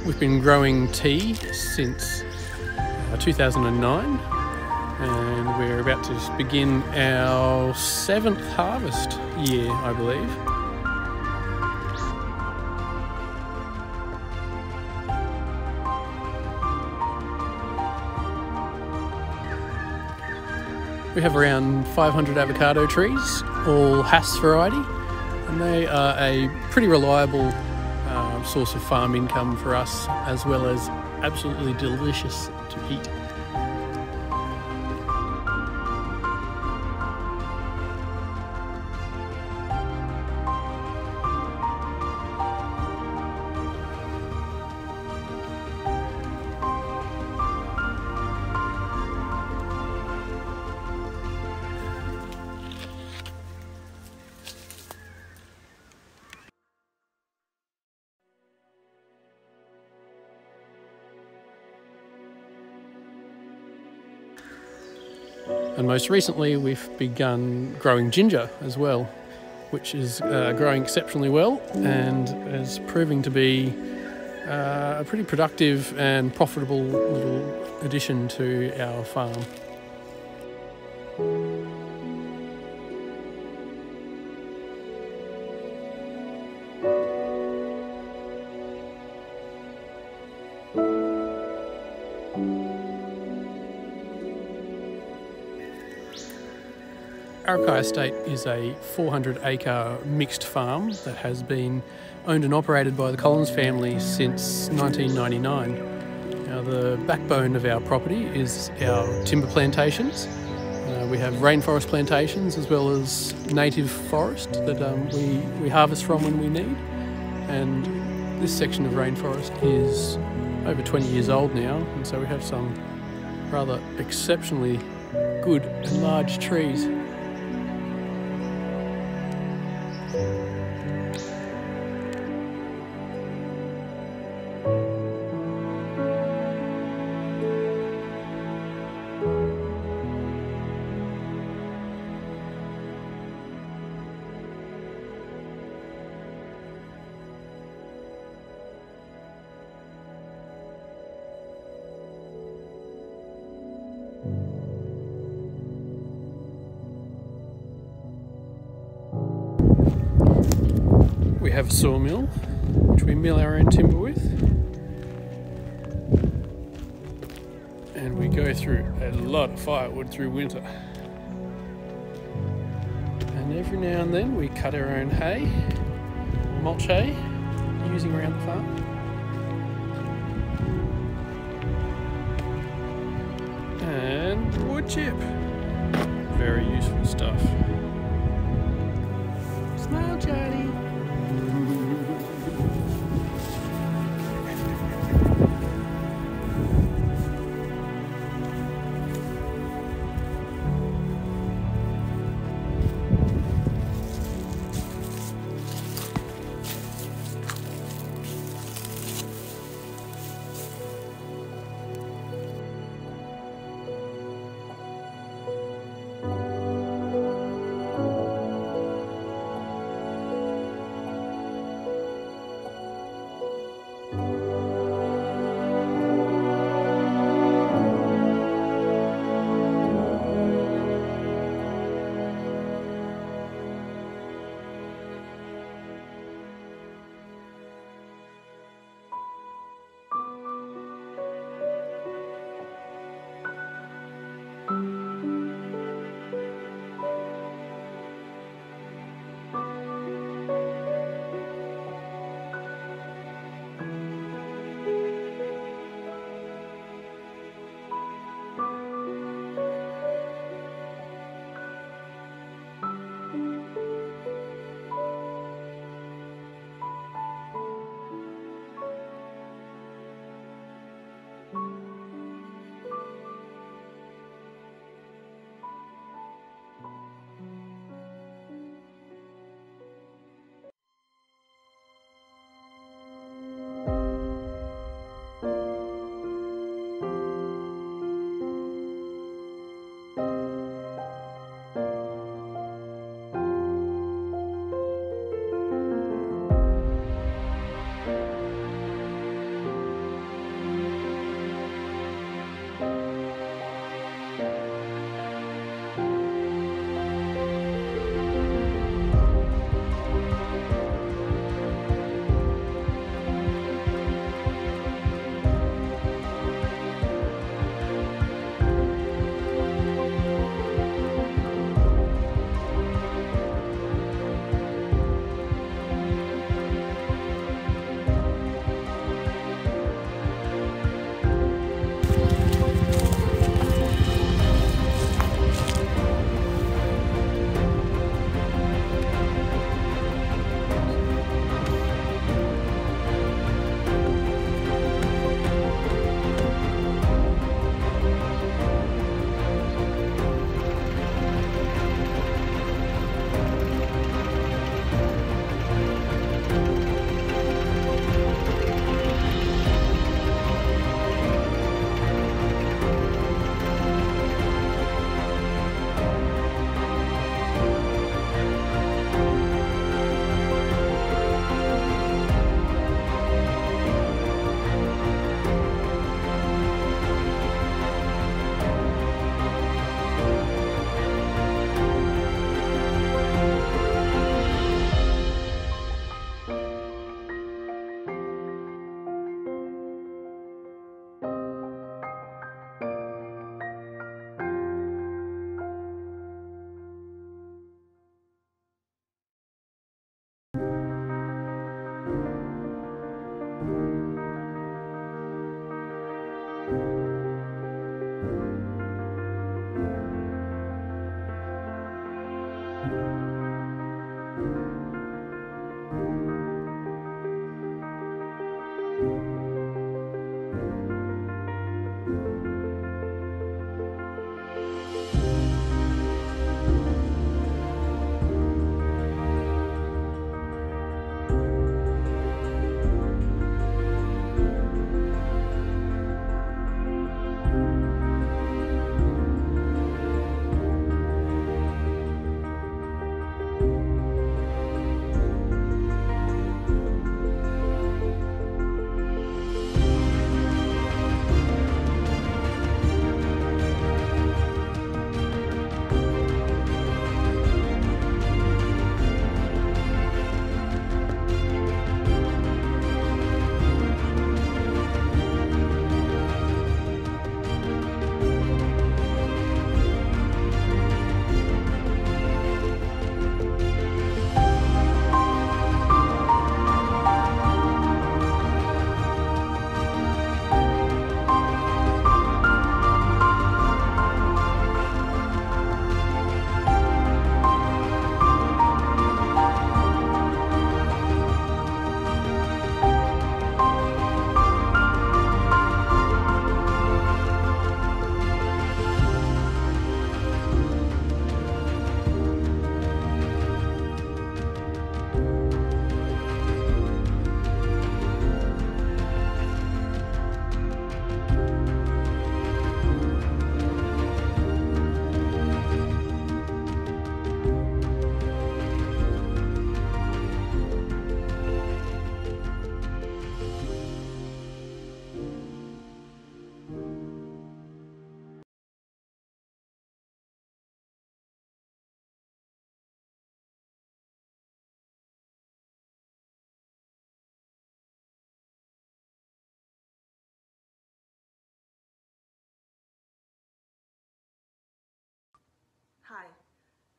We've been growing tea since 2009, and we're about to begin our 7th harvest year, I believe. We have around 500 avocado trees, all Hass variety, and they are a pretty reliable source of farm income for us, as well as absolutely delicious to eat. And most recently we've begun growing ginger as well, which is growing exceptionally well and is proving to be a pretty productive and profitable little addition to our farm. Arakai Estate is a 400-acre mixed farm that has been owned and operated by the Collins family since 1999. Now, the backbone of our property is our timber plantations. We have rainforest plantations as well as native forest that we harvest from when we need. And this section of rainforest is over 20 years old now, and so we have some rather exceptionally good and large trees. We have a sawmill, which we mill our own timber with. And we go through a lot of firewood through winter. And every now and then we cut our own hay, mulch hay, using around the farm. And wood chip. Very useful stuff. Smile, Charlie.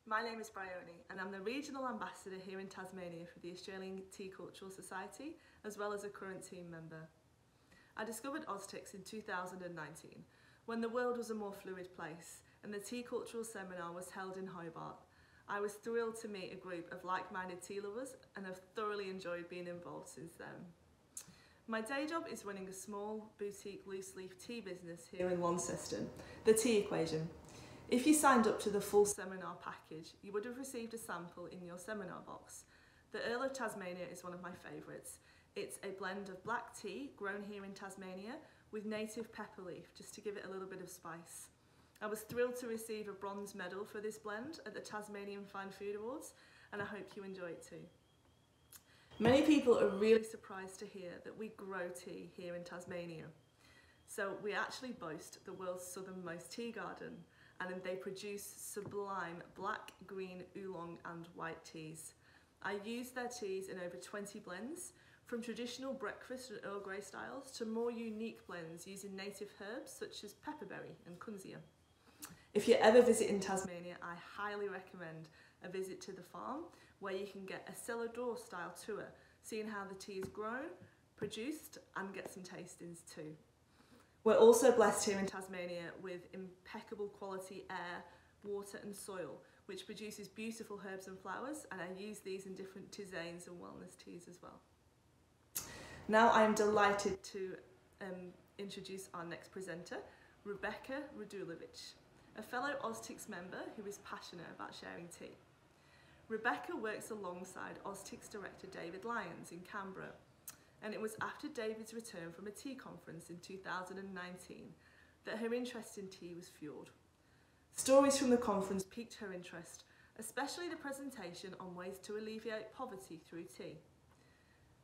My name is Bryony and I'm the Regional Ambassador here in Tasmania for the Australian Tea Cultural Society, as well as a current team member. I discovered Austcs in 2019, when the world was a more fluid place and the Tea Cultural Seminar was held in Hobart. I was thrilled to meet a group of like-minded tea lovers and have thoroughly enjoyed being involved since then. My day job is running a small boutique loose leaf tea business here in Launceston, The Tea Equation. If you signed up to the full seminar package, you would have received a sample in your seminar box. The Earl of Tasmania is one of my favourites. It's a blend of black tea grown here in Tasmania with native pepper leaf, just to give it a little bit of spice. I was thrilled to receive a bronze medal for this blend at the Tasmanian Fine Food Awards, and I hope you enjoy it too. Many people are really surprised to hear that we grow tea here in Tasmania. So we actually boast the world's southernmost tea garden, and they produce sublime black, green, oolong and white teas. I use their teas in over 20 blends, from traditional breakfast and Earl Grey styles to more unique blends using native herbs such as pepperberry and kunzia. If you ever visit in Tasmania, I highly recommend a visit to the farm, where you can get a cellar door style tour, seeing how the tea is grown, produced and get some tastings too. We're also blessed here in Tasmania with impeccable quality air, water and soil, which produces beautiful herbs and flowers, and I use these in different tisanes and wellness teas as well. Now I am delighted to introduce our next presenter, Rebecca Radulovic, a fellow Austcs member who is passionate about sharing tea. Rebecca works alongside Austcs director David Lyons in Canberra, and it was after David's return from a tea conference in 2019 that her interest in tea was fueled. Stories from the conference piqued her interest, especially the presentation on ways to alleviate poverty through tea.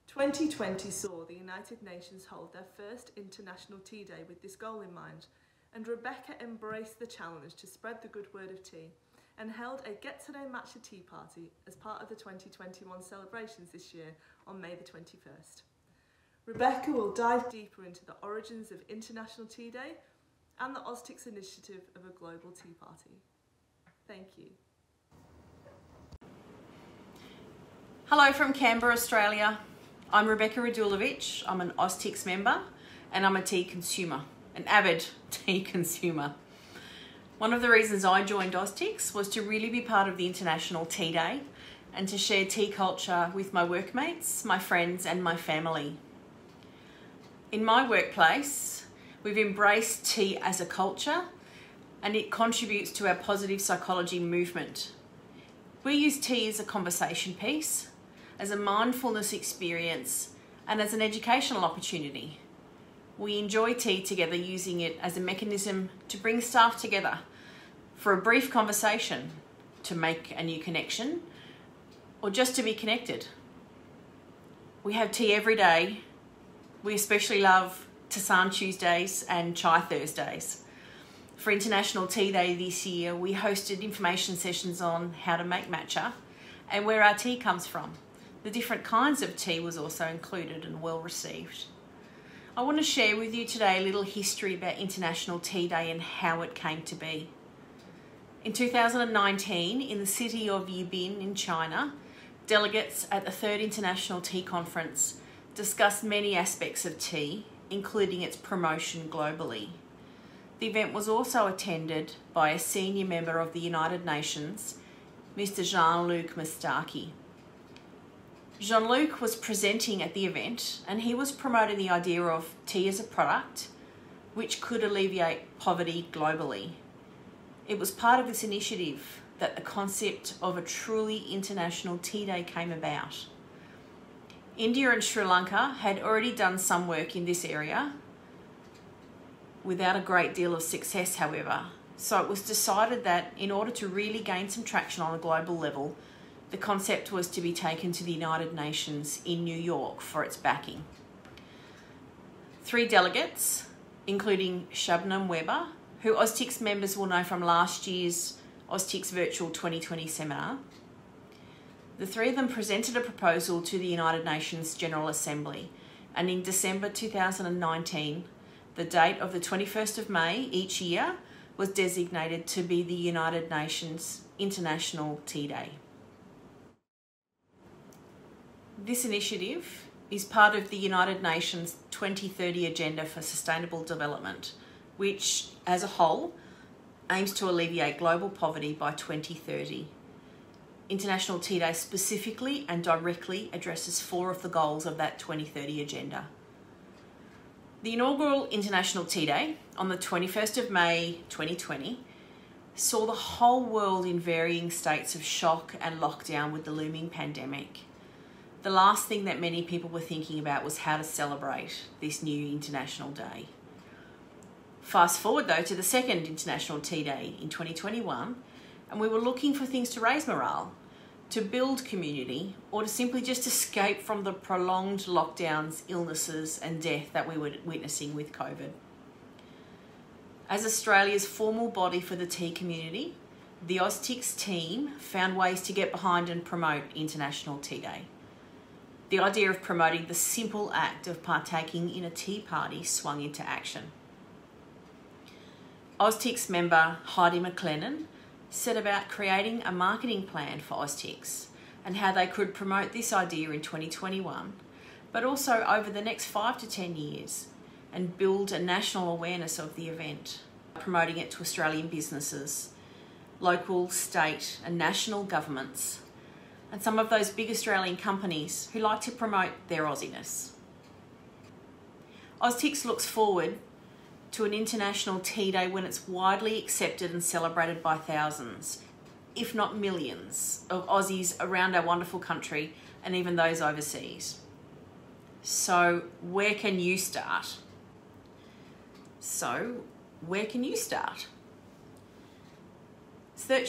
2020 saw the United Nations hold their first International Tea Day with this goal in mind, and Rebecca embraced the challenge to spread the good word of tea and held a Get to Know Matcha tea party as part of the 2021 celebrations this year on May the 21st. Rebecca will dive deeper into the origins of International Tea Day and the Austcs initiative of a global tea party. Thank you. Hello from Canberra, Australia. I'm Rebecca Radulovic. I'm an Austcs member and I'm a tea consumer, an avid tea consumer. One of the reasons I joined Austcs was to really be part of the International Tea Day and to share tea culture with my workmates, my friends and my family. In my workplace, we've embraced tea as a culture and it contributes to our positive psychology movement. We use tea as a conversation piece, as a mindfulness experience and as an educational opportunity. We enjoy tea together, using it as a mechanism to bring staff together for a brief conversation, to make a new connection, or just to be connected. We have tea every day. We especially love Tassan Tuesdays and Chai Thursdays. For International Tea Day this year, we hosted information sessions on how to make matcha and where our tea comes from. The different kinds of tea was also included and well received. I want to share with you today a little history about International Tea Day and how it came to be. In 2019, in the city of Yibin in China, delegates at the Third International Tea Conference discussed many aspects of tea, including its promotion globally. The event was also attended by a senior member of the United Nations, Mr. Jean-Luc Mustaki. Jean-Luc was presenting at the event and he was promoting the idea of tea as a product which could alleviate poverty globally. It was part of this initiative that the concept of a truly International Tea Day came about. India and Sri Lanka had already done some work in this area, without a great deal of success, however. So it was decided that in order to really gain some traction on a global level, the concept was to be taken to the United Nations in New York for its backing. 3 delegates, including Shabnam Weber, who Austcs members will know from last year's Austcs Virtual 2020 seminar. The 3 of them presented a proposal to the United Nations General Assembly, and in December 2019, the date of the 21st of May each year was designated to be the United Nations International Tea Day. This initiative is part of the United Nations 2030 Agenda for Sustainable Development, which, as a whole, aims to alleviate global poverty by 2030. International Tea Day specifically and directly addresses 4 of the goals of that 2030 agenda. The inaugural International Tea Day on the 21st of May 2020 saw the whole world in varying states of shock and lockdown with the looming pandemic. The last thing that many people were thinking about was how to celebrate this new International Day. Fast forward though to the second International Tea Day in 2021, and we were looking for things to raise morale, to build community, or to simply just escape from the prolonged lockdowns, illnesses and death that we were witnessing with COVID. As Australia's formal body for the tea community, the Austcs team found ways to get behind and promote International Tea Day. The idea of promoting the simple act of partaking in a tea party swung into action. Austcs member Heidi McLennan set about creating a marketing plan for Austcs and how they could promote this idea in 2021, but also over the next 5 to 10 years, and build a national awareness of the event, promoting it to Australian businesses, local, state and national governments, and some of those big Australian companies who like to promote their Aussiness. Austcs looks forward to an International Tea Day when it's widely accepted and celebrated by thousands, if not millions, of Aussies around our wonderful country and even those overseas. So where can you start? Search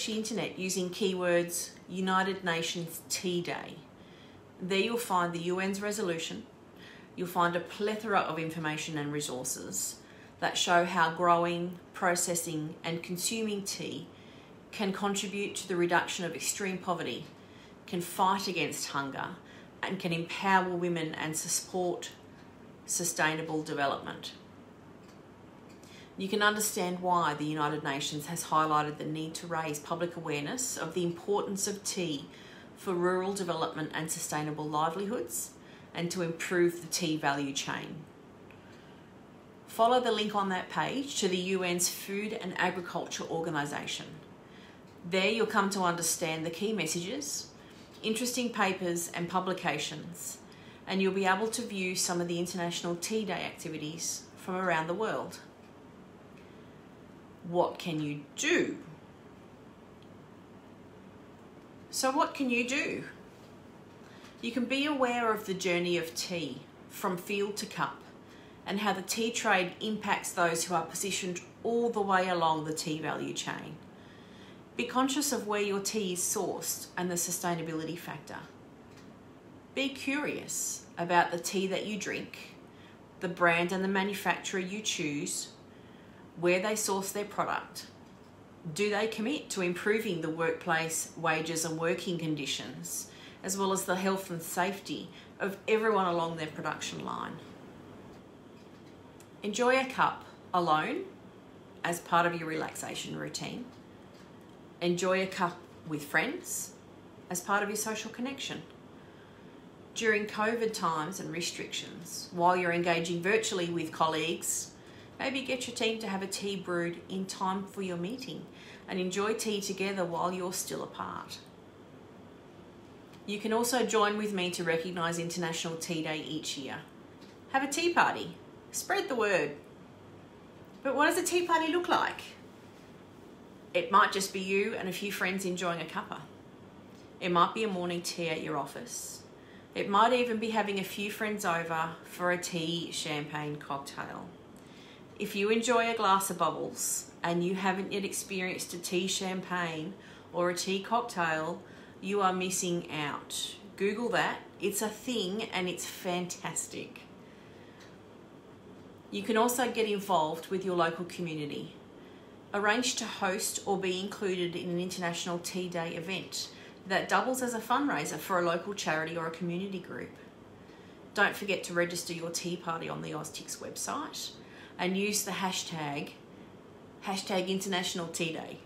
the internet using keywords United Nations Tea Day. There you'll find the UN's resolution. You'll find a plethora of information and resources that show how growing, processing and consuming tea can contribute to the reduction of extreme poverty, can fight against hunger and can empower women and support sustainable development. You can understand why the United Nations has highlighted the need to raise public awareness of the importance of tea for rural development and sustainable livelihoods, and to improve the tea value chain. Follow the link on that page to the UN's Food and Agriculture Organisation. There you'll come to understand the key messages, interesting papers and publications, and you'll be able to view some of the International Tea Day activities from around the world. What can you do? So what can you do? You can be aware of the journey of tea from field to cup and how the tea trade impacts those who are positioned all the way along the tea value chain. Be conscious of where your tea is sourced and the sustainability factor. Be curious about the tea that you drink, the brand and the manufacturer you choose, where they source their product. Do they commit to improving the workplace, wages and working conditions, as well as the health and safety of everyone along their production line? Enjoy a cup alone as part of your relaxation routine. Enjoy a cup with friends as part of your social connection. During COVID times and restrictions, while you're engaging virtually with colleagues, maybe get your team to have a tea brewed in time for your meeting and enjoy tea together while you're still apart. You can also join with me to recognise International Tea Day each year. Have a tea party. Spread the word. But what does a tea party look like? It might just be you and a few friends enjoying a cuppa. It might be a morning tea at your office. It might even be having a few friends over for a tea champagne cocktail. If you enjoy a glass of bubbles and you haven't yet experienced a tea champagne or a tea cocktail, you are missing out. Google that. It's a thing and it's fantastic. You can also get involved with your local community. Arrange to host or be included in an International Tea Day event that doubles as a fundraiser for a local charity or a community group. Don't forget to register your tea party on the Austcs website and use the #International Tea Day.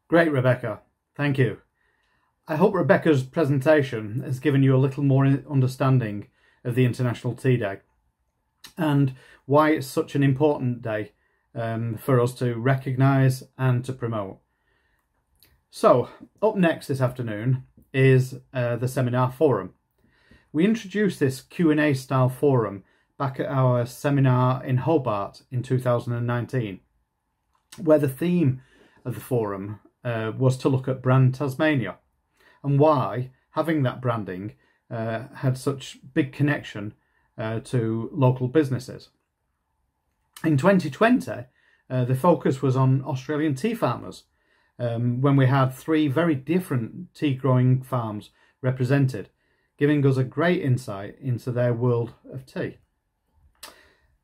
Great, Rebecca. Thank you. I hope Rebecca's presentation has given you a little more understanding of the International Tea Day and why it's such an important day for us to recognise and to promote. So, up next this afternoon is the seminar forum. We introduced this Q&A style forum back at our seminar in Hobart in 2019, where the theme of the forum was to look at brand Tasmania and why having that branding had such big connection to local businesses. In 2020, the focus was on Australian tea farmers, when we had 3 very different tea growing farms represented, giving us a great insight into their world of tea.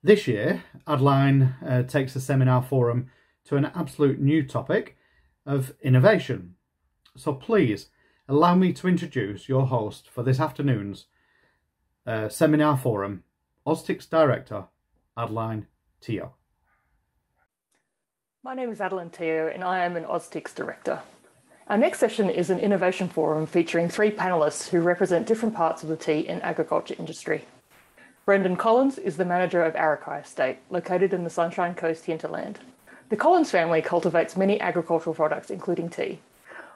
This year, Adeline takes the seminar forum to an absolute new topic of innovation. So please allow me to introduce your host for this afternoon's seminar forum, Austcs Director, Adeline Teo. My name is Adeline Teo and I am an Austcs Director. Our next session is an innovation forum featuring 3 panellists who represent different parts of the tea and agriculture industry. Brendan Collins is the manager of Arakai Estate, located in the Sunshine Coast hinterland. The Collins family cultivates many agricultural products, including tea.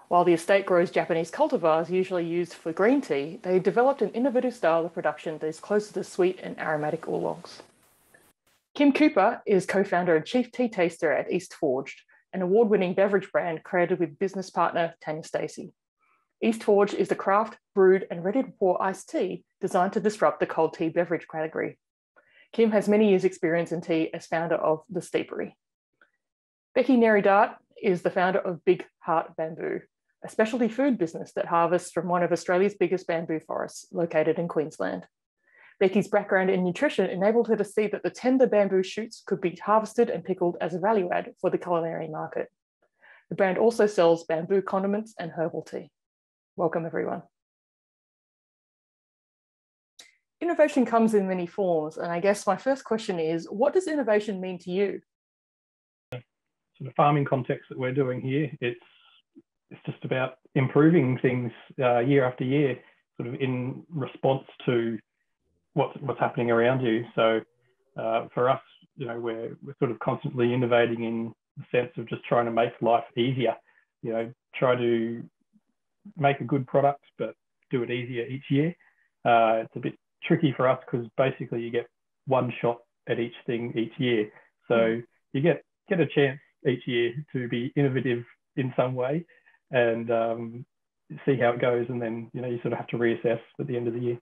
While the estate grows Japanese cultivars usually used for green tea, they developed an innovative style of production that is closer to sweet and aromatic oolongs. Kim Cooper is co-founder and chief tea taster at East Forged, an award-winning beverage brand created with business partner Tanya Stacey. East Forged is the craft, brewed and ready-to-pour iced tea designed to disrupt the cold tea beverage category. Kim has many years' experience in tea as founder of The Steepery. Becky Neri-Dart is the founder of Big Heart Bamboo, a specialty food business that harvests from one of Australia's biggest bamboo forests located in Queensland. Becky's background in nutrition enabled her to see that the tender bamboo shoots could be harvested and pickled as a value add for the culinary market. The brand also sells bamboo condiments and herbal tea. Welcome, everyone. Innovation comes in many forms, and I guess my first question is, what does innovation mean to you? The farming context that we're doing here, it's just about improving things year after year, sort of in response to what's happening around you. So for us, you know, we're sort of constantly innovating in the sense of just trying to make life easier. You know, try to make a good product, but do it easier each year. It's a bit tricky for us because basically you get one shot at each thing each year. So you get a chance each year to be innovative in some way and see how it goes, and then you sort of have to reassess at the end of the year.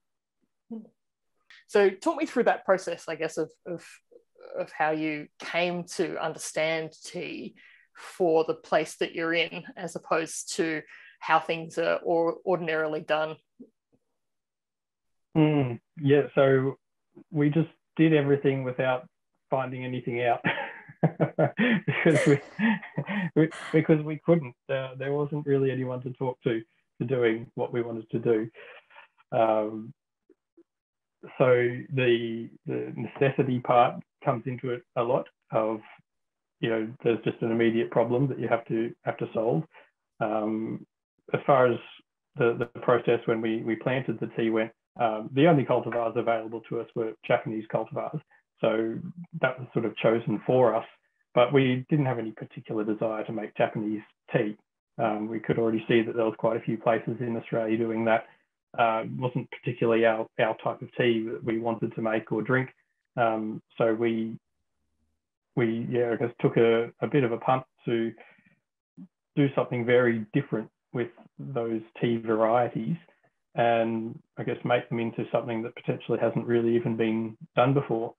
So talk me through that process, I guess, of how you came to understand tea. for the place that you're in, as opposed to how things are ordinarily done? Yeah, so we just did everything without finding anything out because we couldn't. There wasn't really anyone to talk to doing what we wanted to do. So the necessity part comes into it a lot of, there's just an immediate problem that you have to solve. As far as the process when we planted the tea went, the only cultivars available to us were Japanese cultivars. So that was sort of chosen for us, but we didn't have any particular desire to make Japanese tea. We could already see that there was quite a few places in Australia doing that. Wasn't particularly our type of tea that we wanted to make or drink. So we I guess took a bit of a punt to do something very different with those tea varieties, and I guess make them into something that potentially hasn't really even been done before.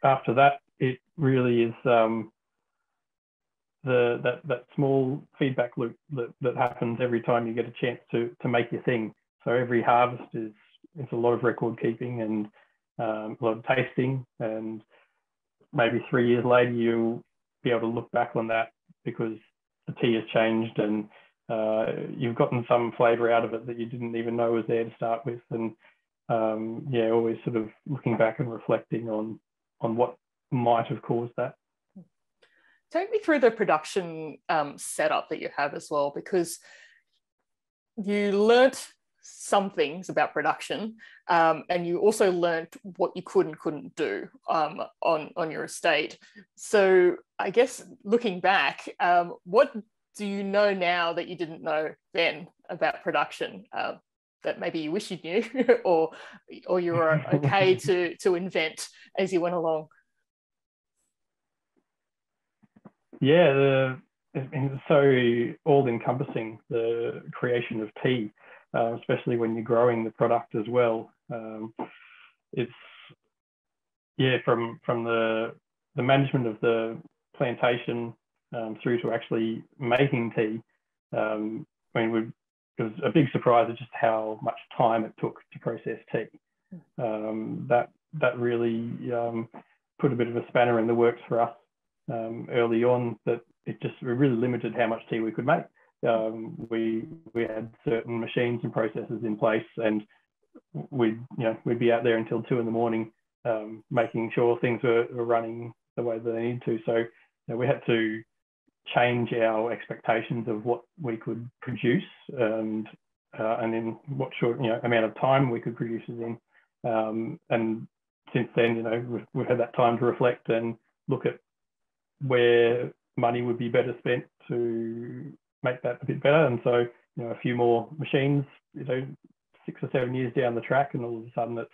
After that, it really is that small feedback loop that happens every time you get a chance to make your thing. So every harvest is a lot of record keeping and a lot of tasting, and maybe 3 years later you'll be able to look back on that because the tea has changed and you've gotten some flavour out of it that you didn't even know was there to start with. And always sort of looking back and reflecting on what might have caused that. Take me through the production setup that you have as well, because you learnt some things about production, and you also learnt what you could and couldn't do on your estate. So I guess looking back, what do you know now that you didn't know then about production that maybe you wish you knew, or you were okay to invent as you went along? Yeah, it's so all-encompassing, the creation of tea, especially when you're growing the product as well. It's from the management of the plantation through to actually making tea. It was a big surprise at just how much time it took to process tea. That really put a bit of a spanner in the works for us early on, that it really limited how much tea we could make. We had certain machines and processes in place, and we'd be out there until 2 a.m, making sure things were running the way that they needed to. So we had to change our expectations of what we could produce and in what short amount of time we could produce it in. And since then, we've had that time to reflect and look at where money would be better spent to make that a bit better. And so, a few more machines, 6 or 7 years down the track, and all of a sudden that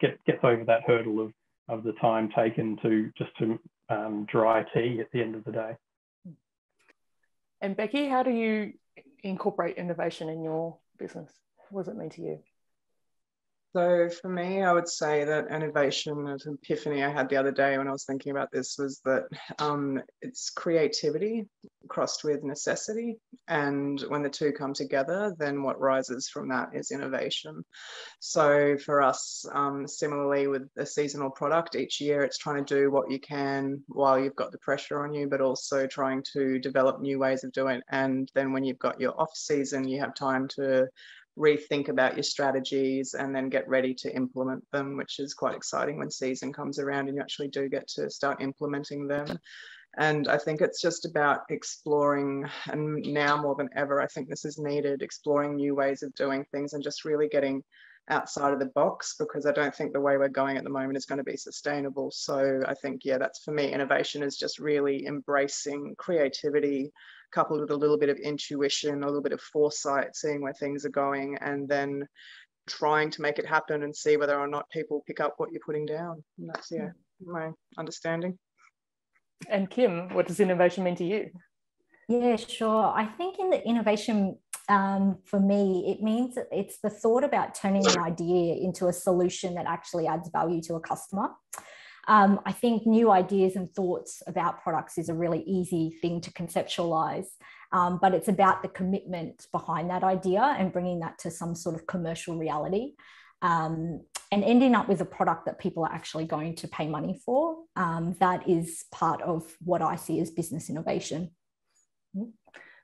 gets over that hurdle of the time taken to dry tea at the end of the day. And Becky, how do you incorporate innovation in your business? What does it mean to you? So for me, I would say that innovation, an epiphany I had the other day when I was thinking about this, was that it's creativity crossed with necessity. And when the two come together, then what rises from that is innovation. So for us, similarly with a seasonal product, each year it's trying to do what you can while you've got the pressure on you, but also trying to develop new ways of doing it. And then when you've got your off season, you have time to rethink about your strategies and then get ready to implement them, which is quite exciting when season comes around and you actually do get to start implementing them. And I think it's just about exploring, and now more than ever, I think this is needed, exploring new ways of doing things and just really getting outside of the box, because I don't think the way we're going at the moment is going to be sustainable. So I think, that's for me, innovation is just really embracing creativity, coupled with a little bit of intuition, a little bit of foresight, seeing where things are going, and then trying to make it happen and see whether or not people pick up what you're putting down. And that's, my understanding. And Kim, what does innovation mean to you? Yeah, sure. I think in the innovation, for me, it means it's the thought about turning an idea into a solution that actually adds value to a customer. I think new ideas and thoughts about products is a really easy thing to conceptualize, but it's about the commitment behind that idea and bringing that to some sort of commercial reality, and ending up with a product that people are actually going to pay money for. That is part of what I see as business innovation.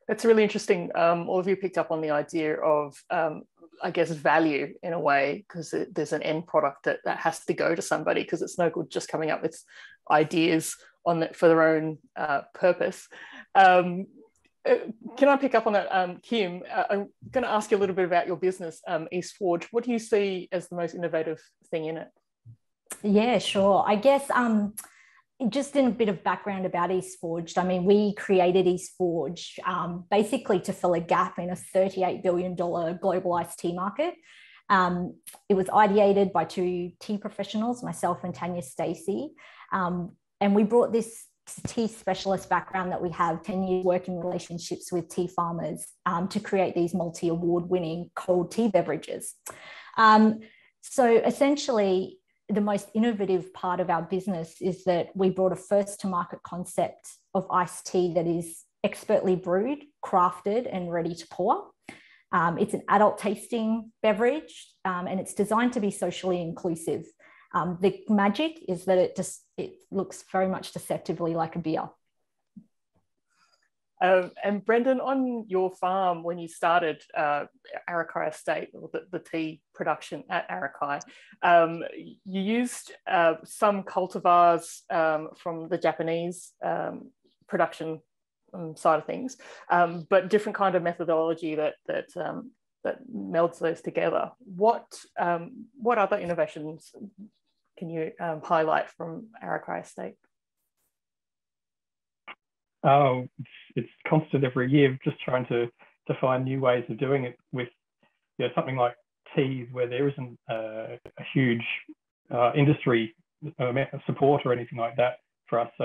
That's really interesting. All of you picked up on the idea of, I guess, value in a way, because there's an end product that has to go to somebody, because it's no good just coming up with ideas for their own purpose. Can I pick up on that, Kim? I'm going to ask you a little bit about your business, East Forge. What do you see as the most innovative thing in it? Yeah, sure. I guess just in a bit of background about East Forge, I mean, we created East Forge basically to fill a gap in a $38 billion global iced tea market. It was ideated by two tea professionals, myself and Tanya Stacey, and we brought this tea specialist background that we have, 10 years working relationships with tea farmers, to create these multi-award winning cold tea beverages. So essentially, the most innovative part of our business is that we brought a first to market concept of iced tea that is expertly brewed, crafted, and ready to pour. It's an adult tasting beverage, and it's designed to be socially inclusive. The magic is that it looks very much deceptively like a beer. And Brendan, on your farm, when you started Arakai Estate, or the tea production at Arakai, you used some cultivars from the Japanese production side of things, but different kind of methodology that melds those together. What other innovations can you highlight from Arakai Estate? Oh, it's constant every year, just trying to find new ways of doing it with, you know, something like teas where there isn't a huge industry support or anything like that for us. So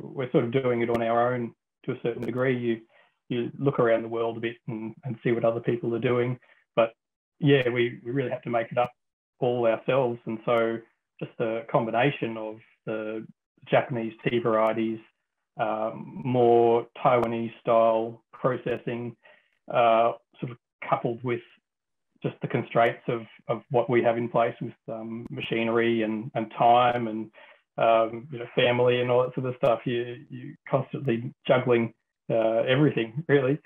we're sort of doing it on our own to a certain degree. You look around the world a bit and see what other people are doing, but yeah, we really have to make it up all ourselves. And so just a combination of the Japanese tea varieties, more Taiwanese style processing, sort of coupled with just the constraints of what we have in place with machinery and time and you know, family and all that sort of stuff. You constantly juggling everything, really.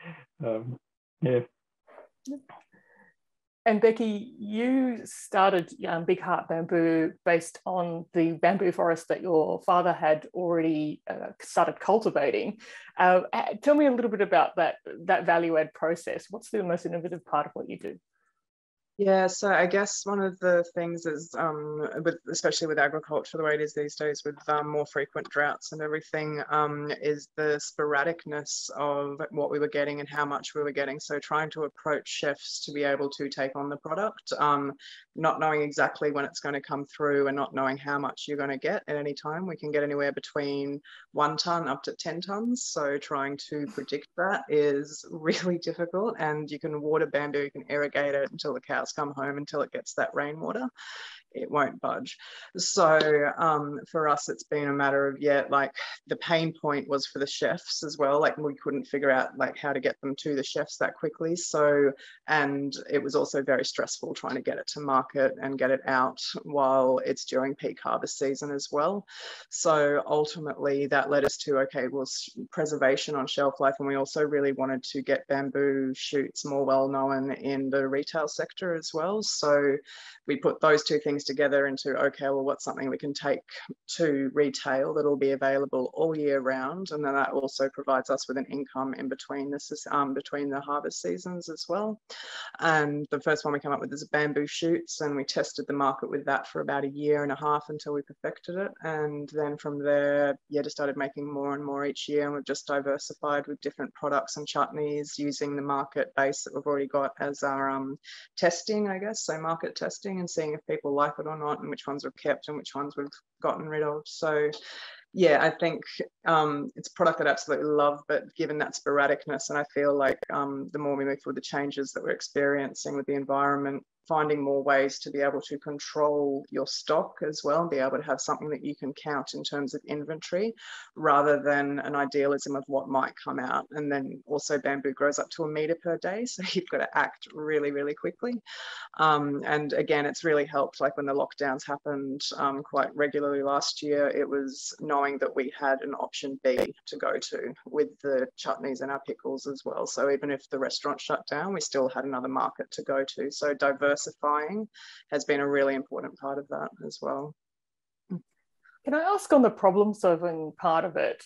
Yeah. And Becky, you started Big Heart Bamboo based on the bamboo forest that your father had already started cultivating. Tell me a little bit about that value add process. What's the most innovative part of what you do? Yeah, so I guess one of the things is, especially with agriculture, the way it is these days with more frequent droughts and everything, is the sporadicness of what we were getting and how much we were getting. So trying to approach chefs to be able to take on the product, not knowing exactly when it's going to come through and not knowing how much you're going to get at any time. We can get anywhere between 1 ton up to 10 tons. So trying to predict that is really difficult. And you can water bamboo, you can irrigate it until the cows come home, until it gets that rainwater. It won't budge. So for us, it's been a matter of, yeah, like the pain point was for the chefs as well. Like we couldn't figure out like how to get them to the chefs that quickly. So, and it was also very stressful trying to get it to market and get it out while it's during peak harvest season as well. So ultimately that led us to, okay, well, preservation on shelf life. And we also really wanted to get bamboo shoots more well known in the retail sector as well. So we put those two things together into, okay, well, what's something we can take to retail that'll be available all year round, and then that also provides us with an income in between between the harvest seasons as well. And the first one we came up with is bamboo shoots, and we tested the market with that for about 1.5 years until we perfected it. And then from there, yeah, just started making more and more each year, and we've just diversified with different products and chutneys using the market base that we've already got as our testing, I guess, so market testing and seeing if people like it or not, and which ones we've kept and which ones we've gotten rid of. So yeah, I think it's a product that I absolutely love, but given that sporadicness, and I feel like the more we move through the changes that we're experiencing with the environment, finding more ways to be able to control your stock as well, and be able to have something that you can count in terms of inventory, rather than an idealism of what might come out. And then also bamboo grows up to 1 meter per day, so you've got to act really, really quickly. And again, it's really helped, like when the lockdowns happened quite regularly last year, it was knowing that we had an option B to go to with the chutneys and our pickles as well. So even if the restaurant shut down, we still had another market to go to. So diversifying has been a really important part of that as well. Can I ask on the problem solving part of it?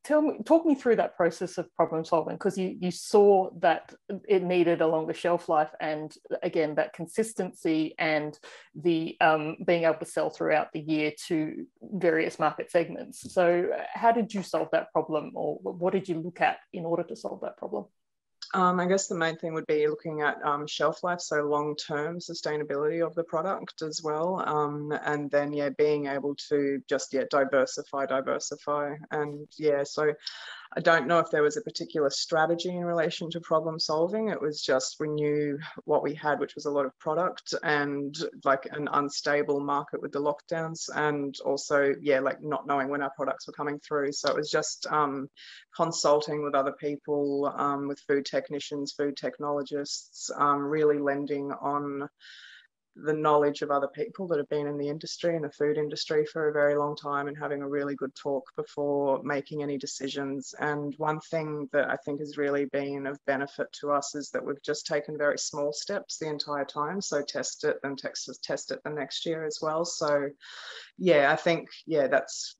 Talk me through that process of problem solving, because you saw that it needed a longer shelf life, and again, that consistency and the being able to sell throughout the year to various market segments. So how did you solve that problem, or what did you look at in order to solve that problem? I guess the main thing would be looking at shelf life, so long-term sustainability of the product as well, and then being able to just diversify, and so I don't know if there was a particular strategy in relation to problem solving. It was just we knew what we had, which was a lot of product and like an unstable market with the lockdowns, and also like not knowing when our products were coming through. So it was just consulting with other people, with food technicians, food technologists, really lending on the knowledge of other people that have been in the industry, in the food industry for a very long time, and having a really good talk before making any decisions. And one thing that I think has really been of benefit to us is that we've just taken very small steps the entire time. So test it, then test it the next year as well. So I think that's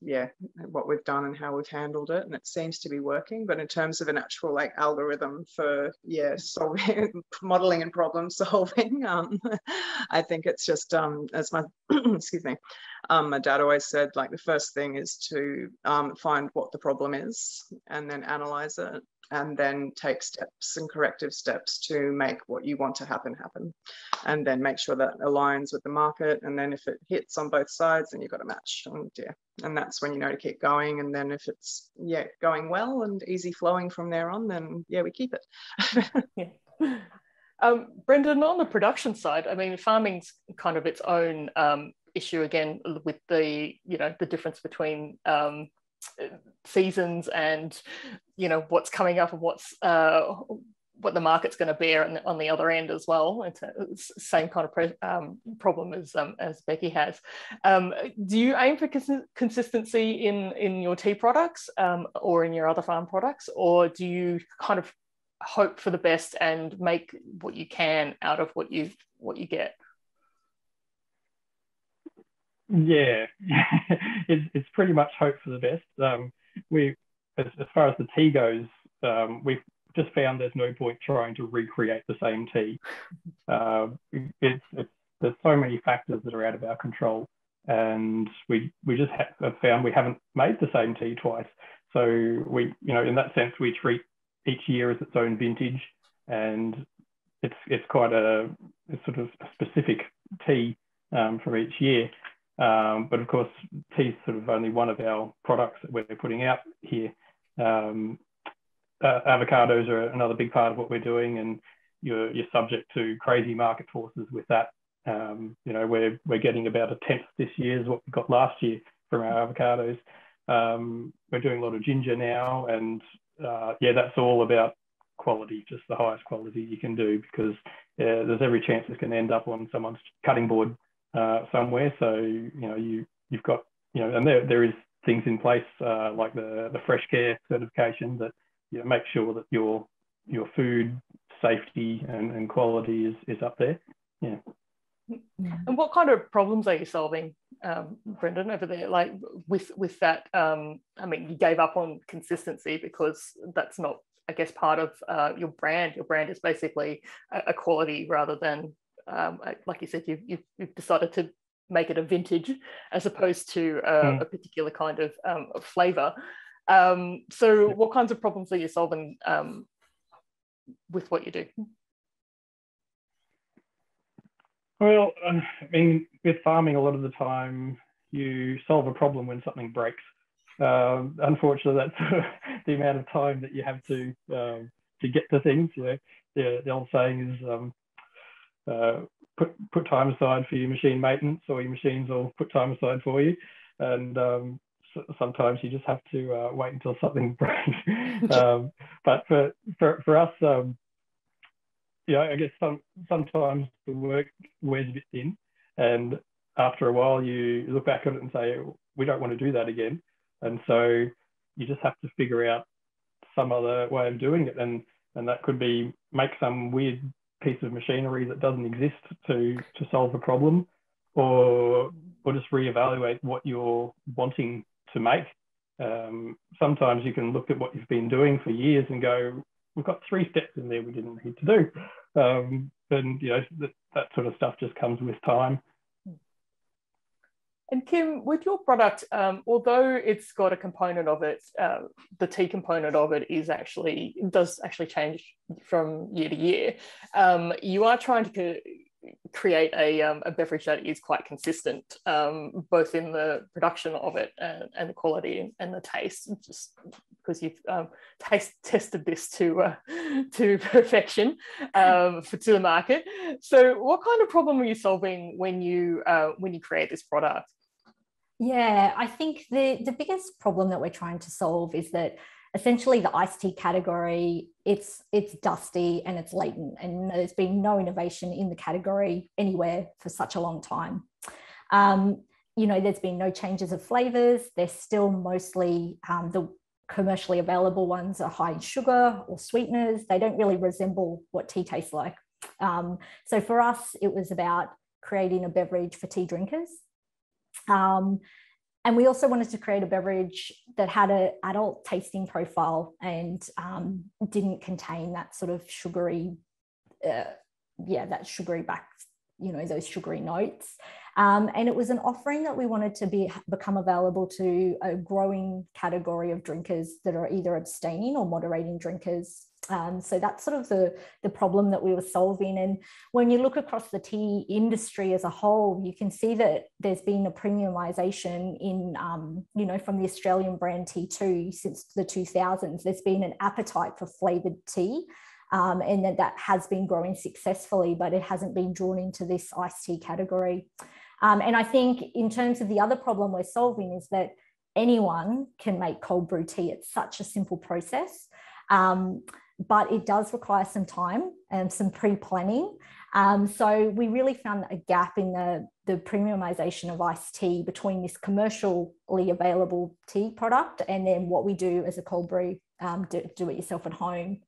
what we've done and how we've handled it, and it seems to be working. But in terms of an actual like algorithm for solving, modeling and problem solving, I think it's just as my excuse me, my dad always said, like the first thing is to find what the problem is and then analyze it, and then take steps and corrective steps to make what you want to happen, and then make sure that aligns with the market. And then if it hits on both sides, then you've got a match, and that's when you know to keep going. And then if it's going well and easy flowing from there on, then we keep it. Brendan, on the production side, I mean, farming's kind of its own issue again, with the the difference between seasons and what's coming up and what's what the market's going to bear on the other end as well. It's the same kind of problem as Becky has. Do you aim for consistency in your tea products or in your other farm products, or do you kind of hope for the best and make what you can out of what you get? It's pretty much hope for the best. As far as the tea goes, we've just found there's no point trying to recreate the same tea. There's so many factors that are out of our control, and we just have found we haven't made the same tea twice. So we, in that sense, we treat each year as its own vintage, and it's quite a sort of specific tea for each year. But of course, tea is sort of only one of our products that we're putting out here. Avocados are another big part of what we're doing, and you're subject to crazy market forces with that. We're getting about a tenth this year is what we got last year from our avocados. We're doing a lot of ginger now, and that's all about quality, just the highest quality you can do, because there's every chance it's going to end up on someone's cutting board somewhere. So you've got and there is things in place like the Fresh Care certification that make sure that your food safety and quality is up there. And what kind of problems are you solving, Brendan, over there? Like with that, I mean, you gave up on consistency because that's not, I guess, part of your brand. Your brand is basically a quality rather than, like you said, you've decided to make it a vintage as opposed to a particular kind of flavour. So what kinds of problems are you solving with what you do? Well, I mean, with farming, a lot of the time you solve a problem when something breaks. Unfortunately, that's the amount of time that you have to get to things. The old saying is, put time aside for your machine maintenance, or your machines will put time aside for you. And sometimes you just have to wait until something breaks. But for us, I guess sometimes the work wears a bit thin, and after a while you look back at it and say, we don't want to do that again. And so you just have to figure out some other way of doing it, and that could be make some weird piece of machinery that doesn't exist to solve a problem, or just reevaluate what you're wanting to make. Sometimes you can look at what you've been doing for years and go, we've got 3 steps in there we didn't need to do. And that sort of stuff just comes with time. And Kim, with your product, although it's got a component of it, the tea component of it does actually change from year to year. You are trying to create a beverage that is quite consistent, both in the production of it and the quality and the taste, just because you've tested this to perfection to the market. So what kind of problem are you solving when you create this product? Yeah, I think the biggest problem that we're trying to solve is that essentially the iced tea category, it's dusty and it's latent, and there's been no innovation in the category anywhere for such a long time. There's been no changes of flavors. They're still mostly the commercially available ones are high in sugar or sweeteners. They don't really resemble what tea tastes like. So for us, it was about creating a beverage for tea drinkers. And we also wanted to create a beverage that had an adult tasting profile and didn't contain that sort of sugary, that sugary back, those sugary notes. And it was an offering that we wanted to become available to a growing category of drinkers that are either abstaining or moderating drinkers. So that's sort of the problem that we were solving. And when you look across the tea industry as a whole, you can see that there's been a premiumization in, from the Australian brand T2 since the 2000s. There's been an appetite for flavored tea, and that has been growing successfully, but it hasn't been drawn into this iced tea category. And I think in terms of the other problem we're solving is that anyone can make cold brew tea. It's such a simple process. But it does require some time and some pre-planning. So we really found a gap in the premiumization of iced tea between this commercially available tea product and then what we do as a cold brew, do it yourself at home.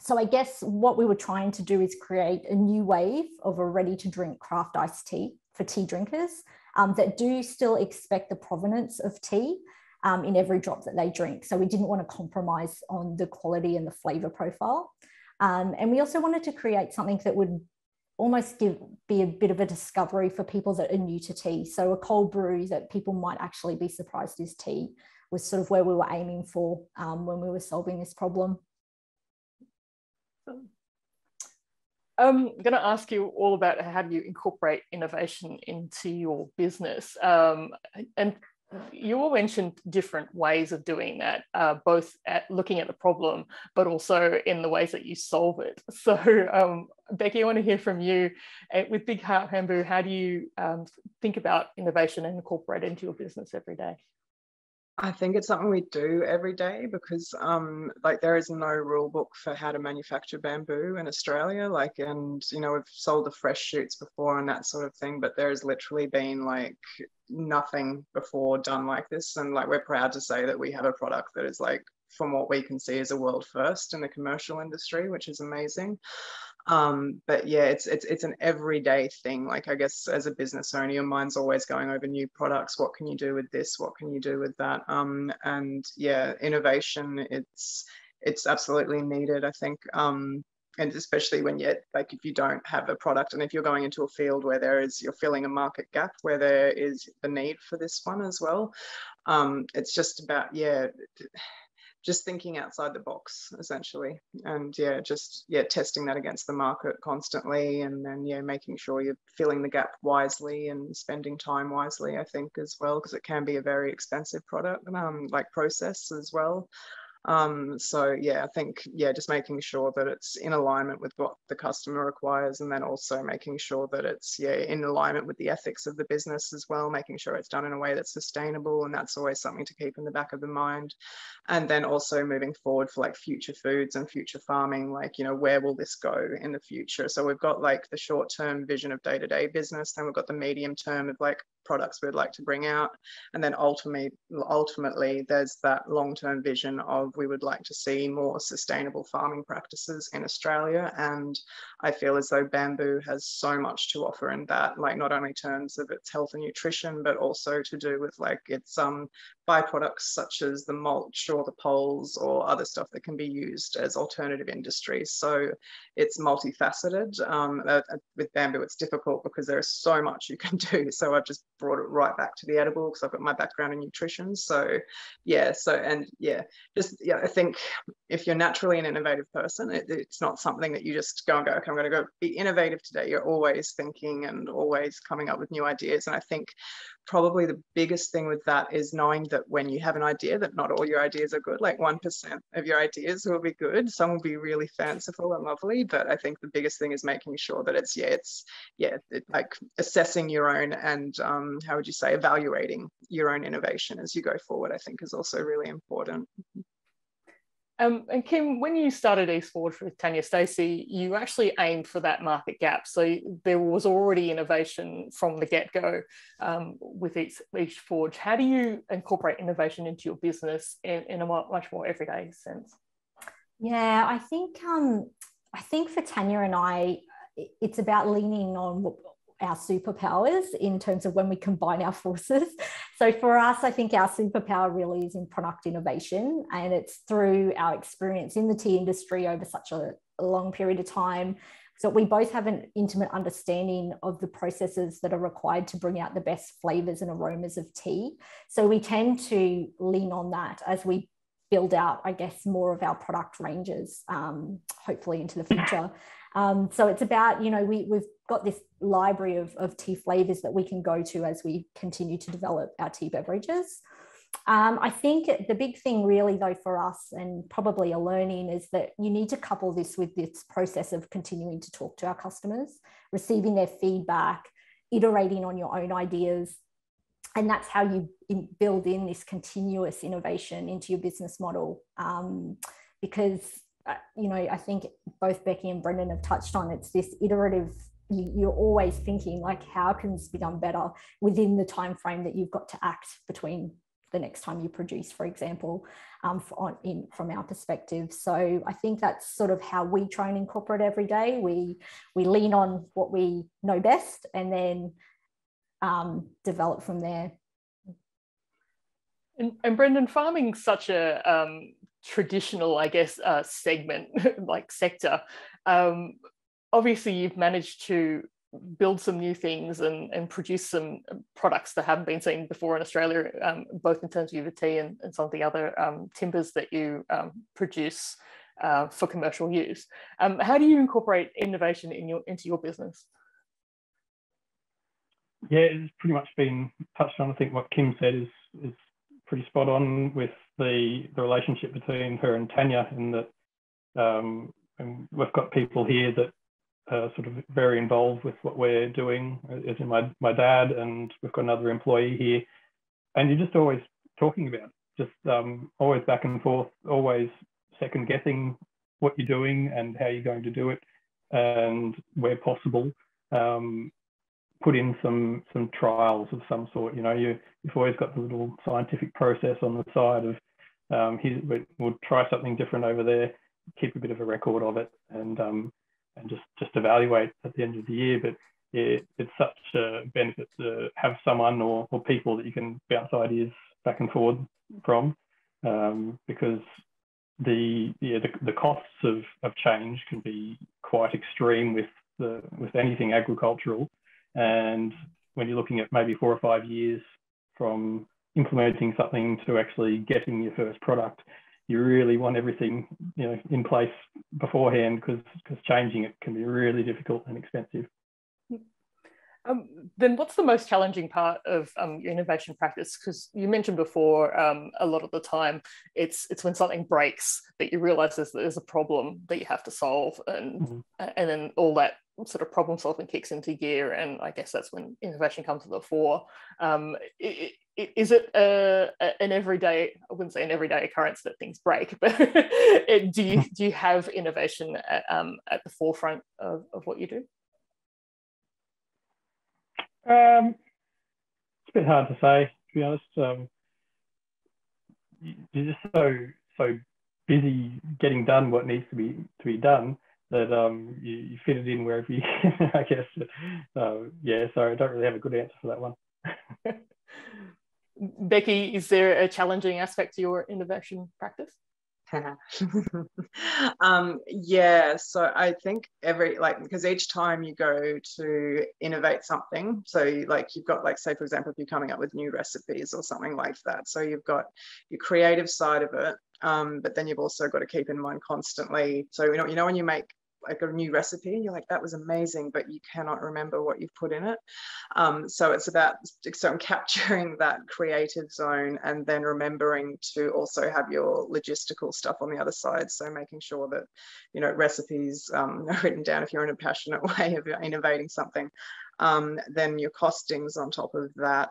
So I guess what we were trying to do is create a new wave of a ready-to-drink craft iced tea for tea drinkers that do still expect the provenance of tea in every drop that they drink. So we didn't want to compromise on the quality and the flavor profile. And we also wanted to create something that would almost be a bit of a discovery for people that are new to tea. So a cold brew that people might actually be surprised is tea was sort of where we were aiming for when we were solving this problem. I'm going to ask you all about how do you incorporate innovation into your business. And you all mentioned different ways of doing that, both at looking at the problem, but also in the ways that you solve it. So Becky, I want to hear from you. With Big Heart Bamboo, how do you think about innovation and incorporate it into your business every day? I think it's something we do every day because there is no rule book for how to manufacture bamboo in Australia. And we've sold the fresh shoots before and that sort of thing, but there has literally been nothing before done like this. And we're proud to say that we have a product that is from what we can see is a world first in the commercial industry, which is amazing. But yeah, it's an everyday thing. I guess as a business owner, your mind's always going over new products. What can you do with this? What can you do with that? And yeah, innovation, it's absolutely needed, I think. And especially when if you don't have a product and if you're going into a field where you're filling a market gap where there is the need for this one as well. It's just about, just thinking outside the box essentially, and testing that against the market constantly, and then making sure you're filling the gap wisely and spending time wisely, I think, as well, because it can be a very expensive product process as well. So yeah, I think, yeah, just making sure that it's in alignment with what the customer requires, and then also making sure that it's, yeah, in alignment with the ethics of the business as well, making sure it's done in a way that's sustainable, and that's always something to keep in the back of the mind. And then also moving forward for like future foods and future farming, like, you know, where will this go in the future? So we've got like the short-term vision of day-to-day business, then we've got the medium term of like products we'd like to bring out, and then ultimately there's that long-term vision of we would like to see more sustainable farming practices in Australia. And I feel as though bamboo has so much to offer in that, like not only in terms of its health and nutrition, but also to do with like its byproducts such as the mulch or the poles or other stuff that can be used as alternative industries. So it's multifaceted. With bamboo, it's difficult because there's so much you can do. So I've just brought it right back to the edible because I've got my background in nutrition. So yeah, I think if you're naturally an innovative person, it's not something that you just go and go, okay, I'm going to go be innovative today. You're always thinking and always coming up with new ideas. And I think probably the biggest thing with that is knowing that when you have an idea, that not all your ideas are good. Like 1% of your ideas will be good. Some will be really fanciful and lovely. But I think the biggest thing is making sure that it's like assessing your own and how would you say, evaluating your own innovation as you go forward, I think is also really important. And Kim, when you started East Forge with Tanya Stacey, you actually aimed for that market gap. So there was already innovation from the get-go with East Forge. How do you incorporate innovation into your business in a much more everyday sense? Yeah, I think for Tanya and I, it's about leaning on our superpowers in terms of when we combine our forces. So for us, I think our superpower really is in product innovation, and it's through our experience in the tea industry over such a long period of time. So we both have an intimate understanding of the processes that are required to bring out the best flavors and aromas of tea. So we tend to lean on that as we build out, I guess, more of our product ranges, hopefully into the future. So it's about, you know, we've got this library of tea flavors that we can go to as we continue to develop our tea beverages. I think the big thing really though for us, and probably a learning, is that you need to couple this with this process of continuing to talk to our customers, receiving their feedback, iterating on your own ideas. And that's how you build in this continuous innovation into your business model. Because, you know, I think both Becky and Brendan have touched on, it's this iterative, you're always thinking like, how can this be done better within the time frame that you've got to act between the next time you produce, for example, from our perspective. So I think that's sort of how we try and incorporate every day. We lean on what we know best and then develop from there. And Brendan, farming's such a traditional, I guess, segment, like sector. Obviously, you've managed to build some new things and produce some products that haven't been seen before in Australia, both in terms of your tea and some of the other timbers that you produce for commercial use. How do you incorporate innovation into your business? Yeah, it's pretty much been touched on. I think what Kim said is pretty spot on with the relationship between her and Tanya, in that and we've got people here that are sort of very involved with what we're doing, as in my dad, and we've got another employee here, and you're just always talking about, just always back and forth, always second guessing what you're doing and how you're going to do it, and where possible, put in some trials of some sort. You know, you've always got the little scientific process on the side of we'll try something different over there, keep a bit of a record of it, and just evaluate at the end of the year. But it's such a benefit to have someone or people that you can bounce ideas back and forward from, because the costs of change can be quite extreme with anything agricultural. And when you're looking at maybe 4 or 5 years from implementing something to actually getting your first product, you really want everything, you know, in place beforehand, because changing it can be really difficult and expensive. Then what's the most challenging part of your innovation practice? Because you mentioned before, a lot of the time, it's when something breaks that you realise there's a problem that you have to solve, and then all that sort of problem solving kicks into gear, and I guess that's when innovation comes to the fore. Is it an everyday, I wouldn't say an everyday occurrence that things break, but do you have innovation at the forefront of what you do? It's a bit hard to say, to be honest. You're just so busy getting done what needs to be done that you fit it in wherever you can, I guess. Yeah, sorry, I don't really have a good answer for that one. Becky, is there a challenging aspect to your innovation practice? Yeah, so I think because each time you go to innovate something, so you've got, like, say for example, if you're coming up with new recipes or something like that, so you've got your creative side of it, but then you've also got to keep in mind constantly, so you know when you make like a new recipe and you're like, that was amazing, but you cannot remember what you've put in it. So it's about capturing that creative zone and then remembering to also have your logistical stuff on the other side. So making sure that, recipes are written down if you're in a passionate way of innovating something. Then your costings on top of that,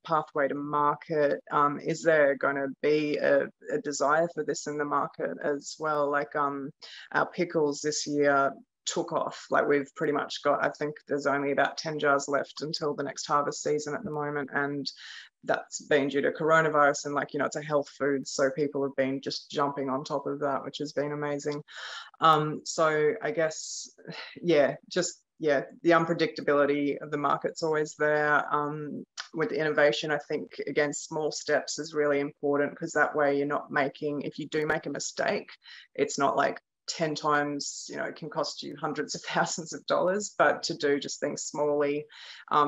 pathway to market. Is there going to be a desire for this in the market as well? Like our pickles this year took off. Like we've pretty much got, I think there's only about 10 jars left until the next harvest season at the moment. And that's been due to coronavirus and it's a health food. So people have been just jumping on top of that, which has been amazing. So I guess, the unpredictability of the market's always there. With innovation, I think, again, small steps is really important because that way you're not making, if you do make a mistake, it's not like 10 times, it can cost you hundreds of thousands of dollars, but to do just things smallly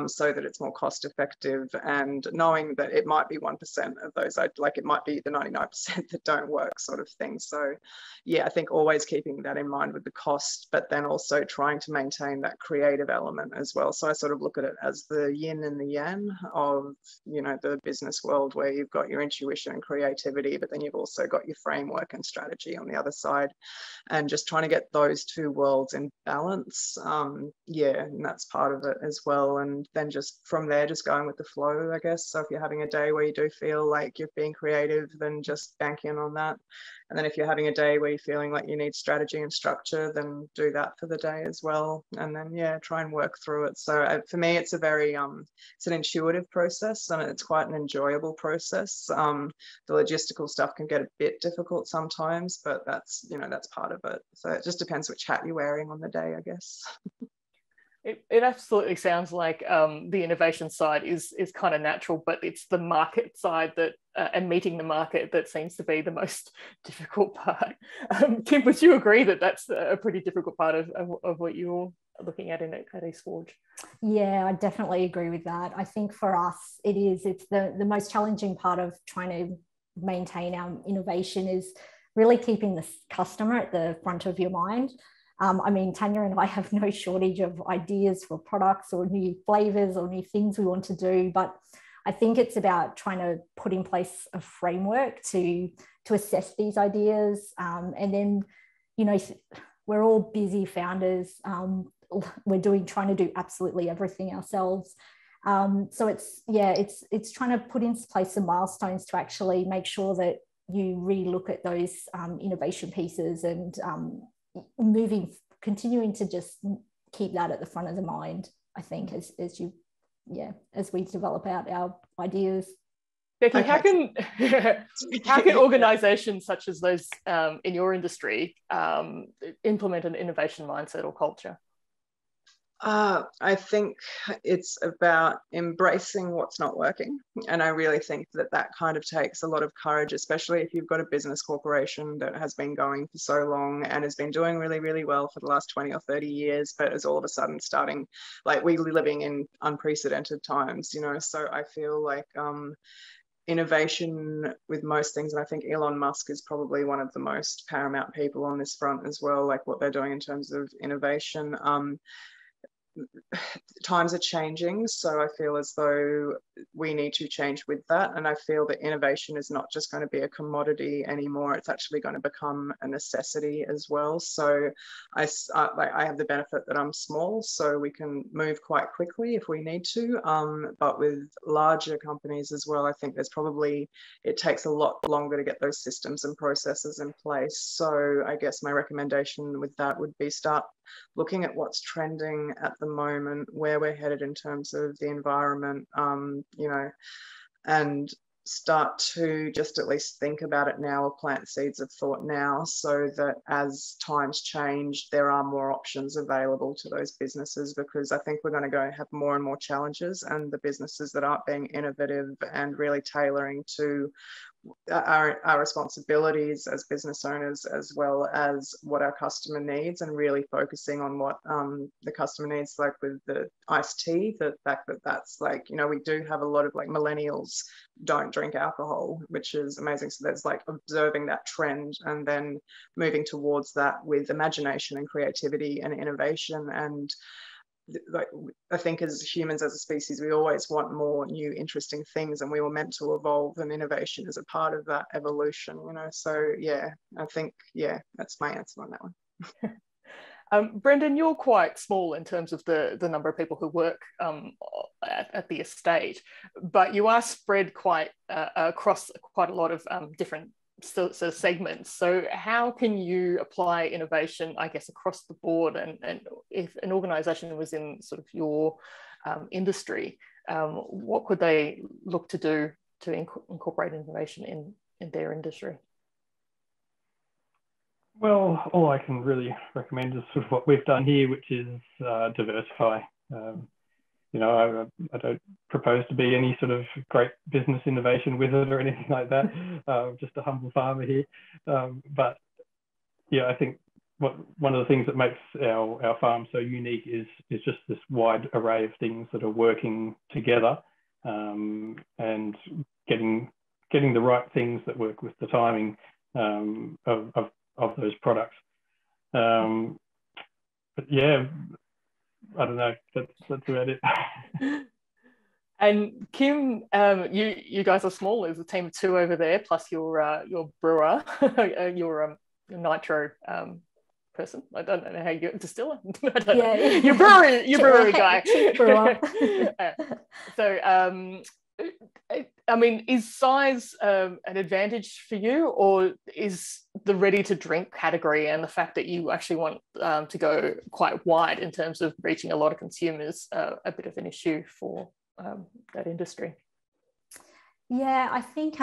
so that it's more cost effective, and knowing that it might be 1% of those, it might be the 99% that don't work sort of thing. So yeah, I think always keeping that in mind with the cost, but then also trying to maintain that creative element as well. So I sort of look at it as the yin and the yang of, the business world, where you've got your intuition and creativity, but then you've also got your framework and strategy on the other side. And just trying to get those two worlds in balance. And that's part of it as well. And then just from there, just going with the flow, I guess. So if you're having a day where you do feel like you're being creative, then just bank in on that. And then if you're having a day where you're feeling like you need strategy and structure, then do that for the day as well. And then, try and work through it. So for me, it's a very, it's an intuitive process and it's quite an enjoyable process. The logistical stuff can get a bit difficult sometimes, but that's, that's part of it. So it just depends which hat you're wearing on the day, I guess. It absolutely sounds like the innovation side is kind of natural, but it's the market side that and meeting the market that seems to be the most difficult part. Kim, would you agree that that's a pretty difficult part of what you're looking at at East Forge? Yeah, I definitely agree with that. I think for us, it's the most challenging part of trying to maintain our innovation is really keeping the customer at the front of your mind. I mean, Tanya and I have no shortage of ideas for products or new flavors or new things we want to do, but I think it's about trying to put in place a framework to assess these ideas. And then, we're all busy founders. We're trying to do absolutely everything ourselves. So it's trying to put in place some milestones to actually make sure that you relook at those innovation pieces and continuing to just keep that at the front of the mind, I think, as we develop out our ideas. Becky, how can organizations such as those in your industry implement an innovation mindset or culture? I think it's about embracing what's not working. And I really think that kind of takes a lot of courage, especially if you've got a business corporation that has been going for so long and has been doing really, really well for the last 20 or 30 years, but is all of a sudden starting, like we're living in unprecedented times, so I feel like innovation with most things, and I think Elon Musk is probably one of the most paramount people on this front as well, like what they're doing in terms of innovation. times are changing, so I feel as though we need to change with that. And I feel that innovation is not just going to be a commodity anymore, it's actually going to become a necessity as well. So I have the benefit that I'm small, so we can move quite quickly if we need to. But with larger companies as well, I think it takes a lot longer to get those systems and processes in place. So I guess my recommendation with that would be start looking at what's trending at the moment, where we're headed in terms of the environment, and start to just at least think about it now, or plant seeds of thought now, so that as times change, there are more options available to those businesses, because I think we're going to have more and more challenges, and the businesses that aren't being innovative and really tailoring to our responsibilities as business owners, as well as what our customer needs, and really focusing on what the customer needs, like with the iced tea, the fact that that's like, we do have a lot of like millennials don't drink alcohol, which is amazing. So there's like observing that trend and then moving towards that with imagination and creativity and innovation. And like, I think as humans, as a species, we always want more new, interesting things, and we were meant to evolve, and innovation is a part of that evolution, So yeah, I think, that's my answer on that one. Brendan, you're quite small in terms of the number of people who work at the estate, but you are spread quite across quite a lot of different sort of segments. So how can you apply innovation, I guess, across the board? And if an organisation was in sort of your industry, what could they look to do to incorporate innovation in their industry? Well, all I can really recommend is sort of what we've done here, which is diversify. I don't propose to be any sort of great business innovation wizard or anything like that. Just a humble farmer here. But yeah, I think one of the things that makes our farm so unique is just this wide array of things that are working together, and getting the right things that work with the timing of those products. But yeah, I don't know. That's about it. And Kim, you guys are small. There's a team of 2 over there, plus your brewer, your nitro person. I don't know how you get distiller. I don't know. Your brewery guy. So I mean, is size an advantage for you, or is the ready to drink category and the fact that you actually want to go quite wide in terms of reaching a lot of consumers a bit of an issue for that industry? Yeah, I think,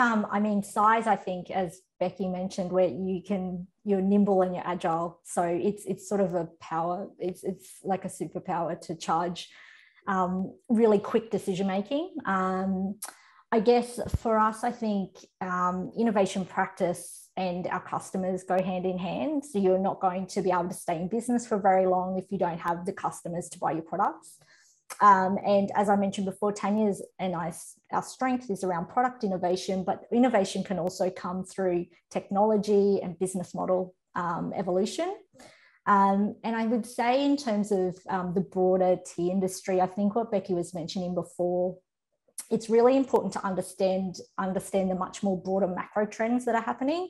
size, I think, as Becky mentioned, where you're nimble and you're agile. So it's sort of a power, it's like a superpower to charge really quick decision-making. I guess for us, I think innovation practice and our customers go hand in hand. So you're not going to be able to stay in business for very long if you don't have the customers to buy your products. And as I mentioned before, Tanya's and our strength is around product innovation, but innovation can also come through technology and business model evolution. And I would say in terms of the broader tea industry, I think what Becky was mentioning before, it's really important to understand the much more broader macro trends that are happening,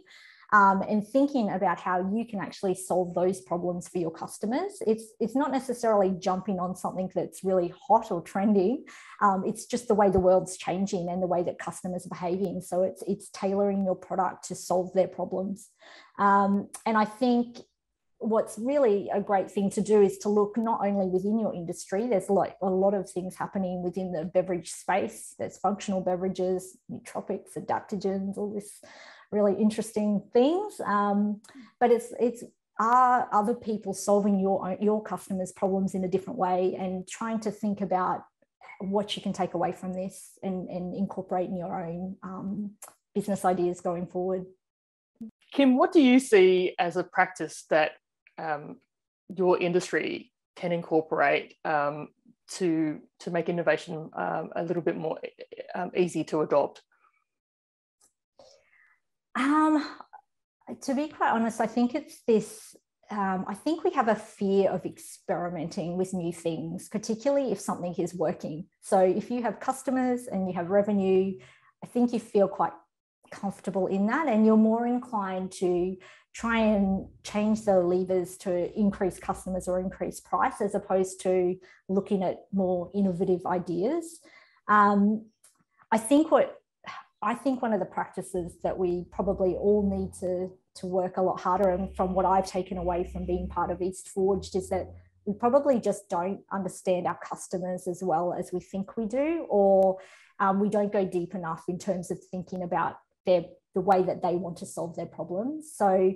and thinking about how you can actually solve those problems for your customers. It's not necessarily jumping on something that's really hot or trending. It's just the way the world's changing and the way that customers are behaving. So it's tailoring your product to solve their problems. And I think what's really a great thing to do is to look not only within your industry. There's like a lot of things happening within the beverage space. There's functional beverages, nootropics, adaptogens, all this really interesting things. But it's are other people solving your customers' problems in a different way, and trying to think about what you can take away from this and incorporate in your own business ideas going forward. Kim, what do you see as a practice that your industry can incorporate to make innovation a little bit more easy to adopt? To be quite honest, I think it's this I think we have a fear of experimenting with new things, particularly if something is working. So if you have customers and you have revenue, I think you feel quite comfortable in that, and you're more inclined to try and change the levers to increase customers or increase price, as opposed to looking at more innovative ideas. I think one of the practices that we probably all need to work a lot harder, and from what I've taken away from being part of East Forged, is that we probably just don't understand our customers as well as we think we do, or we don't go deep enough in terms of thinking about the way that they want to solve their problems. So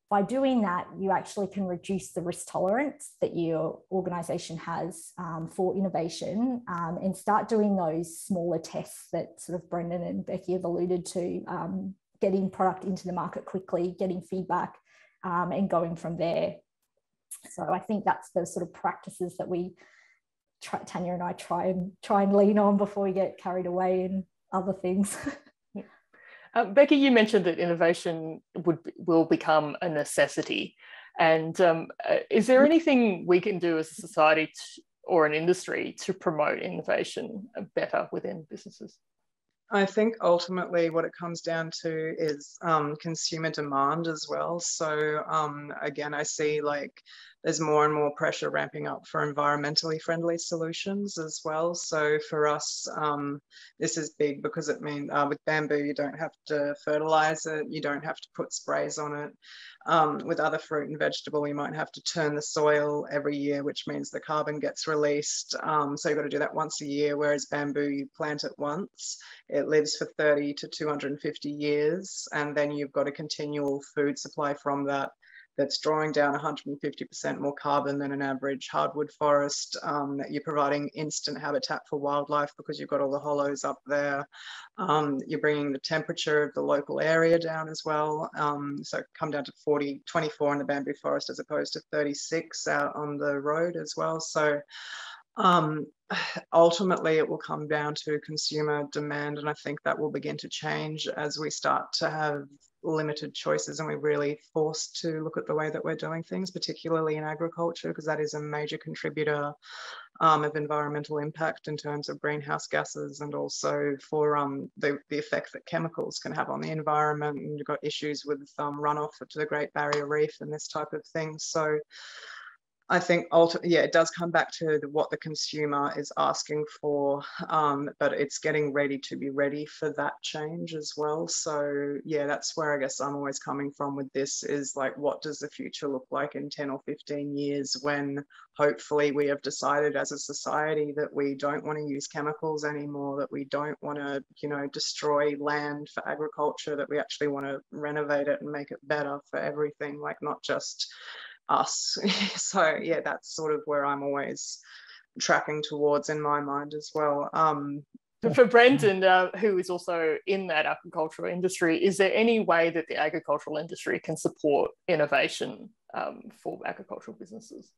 by doing that, you actually can reduce the risk tolerance that your organisation has for innovation, and start doing those smaller tests that sort of Brendan and Becky have alluded to, getting product into the market quickly, getting feedback, and going from there. So I think that's the sort of practices that Tanya and I try and lean on before we get carried away in other things. Becky, you mentioned that innovation will become a necessity. And is there anything we can do as a society or an industry to promote innovation better within businesses? I think ultimately what it comes down to is consumer demand as well. So again, I see like there's more and more pressure ramping up for environmentally friendly solutions as well. So for us, this is big because it means with bamboo, you don't have to fertilize it, you don't have to put sprays on it. With other fruit and vegetable, you might have to turn the soil every year, which means the carbon gets released. So you've got to do that once a year, whereas bamboo, you plant it once. It lives for 30 to 250 years, and then you've got a continual food supply from that that's drawing down 150% more carbon than an average hardwood forest. You're providing instant habitat for wildlife because you've got all the hollows up there. You're bringing the temperature of the local area down as well. So come down to 24 in the bamboo forest as opposed to 36 out on the road as well. So ultimately it will come down to consumer demand, and I think that will begin to change as we start to have limited choices and we're really forced to look at the way that we're doing things, particularly in agriculture, because that is a major contributor of environmental impact in terms of greenhouse gases, and also for the effect that chemicals can have on the environment. And you've got issues with runoff to the Great Barrier Reef and this type of thing. So I think, it does come back to what the consumer is asking for, but it's getting ready to be ready for that change as well. So yeah, that's where I guess I'm always coming from with this, is like, what does the future look like in 10 or 15 years when hopefully we have decided as a society that we don't want to use chemicals anymore, that we don't want to, destroy land for agriculture, that we actually want to renovate it and make it better for everything, like not just us. So yeah, that's sort of where I'm always tracking towards in my mind as well. For Brendan, who is also in that agricultural industry, is there any way that the agricultural industry can support innovation for agricultural businesses?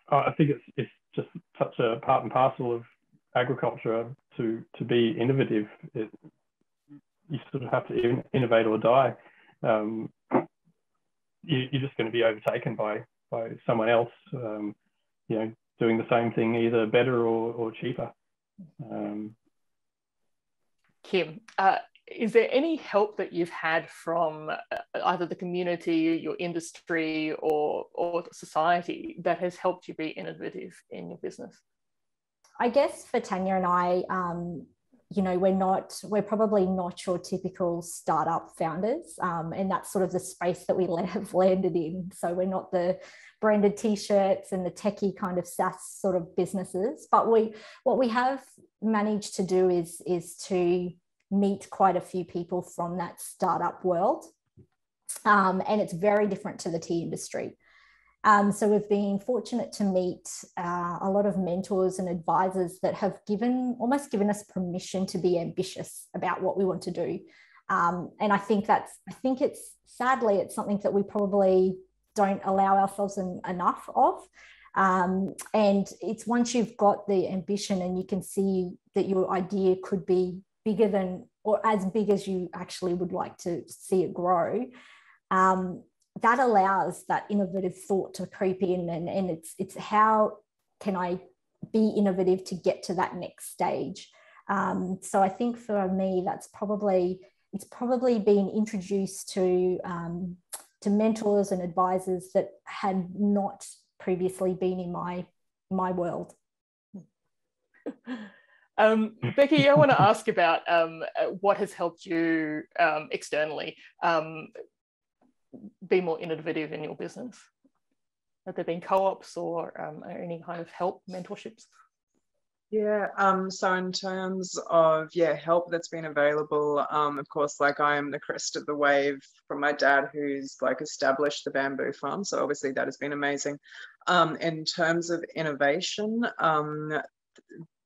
I think it's just such a part and parcel of agriculture to be innovative. You sort of have to innovate or die. You're just going to be overtaken by someone else, doing the same thing, either better or cheaper. Kim, is there any help that you've had from either the community, your industry, or society that has helped you be innovative in your business? I guess for Tanya and I, we're probably not your typical startup founders, and that's sort of the space that we have landed in. So we're not the branded t-shirts and the techie kind of SaaS sort of businesses, but what we have managed to do is to meet quite a few people from that startup world, and it's very different to the tea industry. So we've been fortunate to meet a lot of mentors and advisors that have almost given us permission to be ambitious about what we want to do. And I think it's sadly something that we probably don't allow ourselves enough of. And it's once you've got the ambition and you can see that your idea could be bigger than, or as big as you actually would like to see it grow, that allows that innovative thought to creep in, and it's how can I be innovative to get to that next stage. So I think for me, it's probably been introduced to mentors and advisors that had not previously been in my world. Becky, I want to ask about what has helped you externally be more innovative in your business. Have there been co-ops or any kind of help, mentorships? Yeah, so in terms of, help that's been available, of course, like I am the crest of the wave from my dad, who's like established the bamboo farm. So obviously that has been amazing. In terms of innovation,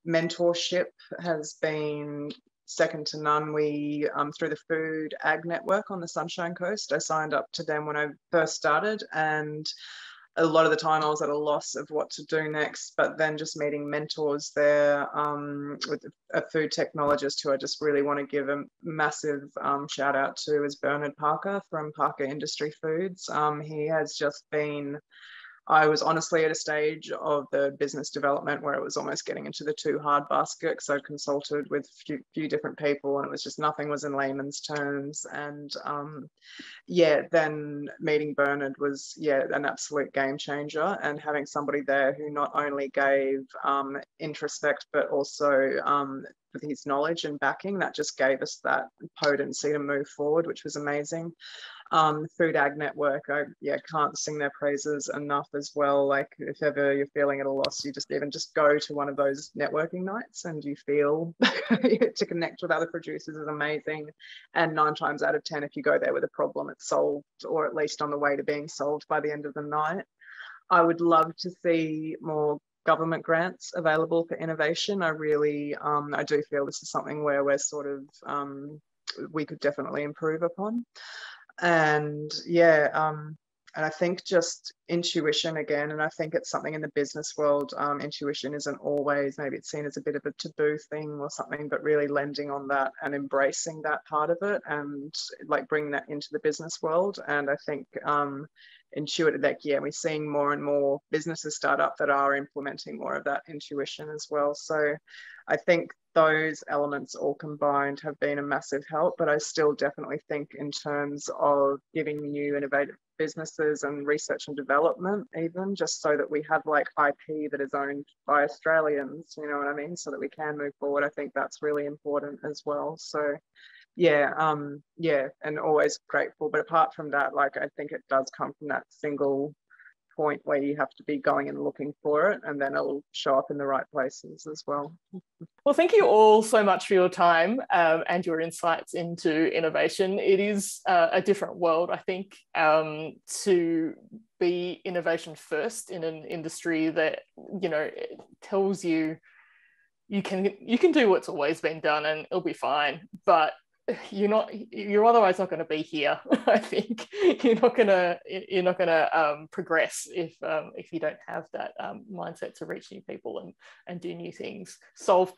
mentorship has been second to none. We, through the Food Ag Network on the Sunshine Coast, I signed up to them when I first started, and a lot of the time I was at a loss of what to do next, but then just meeting mentors there, with a food technologist who I just really want to give a massive shout out to is Bernard Parker from Parker Industry Foods. He has just been, I was honestly at a stage of the business development where it was almost getting into the too hard basket, because I'd consulted with a few different people and it was just nothing was in layman's terms. And then meeting Bernard was an absolute game changer, and having somebody there who not only gave introspect but also with his knowledge and backing, that just gave us that potency to move forward, which was amazing. Food Ag Network, I can't sing their praises enough as well. Like if ever you're feeling at a loss, you just go to one of those networking nights and you feel to connect with other producers is amazing. And 9 times out of 10, if you go there with a problem, it's solved, or at least on the way to being solved by the end of the night. I would love to see more government grants available for innovation. I really, I do feel this is something where we're sort of, we could definitely improve upon. And and I think just intuition again, and I think it's something in the business world, intuition isn't always, maybe it's seen as a bit of a taboo thing or something, but really lending on that and embracing that part of it and like bringing that into the business world. And I think intuitive, like, we're seeing more and more businesses start up that are implementing more of that intuition as well. So I think those elements all combined have been a massive help, but I still definitely think in terms of giving new innovative businesses and research and development, even just so that we have like IP that is owned by Australians, you know what I mean, so that we can move forward. I think that's really important as well. So and always grateful. But apart from that, like I think it does come from that single point where you have to be going and looking for it, and then it'll show up in the right places as well. Well, thank you all so much for your time and your insights into innovation. It is a different world, I think, to be innovation first in an industry that, you know, it tells you you can do what's always been done and it'll be fine, but you're otherwise not going to be here. I think you're not going to progress if you don't have that mindset to reach new people and do new things, solve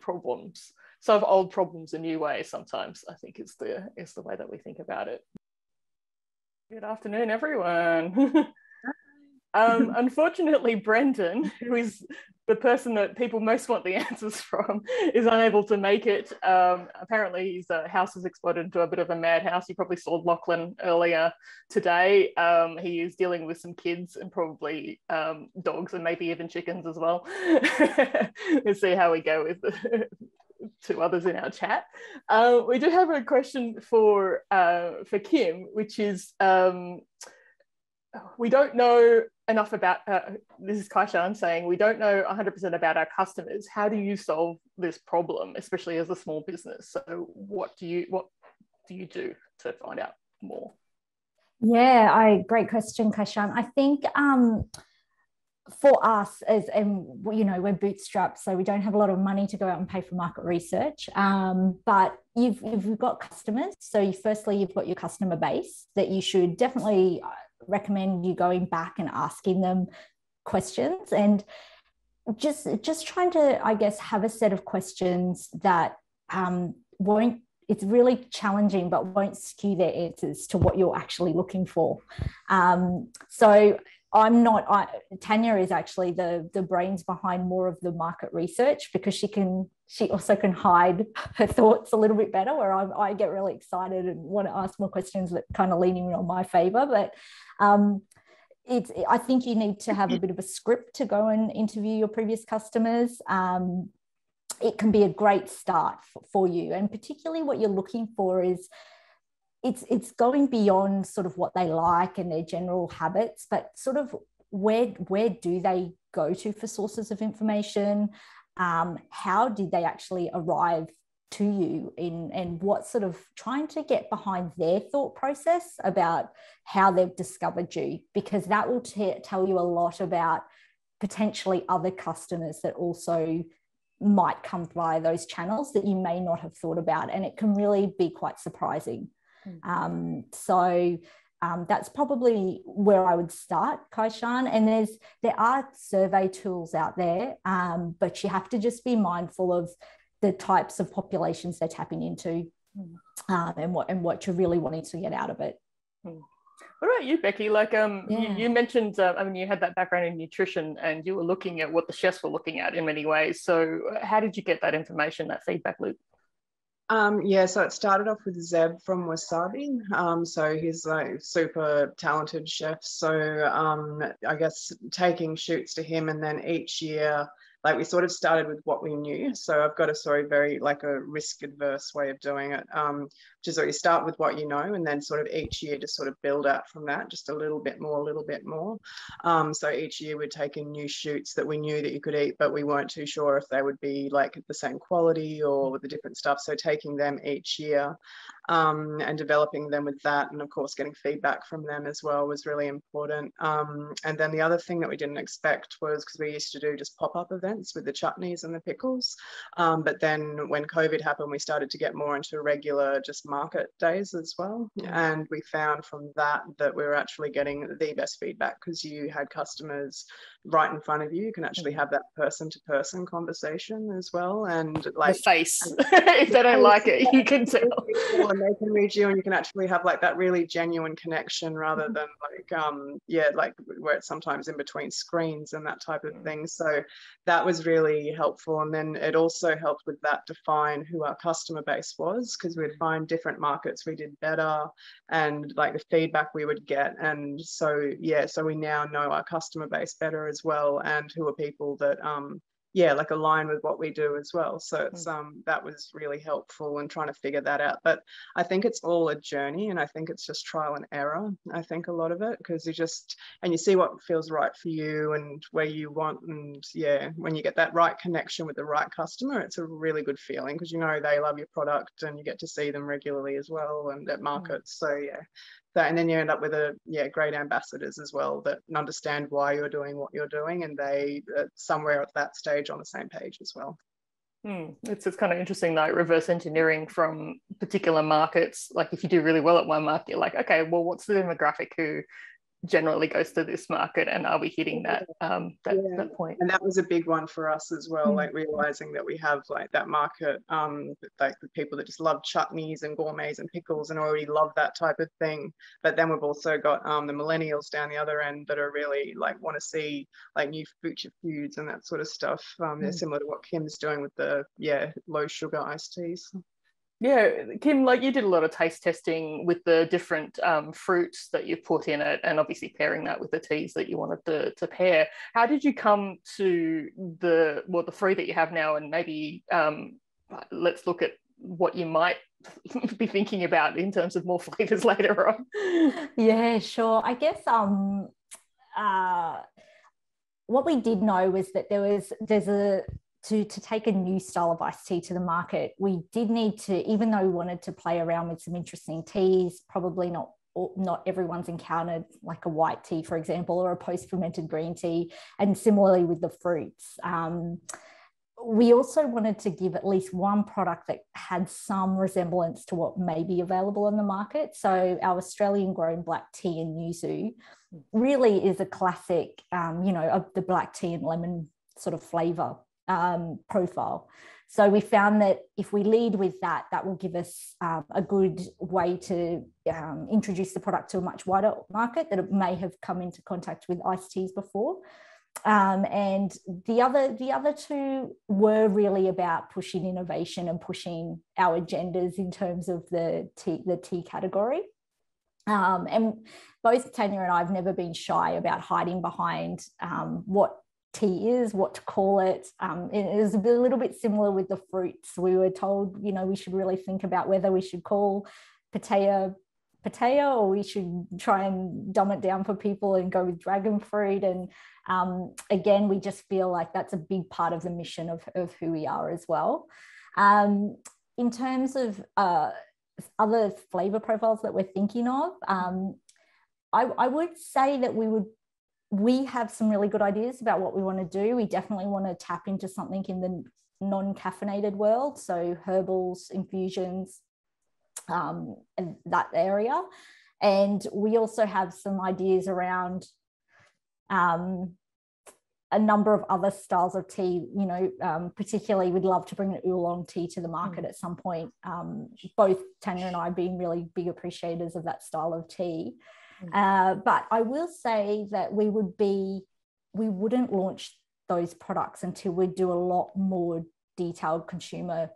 old problems in new ways. Sometimes I think it's the way that we think about it. Good afternoon, everyone. Unfortunately, Brendan, who is the person that people most want the answers from, is unable to make it. Apparently his house has exploded into a bit of a madhouse. You probably saw Lachlan earlier today. He is dealing with some kids and probably dogs and maybe even chickens as well. We'll see how we go with the 2 others in our chat. We do have a question for Kim, which is, we don't know enough about, this is Kaishan saying, we don't know 100% about our customers. How do you solve this problem, especially as a small business? So what do you do to find out more? Yeah, great question, Kaishan. I think for us, we're bootstrapped, so we don't have a lot of money to go out and pay for market research. But you've got customers. So firstly, you've got your customer base that you should definitely recommend you going back and asking them questions, and just trying to, I guess, have a set of questions that won't it's really challenging, but won't skew their answers to what you're actually looking for. So Tanya is actually the brains behind more of the market research, because she also can hide her thoughts a little bit better, where I get really excited and want to ask more questions that kind of leaning on my favor. But I think you need to have a bit of a script to go and interview your previous customers. It can be a great start for you, and particularly what you're looking for is it's going beyond sort of what they like and their general habits, but sort of where do they go to for sources of information? How did they actually arrive to you and what sort of trying to get behind their thought process about how they've discovered you, because that will tell you a lot about potentially other customers that also might come via those channels that you may not have thought about, and it can really be quite surprising. That's probably where I would start, Kaishan. And there are survey tools out there, but you have to just be mindful of the types of populations they're tapping into, and what you're really wanting to get out of it. What about you, Becky? Like, you mentioned, you had that background in nutrition, and you were looking at what the chefs were looking at in many ways. So how did you get that information, that feedback loop? So it started off with Zeb from Wasabi. So he's like super talented chef. So I guess taking shoots to him, and then each year, like, we sort of started with what we knew. So I've got a very like a risk adverse way of doing it, which is that you start with what you know, and then sort of each year just sort of build out from that, just a little bit more. So each year we'd take in new shoots that we knew that you could eat, but we weren't too sure if they would be like the same quality or with the different stuff. So taking them each year and developing them with that, and of course getting feedback from them as well was really important. And then the other thing that we didn't expect was, because we used to do just pop-up events with the chutneys and the pickles, but then when COVID happened, we started to get more into regular just market days as well. And we found from that we were actually getting the best feedback, because you had customers right in front of you. You can actually have that person-to-person conversation as well, and like the face if they don't like it, you can tell, and they can read you, and you can actually have like that really genuine connection, rather than like like where it's sometimes in between screens and that type of thing. So that was really helpful. And then it also helped with that define who our customer base was, because we'd find different markets we did better, and like the feedback we would get. And so so we now know our customer base better as well, and who are people that like align with what we do as well. So it's that was really helpful in trying to figure that out. But I think it's all a journey, and I think it's just trial and error. I think a lot of it, because you see what feels right for you and where you want. And when you get that right connection with the right customer, it's a really good feeling, because you know they love your product and you get to see them regularly as well, and at markets. So and then you end up with great ambassadors as well that understand why you're doing what you're doing, and they somewhere at that stage on the same page as well. It's kind of interesting, like reverse engineering from particular markets. Like if you do really well at one market, you're like, okay, well, what's the demographic who generally goes to this market, and are we hitting that that point? And that was a big one for us as well, like realizing that we have like that market, like the people that just love chutneys and gourmets and pickles and already love that type of thing. But then we've also got the millennials down the other end that are really like want to see like new future foods and that sort of stuff. They're similar to what Kim's doing with the low sugar iced teas. Kim, like you did a lot of taste testing with the different fruits that you put in it, and obviously pairing that with the teas that you wanted to pair. How did you come to the three that you have now? And maybe let's look at what you might be thinking about in terms of more flavors later on. Yeah, sure. I guess what we did know was that to take a new style of iced tea to the market, we did need to, even though we wanted to play around with some interesting teas, probably not everyone's encountered like a white tea, for example, or a post-fermented green tea, and similarly with the fruits. We also wanted to give at least one product that had some resemblance to what may be available on the market. So our Australian grown black tea and yuzu really is a classic, of the black tea and lemon sort of flavour. profile. So we found that if we lead with that, that will give us a good way to introduce the product to a much wider market that it may have come into contact with iced teas before. And the other two were really about pushing innovation and pushing our agendas in terms of the tea category. And both Tanya and I have never been shy about hiding behind what tea is, what to call it. It is a little bit similar with the fruits. We were told, we should really think about whether we should call pitaya or we should try and dumb it down for people and go with dragon fruit. And again, we just feel like that's a big part of the mission of who we are as well. In terms of other flavor profiles that we're thinking of, I would say that we have some really good ideas about what we want to do. We definitely want to tap into something in the non-caffeinated world, so herbals, infusions, and that area. And we also have some ideas around a number of other styles of tea. Particularly we'd love to bring an oolong tea to the market at some point. Both Tanya and I being really big appreciators of that style of tea. But I will say that we wouldn't launch those products until we do a lot more detailed consumer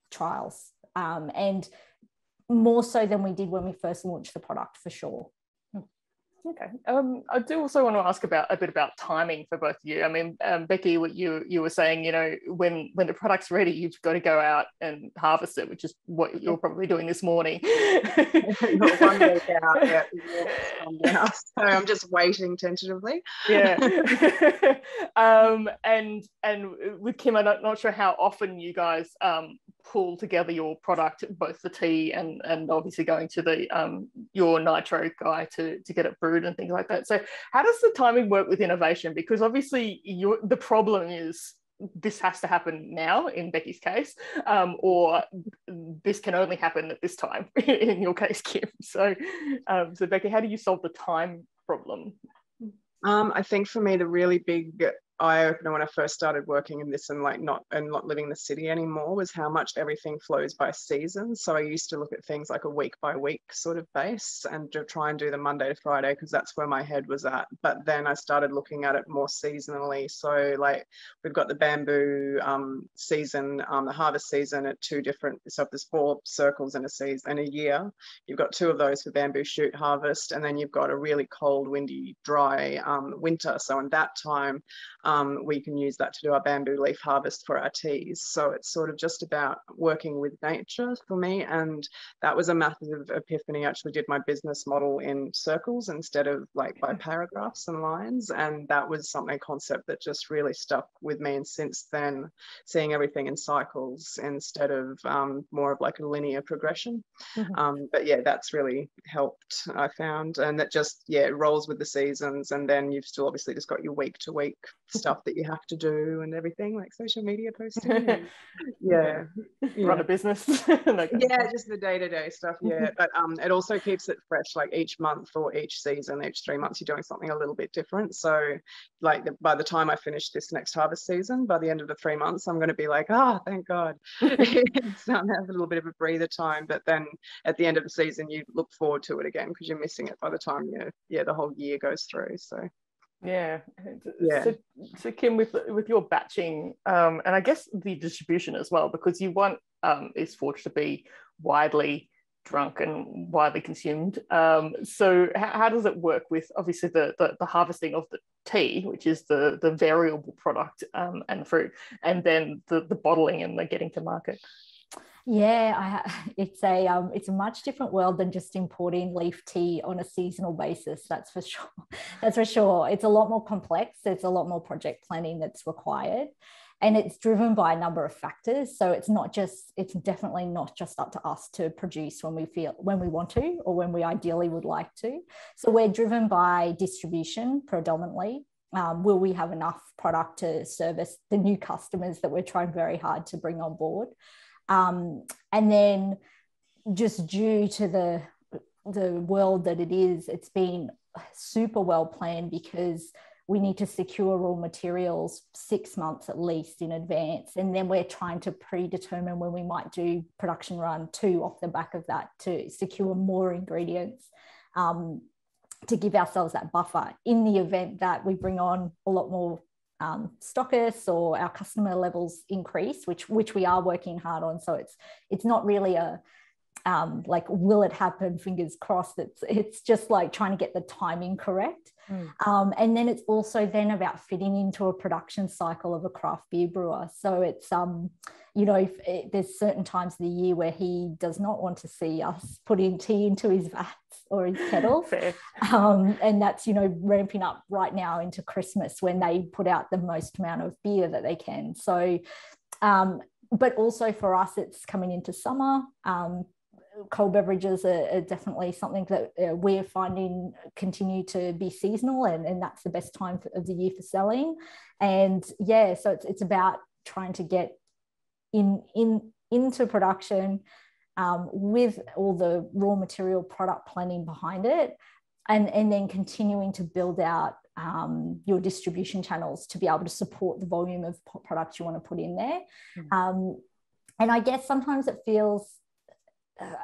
trials, and more so than we did when we first launched the product, for sure. Okay. I do also want to ask a bit about timing for both of you. I mean, Becky, what you were saying, when the product's ready, you've got to go out and harvest it, which is what you're probably doing this morning. 1 week out, yeah. Now, so I'm just waiting tentatively. Yeah. And with Kim, I'm not sure how often you guys pull together your product, both the tea and obviously going to the your nitro guy to get it brewed and things like that. So how does the timing work with innovation? Because obviously the problem is this has to happen now in Becky's case, or this can only happen at this time in your case, Kim. So Becky, how do you solve the time problem? I think for me, the really big eye-opener when I first started working in this and not living in the city anymore was how much everything flows by season. So I used to look at things like a week by week sort of base and to try and do the Monday to Friday because that's where my head was at. But then I started looking at it more seasonally. So we've got the bamboo season, the harvest season at two different, so there's 4 circles in a season, in a year. You've got 2 of those for bamboo shoot harvest, and then you've got a really cold, windy, dry winter. So in that time, we can use that to do our bamboo leaf harvest for our teas. So it's sort of just about working with nature for me. And that was a massive epiphany. I actually did my business model in circles instead of by paragraphs and lines. And that was a concept that just really stuck with me. And since then, seeing everything in cycles instead of more of a linear progression. But yeah, that's really helped, I found. And that just, it rolls with the seasons. And then you've still obviously just got your week to week stuff that you have to do and everything, like social media posting. And, Run a business. Yeah, just the day-to-day stuff. Yeah, but it also keeps it fresh. Each month or each season, each 3 months, you're doing something a little bit different. So by the time I finish this next harvest season, by the end of the 3 months, I'm going to be thank God. It's have a little bit of a breather time, but then at the end of the season, you look forward to it again because you're missing it by the time the whole year goes through. So yeah. So Kim, with your batching and I guess the distribution as well, because you want is forged to be widely drunk and widely consumed. So how does it work with obviously the harvesting of the tea, which is the variable product and fruit, and then the bottling and the getting to market? Yeah, it's a much different world than just importing leaf tea on a seasonal basis. That's for sure. That's for sure. It's a lot more complex. There's a lot more project planning that's required, and it's driven by a number of factors. So it's definitely not just up to us to produce when we want to, or when we ideally would like to. So we're driven by distribution predominantly. Will we have enough product to service the new customers that we're trying very hard to bring on board? And then just due to the world that it is, it's been super well planned because we need to secure raw materials 6 months at least in advance. And then we're trying to predetermine when we might do production run 2 off the back of that to secure more ingredients, to give ourselves that buffer in the event that we bring on a lot more stockists or our customer levels increase, which we are working hard on. So it's not really a like, will it happen, fingers crossed. It's just like trying to get the timing correct. And then it's also then about fitting into a production cycle of a craft beer brewer. So it's you know, there's certain times of the year where he does not want to see us putting tea into his vats or his kettles. And that's, you know, ramping up right now into Christmas when they put out the most amount of beer that they can. So but also for us, it's coming into summer. Cold beverages are definitely something that we're finding continue to be seasonal, and that's the best time of the year for selling. And yeah, so it's about trying to get into production with all the raw material product planning behind it, and then continuing to build out your distribution channels to be able to support the volume of products you want to put in there. And I guess sometimes it feels,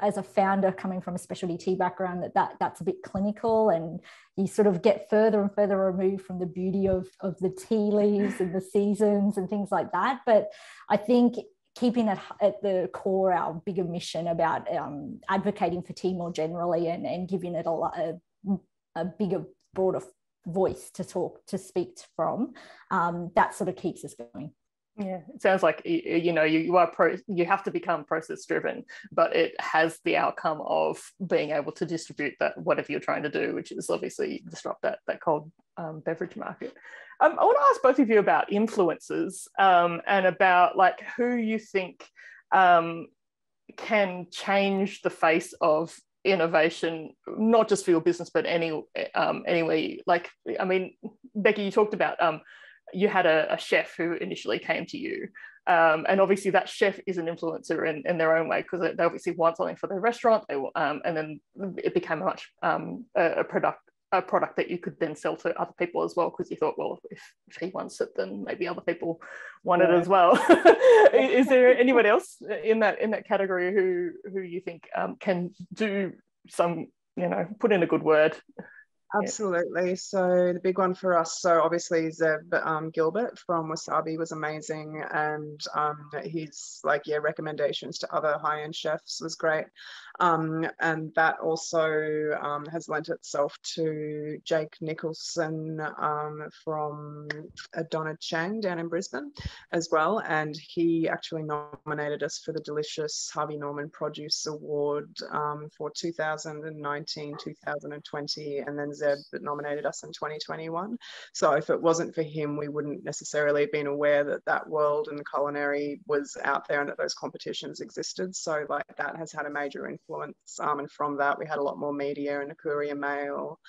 as a founder coming from a specialty tea background, that's a bit clinical, and you sort of get further and further removed from the beauty of the tea leaves and the seasons and things like that. But I think keeping it at the core, our bigger mission about advocating for tea more generally, and giving it a bigger, broader voice to speak from, that sort of keeps us going. Yeah, it sounds like you know you have to become process driven, but it has the outcome of being able to distribute that whatever you're trying to do, which is obviously disrupt that cold beverage market. I want to ask both of you about influencers, and about like who you think can change the face of innovation, not just for your business but anyway. Like, I mean, Becky, you talked about you had a chef who initially came to you, and obviously that chef is an influencer in their own way, because they obviously want something for their restaurant, and then it became a product that you could then sell to other people as well, because you thought, well, if he wants it, then maybe other people want it as well. Is there anyone else in that category who you think can do some, you know, put in a good word? Absolutely. So the big one for us, so obviously Zeb Gilbert from Wasabi was amazing, and his recommendations to other high-end chefs was great, and that also has lent itself to Jake Nicholson from Donna Chang down in Brisbane as well, and he actually nominated us for the delicious Harvey Norman Produce Award for 2019, 2020, and then Zeb that nominated us in 2021. So if it wasn't for him, we wouldn't necessarily have been aware that world and culinary was out there and that those competitions existed. So like that has had a major influence. And from that, we had a lot more media in the Courier Mail.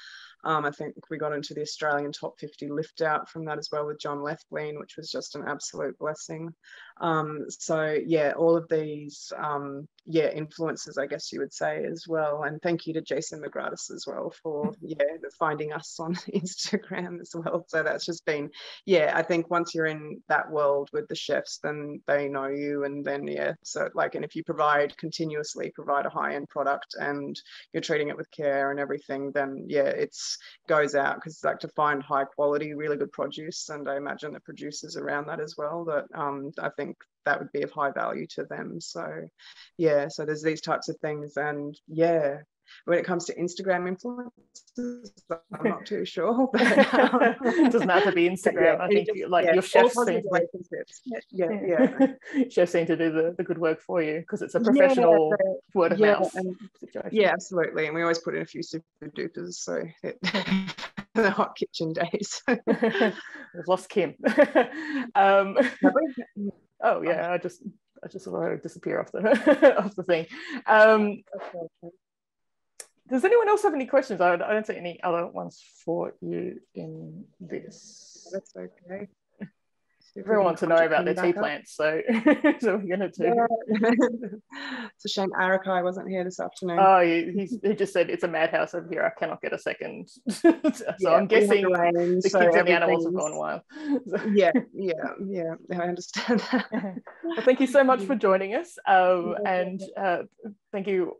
I think we got into the Australian Top 50 lift out from that as well with John Lethlean, which was just an absolute blessing. So yeah, all of these influences, I guess you would say as well. And thank you to Jason McGratis as well for finding us on Instagram as well. So that's just been, I think once you're in that world with the chefs, then they know you, and then so like, and if you continuously provide a high-end product and you're treating it with care and everything, then it's goes out, because like to find high quality, really good produce, and I imagine the producers around that as well, that I think that would be of high value to them. So so there's these types of things. And when it comes to Instagram influencers, I'm not too sure, but it doesn't have to be Instagram. I think your chefs seem chefs seem to do the good work for you, because it's a professional word of mouth situation. Absolutely. And we always put in a few super dupers, so the hot kitchen days. We've lost Kim. Oh yeah, I just saw her disappear off the thing. Does anyone else have any questions? I don't see any other ones for you in this. That's okay. Everyone wants to know about their tea plants, so so we're going to do. Yeah. It's a shame Arakai wasn't here this afternoon. Oh, he just said it's a madhouse over here. I cannot get a second. So yeah, I'm guessing the kids and the animals have gone wild. Yeah, I understand that. Well, thank you so much for joining us, and thank you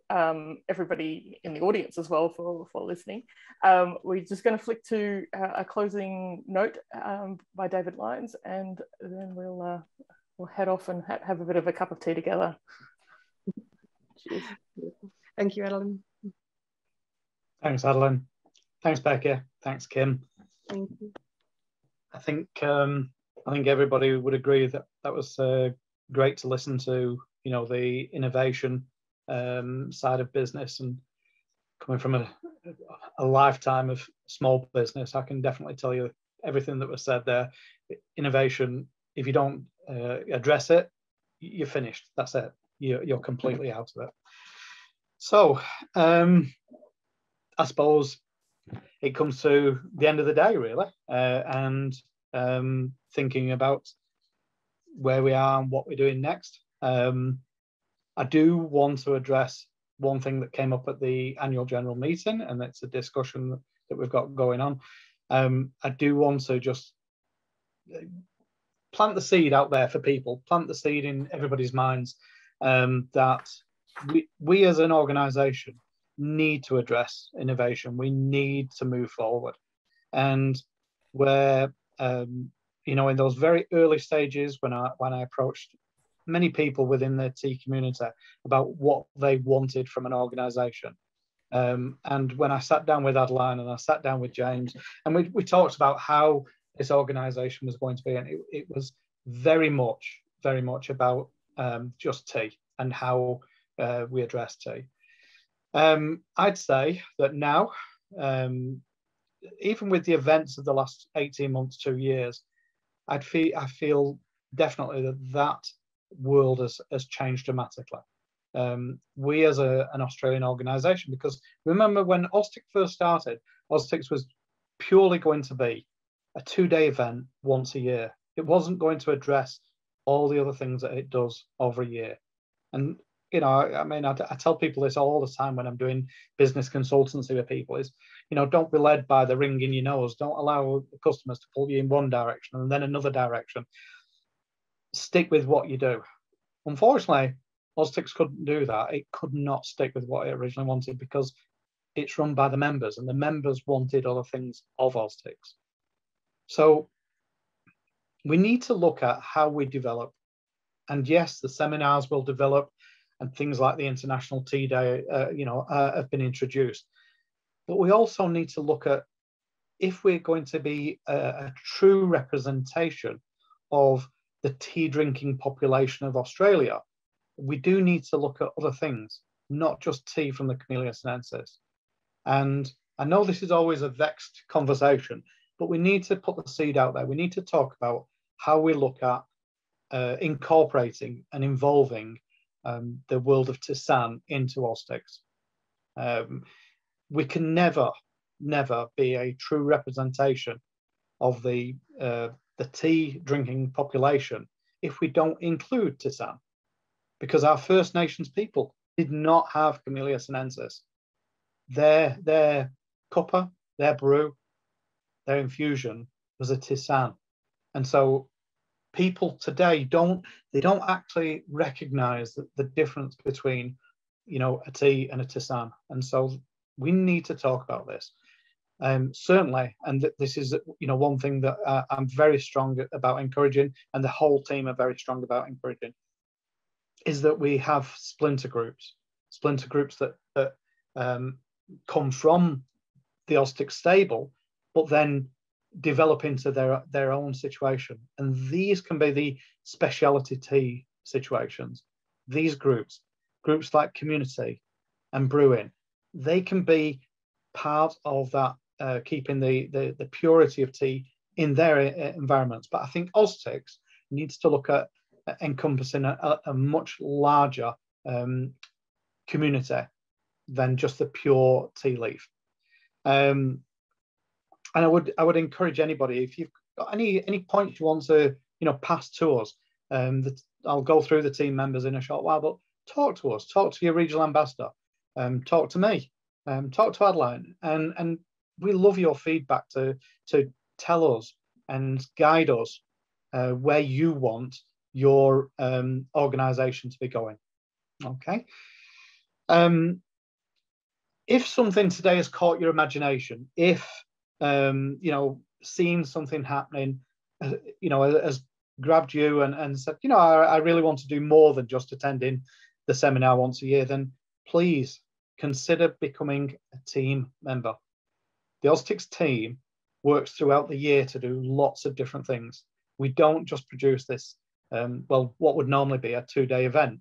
everybody in the audience as well for listening. We're just going to flick to a closing note by David Lyons, and then we'll head off and have a bit of a cup of tea together. Cheers. Thank you, Adeline. Thanks, Adeline. Thanks, Becky. Thanks, Kim. Thank you. I think everybody would agree that that was great to listen to. You know, the innovation side of business, and coming from a lifetime of small business, I can definitely tell you everything that was said there. Innovation, if you don't address it, you're finished. That's it. You're completely out of it. So I suppose it comes to the end of the day, really, and thinking about where we are and what we're doing next. I do want to address one thing that came up at the annual general meeting, and it's a discussion that we've got going on. I do want to just plant the seed out there for people, plant the seed in everybody's minds, that we as an organisation need to address innovation. We need to move forward, and where you know, in those very early stages when I approached many people within the tea community about what they wanted from an organisation, and when I sat down with Adeline and I sat down with James, and we talked about how this organisation was going to be, and it was very much about just tea and how we address tea. I'd say that now, even with the events of the last 18 months, 2 years, I feel definitely that world has changed dramatically. We as an Australian organisation, because remember when Austcs first started, Austcs was purely going to be a 2-day event once a year. It wasn't going to address all the other things that it does over a year. And you know, I mean, I tell people this all the time when I'm doing business consultancy with people is, you know, don't be led by the ring in your nose. Don't allow the customers to pull you in one direction and then another direction. Stick with what you do. Unfortunately, Austcs couldn't do that. It could not stick with what it originally wanted because it's run by the members, and the members wanted other things of Austcs. So we need to look at how we develop. And yes, the seminars will develop, and things like the International Tea Day, have been introduced. But we also need to look at, if we're going to be a true representation of the tea drinking population of Australia, we do need to look at other things, not just tea from the Camellia sinensis. And I know this is always a vexed conversation, but we need to put the seed out there. We need to talk about how we look at incorporating and involving the world of Tisan into Austcs. We can never be a true representation of the tea drinking population if we don't include Tisan, because our First Nations people did not have Camellia sinensis. Their cuppa, their brew, their infusion was a Tisan, and so people today don't actually recognize the difference between, you know, a tea and a Tisan. And so we need to talk about this. Certainly, and this is, you know, one thing that I'm very strong about encouraging, and the whole team are very strong about encouraging, is that we have splinter groups that come from the Austcs stable, but then develop into their own situation. And these can be the specialty tea situations. These groups like community and brewing, they can be part of that, keeping the purity of tea in their environments. But I think Austcs needs to look at encompassing a much larger community than just the pure tea leaf. And I would encourage anybody, if you've got any points you want to, pass to us. I'll go through the team members in a short while, but talk to us, talk to your regional ambassador, talk to me, talk to Adeline, and we love your feedback to tell us and guide us where you want your organisation to be going. Okay. If something today has caught your imagination, if seeing something happening, has grabbed you and said, I really want to do more than just attending the seminar once a year, then please consider becoming a team member. The Austcs team works throughout the year to do lots of different things. We don't just produce this, what would normally be a 2-day event.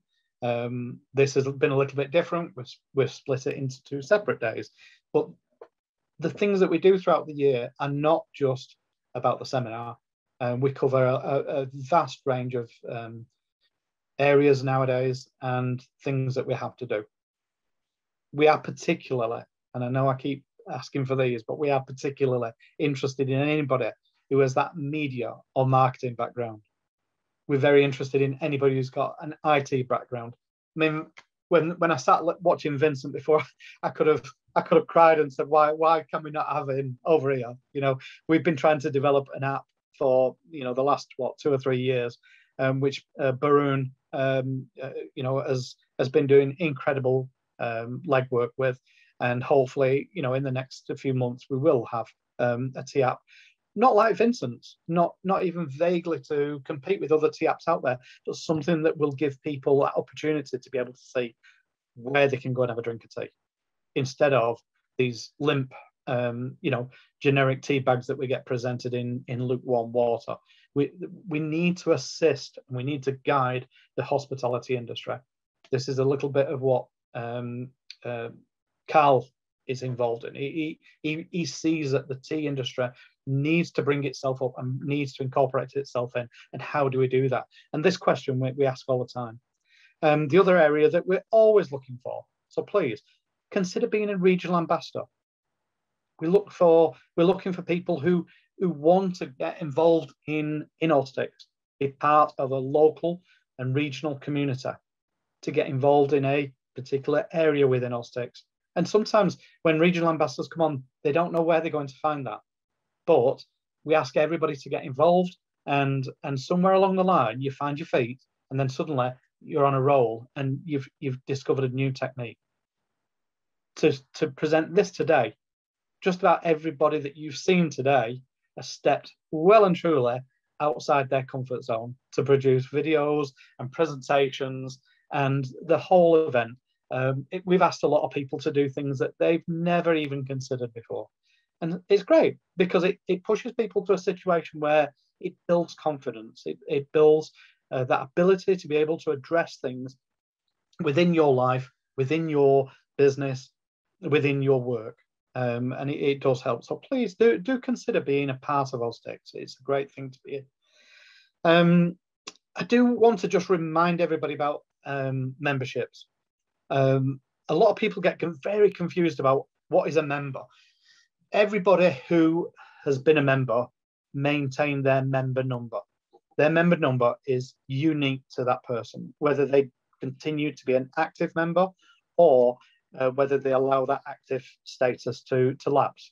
This has been a little bit different. We've split it into 2 separate days. But the things that we do throughout the year are not just about the seminar. We cover a vast range of areas nowadays and things that we have to do. We are particularly, and I know I keep asking for these, but we are particularly interested in anybody who has that media or marketing background. We're very interested in anybody who's got an IT background. I mean, when I sat watching Vincent before, I could have cried and said, why can we not have him over here? We've been trying to develop an app for the last 2 or 3 years, which Barun has been doing incredible legwork with, and hopefully in the next few months we will have a T app, not like Vincent's, not even vaguely to compete with other T apps out there, but something that will give people that opportunity to be able to see where they can go and have a drink of tea, instead of these limp generic tea bags that we get presented in lukewarm water. We need to assist and we need to guide the hospitality industry. This is a little bit of what Carl is involved in. He sees that the tea industry needs to bring itself up and needs to incorporate itself in. And how do we do that? And this question we ask all the time. The other area that we're always looking for, so please consider being a regional ambassador. We're looking for people who want to get involved in Austcs, be part of a local and regional community, to get involved in a particular area within Austcs. And sometimes when regional ambassadors come on, they don't know where they're going to find that. But we ask everybody to get involved, and somewhere along the line you find your feet, and then suddenly you're on a roll and you've discovered a new technique. To present this today, just about everybody that you've seen today has stepped well and truly outside their comfort zone to produce videos and presentations and the whole event. We've asked a lot of people to do things that they've never even considered before. And it's great because it pushes people to a situation where it builds confidence. It builds that ability to be able to address things within your life, within your business, within your work. And it does help. So please do consider being a part of Austcs. It's a great thing to be in. I do want to just remind everybody about memberships. A lot of people get very confused about what is a member. Everybody who has been a member maintain their member number. Their member number is unique to that person, whether they continue to be an active member or whether they allow that active status to lapse.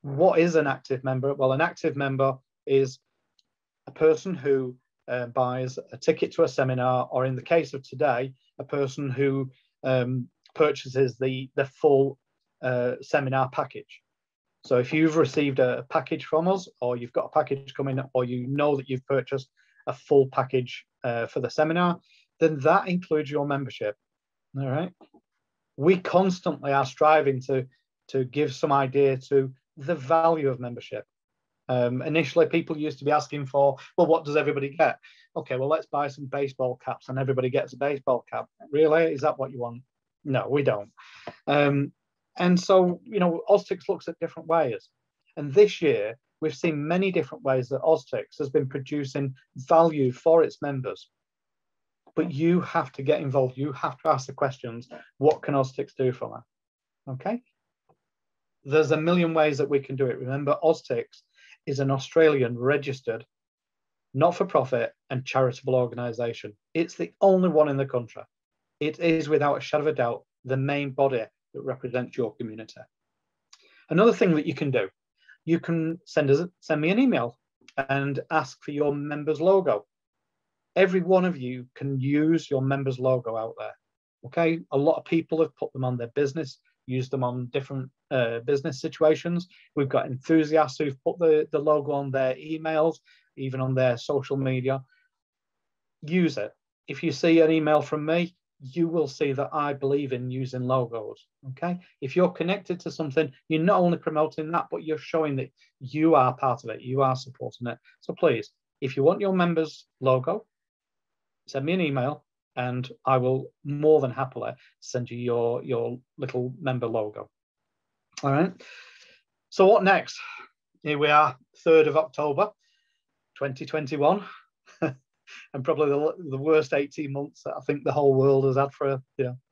What is an active member? Well, an active member is a person who buys a ticket to a seminar, or in the case of today, a person who purchases the full seminar package. So if you've received a package from us, or you've got a package coming, or you know that you've purchased a full package for the seminar, then that includes your membership. All right. We constantly are striving to give some idea to the value of membership. Initially, people used to be asking for, well, what does everybody get? Okay, well, let's buy some baseball caps and everybody gets a baseball cap. Really? Is that what you want? No, we don't. And so, Austcs looks at different ways. And this year, we've seen many different ways that Austcs has been producing value for its members. But you have to get involved. You have to ask the questions, what can Austcs do for that? Okay? There's a million ways that we can do it. Remember, Austcs is an Australian registered not-for-profit and charitable organisation. It's the only one in the country. It is, without a shadow of a doubt, the main body that represents your community. Another thing that you can do, you can send me an email and ask for your members logo. Every one of you can use your members logo out there. Okay, a lot of people have put them on their business, used them on different business situations. We've got enthusiasts who've put the logo on their emails, even on their social media. Use it. If you see an email from me, you will see that I believe in using logos. Okay, if you're connected to something, you're not only promoting that, but you're showing that you are part of it, you are supporting it. So please, if you want your members logo, send me an email and I will more than happily send you your little member logo. All right, so what next? Here we are, 3rd of October 2021. And probably the worst 18 months that I think the whole world has had for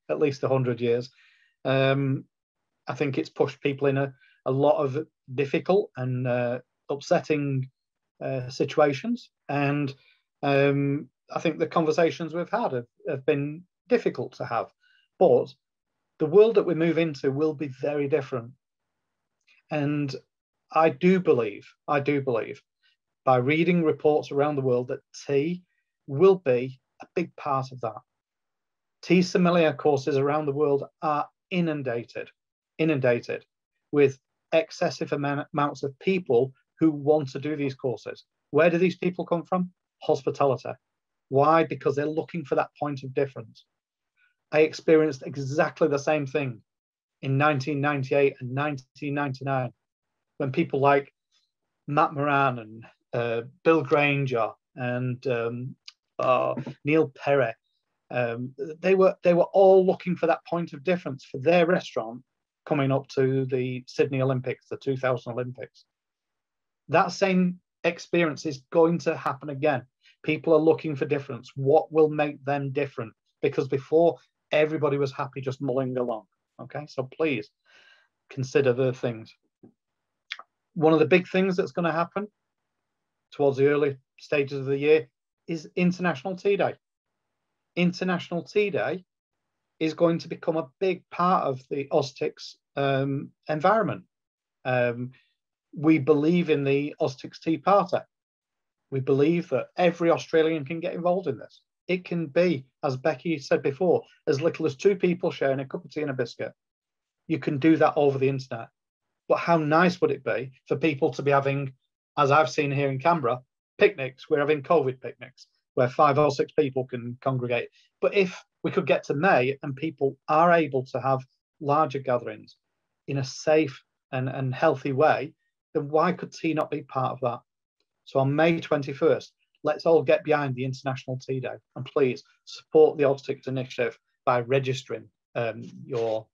at least 100 years. I think it's pushed people in a lot of difficult and upsetting situations. And I think the conversations we've had have been difficult to have. But the world that we move into will be very different. And I do believe, by reading reports around the world, that tea will be a big part of that. Tea sommelier courses around the world are inundated with excessive amounts of people who want to do these courses. Where do these people come from? Hospitality. Why? Because they're looking for that point of difference. I experienced exactly the same thing in 1998 and 1999 when people like Matt Moran and Bill Granger and Neil Perry, they were all looking for that point of difference for their restaurant coming up to the Sydney Olympics, the 2000 Olympics. That same experience is going to happen again. People are looking for difference. What will make them different? Because before, everybody was happy just mulling along. Okay, so please consider the things. One of the big things that's going to happen towards the early stages of the year is International Tea Day. International Tea Day is going to become a big part of the Austcs environment. We believe in the Austcs Tea Party. We believe that every Australian can get involved in this. It can be, as Becky said before, as little as 2 people sharing a cup of tea and a biscuit. You can do that over the internet. But how nice would it be for people to be having, as I've seen here in Canberra, picnics? We're having COVID picnics where 5 or 6 people can congregate. But if we could get to May and people are able to have larger gatherings in a safe and healthy way, then why could tea not be part of that? So on May 21st, let's all get behind the International Tea Day, and please support the Austcs initiative by registering your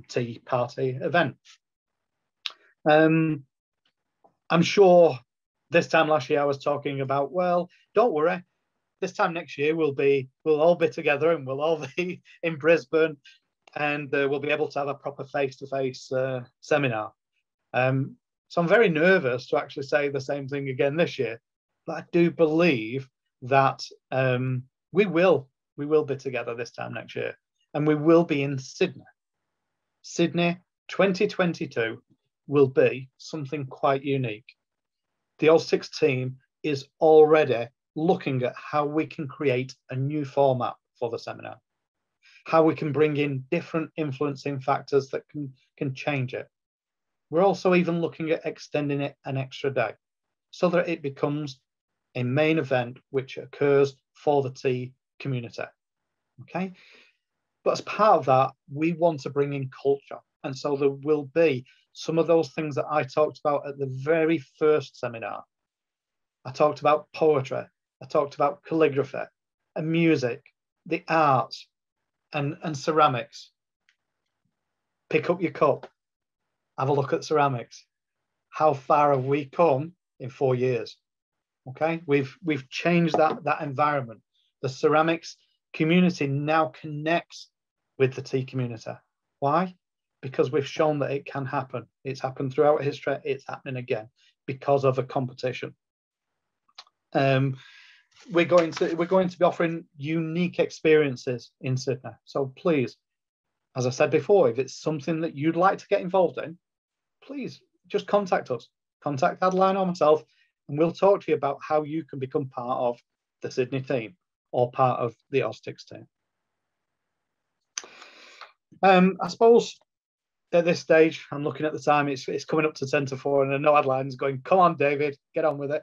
tea party event. I'm sure this time last year I was talking about, well, don't worry, this time next year we'll all be together and we'll all be in Brisbane, and we'll be able to have a proper face-to-face seminar. So I'm very nervous to actually say the same thing again this year, but I do believe that we will be together this time next year, and we will be in Sydney. Sydney 2022 will be something quite unique. The Austcs team is already looking at how we can create a new format for the seminar, how we can bring in different influencing factors that can change it. We're also even looking at extending it an extra day so that it becomes a main event which occurs for the tea community. Okay, but as part of that, we want to bring in culture, and so there will be some of those things that I talked about at the very first seminar. I talked about poetry, I talked about calligraphy and music, the arts and ceramics. Pick up your cup, have a look at ceramics. How far have we come in 4 years? Okay, we've changed that environment. The ceramics community now connects with the tea community. Why? Because we've shown that it can happen. It's happened throughout history. It's happening again because of a competition. We're going to be offering unique experiences in Sydney. So please, as I said before, if it's something that you'd like to get involved in, please just contact us. Contact Adeline or myself, and we'll talk to you about how you can become part of the Sydney team or part of the Austcs team. I suppose at this stage, I'm looking at the time, it's coming up to 10 to 4, and I know Adeline's going, come on, David, get on with it.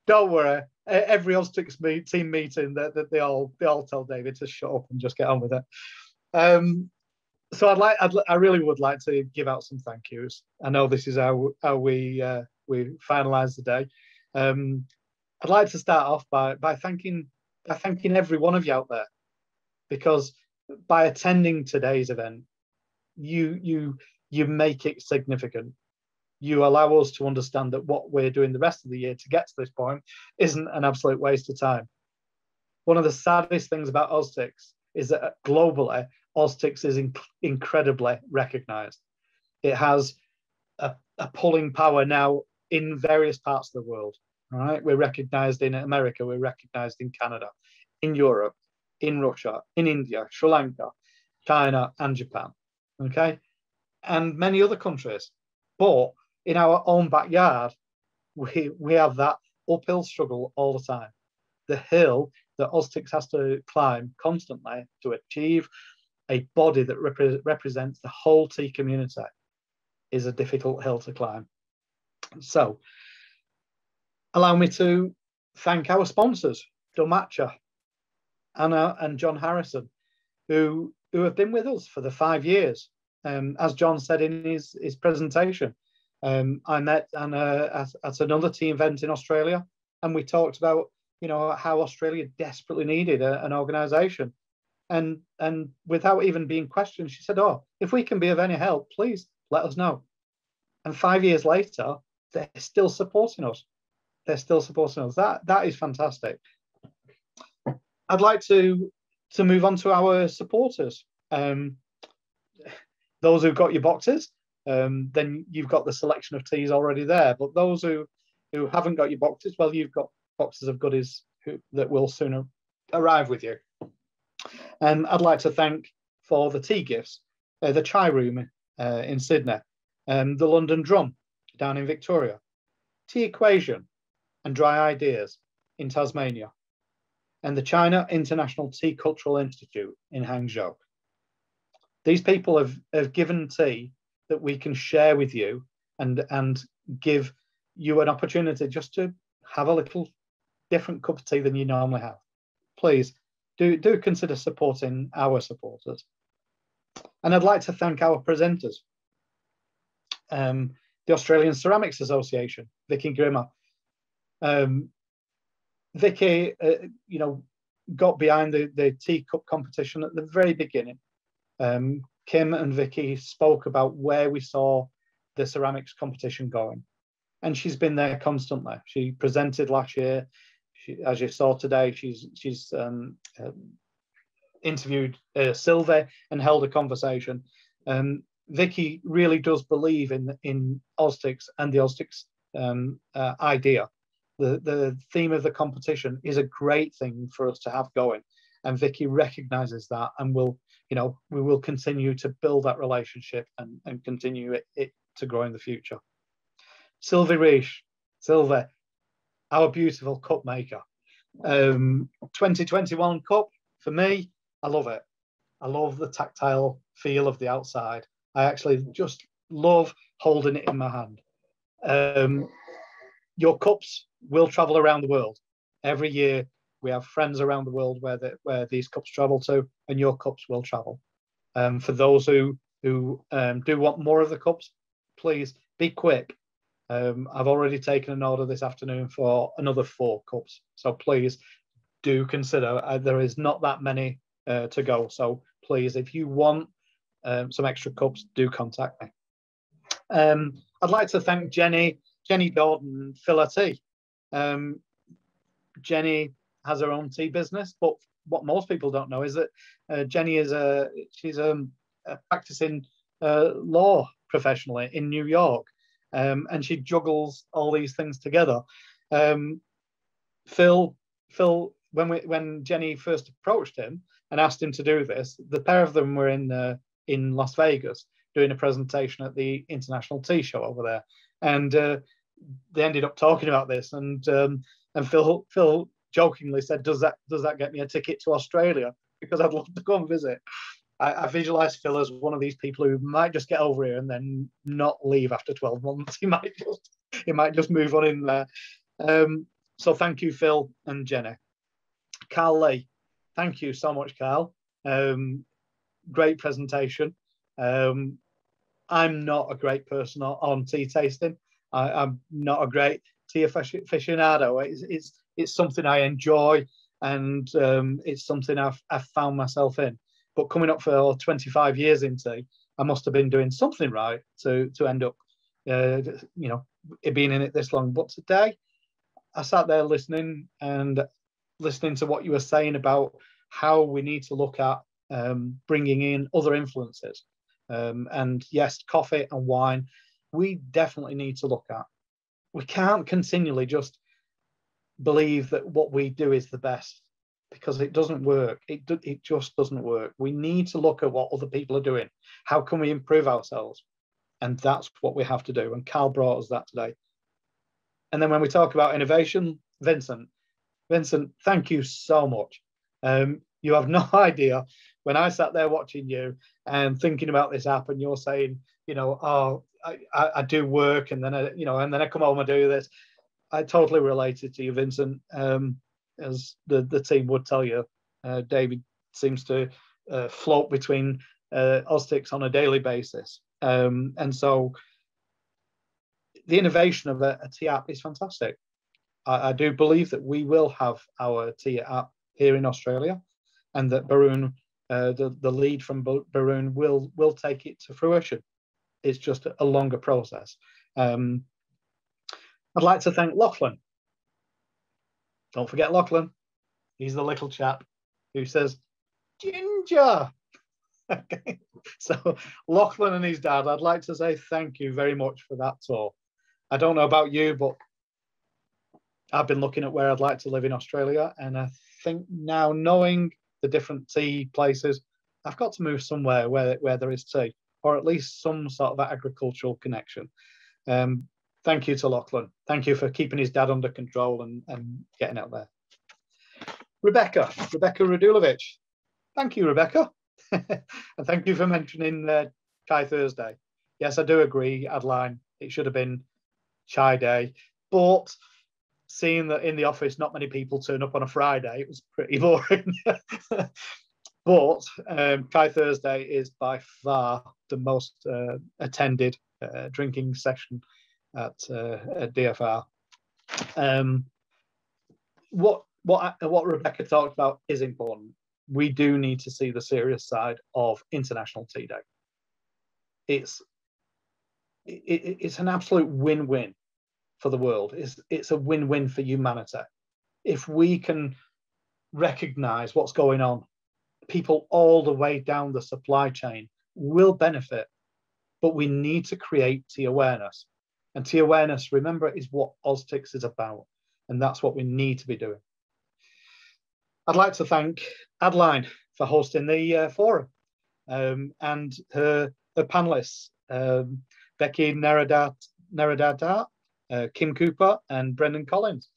Don't worry. Every Austcs team meeting, that they all tell David to shut up and just get on with it. So I really would like to give out some thank yous. I know this is how we finalise the day. I'd like to start off by thanking every one of you out there, because by attending today's event, you make it significant. You allow us to understand that what we're doing the rest of the year to get to this point isn't an absolute waste of time. One of the saddest things about Austcs is that globally, Austcs is incredibly recognised. It has a pulling power now in various parts of the world. All right, we're recognised in America, we're recognised in Canada, in Europe, in Russia, in India, Sri Lanka, China, and Japan. Okay, and many other countries. But in our own backyard, we have that uphill struggle all the time. The hill that Austcs has to climb constantly to achieve a body that represents the whole tea community is a difficult hill to climb. So, allow me to thank our sponsors, Domacha, Anna and John Harrison, who have been with us for the 5 years. As John said in his presentation, I met Anna at another tea event in Australia, and we talked about, you know, how Australia desperately needed an organisation. And without even being questioned, she said, oh, if we can be of any help, please let us know. And 5 years later, they're still supporting us. They're still supporting us. That is fantastic. I'd like to move on to our supporters. Those who've got your boxes, then you've got the selection of teas already there. But those who haven't got your boxes, well, you've got boxes of goodies that will soon arrive with you. I'd like to thank for the tea gifts, the Chai Room in Sydney, the London Drum down in Victoria, Tea Equation and Dry Ideas in Tasmania, and the China International Tea Cultural Institute in Hangzhou. These people have given tea that we can share with you and give you an opportunity just to have a little different cup of tea than you normally have. Please do consider supporting our supporters. And I'd like to thank our presenters. The Australian Ceramics Association, Vicky Grimmer. Vicky, you know, got behind the tea cup competition at the very beginning. Kim and Vicky spoke about where we saw the ceramics competition going, and she's been there constantly. She presented last year. As you saw today, she's interviewed Sylvie and held a conversation. Vicky really does believe in Austcs and the Austcs idea. The theme of the competition is a great thing for us to have going, and Vicky recognises that, and we will continue to build that relationship and continue it to grow in the future. Sylvie Reish, Sylvie, our beautiful cup maker. 2021 cup, for me, I love it. I love the tactile feel of the outside. I actually just love holding it in my hand. Your cups will travel around the world. Every year we have friends around the world where these cups travel to, and your cups will travel. For those who do want more of the cups, please be quick. I've already taken an order this afternoon for another 4 cups. So please do consider, there is not that many to go. So please, if you want some extra cups, do contact me. I'd like to thank Jenny Gordon, Filler Tea. Jenny has her own tea business, but what most people don't know is that Jenny is she's a practicing law professionally in New York. and she juggles all these things together. Phil, when Jenny first approached him and asked him to do this, the pair of them were in Las Vegas doing a presentation at the International Tea Show over there, and they ended up talking about this. And Phil jokingly said, "Does that get me a ticket to Australia? Because I'd love to go and visit." I visualize Phil as one of these people who might just get over here and then not leave after 12 months. He might just move on in there. So thank you, Phil and Jenny. Carl Lee, thank you so much, Carl. Great presentation. I'm not a great person on tea tasting. I'm not a great tea aficionado. It's something I enjoy, and it's something I've found myself in. But coming up for 25 years in tea, I must have been doing something right to end up, it being in it this long. But today, I sat there listening to what you were saying about how we need to look at bringing in other influences. And yes, coffee and wine, we definitely need to look at. We can't continually just believe that what we do is the best, because it doesn't work. It just doesn't work. We need to look at what other people are doing. How can we improve ourselves? And that's what we have to do. And Carl brought us that today. And then when we talk about innovation, Vincent, thank you so much. You have no idea, when I sat there watching you and thinking about this app, and you're saying, I do work, and then I come home and do this. I totally related to you, Vincent. As the team would tell you, David seems to float between Austcs on a daily basis. And so the innovation of a tea app is fantastic. I do believe that we will have our tea app here in Australia, and that Baroon, the lead from Baroon, will take it to fruition. It's just a longer process. I'd like to thank Lachlan. Don't forget Lachlan. He's the little chap who says, "Ginger." Okay. So Lachlan and his dad, I'd like to say thank you very much for that tour. I don't know about you, but I've been looking at where I'd like to live in Australia, and I think now, knowing the different tea places, I've got to move somewhere where there is tea, or at least some sort of agricultural connection. Thank you to Lachlan. Thank you for keeping his dad under control and getting out there. Rebecca Radulovic. Thank you, Rebecca. And thank you for mentioning Chai Thursday. Yes, I do agree, Adeline. It should have been Chai Day. But seeing that in the office not many people turn up on a Friday, it was pretty boring. But Chai Thursday is by far the most attended drinking session at DFR. What Rebecca talked about is important. We do need to see the serious side of International Tea Day. It's an absolute win-win for the world. It's a win-win for humanity. If we can recognize what's going on, people all the way down the supply chain will benefit, but we need to create tea awareness. And tea awareness, remember, is what Austcs is about, and that's what we need to be doing. I'd like to thank Adeline for hosting the forum, and her panelists, Becky Naradata, Kim Cooper, and Brendan Collins.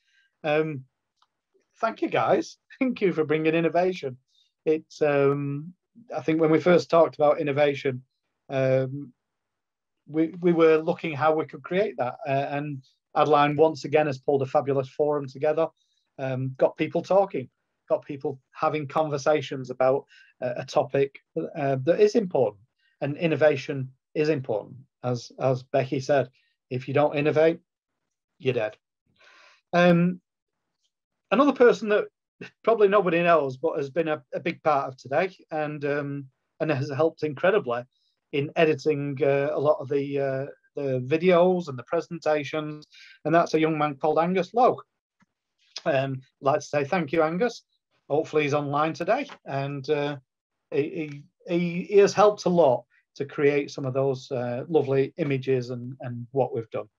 Thank you, guys. Thank you for bringing innovation. It's I think when we first talked about innovation, we were looking how we could create that, and Adeline once again has pulled a fabulous forum together, got people talking, got people having conversations about a topic that is important, and innovation is important. As Becky said, if you don't innovate, you're dead. Another person that probably nobody knows, but has been a big part of today, and has helped incredibly in editing a lot of the videos and the presentations, and that's a young man called Angus Lowe. I'd like to say thank you, Angus. Hopefully he's online today, and he has helped a lot to create some of those lovely images and what we've done.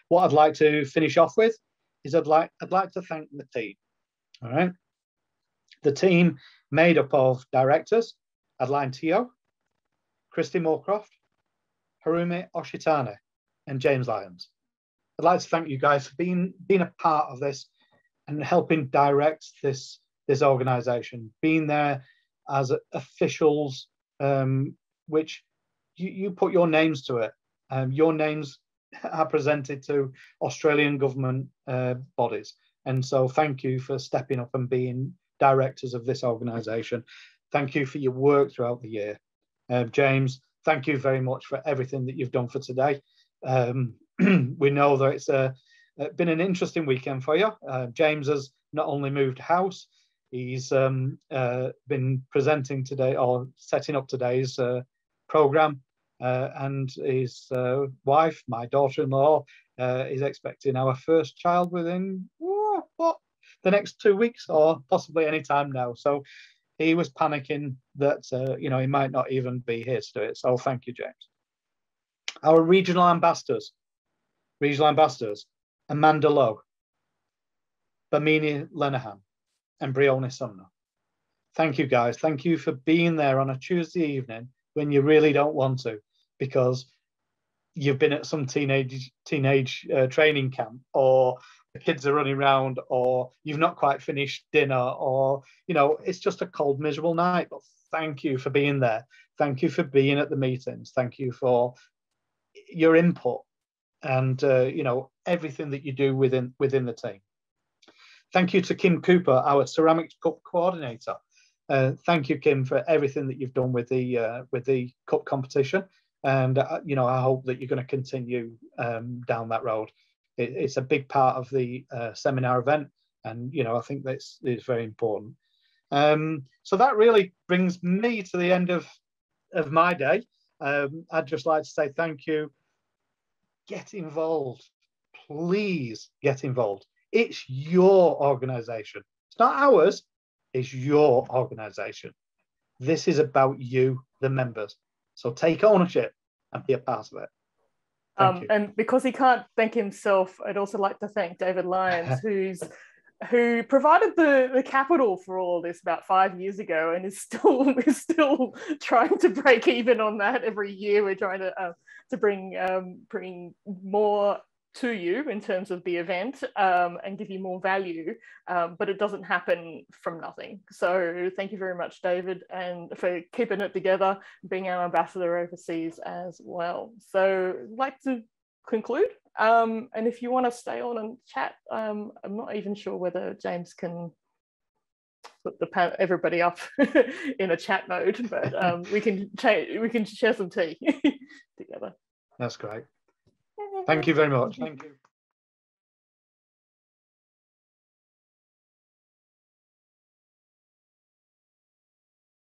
What I'd like to finish off with is I'd like to thank the team. All right, the team made up of directors Adeline Teo, Christy Moorcroft, Harumi Oshitane, and James Lyons. I'd like to thank you guys for being a part of this and helping direct this organisation, being there as officials, which you put your names to it. Your names are presented to Australian government bodies. And so thank you for stepping up and being directors of this organisation. Thank you for your work throughout the year. James, thank you very much for everything that you've done for today. We know that it's been an interesting weekend for you. James has not only moved house, he's been presenting today or setting up today's programme, and his wife, my daughter-in-law, is expecting our first child within the next 2 weeks or possibly any time now. So he was panicking that he might not even be here to do it. So thank you, James. Our regional ambassadors, Amanda Lowe, Bamini Lenahan, and Brioni Sumner. Thank you, guys. Thank you for being there on a Tuesday evening when you really don't want to, because you've been at some teenage training camp, or the kids are running around, or you've not quite finished dinner, or it's just a cold, miserable night. But thank you for being there. Thank you for being at the meetings. Thank you for your input and everything that you do within the team. Thank you to Kim Cooper, our ceramics cup coordinator. Thank you, Kim, for everything that you've done with the cup competition. And I hope that you're going to continue down that road. It's a big part of the seminar event, and I think it's very important. So that really brings me to the end of my day. I'd just like to say thank you. Get involved, please get involved. It's your organisation. It's not ours. It's your organisation. This is about you, the members. So take ownership and be a part of it. And because he can't thank himself, I'd also like to thank David Lyons, who provided the capital for all of this about 5 years ago, and is still trying to break even on that every year. We're trying to bring more to you in terms of the event, and give you more value, but it doesn't happen from nothing. So thank you very much, David, and for keeping it together, being our ambassador overseas as well. So I'd like to conclude, and if you want to stay on and chat, I'm not even sure whether James can put everybody up in a chat mode, but we can share some tea together. That's great. Thank you very much. Thank you.